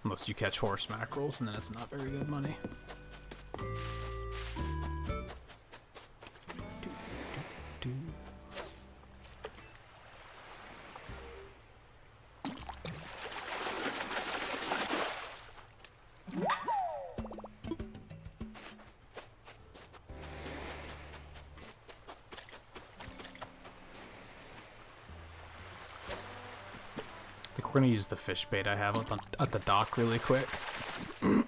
[SPEAKER 1] Unless you catch horse mackerels, and then it's not very good money. We're gonna use the fish bait I have at the dock really quick. Trying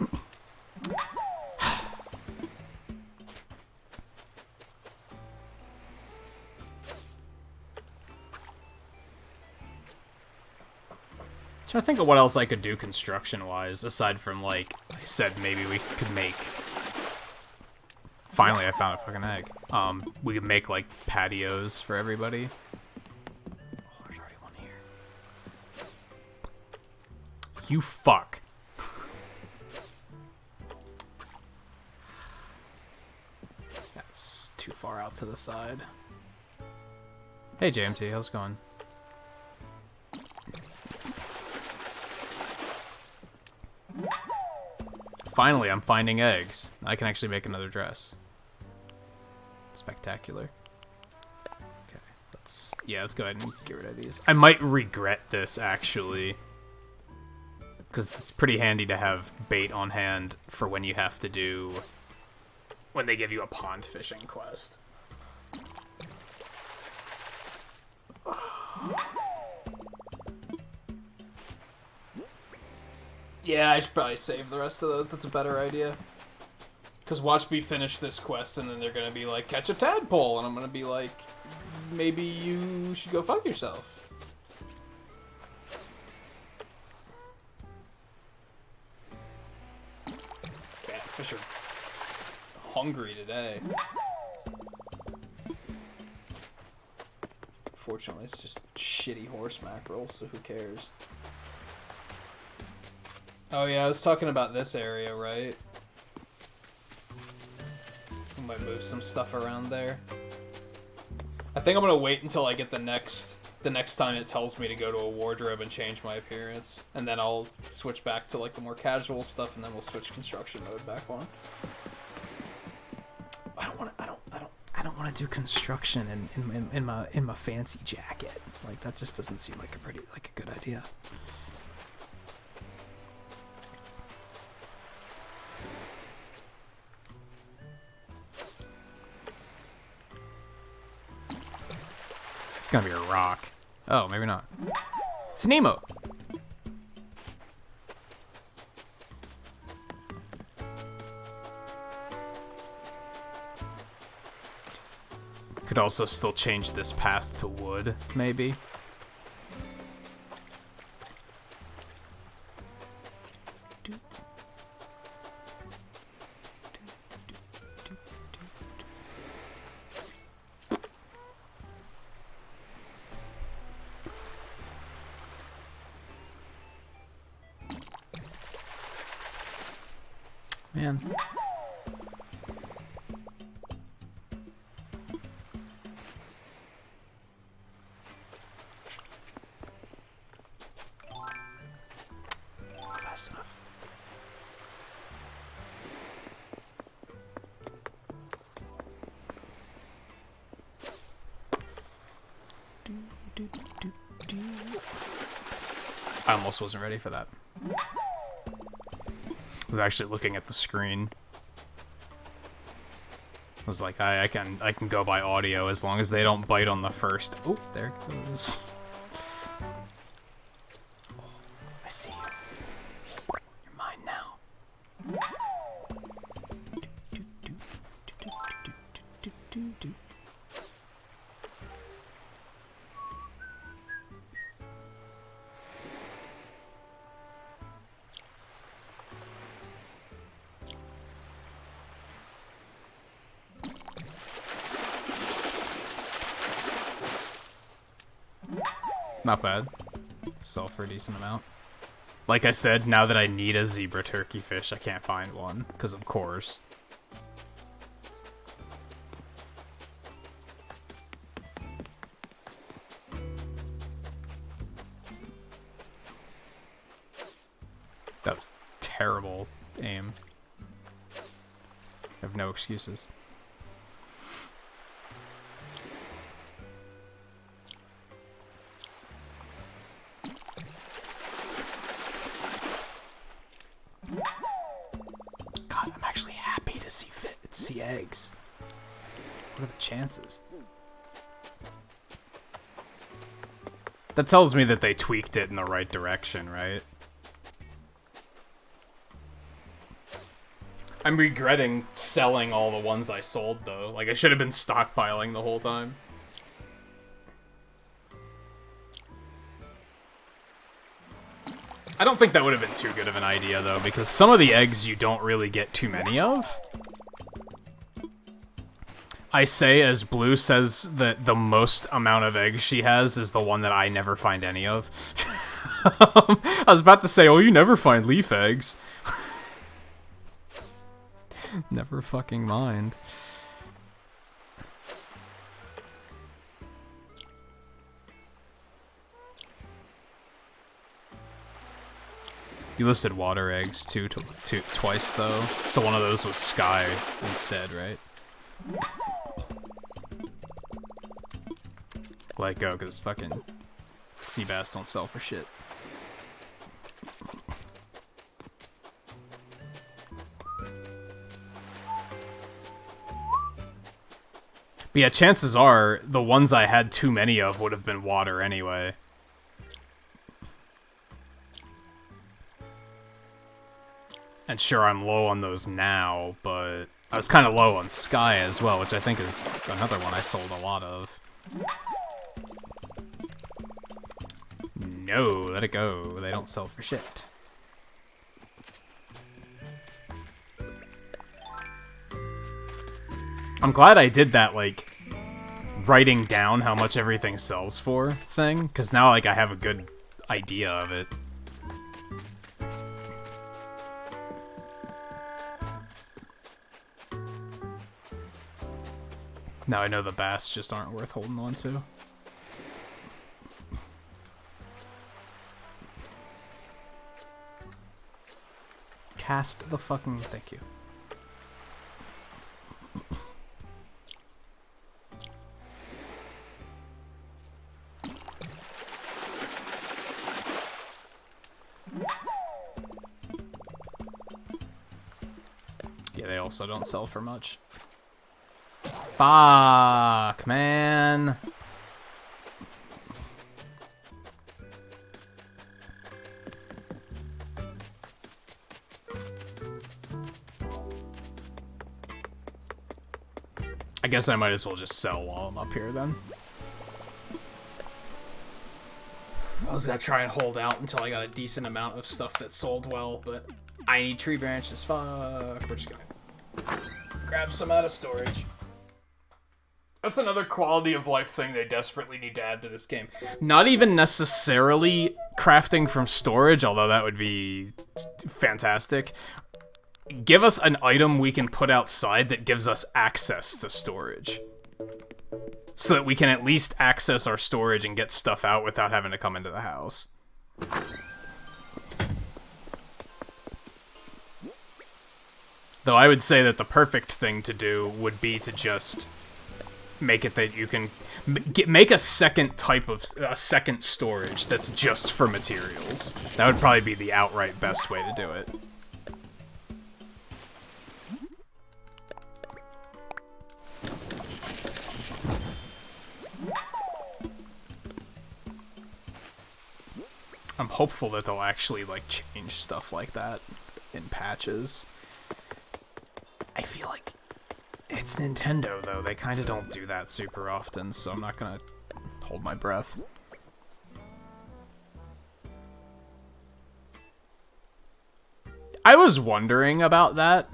[SPEAKER 1] to think of what else I could do construction-wise, aside from, like, I said maybe we could make... Finally, I found a fucking egg. We could make, like, patios for everybody. You fuck. That's too far out to the side. Hey JMT, how's it going? Finally, I'm finding eggs. I can actually make another dress. Spectacular. Okay, let's go ahead and get rid of these. I might regret this, actually. Because it's pretty handy to have bait on hand for when you have to do... when they give you a pond fishing quest. Yeah, I should probably save the rest of those. That's a better idea. Because watch me finish this quest and then they're going to be like, catch a tadpole! And I'm going to be like, maybe you should go fuck yourself. Fish are hungry today. Fortunately, it's just shitty horse mackerels, so who cares? Oh yeah, I was talking about this area, right? I might move some stuff around there. I think I'm gonna wait until I get the next the next time it tells me to go to a wardrobe and change my appearance, and then I'll switch back to like the more casual stuff, and then we'll switch construction mode back on. I don't want to do construction in my fancy jacket. Like that just doesn't seem like a good idea. It's gonna be a rock. Oh, maybe not. It's an emote. Could also still change this path to wood, maybe. Man. Fast enough. I almost wasn't ready for that. I was actually looking at the screen. I was like, I can go by audio as long as they don't bite on the first. Oh, there it goes. Oh, I see you. You're mine now. Not bad. Sell for a decent amount. Like I said, now that I need a zebra turkey fish, I can't find one, because of course. That was terrible aim. I have no excuses. See eggs. What are the chances? That tells me that they tweaked it in the right direction, right? I'm regretting selling all the ones I sold, though. Like, I should have been stockpiling the whole time. I don't think that would have been too good of an idea, though, because some of the eggs you don't really get too many of. I say as Blue says that the most amount of eggs she has is the one that I never find any of. I was about to say, oh, you never find leaf eggs. Never fucking mind. You listed water eggs twice, though. So one of those was sky instead, right? Let go, because fucking sea bass don't sell for shit. But yeah, chances are, the ones I had too many of would have been water anyway. And sure, I'm low on those now, but I was kind of low on sky as well, which I think is another one I sold a lot of. No, let it go. They don't sell for shit. I'm glad I did that, like, writing down how much everything sells for thing, because now, like, I have a good idea of it. Now I know the bass just aren't worth holding on to. cast the fucking... Thank you. Yeah, they also don't sell for much. Fuck, man. I guess I might as well just sell while I'm up here then. I was gonna try and hold out until I got a decent amount of stuff that sold well, but I need tree branches. Fuck. We're just gonna grab some out of storage. That's another quality of life thing they desperately need to add to this game. Not even necessarily crafting from storage, although that would be fantastic. Give us an item we can put outside that gives us access to storage. So that we can at least access our storage and get stuff out without having to come into the house. Though I would say that the perfect thing to do would be to just make it that you can make a second type of second storage that's just for materials. That would probably be the outright best way to do it. I'm hopeful that they'll actually, like, change stuff like that in patches. I feel like it's Nintendo, though. They kind of don't do that super often, so I'm not gonna hold my breath. I was wondering about that.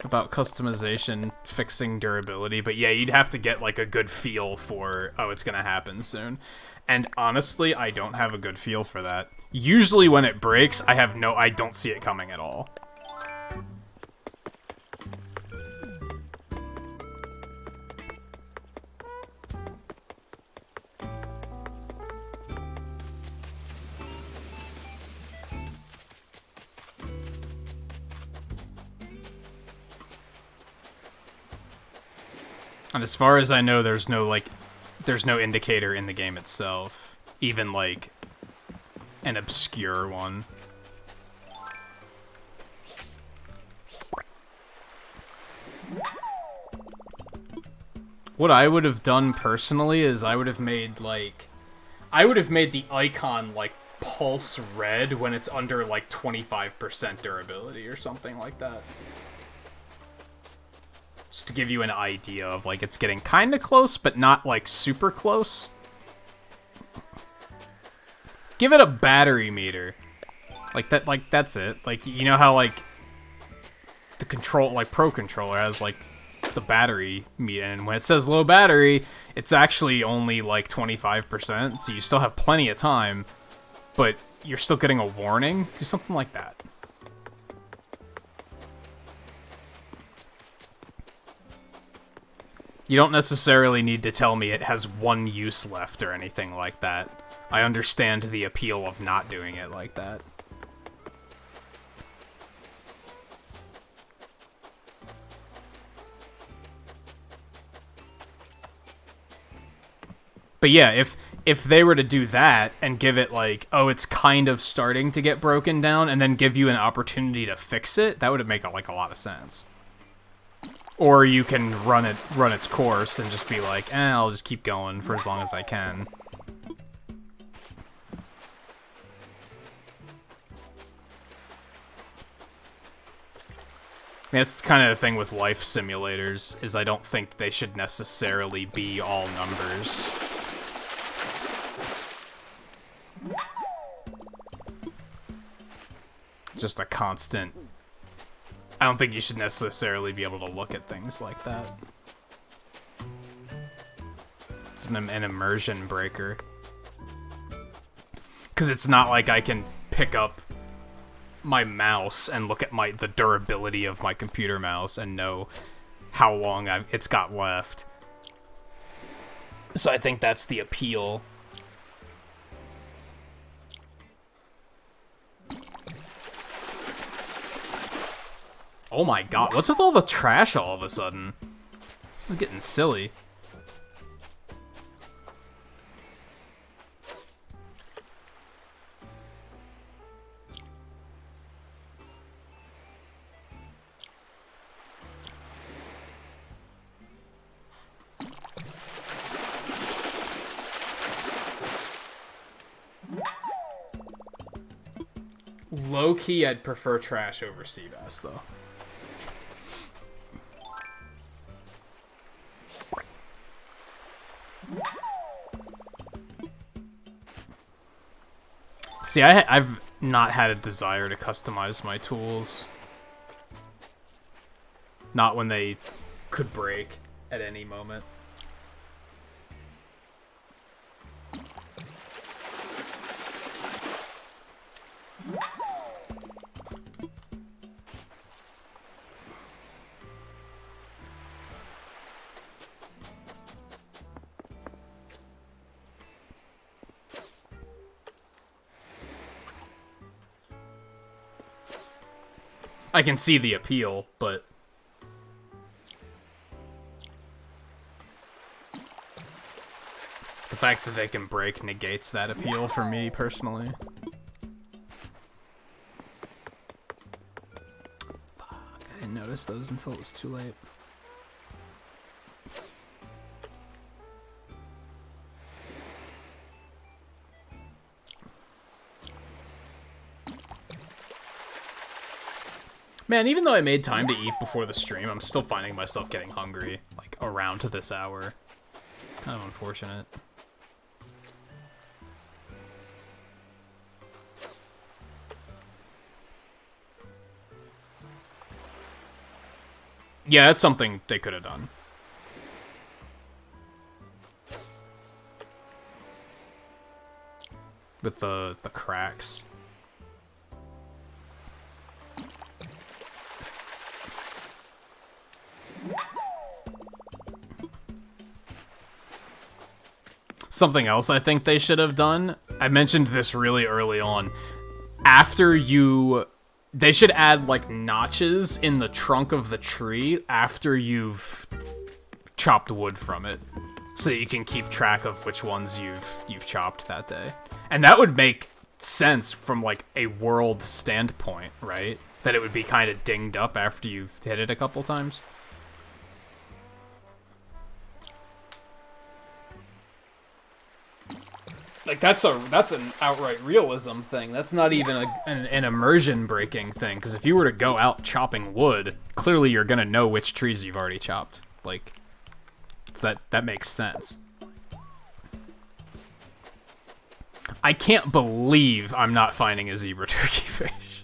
[SPEAKER 1] About customization fixing durability, but yeah, you'd have to get, like, a good feel for, oh, it's gonna happen soon. And honestly, I don't have a good feel for that. Usually when it breaks, I don't see it coming at all. And as far as I know, there's no indicator in the game itself. Even, like, an obscure one. What I would have done personally is I would have made the icon, like, pulse red when it's under, like, 25% durability or something like that. Just to give you an idea of, like, it's getting kind of close, but not, like, super close. Give it a battery meter. Like, that's it. Like, you know how, like, the Pro Controller has, like, the battery meter, and when it says low battery, it's actually only, like, 25%, so you still have plenty of time, but you're still getting a warning. Do something like that. You don't necessarily need to tell me it has one use left or anything like that. I understand the appeal of not doing it like that. But yeah, if they were to do that and give it like, oh, it's kind of starting to get broken down, and then give you an opportunity to fix it, that would make like a lot of sense. Or you can run its course and just be like, I'll just keep going for as long as I can. That's kind of the thing with life simulators, is I don't think they should necessarily be all numbers. Just a constant... I don't think you should necessarily be able to look at things like that. It's an immersion breaker. Because it's not like I can pick up my mouse and look at the durability of my computer mouse and know how long it's got left. So I think that's the appeal. Oh my god, what's with all the trash all of a sudden? This is getting silly. Low-key, I'd prefer trash over sea bass, though. See, I've not had a desire to customize my tools. Not when they could break at any moment. I can see the appeal, but the fact that they can break negates that appeal for me personally. Fuck, I didn't notice those until it was too late. Man, even though I made time to eat before the stream, I'm still finding myself getting hungry, like, around to this hour. It's kind of unfortunate. Yeah, that's something they could have done. With the cracks. Something else I think they should have done, I mentioned this really early on, they should add, like, notches in the trunk of the tree after you've chopped wood from it, so that you can keep track of which ones you've chopped that day. And that would make sense from, like, a world standpoint, right? That it would be kind of dinged up after you've hit it a couple times. Like, that's an outright realism thing. That's not even an immersion breaking thing, because if you were to go out chopping wood, clearly you're gonna know which trees you've already chopped. Like, so that makes sense. I can't believe I'm not finding a zebra turkey fish.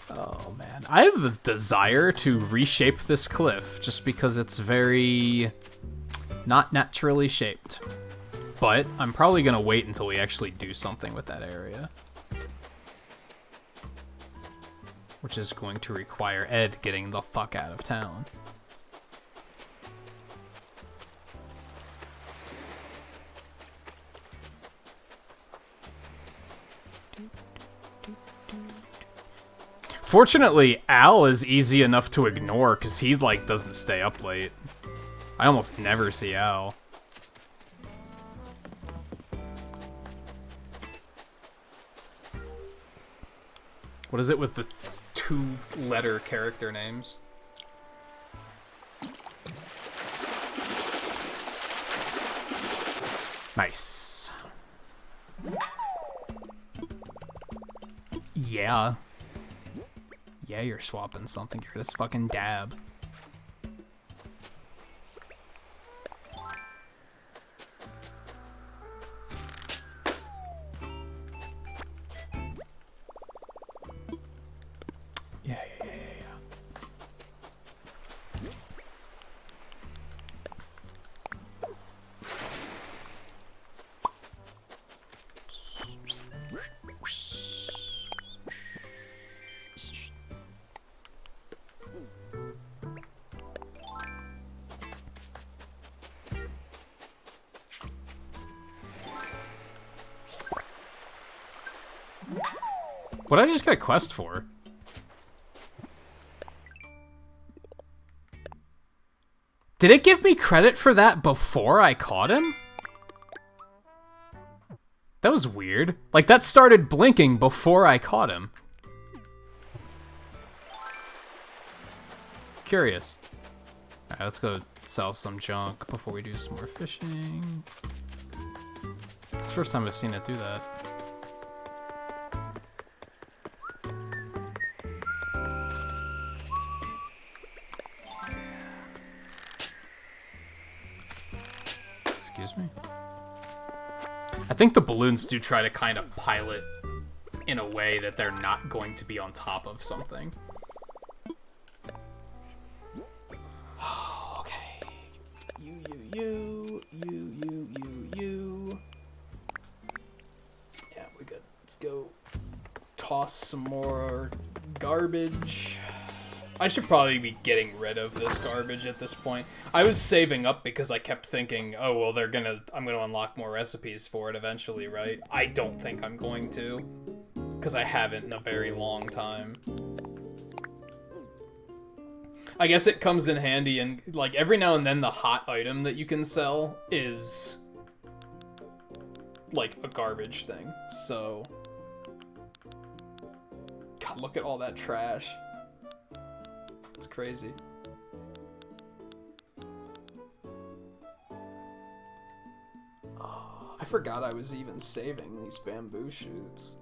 [SPEAKER 1] Oh man, I have the desire to reshape this cliff just because it's very not naturally shaped. But I'm probably going to wait until we actually do something with that area. Which is going to require Ed getting the fuck out of town. Fortunately, Al is easy enough to ignore because he, like, doesn't stay up late. I almost never see Al. What is it with the 2-letter character names? Nice. Yeah. Yeah, you're swapping something. You're this fucking dab. What did I just get a quest for? Did it give me credit for that before I caught him? That was weird. Like, that started blinking before I caught him. Curious. Alright, let's go sell some junk before we do some more fishing. It's the first time I've seen it do that. Excuse me? I think the balloons do try to kind of pilot in a way that they're not going to be on top of something. Okay. You. Yeah, we're good. Let's go toss some more garbage. I should probably be getting rid of this garbage at this point. I was saving up because I kept thinking, oh, well, I'm gonna unlock more recipes for it eventually, right? I don't think I'm going to, because I haven't in a very long time. I guess it comes in handy, and like every now and then the hot item that you can sell is like a garbage thing. So, God, look at all that trash. It's crazy. Oh, I forgot I was even saving these bamboo shoots.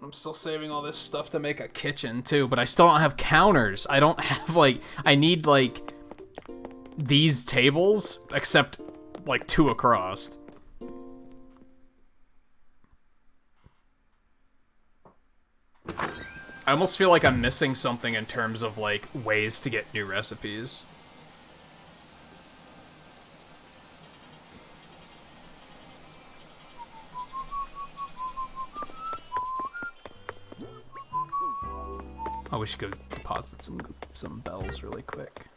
[SPEAKER 1] I'm still saving all this stuff to make a kitchen too, but I still don't have counters. I don't have like, I need like these tables, except like 2 across. I almost feel like I'm missing something in terms of, like, ways to get new recipes. Oh, we should go deposit some bells really quick.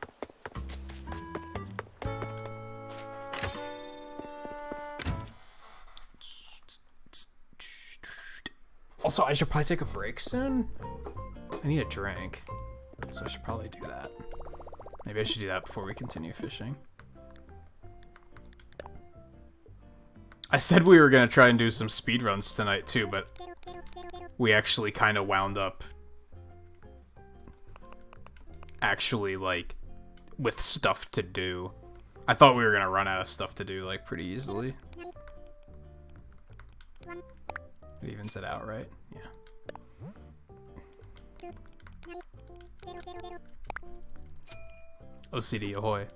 [SPEAKER 1] Also, I should probably take a break soon. I need a drink, so I should probably do that. Maybe I should do that before we continue fishing. I said we were gonna try and do some speedruns tonight too, but we actually kind of wound up actually, like, with stuff to do. I thought we were gonna run out of stuff to do, like, pretty easily. It evens it out, right? Yeah. OCD ahoy.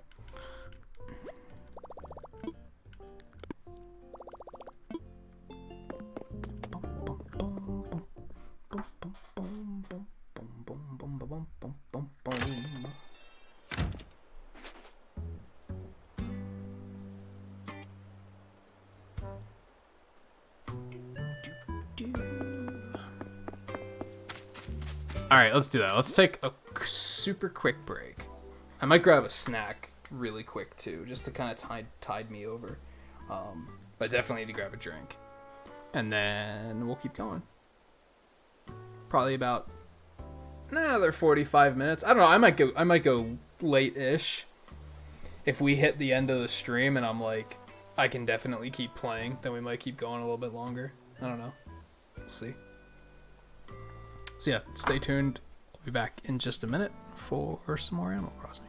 [SPEAKER 1] Alright, let's do that. Let's take a super quick break. I might grab a snack really quick, too, just to kind of tide me over. But I definitely need to grab a drink. And then we'll keep going. Probably about another 45 minutes. I don't know, I might go late-ish. If we hit the end of the stream and I'm like, I can definitely keep playing, then we might keep going a little bit longer. I don't know. We'll see. So yeah, stay tuned. I'll be back in just a minute for some more Animal Crossing.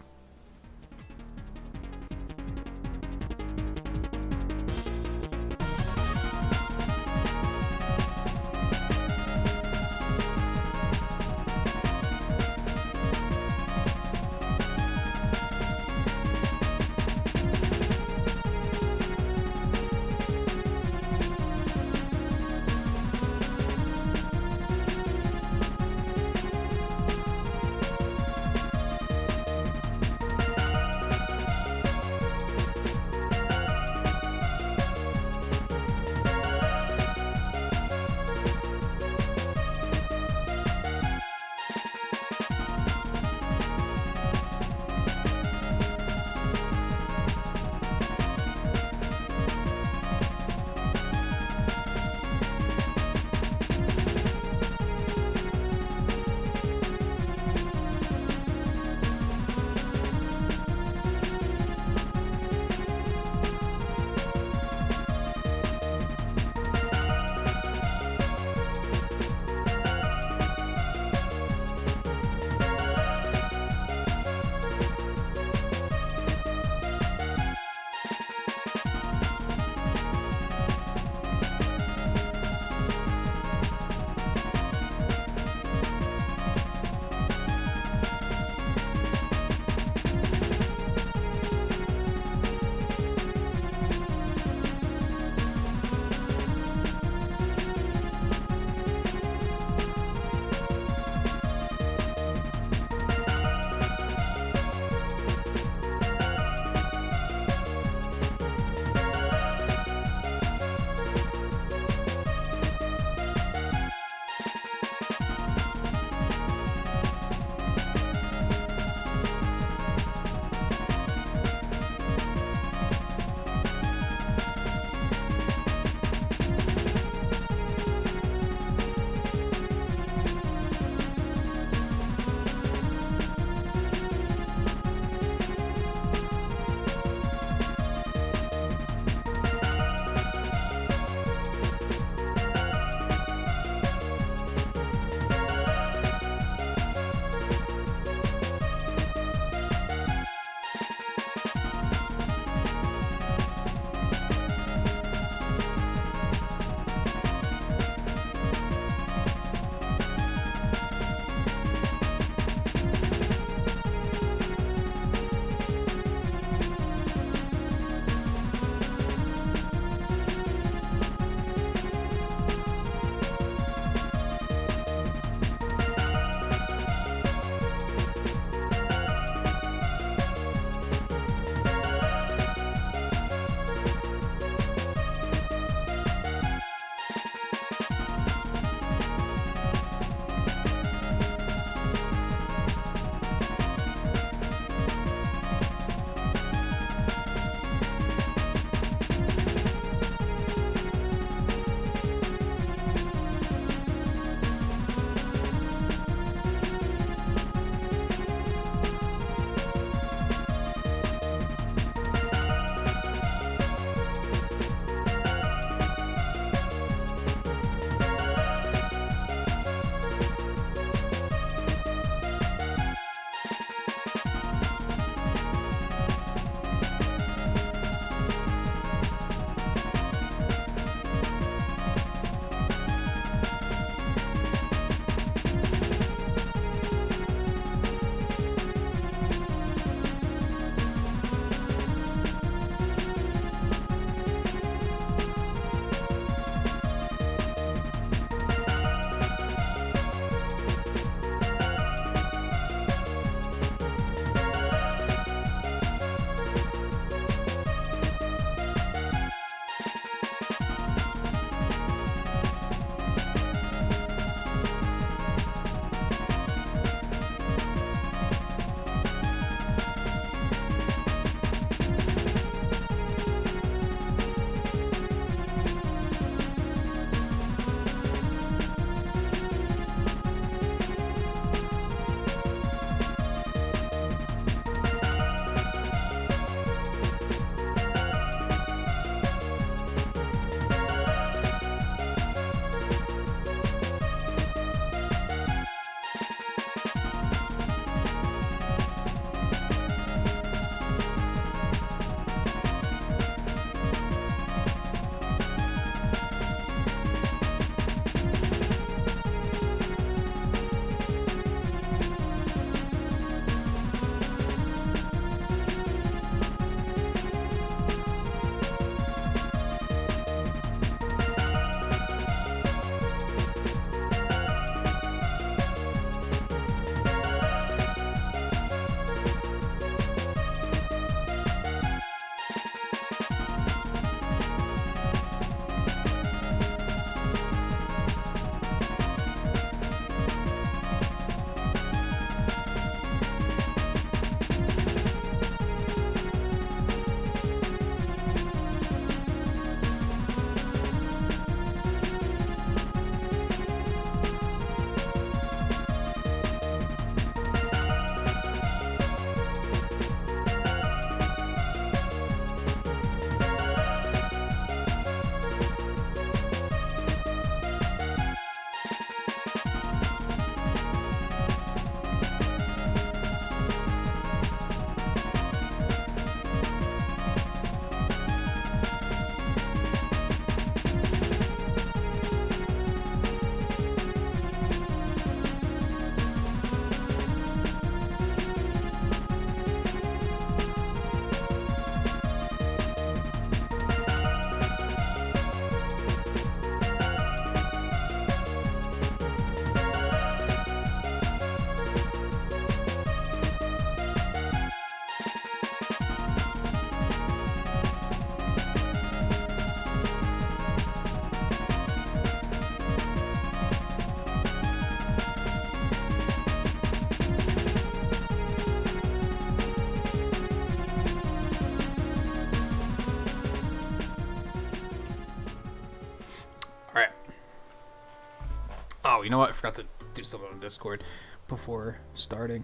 [SPEAKER 1] Oh, you know what? I forgot to do something on Discord before starting.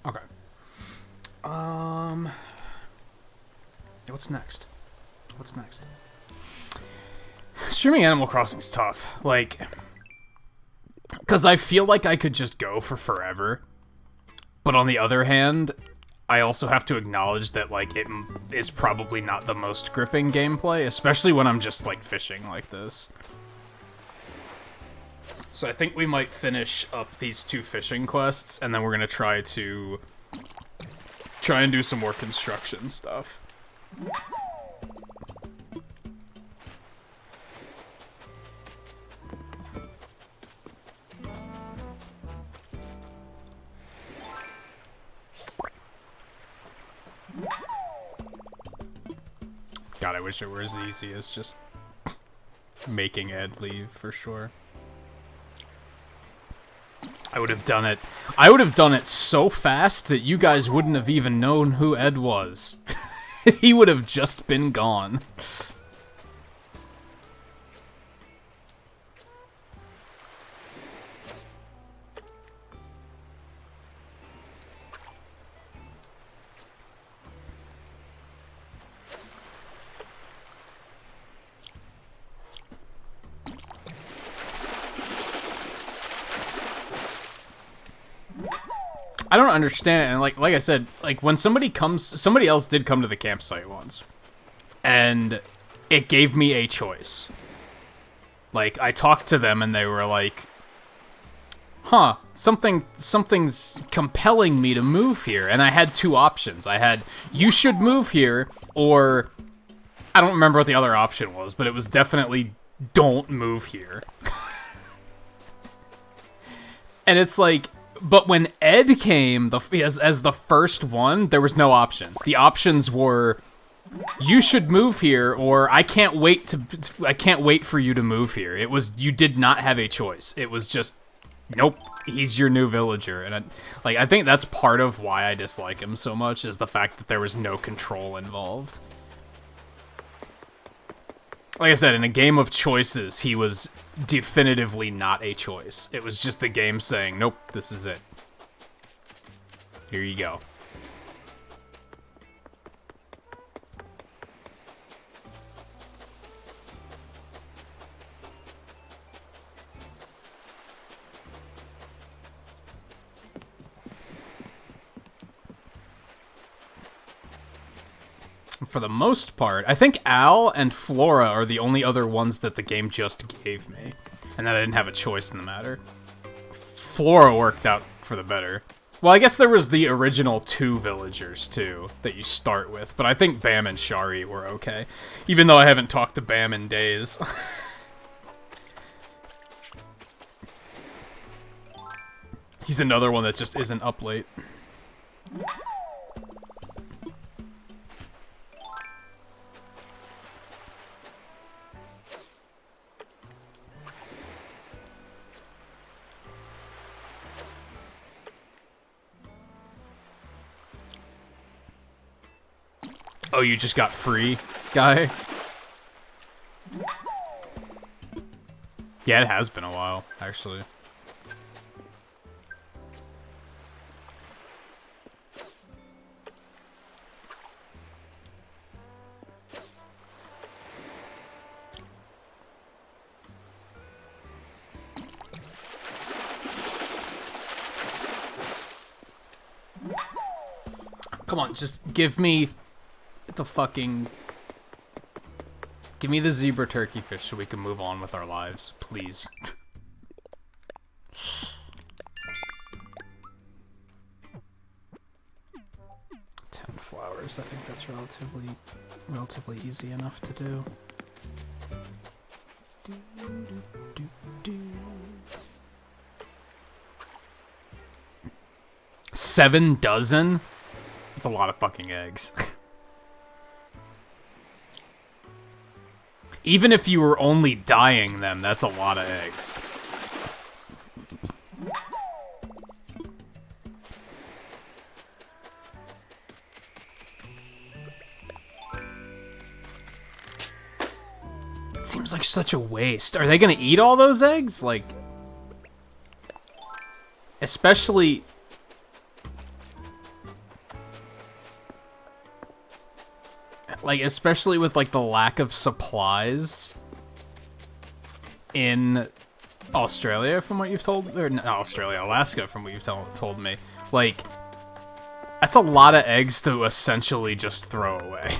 [SPEAKER 1] Okay. What's next? What's next? Streaming Animal Crossing's tough. Like, because I feel like I could just go for forever. But on the other hand, I also have to acknowledge that, like, it is probably not the most gripping gameplay, especially when I'm just, like, fishing like this. So I think we might finish up these 2 fishing quests, and then we're gonna try and do some more construction stuff. God, I wish it were as easy as just making Ed leave, for sure. I would have done it. I would have done it so fast that you guys wouldn't have even known who Ed was. He would have just been gone. I don't understand, and like I said, like when somebody else did come to the campsite once, and it gave me a choice. Like, I talked to them and they were like, huh, something's compelling me to move here, and I had 2 options. I had, you should move here, or, I don't remember what the other option was, but it was definitely, don't move here. And it's like, but when Ed came as the first one, there was no option. The options were, you should move here, or I can't wait for you to move here. It was, you did not have a choice. It was just, nope, he's your new villager. And I think that's part of why I dislike him so much, is the fact that there was no control involved. Like I said, in a game of choices, he was definitively not a choice. It was just the game saying, nope, this is it. Here you go. For the most part, I think Al and Flora are the only other ones that the game just gave me, and that I didn't have a choice in the matter. Flora worked out for the better. Well, I guess there was the original 2 villagers, too, that you start with, but I think Bam and Shari were okay, even though I haven't talked to Bam in days. He's another one that just isn't up late. Oh, you just got free, guy? Yeah, it has been a while, actually. Come on, just give me the fucking... Give me the zebra turkey fish so we can move on with our lives, please. 10 flowers, I think that's relatively easy enough to do. 7 dozen? That's a lot of fucking eggs. Even if you were only dyeing them, that's a lot of eggs. It seems like such a waste. Are they gonna eat all those eggs? Like... Especially... Like, especially with, like, the lack of supplies in Australia, from what you've told... Or, not Australia, Alaska, from what you've told me. Like, that's a lot of eggs to essentially just throw away.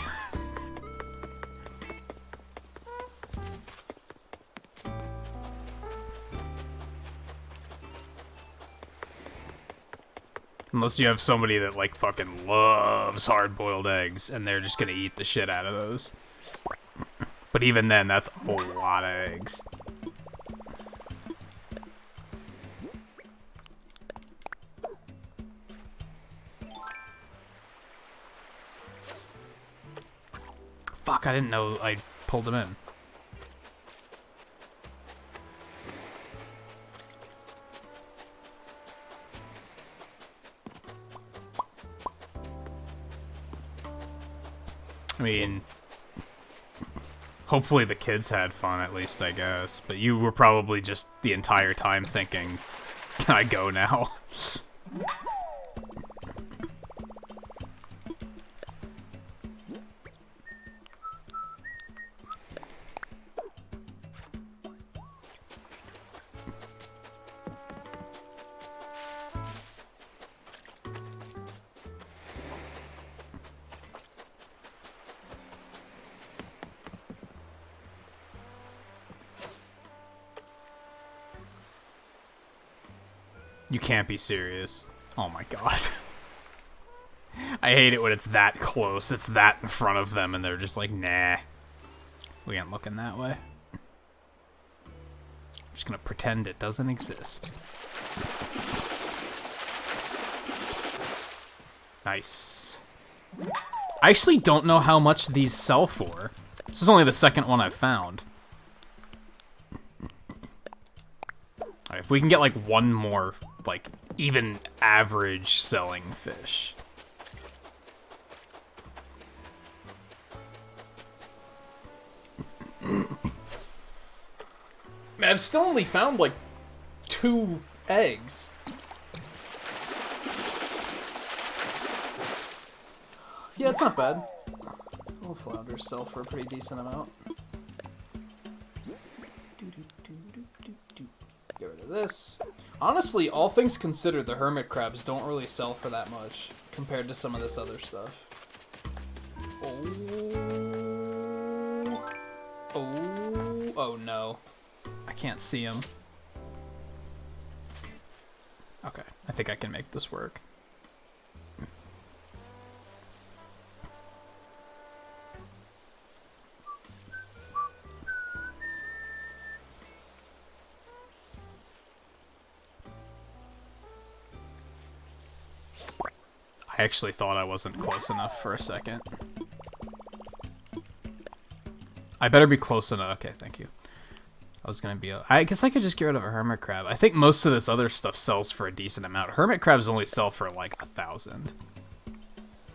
[SPEAKER 1] Unless you have somebody that, like, fucking loves hard-boiled eggs, and they're just gonna eat the shit out of those. But even then, that's a lot of eggs. Fuck, I didn't know I pulled them in. I mean, hopefully the kids had fun, at least, I guess. But you were probably just the entire time thinking, can I go now? You can't be serious. Oh my god. I hate it when it's that close. It's that in front of them and they're just like, nah. We ain't looking that way. I'm just gonna pretend it doesn't exist. Nice. I actually don't know how much these sell for. This is only the second one I've found. If we can get, like, one more, like, even average selling fish. Man, I've still only found, like, 2 eggs. Yeah, it's not bad. Oh, flounders sell for a pretty decent amount. Get rid of this. Honestly, all things considered, the hermit crabs don't really sell for that much compared to some of this other stuff. Oh no. I can't see them. Okay, I think I can make this work. I actually thought I wasn't close enough for a second. I better be close enough. Okay, thank you. I was gonna be... I guess I could just get rid of a hermit crab. I think most of this other stuff sells for a decent amount. Hermit crabs only sell for like 1,000.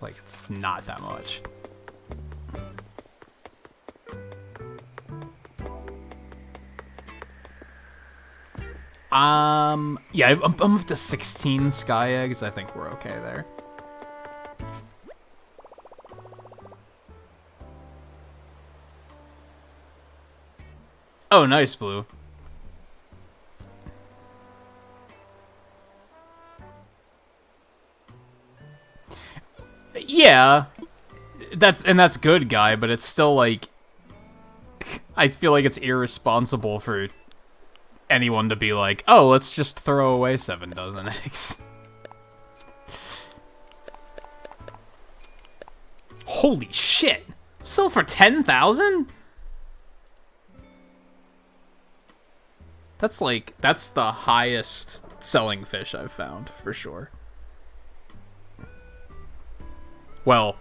[SPEAKER 1] Like, it's not that much. Yeah, I'm up to 16 sky eggs. I think we're okay there. Oh, nice, Blue. Yeah, that's good, guy, but it's still like I feel like it's irresponsible for anyone to be like, "Oh, let's just throw away 7 dozen eggs." Holy shit. Sell for 10,000? That's the highest selling fish I've found, for sure. Well,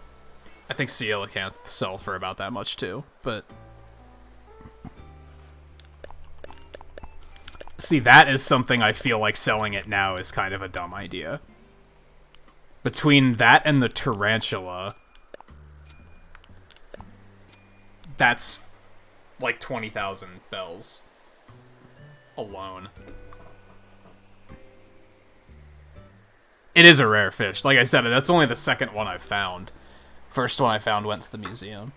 [SPEAKER 1] I think coelacanth sell for about that much too, but... See, that is something I feel like selling it now is kind of a dumb idea. Between that and the tarantula, that's like 20,000 bells alone. It is a rare fish. Like I said, that's only the second one I've found. First one I found went to the museum.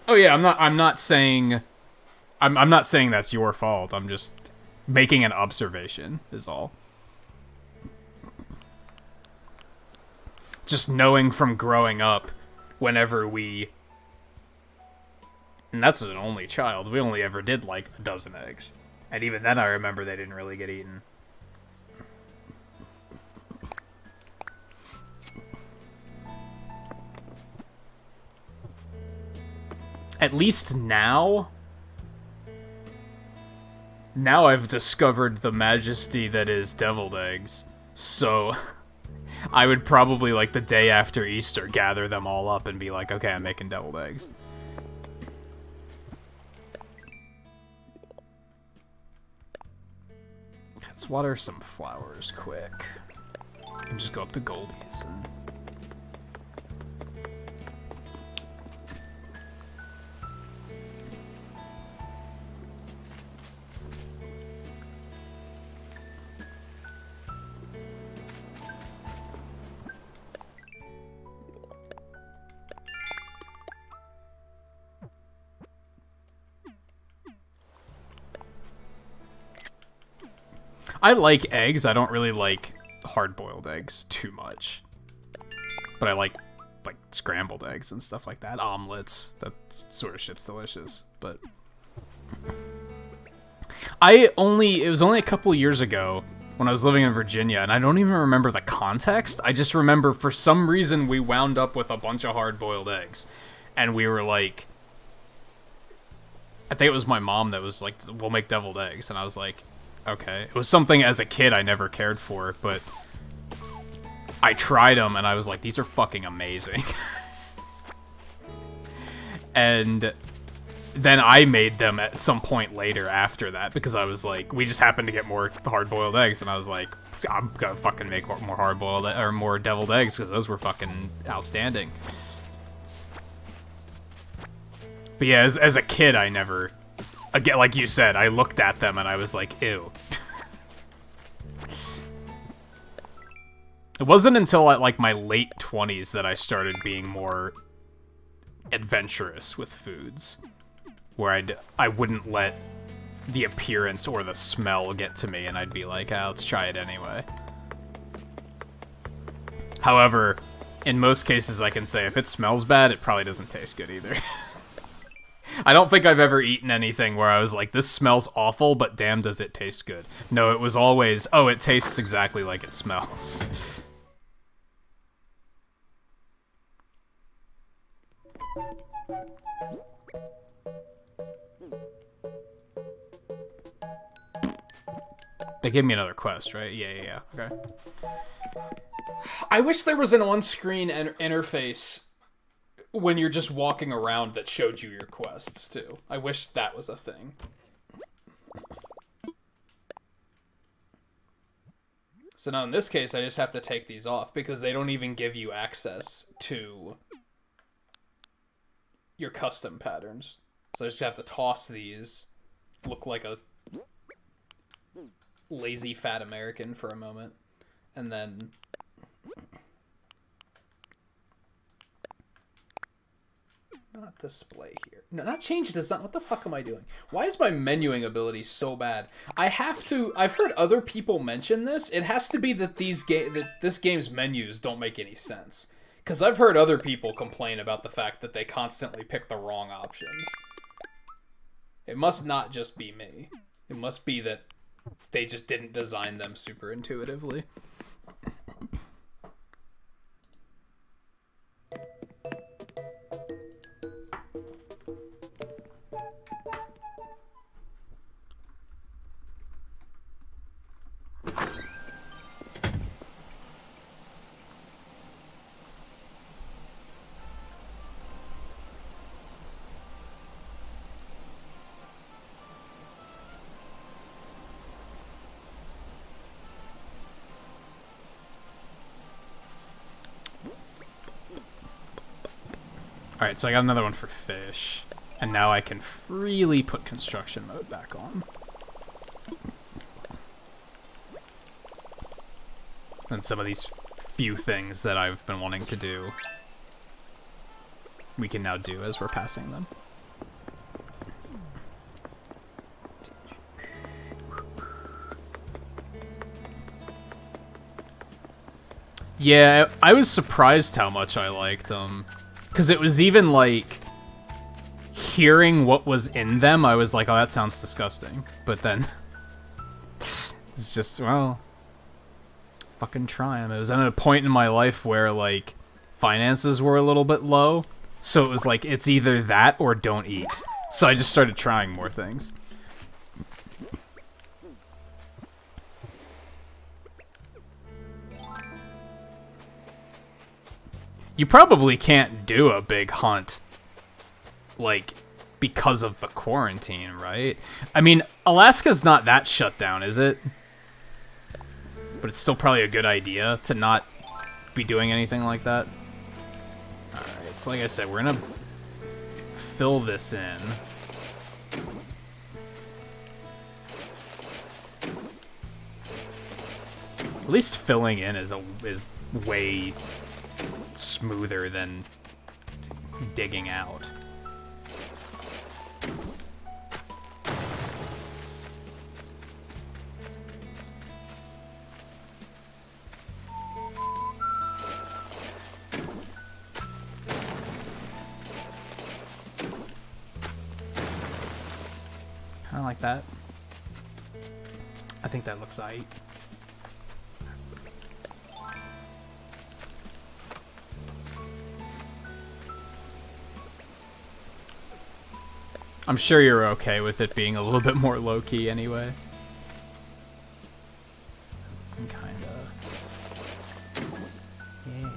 [SPEAKER 1] Oh yeah, I'm not saying I'm not saying that's your fault. I'm just making an observation is all. Just knowing from growing up whenever we, and that's an only child, we only ever did like a dozen eggs. And even then I remember they didn't really get eaten. At least now I've discovered the majesty that is deviled eggs, so I would probably, like, the day after Easter, gather them all up and be like, okay, I'm making deviled eggs. Let's water some flowers quick. And just go up to Goldie's and... I like eggs. I don't really like hard-boiled eggs too much. But I like scrambled eggs and stuff like that. Omelets. That sort of shit's delicious. But it was only a couple years ago when I was living in Virginia, and I don't even remember the context. I just remember for some reason we wound up with a bunch of hard-boiled eggs. And we were like... I think it was my mom that was like, we'll make deviled eggs. And I was like... Okay. It was something as a kid I never cared for, but I tried them and I was like, these are fucking amazing. And then I made them at some point later after that because I was like, we just happened to get more hard-boiled eggs and I was like, I'm gonna fucking make more hard-boiled or more deviled eggs because those were fucking outstanding. But yeah, as a kid I never... Again, like you said, I looked at them and I was like, ew. It wasn't until at like my late 20s that I started being more adventurous with foods. Where I wouldn't let the appearance or the smell get to me and I'd be like, ah, let's try it anyway. However, in most cases I can say if it smells bad, it probably doesn't taste good either. I don't think I've ever eaten anything where I was like, this smells awful, but damn does it taste good. No, it was always, oh, it tastes exactly like it smells. They gave me another quest, right? Yeah. Okay. I wish there was an on-screen interface when you're just walking around that showed you your quests, too. I wish that was a thing. So now in this case, I just have to take these off, because they don't even give you access to your custom patterns. So I just have to toss these, look like a lazy fat American for a moment, and then
[SPEAKER 2] Not display here. No, not change design. What the fuck am I doing? Why is my menuing ability so bad? I've heard other people mention this. It has to be that this game's menus don't make any sense. Because I've heard other people complain about the fact that they constantly pick the wrong options. It must not just be me. It must be that they just didn't design them super intuitively. Alright, so I got another one for fish. And now I can freely put construction mode back on. And some of these few things that I've been wanting to do, we can now do as we're passing them. Yeah, I was surprised how much I liked them. Because it was even, like, hearing what was in them, I was like, oh, that sounds disgusting. But then, it's just, well, fucking try them. It was at a point in my life where, like, finances were a little bit low. So it was like, it's either that or don't eat. So I just started trying more things. You probably can't do a big hunt, like, because of the quarantine, right? I mean, Alaska's not that shut down, is it? But it's still probably a good idea to not be doing anything like that. Alright, so like I said, we're gonna fill this in. At least filling in is way smoother than digging out. Kind of like that. I think that looks aight. I'm sure you're okay with it being a little bit more low-key anyway. Kinda. Yeah.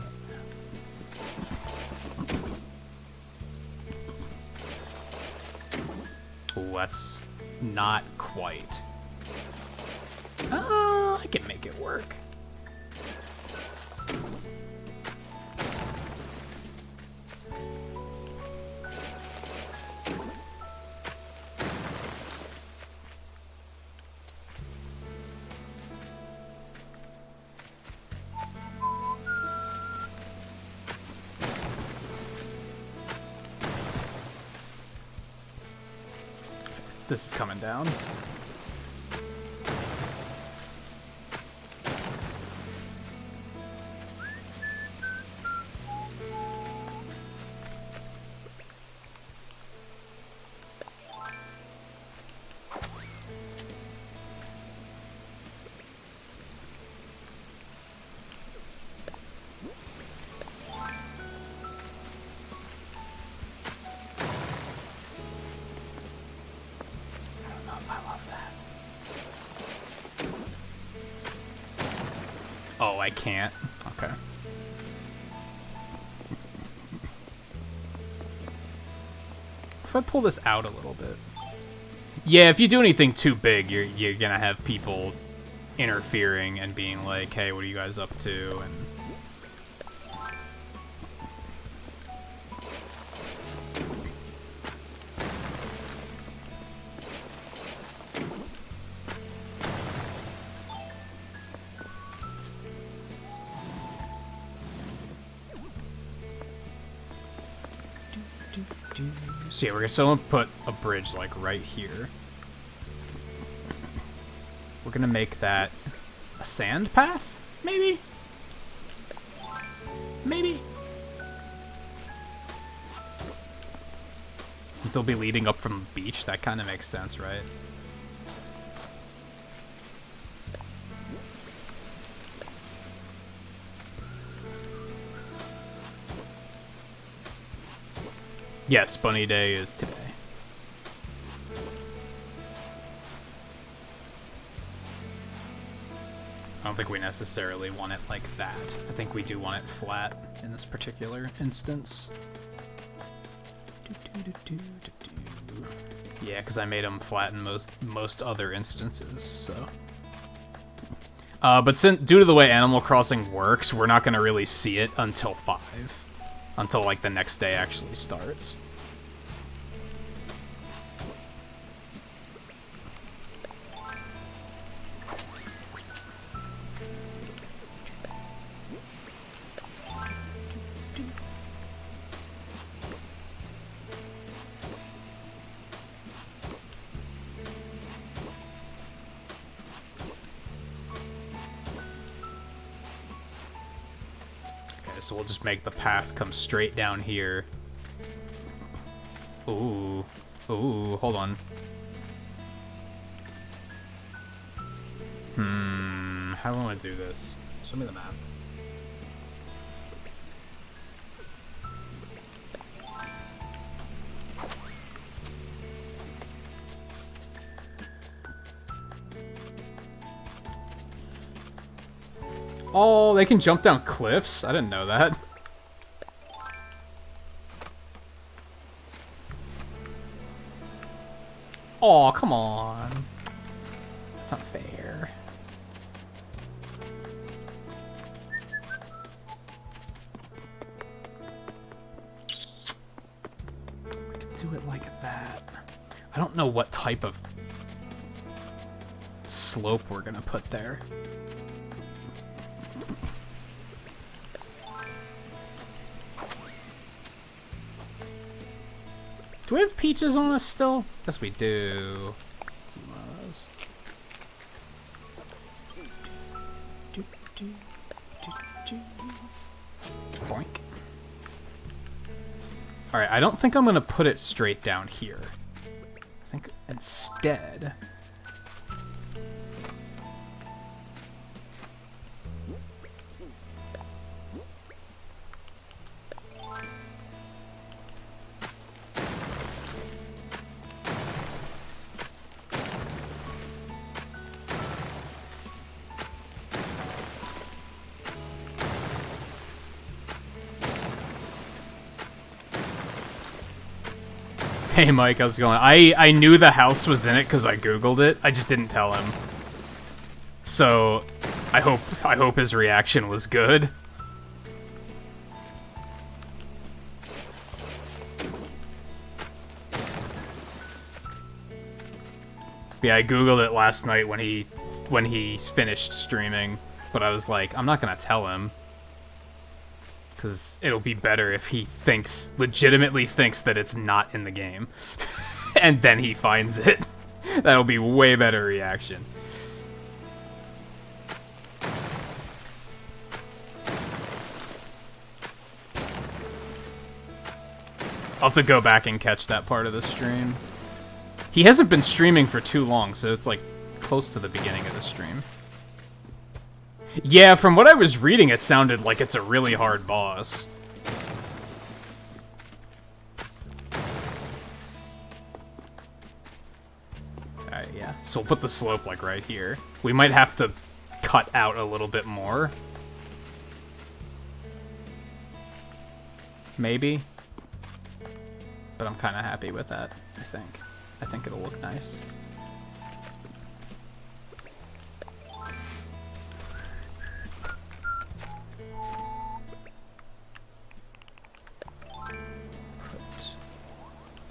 [SPEAKER 2] Oh, that's not quite. I can make it work. This is coming down. Oh, I can't? Okay. If I pull this out a little bit. Yeah, if you do anything too big, you're gonna have people interfering and being like, hey, what are you guys up to? And So yeah, we're gonna put a bridge like right here. We're gonna make that a sand path, maybe? Maybe? Since they'll be leading up from the beach, that kind of makes sense, right? Yes, Bunny Day is today. I don't think we necessarily want it like that. I think we do want it flat in this particular instance. Yeah, because I made them flat in most other instances, so... but due to the way Animal Crossing works, we're not going to really see it until 5. Until, like, the next day actually starts. So we'll just make the path come straight down here. Ooh. Ooh, hold on. How do I want to do this? Show me the map. Oh, they can jump down cliffs? I didn't know that. Oh, come on. That's not fair. We could do it like that. I don't know what type of slope we're gonna put there. Do we have peaches on us still? Yes, we do. Boink. Alright, I don't think I'm going to put it straight down here. I think instead... Hey Mike, how's it going? I knew the house was in it because I googled it. I just didn't tell him. So, I hope his reaction was good. Yeah, I googled it last night when he finished streaming, but I was like, I'm not gonna tell him. Because it'll be better if he legitimately thinks that it's not in the game. And then he finds it. That'll be way better reaction. I'll have to go back and catch that part of the stream. He hasn't been streaming for too long, so it's like close to the beginning of the stream. Yeah, from what I was reading, it sounded like it's a really hard boss. Alright, yeah. So we'll put the slope, like, right here. We might have to cut out a little bit more. Maybe. But I'm kind of happy with that, I think. I think it'll look nice.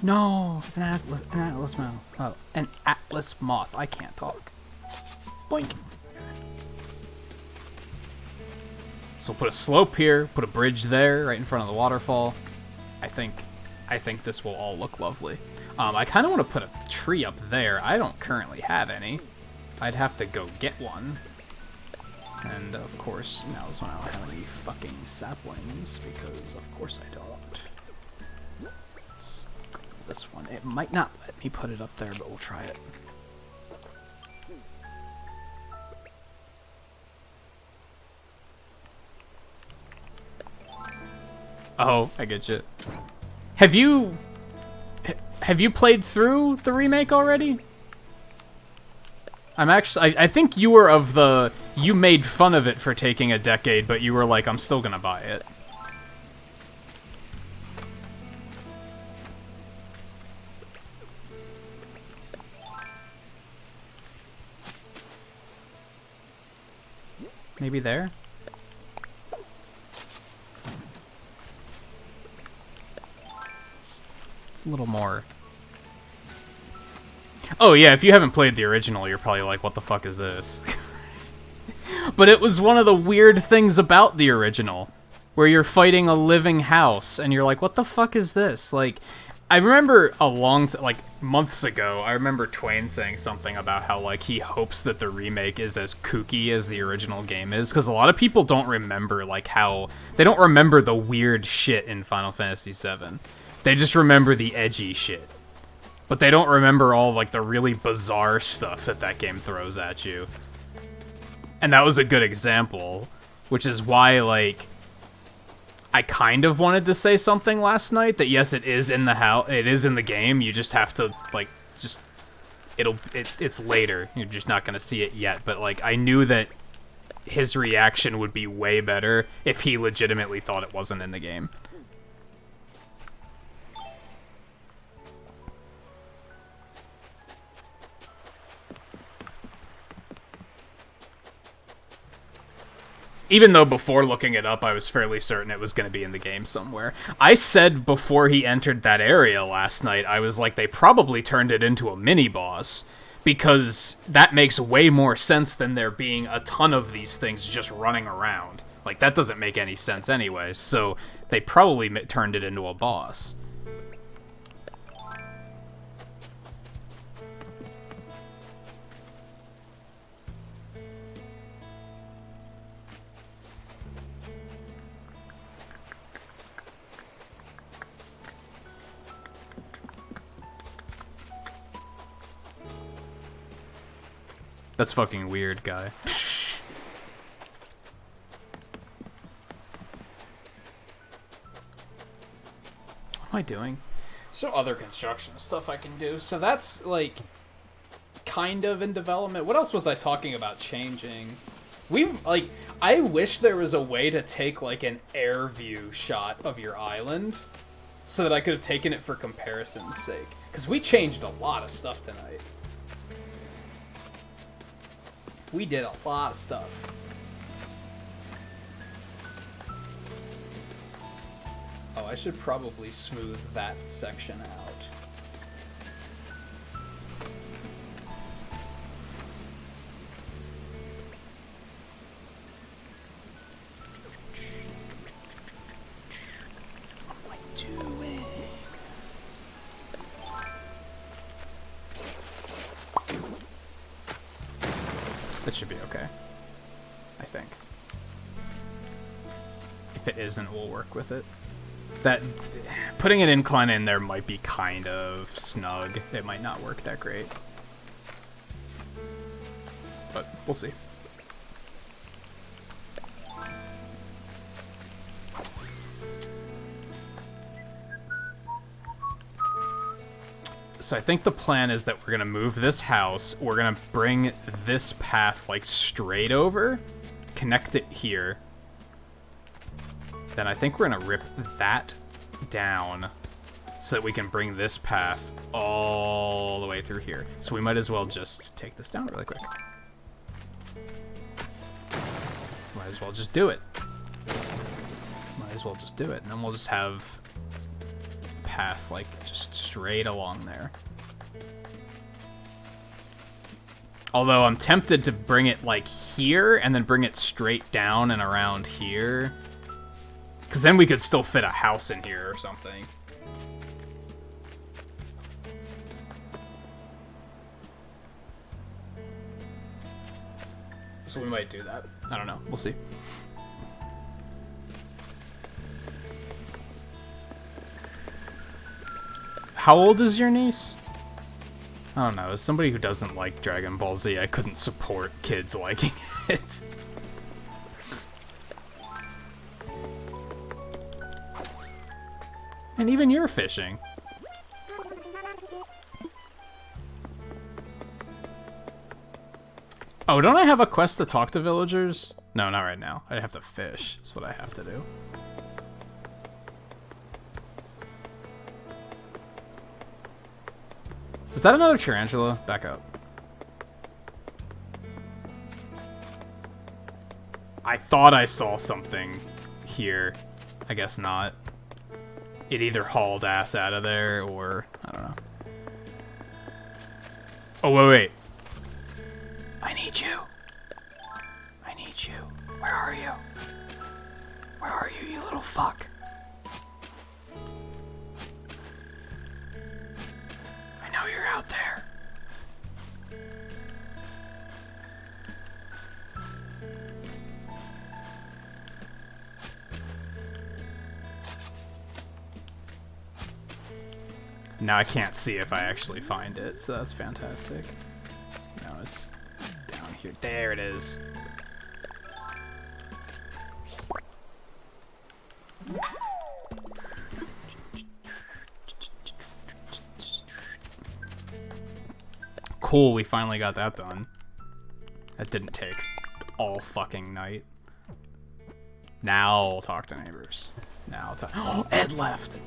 [SPEAKER 2] No, it's an atlas moth. Oh, an atlas moth. I can't talk. Boink. So put a slope here, put a bridge there, right in front of the waterfall. I think I think this will all look lovely. I kind of want to put a tree up there. I don't currently have any. I'd have to go get one. And, of course, now is when I don't have any fucking saplings, because, of course, I don't. Let's grab this one. It might not let me put it up there, but we'll try it. Oh, I get you. Have you played through the remake already? I think you were of the, you made fun of it for taking a decade, but you were like, I'm still gonna buy it. Maybe there? It's a little more... Oh yeah, if you haven't played the original, you're probably like, what the fuck is this? But it was one of the weird things about the original, where you're fighting a living house, and you're like, what the fuck is this? Like, I remember like, months ago, I remember Twain saying something about how, like, he hopes that the remake is as kooky as the original game is, because a lot of people don't remember, like, they don't remember the weird shit in Final Fantasy VII. They just remember the edgy shit. But they don't remember all, like, the really bizarre stuff that game throws at you. And that was a good example, which is why, like, I kind of wanted to say something last night, that yes, it is in the game, you just have to, like, it's later, you're just not gonna see it yet, but, like, I knew that his reaction would be way better if he legitimately thought it wasn't in the game. Even though before looking it up, I was fairly certain it was going to be in the game somewhere. I said before he entered that area last night, I was like, they probably turned it into a mini-boss, because that makes way more sense than there being a ton of these things just running around. Like, that doesn't make any sense anyway, so they probably turned it into a boss. That's fucking weird, guy. What am I doing? So other construction stuff I can do. So that's, like, kind of in development. What else was I talking about changing? I wish there was a way to take, like, an air view shot of your island so that I could have taken it for comparison's sake. Because we changed a lot of stuff tonight. We did a lot of stuff. Oh, I should probably smooth that section out. What am I doing? That should be okay, I think. If it isn't, we'll work with it. That putting an incline in there might be kind of snug. It might not work that great. But we'll see. So I think the plan is that we're going to move this house, we're going to bring this path, like, straight over, connect it here. Then I think we're going to rip that down so that we can bring this path all the way through here. So we might as well just take this down really quick. Might as well just do it. Might as well just do it. And then we'll just have path, like, just straight along there. Although I'm tempted to bring it, like, here and then bring it straight down and around here, because then we could still fit a house in here or something. So we might do that. I don't know. We'll see. How old is your niece? I don't know. As somebody who doesn't like Dragon Ball Z, I couldn't support kids liking it. And even you're fishing. Oh, don't I have a quest to talk to villagers? No, not right now. I have to fish. That's what I have to do. Is that another tarantula? Back up. I thought I saw something here. I guess not. It either hauled ass out of there or... I don't know. Oh, wait. I need you. I need you. Where are you? Where are you, you little fuck? I know you're out there. Now I can't see if I actually find it, so that's fantastic. No, it's down here. There it is. Cool, we finally got that done. That didn't take all fucking night. Now I'll talk to neighbors. Now I'll talk. Oh, Ed left!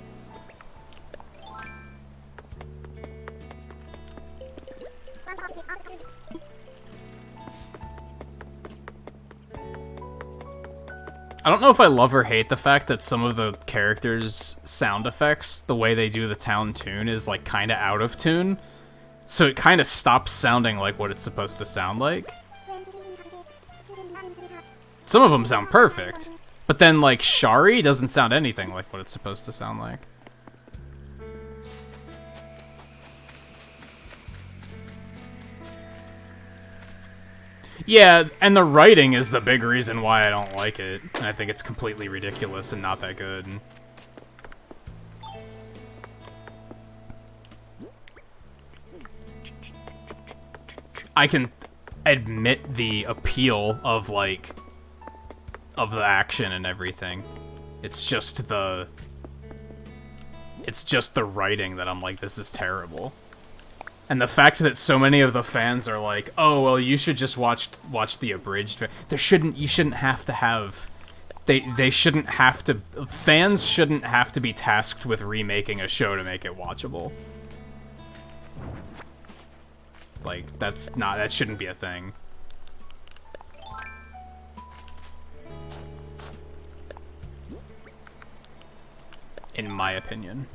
[SPEAKER 2] I don't know if I love or hate the fact that some of the characters' sound effects, the way they do the town tune, is like kind of out of tune. So it kind of stops sounding like what it's supposed to sound like. Some of them sound perfect, but then like Shari doesn't sound anything like what it's supposed to sound like. Yeah, and the writing is the big reason why I don't like it. I think it's completely ridiculous and not that good. I can admit the appeal of, like, of the action and everything. It's just the writing that I'm like, this is terrible. And the fact that so many of the fans are like, "Oh, well, you should just watch the abridged." You shouldn't have to have, they shouldn't have to, fans shouldn't have to be tasked with remaking a show to make it watchable. Like, that shouldn't be a thing. In my opinion.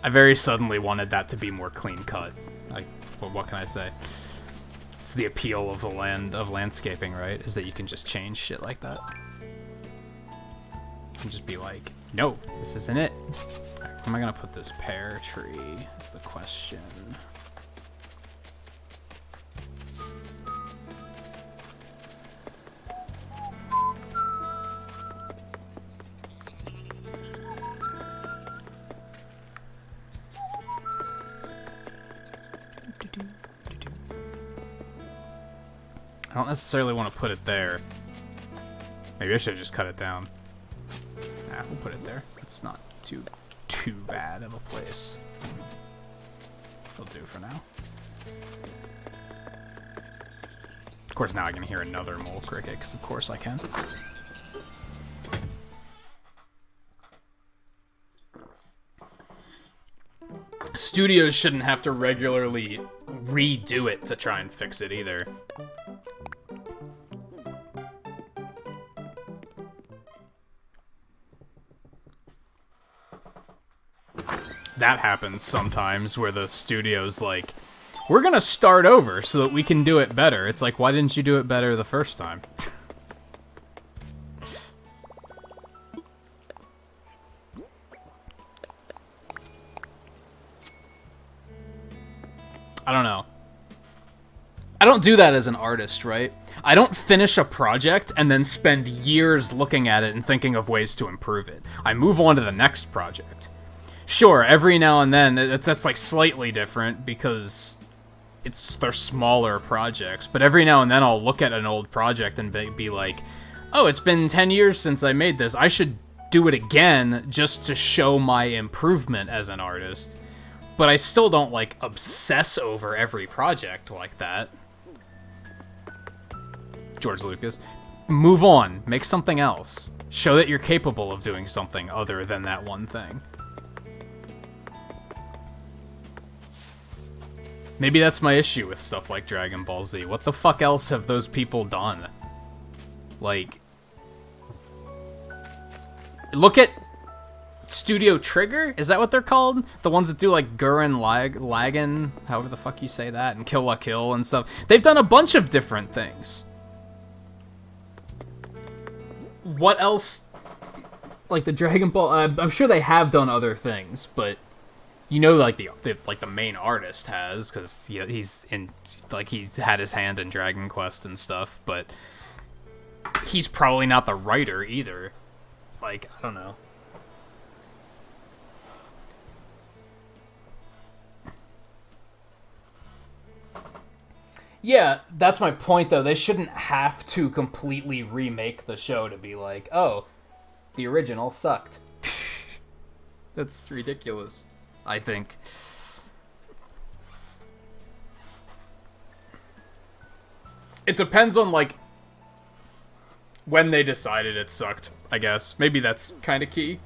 [SPEAKER 2] I very suddenly wanted that to be more clean cut. Like, what can I say? It's the appeal of landscaping, right? Is that you can just change shit like that. You can just be like, no, this isn't it. Right, where am I gonna put this pear tree? Is the question. I don't necessarily want to put it there. Maybe I should just cut it down. Nah, we'll put it there. It's not too bad of a place. It'll do for now. Of course, now I can hear another mole cricket, because of course I can. Studios shouldn't have to regularly redo it to try and fix it either. That happens sometimes, where the studio's like, we're gonna start over so that we can do it better. It's like, why didn't you do it better the first time? I don't know. I don't do that as an artist, right? I don't finish a project and then spend years looking at it and thinking of ways to improve it. I move on to the next project. Sure, every now and then, that's like slightly different because they're smaller projects, but every now and then I'll look at an old project and be like, oh, it's been 10 years since I made this. I should do it again just to show my improvement as an artist. But I still don't, like, obsess over every project like that. George Lucas. Move on. Make something else. Show that you're capable of doing something other than that one thing. Maybe that's my issue with stuff like Dragon Ball Z. What the fuck else have those people done? Like, look at Studio Trigger? Is that what they're called? The ones that do like Gurren Lagann, however the fuck you say that, and Kill la Kill and stuff. They've done a bunch of different things. What else? Like the Dragon Ball, I'm sure they have done other things, but you know, like the main artist has, because he's in, like, he's had his hand in Dragon Quest and stuff, but he's probably not the writer either. Like, I don't know. Yeah, that's my point, though. They shouldn't have to completely remake the show to be like, oh, the original sucked. That's ridiculous, I think. It depends on, like, when they decided it sucked, I guess. Maybe that's kind of key.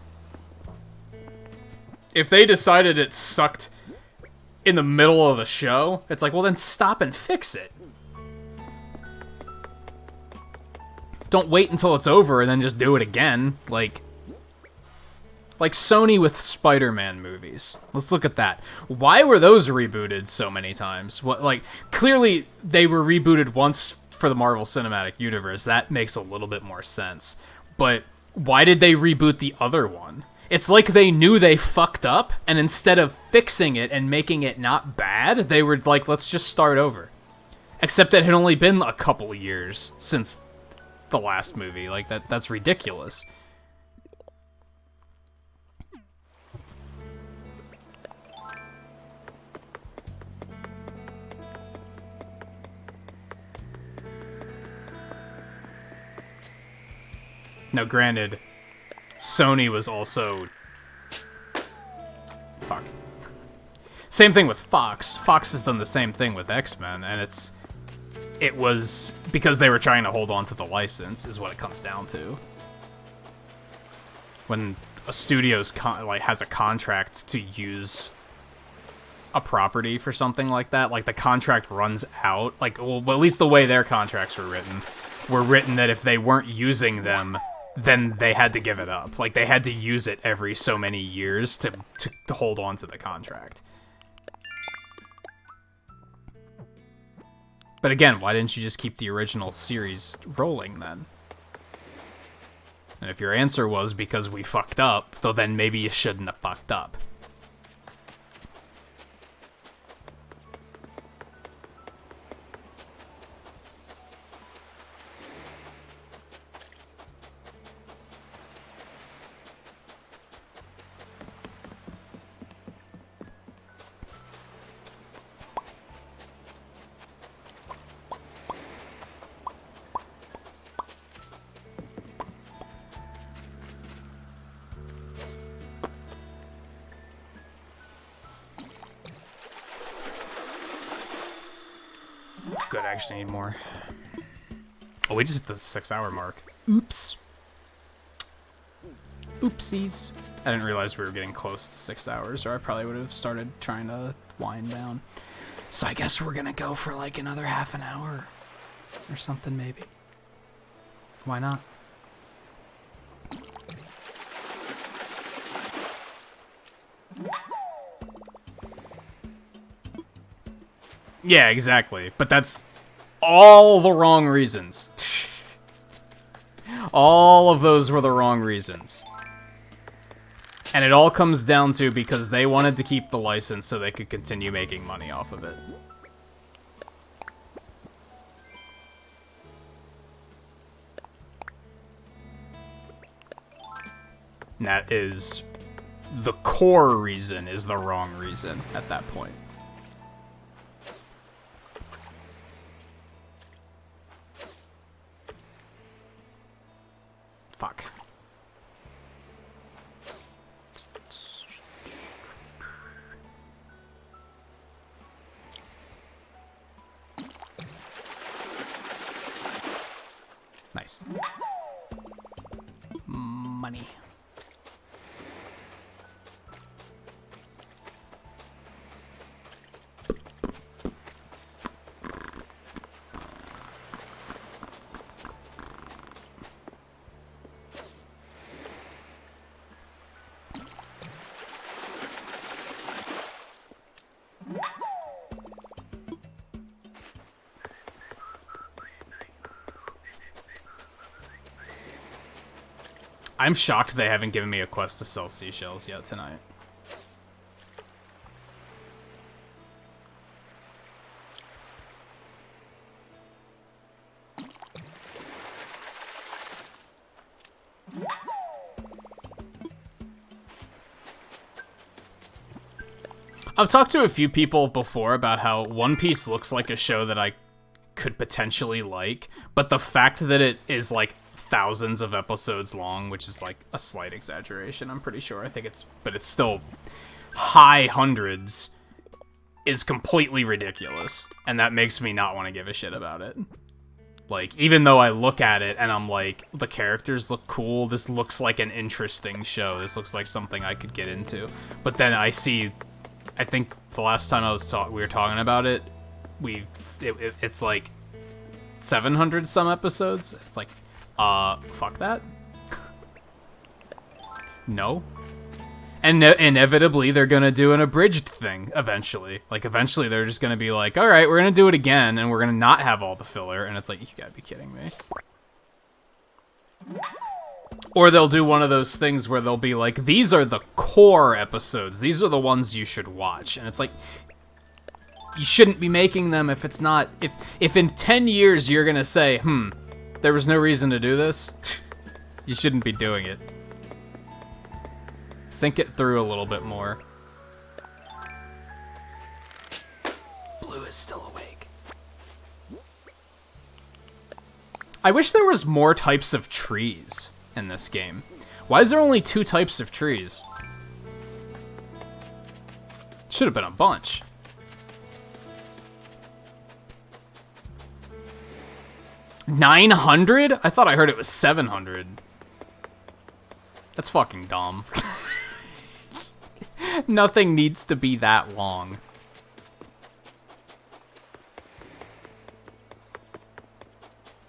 [SPEAKER 2] If they decided it sucked in the middle of the show, it's like, well, then stop and fix it. Don't wait until it's over and then just do it again. Like Sony with Spider-Man movies. Let's look at that. Why were those rebooted so many times? What, like, clearly they were rebooted once for the Marvel Cinematic Universe. That makes a little bit more sense. But why did they reboot the other one? It's like they knew they fucked up, and instead of fixing it and making it not bad, they were like, let's just start over. Except that it had only been a couple years since the last movie. Like, that's ridiculous. Now, granted, Sony was also... Fuck. Same thing with Fox. Fox has done the same thing with X-Men, and it was because they were trying to hold on to the license, is what it comes down to. When a studio's has a contract to use a property for something like that, like the contract runs out, like, well, at least the way their contracts were written that if they weren't using them, then they had to give it up. Like, they had to use it every so many years to hold on to the contract. But again, why didn't you just keep the original series rolling then? And if your answer was because we fucked up, though, then maybe you shouldn't have fucked up. Good, I actually need more. Oh, we just hit the 6-hour mark. Oops. Oopsies. I didn't realize we were getting close to 6 hours, or I probably would have started trying to wind down. So I guess we're gonna go for like another half an hour or something, maybe. Why not? Yeah, exactly. But that's all the wrong reasons. All of those were the wrong reasons. And it all comes down to because they wanted to keep the license so they could continue making money off of it. And that is the core reason is the wrong reason at that point. Fuck. Nice. Money. I'm shocked they haven't given me a quest to sell seashells yet tonight. I've talked to a few people before about how One Piece looks like a show that I could potentially like, but the fact that it is like thousands of episodes long, which is like a slight exaggeration, I'm pretty sure. But it's still high hundreds, is completely ridiculous, and that makes me not want to give a shit about it. Like, even though I look at it and I'm like, the characters look cool, this looks like an interesting show, this looks like something I could get into, but then I see, I think the last time we were talking about it, it's like 700 some episodes. It's like, fuck that. No. And inevitably, they're gonna do an abridged thing, eventually. Like, eventually they're just gonna be like, alright, we're gonna do it again, and we're gonna not have all the filler, and it's like, you gotta be kidding me. Or they'll do one of those things where they'll be like, these are the core episodes, these are the ones you should watch, and it's like, you shouldn't be making them if it's not, if in 10 years you're gonna say, there was no reason to do this, you shouldn't be doing it. Think it through a little bit more. Blue is still awake. I wish there was more types of trees in this game. Why is there only 2 types of trees? Should have been a bunch. $900? I thought I heard it was 700. That's fucking dumb. Nothing needs to be that long.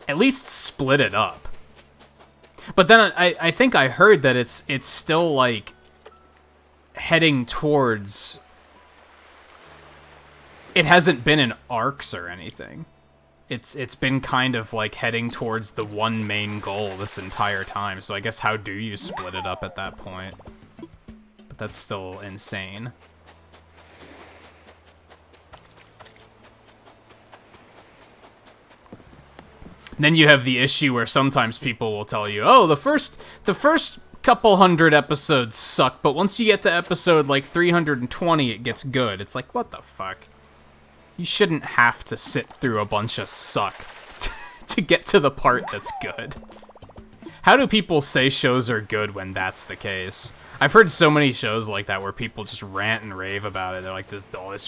[SPEAKER 2] At least split it up. But then I think I heard that it's still like heading towards, it hasn't been in arcs or anything. It's been kind of like heading towards the one main goal this entire time. So I guess how do you split it up at that point? But that's still insane. And then you have the issue where sometimes people will tell you, oh, the first couple hundred episodes suck, but once you get to episode like 320, it gets good. It's like, what the fuck? You shouldn't have to sit through a bunch of suck to get to the part that's good. How do people say shows are good when that's the case? I've heard so many shows like that where people just rant and rave about it. They're like, this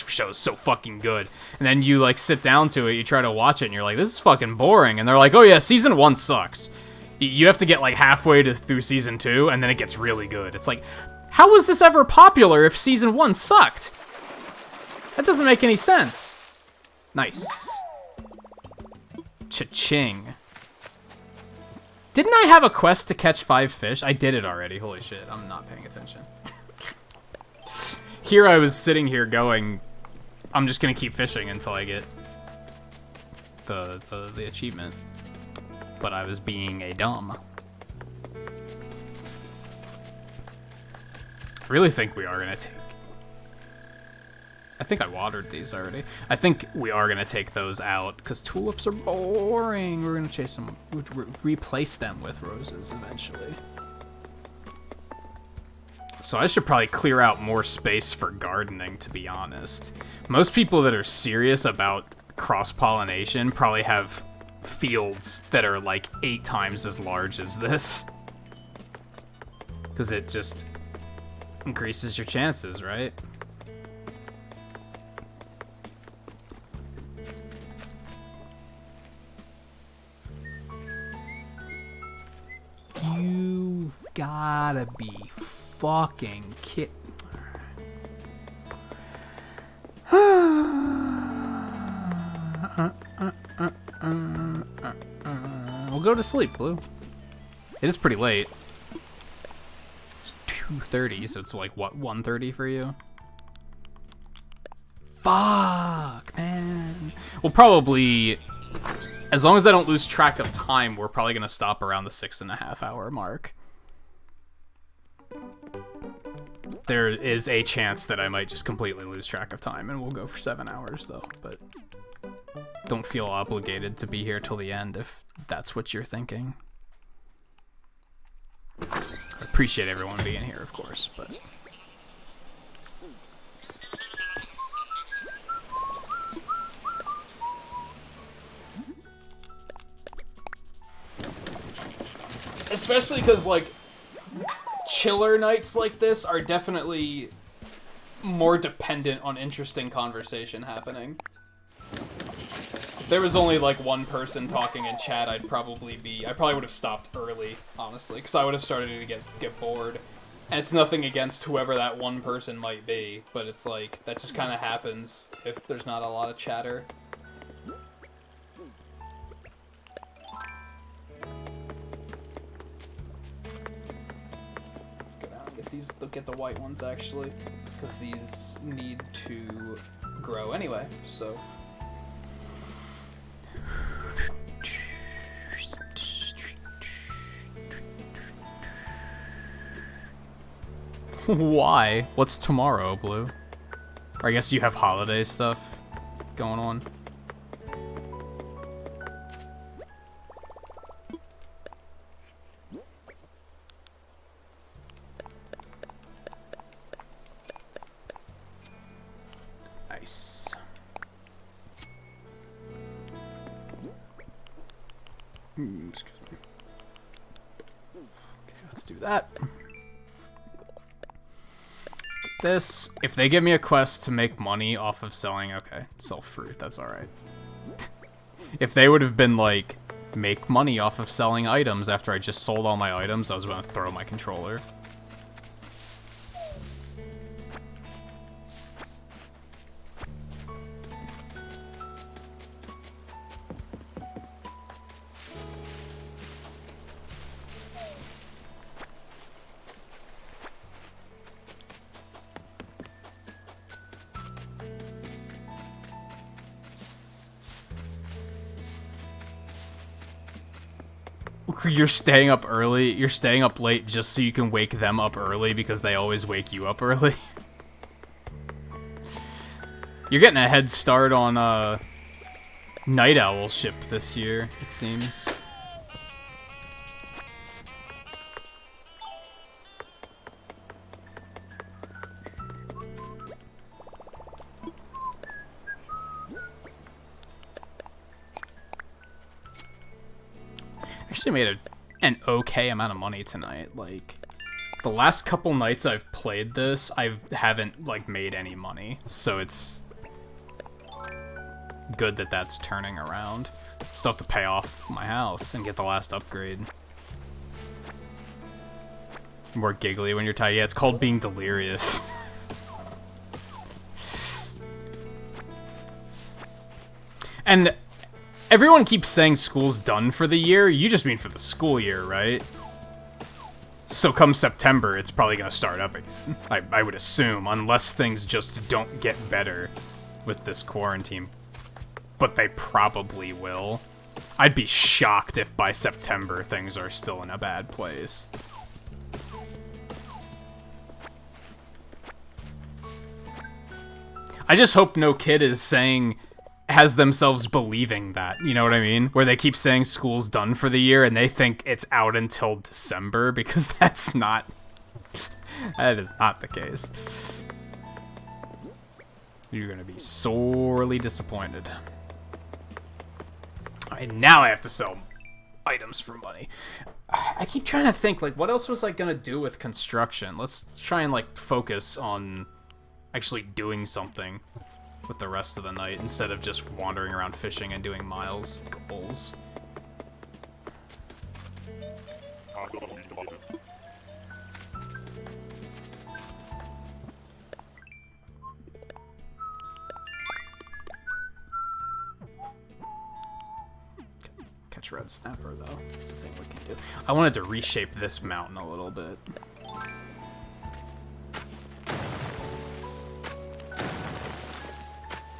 [SPEAKER 2] show's so fucking good. And then you like sit down to it, you try to watch it, and you're like, this is fucking boring. And they're like, oh yeah, season 1 sucks. You have to get like halfway through season 2, and then it gets really good. It's like, how was this ever popular if season 1 sucked? That doesn't make any sense. Nice. Cha-ching. Didn't I have a quest to catch 5 fish? I did it already. Holy shit, I'm not paying attention. Here I was sitting here going, I'm just gonna keep fishing until I get the achievement. But I was being a dumb. I really think we are gonna take... I think I watered these already. I think we are gonna take those out, because tulips are boring. We're gonna chase them, replace them with roses eventually. So I should probably clear out more space for gardening, to be honest. Most people that are serious about cross-pollination probably have fields that are like 8 times as large as this. Because it just increases your chances, right? You've gotta be fucking kidding. We'll go to sleep, Blue. It is pretty late. It's 2:30, so it's like, what, 1:30 for you? Fuck, man. We'll probably, as long as I don't lose track of time, we're probably going to stop around the 6.5 hour mark. There is a chance that I might just completely lose track of time, and we'll go for 7 hours, though. But don't feel obligated to be here till the end if that's what you're thinking. I appreciate everyone being here, of course, but... Especially because, like, chiller nights like this are definitely more dependent on interesting conversation happening. If there was only, like, one person talking in chat, I probably would have stopped early, honestly, because I would have started to get bored. And it's nothing against whoever that one person might be, but it's like, that just kind of happens if there's not a lot of chatter. Look at the white ones, actually, because these need to grow anyway, so... Why? What's tomorrow, Blue? Or I guess you have holiday stuff going on. Nice. Excuse me. Okay, let's do that. This, if they give me a quest to make money off of selling, okay, sell fruit, that's alright. If they would have been like, make money off of selling items after I just sold all my items, I was going to throw my controller. You're staying up early, you're staying up late just so you can wake them up early because they always wake you up early. You're getting a head start on Night Owl ship this year, it seems. Actually made an okay amount of money tonight. Like, the last couple nights I've played this, I haven't, like, made any money. So it's good that that's turning around. Still have to pay off my house and get the last upgrade. More giggly when you're tired. Yeah, it's called being delirious. And everyone keeps saying school's done for the year. You just mean for the school year, right? So come September, it's probably going to start up again. I would assume, unless things just don't get better with this quarantine. But they probably will. I'd be shocked if by September things are still in a bad place. I just hope no kid has themselves believing that, you know what I mean? Where they keep saying school's done for the year and they think it's out until December, because that's not That is not the case. You're gonna be sorely disappointed. Alright, now I have to sell items for money. I keep trying to think, like, what else was I gonna do with construction? Let's try and, like, focus on actually doing something with the rest of the night instead of just wandering around fishing and doing Miles goals. Catch red snapper, though. That's the thing we can do. I wanted to reshape this mountain a little bit.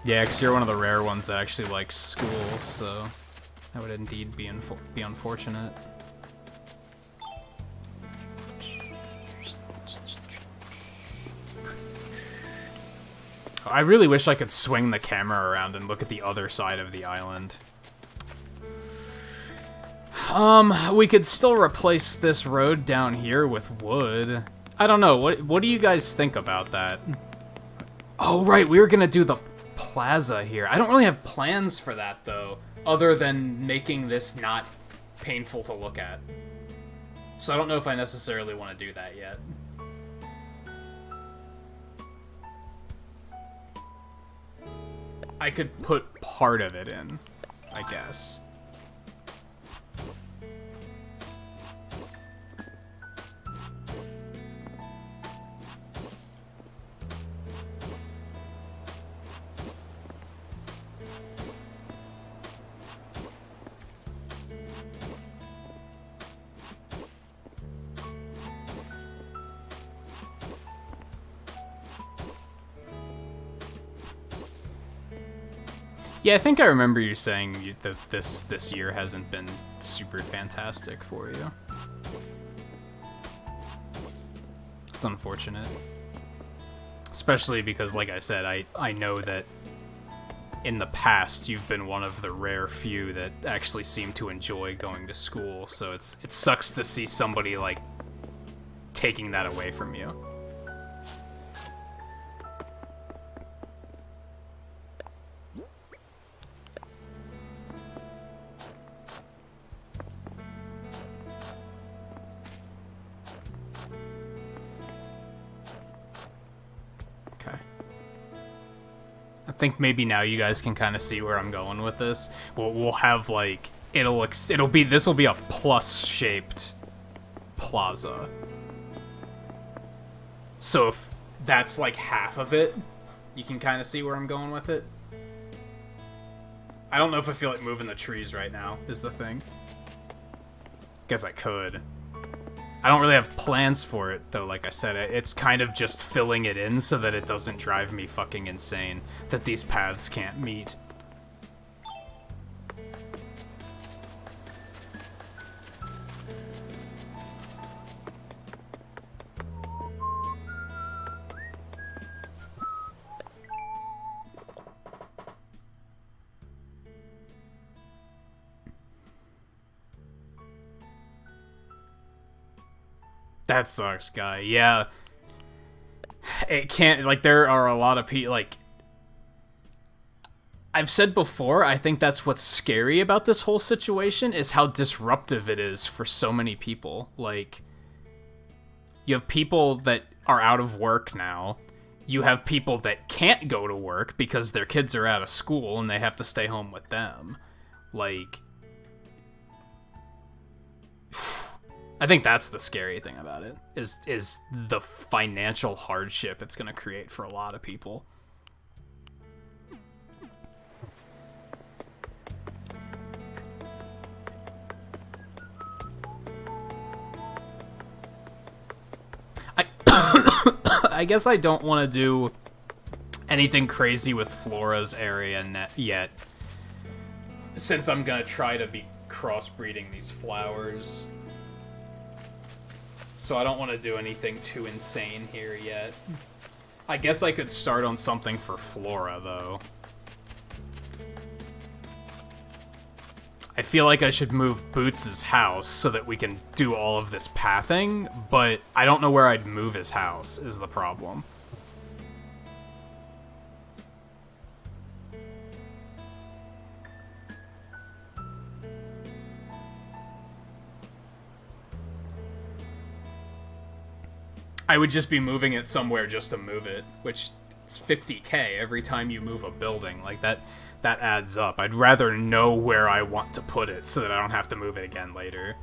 [SPEAKER 2] Yeah, because you're one of the rare ones that actually likes school, so that would indeed be unfortunate. I really wish I could swing the camera around and look at the other side of the island. We could still replace this road down here with wood. I don't know, what do you guys think about that? Oh, right, we were gonna do the plaza here. I don't really have plans for that, though, other than making this not painful to look at. So I don't know if I necessarily want to do that yet. I could put part of it in, I guess. Yeah, I think I remember you saying that this year hasn't been super fantastic for you. It's unfortunate. Especially because, like I said, I know that in the past you've been one of the rare few that actually seem to enjoy going to school, so it sucks to see somebody, like, taking that away from you. I think maybe now you guys can kind of see where I'm going with this. We'll have, like, this will be a plus-shaped plaza. So if that's, like, half of it, you can kind of see where I'm going with it. I don't know if I feel like moving the trees right now, is the thing. Guess I could. I don't really have plans for it, though, like I said. It's kind of just filling it in so that it doesn't drive me fucking insane that these paths can't meet. That sucks, guy. Yeah. It can't, like, there are a lot of people, like, I've said before, I think that's what's scary about this whole situation, is how disruptive it is for so many people. Like, you have people that are out of work now. You have people that can't go to work because their kids are out of school and they have to stay home with them. Like, I think that's the scary thing about it, is the financial hardship it's going to create for a lot of people. I guess I don't want to do anything crazy with Flora's area yet, since I'm going to try to be crossbreeding these flowers. So I don't want to do anything too insane here yet. I guess I could start on something for Flora, though. I feel like I should move Boots' house so that we can do all of this pathing, but I don't know where I'd move his house, is the problem. I would just be moving it somewhere just to move it, which it's 50k every time you move a building. Like, that adds up. I'd rather know where I want to put it so that I don't have to move it again later.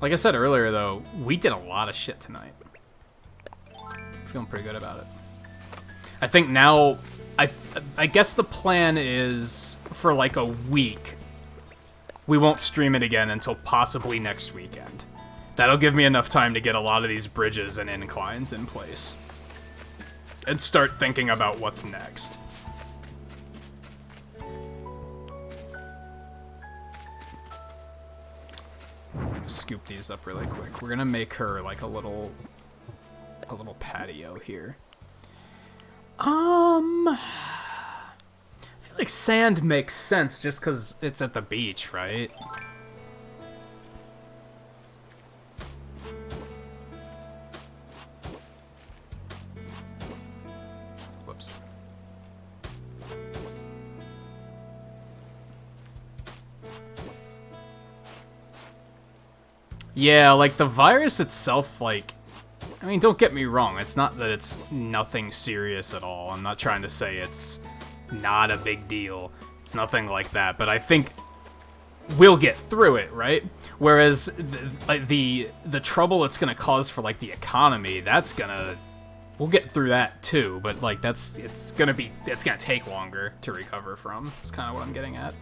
[SPEAKER 2] Like I said earlier, though, we did a lot of shit tonight. Feeling pretty good about it. I think now, I guess the plan is for like a week, we won't stream it again until possibly next weekend. That'll give me enough time to get a lot of these bridges and inclines in place. And start thinking about what's next. Scoop these up really quick. We're gonna make her like a little patio here. I feel like sand makes sense just because it's at the beach, right? Whoops. Yeah, like the virus itself, like, I mean, don't get me wrong, it's not that it's nothing serious at all. I'm not trying to say it's not a big deal. It's nothing like that, but I think we'll get through it, right? Whereas the trouble it's gonna cause for like the economy, we'll get through that too, but like it's gonna take longer to recover from. It's kind of what I'm getting at.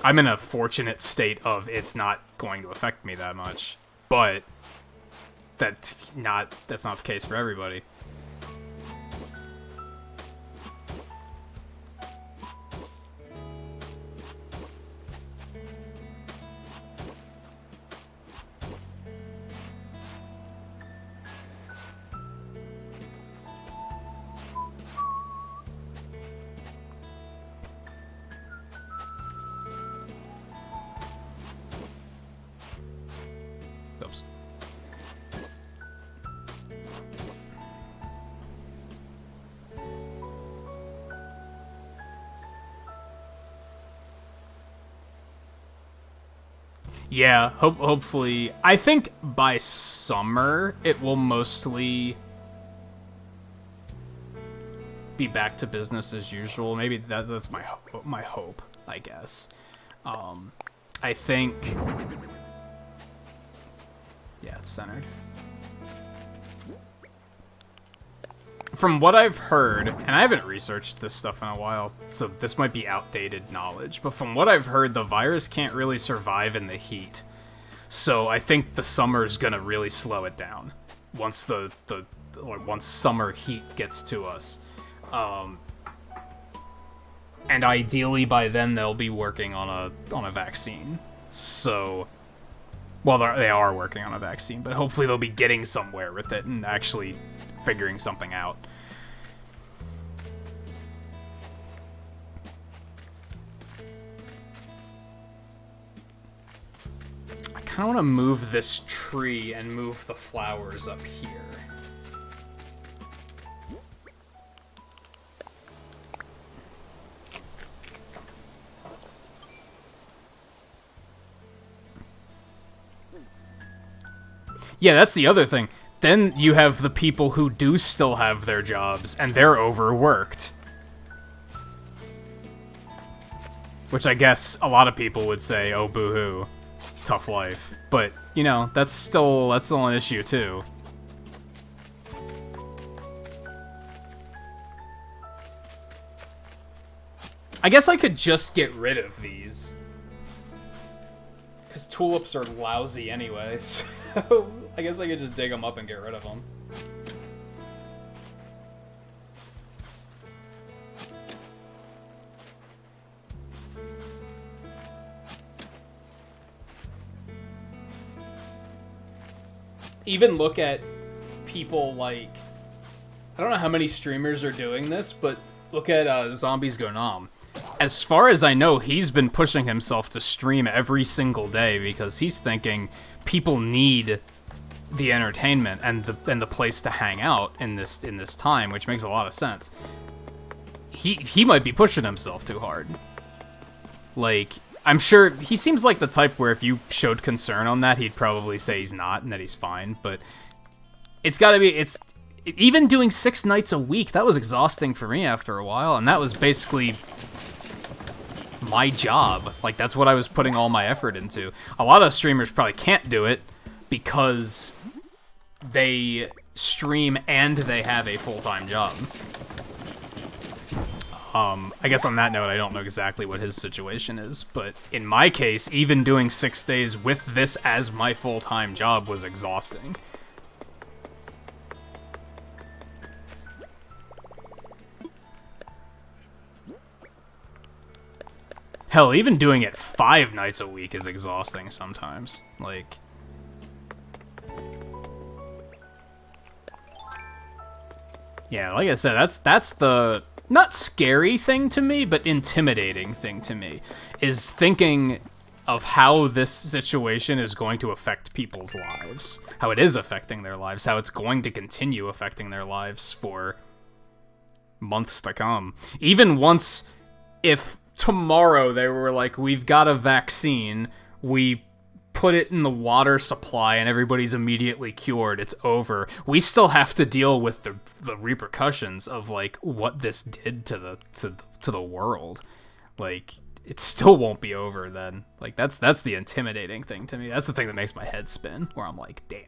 [SPEAKER 2] I'm in a fortunate state of it's not going to affect me that much, but that's not the case for everybody. Oops. Yeah, hopefully. I think by summer it will mostly be back to business as usual. Maybe that's my hope, I guess. I think. Yeah, it's centered. From what I've heard, and I haven't researched this stuff in a while, so this might be outdated knowledge, but from what I've heard, the virus can't really survive in the heat. So I think the summer's gonna really slow it down once once summer heat gets to us. And ideally by then they'll be working on a vaccine. So, well, they are working on a vaccine, but hopefully they'll be getting somewhere with it and actually figuring something out. I kind of want to move this tree and move the flowers up here. Yeah, that's the other thing. Then you have the people who do still have their jobs, and they're overworked. Which I guess a lot of people would say, oh, boo-hoo, tough life. But, you know, that's still an issue, too. I guess I could just get rid of these. Because tulips are lousy anyway, so I guess I could just dig them up and get rid of them. Even look at people like, I don't know how many streamers are doing this, but Look at Zombies Go Nom. As far as I know, he's been pushing himself to stream every single day because he's thinking people need the entertainment and the place to hang out in this time, which makes a lot of sense. He might be pushing himself too hard. Like, I'm sure he seems like the type where if you showed concern on that, he'd probably say he's not and that he's fine, but it's gotta be, even doing 6 nights a week, that was exhausting for me after a while, and that was basically my job. Like, that's what I was putting all my effort into. A lot of streamers probably can't do it because they stream and they have a full-time job. I guess on that note, I don't know exactly what his situation is, but in my case, even doing 6 days with this as my full-time job was exhausting. Hell, even doing it 5 nights a week is exhausting sometimes. Like, yeah, like I said, that's the not scary thing to me, but intimidating thing to me, is thinking of how this situation is going to affect people's lives. How it is affecting their lives, how it's going to continue affecting their lives for months to come. Even once, if tomorrow they were like, we've got a vaccine, we put it in the water supply and everybody's immediately cured, it's over. We still have to deal with the repercussions of like what this did to the world. Like, it still won't be over then. Like, that's the intimidating thing to me. That's the thing that makes my head spin, where I'm like, damn.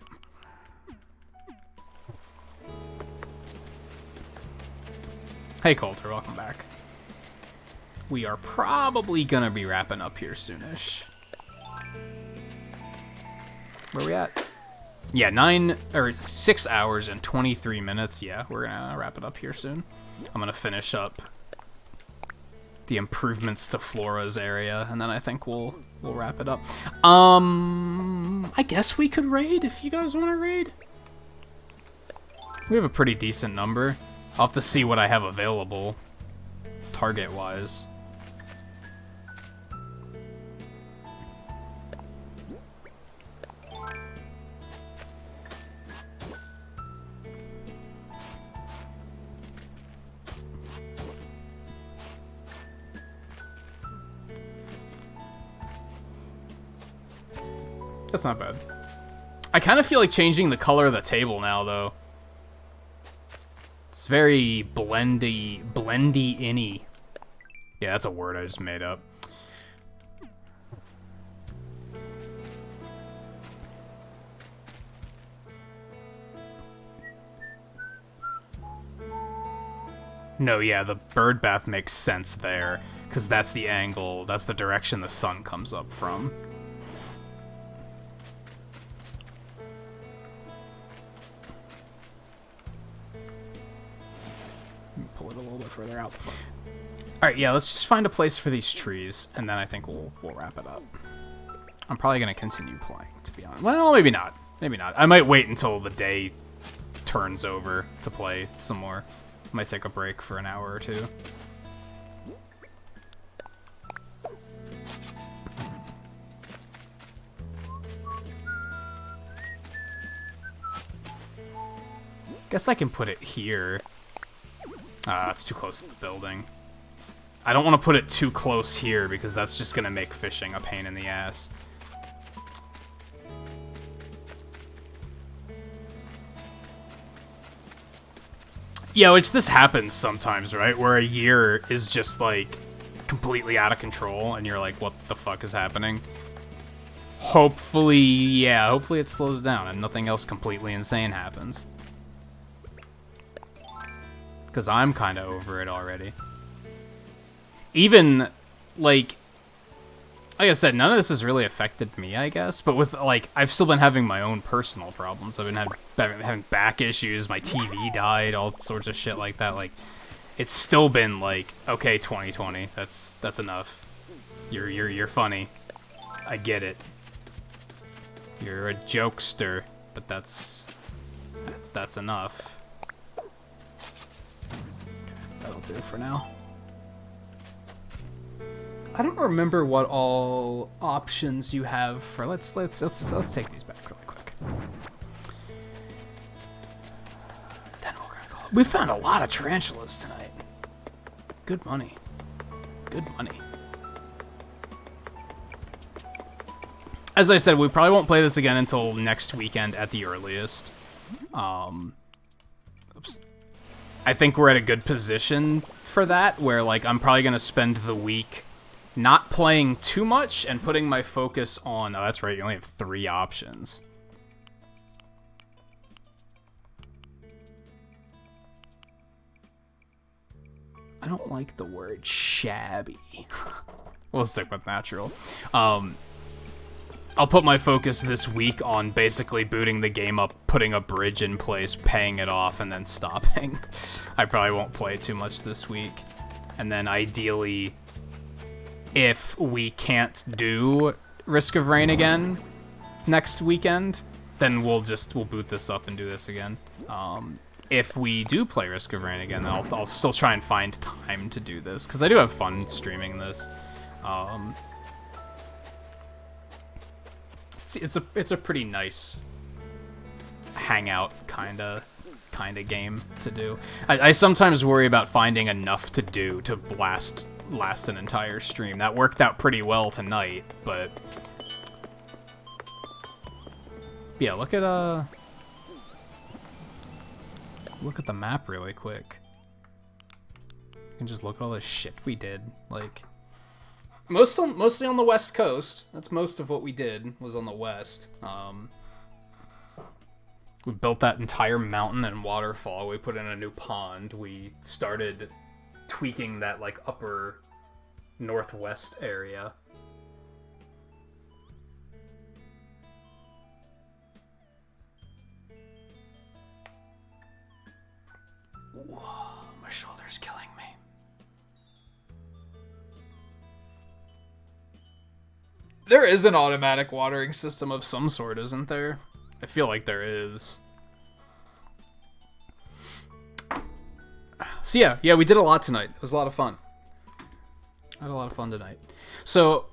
[SPEAKER 2] Hey Coulter, welcome back. We are probably gonna be wrapping up here soonish. Where we at? Yeah, 6 hours and 23 minutes. Yeah, we're gonna wrap it up here soon. I'm gonna finish up the improvements to Flora's area, and then I think we'll wrap it up. I guess we could raid if you guys want to raid. We have a pretty decent number. I'll have to see what I have available, target-wise. That's not bad. I kind of feel like changing the color of the table now, though. It's very blendy-inny. Yeah, that's a word I just made up. No, yeah, the bird bath makes sense there, because that's the angle, that's the direction the sun comes up from. Pull it a little bit further out. Alright, yeah, let's just find a place for these trees, and then I think we'll wrap it up. I'm probably going to continue playing, to be honest. Well, maybe not. Maybe not. I might wait until the day turns over to play some more. Might take a break for an hour or two. Guess I can put it here. It's too close to the building. I don't want to put it too close here because that's just going to make fishing a pain in the ass. Yeah, which this happens sometimes, right? Where a year is just, like, completely out of control, and you're like, what the fuck is happening? Hopefully, yeah, hopefully it slows down and nothing else completely insane happens. Because I'm kind of over it already. Even, like I said, none of this has really affected me, I guess. But with, like, I've still been having my own personal problems. I've been having back issues, my TV died, all sorts of shit like that. Like, it's still been, like, okay, 2020, that's enough. You're funny. I get it. You're a jokester, but that's enough. I'll do for now. I don't remember what all options you have for. Let's take these back really quick. Then we're gonna call. We found a lot of tarantulas tonight. Good money. Good money. As I said, we probably won't play this again until next weekend at the earliest. Oops. I think we're at a good position for that, where like I'm probably gonna spend the week not playing too much and putting my focus on. Oh, that's right. You only have 3 options. I don't like the word shabby. We'll stick with natural. I'll put my focus this week on basically booting the game up, putting a bridge in place, paying it off, and then stopping. I probably won't play too much this week. And then ideally, if we can't do Risk of Rain again next weekend, then we'll boot this up and do this again. If we do play Risk of Rain again, then I'll still try and find time to do this, because I do have fun streaming this. It's a pretty nice hangout kind of game to do. I sometimes worry about finding enough to do to last an entire stream. That worked out pretty well tonight, but yeah, look at the map really quick. You can just look at all the shit we did, like. Mostly on the west coast. That's most of what we did, was on the west. We built that entire mountain and waterfall. We put in a new pond. We started tweaking that, like, upper northwest area. Whoa, my shoulder's killing me. There is an automatic watering system of some sort, isn't there? I feel like there is. So yeah, we did a lot tonight. It was a lot of fun. I had a lot of fun tonight. So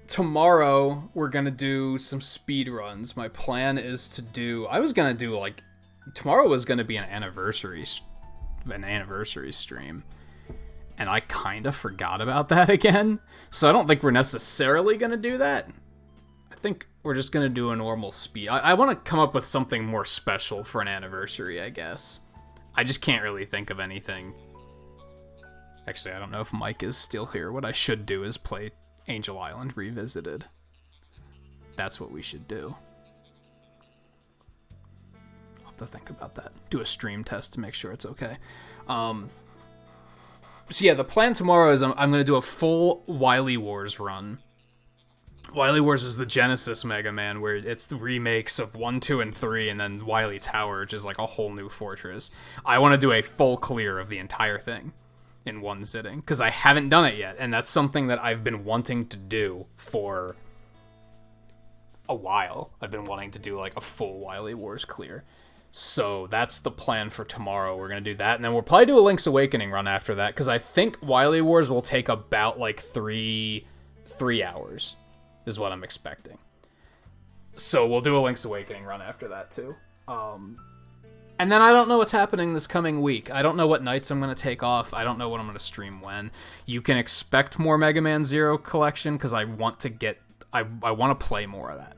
[SPEAKER 2] tomorrow we're gonna do some speed runs. My plan is to do. Tomorrow was gonna be an anniversary stream. And I kind of forgot about that again. So I don't think we're necessarily going to do that. I think we're just going to do a normal speed. I want to come up with something more special for an anniversary, I guess. I just can't really think of anything. Actually, I don't know if Mike is still here. What I should do is play Angel Island Revisited. That's what we should do. I'll have to think about that. Do a stream test to make sure it's okay. So yeah, the plan tomorrow is I'm going to do a full Wily Wars run. Wily Wars is the Genesis Mega Man, where it's the remakes of 1, 2, and 3, and then Wily Tower, which is like a whole new fortress. I want to do a full clear of the entire thing in one sitting, because I haven't done it yet, and that's something that I've been wanting to do for a while. I've been wanting to do like a full Wily Wars clear. So that's the plan for tomorrow. We're going to do that. And then we'll probably do a Link's Awakening run after that, because I think Wily Wars will take about like 3 hours is what I'm expecting. So we'll do a Link's Awakening run after that too. And then I don't know what's happening this coming week. I don't know what nights I'm going to take off. I don't know what I'm going to stream when. You can expect more Mega Man Zero collection, because I want to play more of that.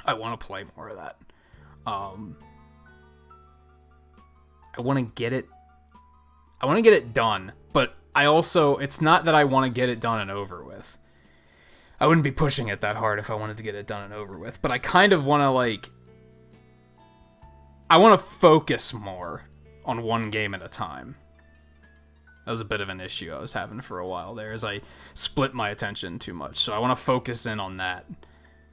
[SPEAKER 2] I want to play more of that. I want to get it done, but it's not that I want to get it done and over with. I wouldn't be pushing it that hard if I wanted to get it done and over with, but I kind of want to I want to focus more on one game at a time. That was a bit of an issue I was having for a while there, as I split my attention too much, so I want to focus in on that.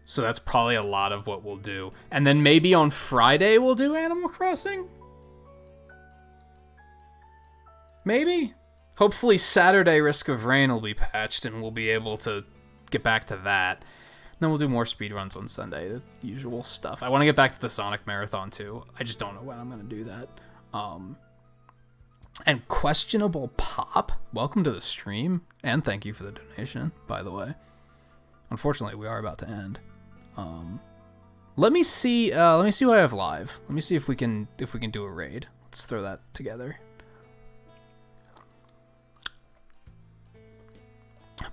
[SPEAKER 2] So that's probably a lot of what we'll do. And then maybe on Friday we'll do Animal Crossing? Maybe? Hopefully Saturday Risk of Rain will be patched and we'll be able to get back to that. Then we'll do more speedruns on Sunday, the usual stuff. I want to get back to the Sonic Marathon too. I just don't know when I'm going to do that. And Questionable Pop, welcome to the stream, and thank you for the donation, by the way. Unfortunately, we are about to end. Let me see what I have live. Let me see if we can do a raid. Let's throw that together.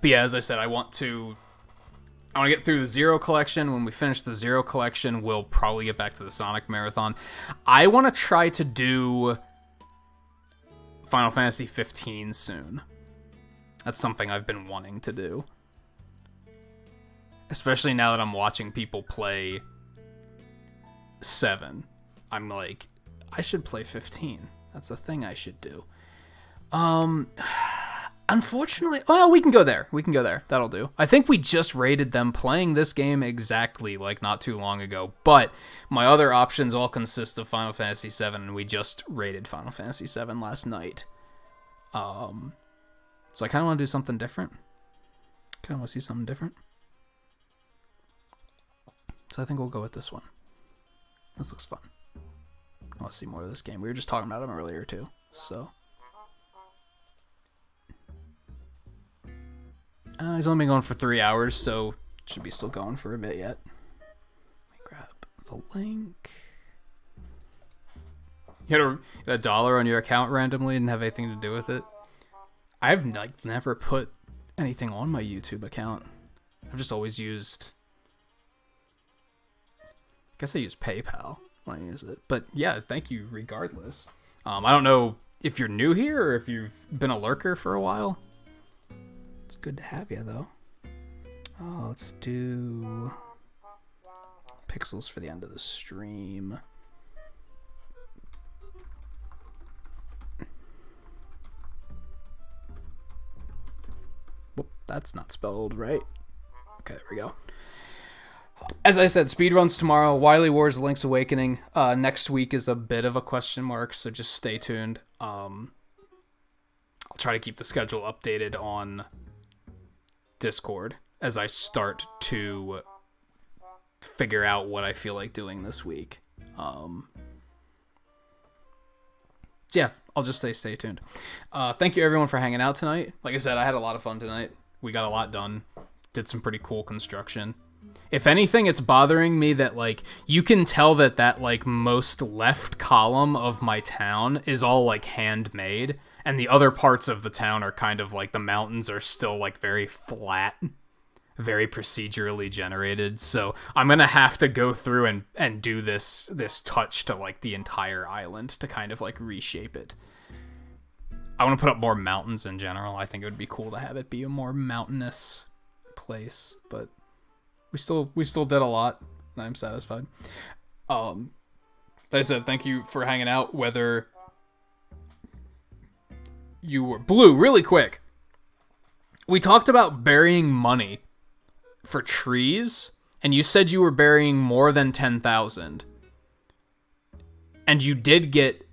[SPEAKER 2] But yeah, as I said, I want to get through the Zero collection. When we finish the Zero collection, we'll probably get back to the Sonic Marathon. I want to try to do Final Fantasy 15 soon. That's something I've been wanting to do. Especially now that I'm watching people play 7. I'm like, I should play 15. That's the thing I should do. Unfortunately, well, we can go there. That'll do. I think we just rated them playing this game exactly, like, not too long ago. But my other options all consist of Final Fantasy 7, and we just rated Final Fantasy 7 last night. So I kind of want to do something different. Kind of want to see something different. So I think we'll go with this one. This looks fun. I want to see more of this game. We were just talking about him earlier, too. So... he's only been going for 3 hours, so should be still going for a bit yet. Let me grab the link. You had $1 on your account randomly, didn't have anything to do with it. I've never put anything on my YouTube account. I've just always used... I guess I use PayPal when I use it. But yeah, thank you regardless. I don't know if you're new here or if you've been a lurker for a while. It's good to have you, though. Oh, let's do pixels for the end of the stream. Whoop, that's not spelled right. Okay, there we go. As I said, speedruns tomorrow. Wily Wars: Link's Awakening. Next week is a bit of a question mark, so just stay tuned. I'll try to keep the schedule updated on Discord as I start to figure out what I feel like doing this week. Yeah, I'll just say stay tuned. Thank you everyone for hanging out tonight. Like I said, I had a lot of fun tonight. We got a lot done. Did some pretty cool construction. If anything, it's bothering me that, like, you can tell that like, most left column of my town is all, like, handmade, and the other parts of the town are kind of, like, the mountains are still, like, very flat, very procedurally generated, so I'm gonna have to go through and do this touch to, like, the entire island to kind of, like, reshape it. I want to put up more mountains in general. I think it would be cool to have it be a more mountainous place, but... We still did a lot, and I'm satisfied. Like I said, thank you for hanging out, whether you were... Blue, really quick. We talked about burying money for trees, and you said you were burying more than 10,000. And you did get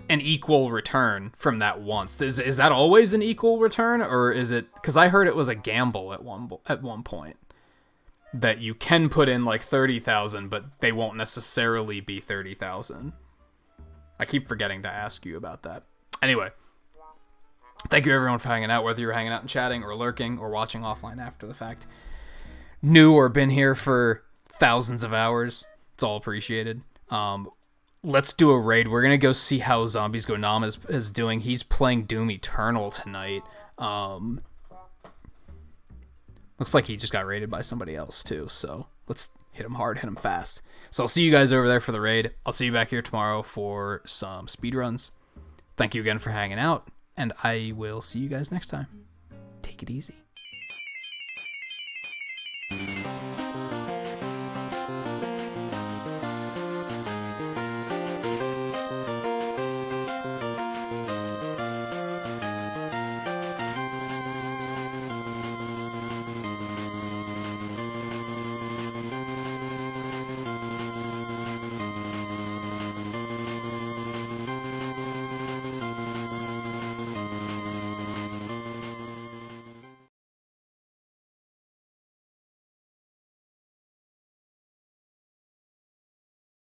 [SPEAKER 2] an equal return from that once. Is that always an equal return, or is it... Because I heard it was a gamble at one point. That you can put in like 30,000, but they won't necessarily be 30,000. I keep forgetting to ask you about that. Anyway, thank you everyone for hanging out, whether you're hanging out and chatting or lurking or watching offline after the fact. New or been here for thousands of hours. It's all appreciated. Let's do a raid. We're going to go see how Zombies Go Nam is doing. He's playing Doom Eternal tonight. Looks like he just got raided by somebody else, too. So let's hit him hard, hit him fast. So I'll see you guys over there for the raid. I'll see you back here tomorrow for some speedruns. Thank you again for hanging out, and I will see you guys next time. Take it easy.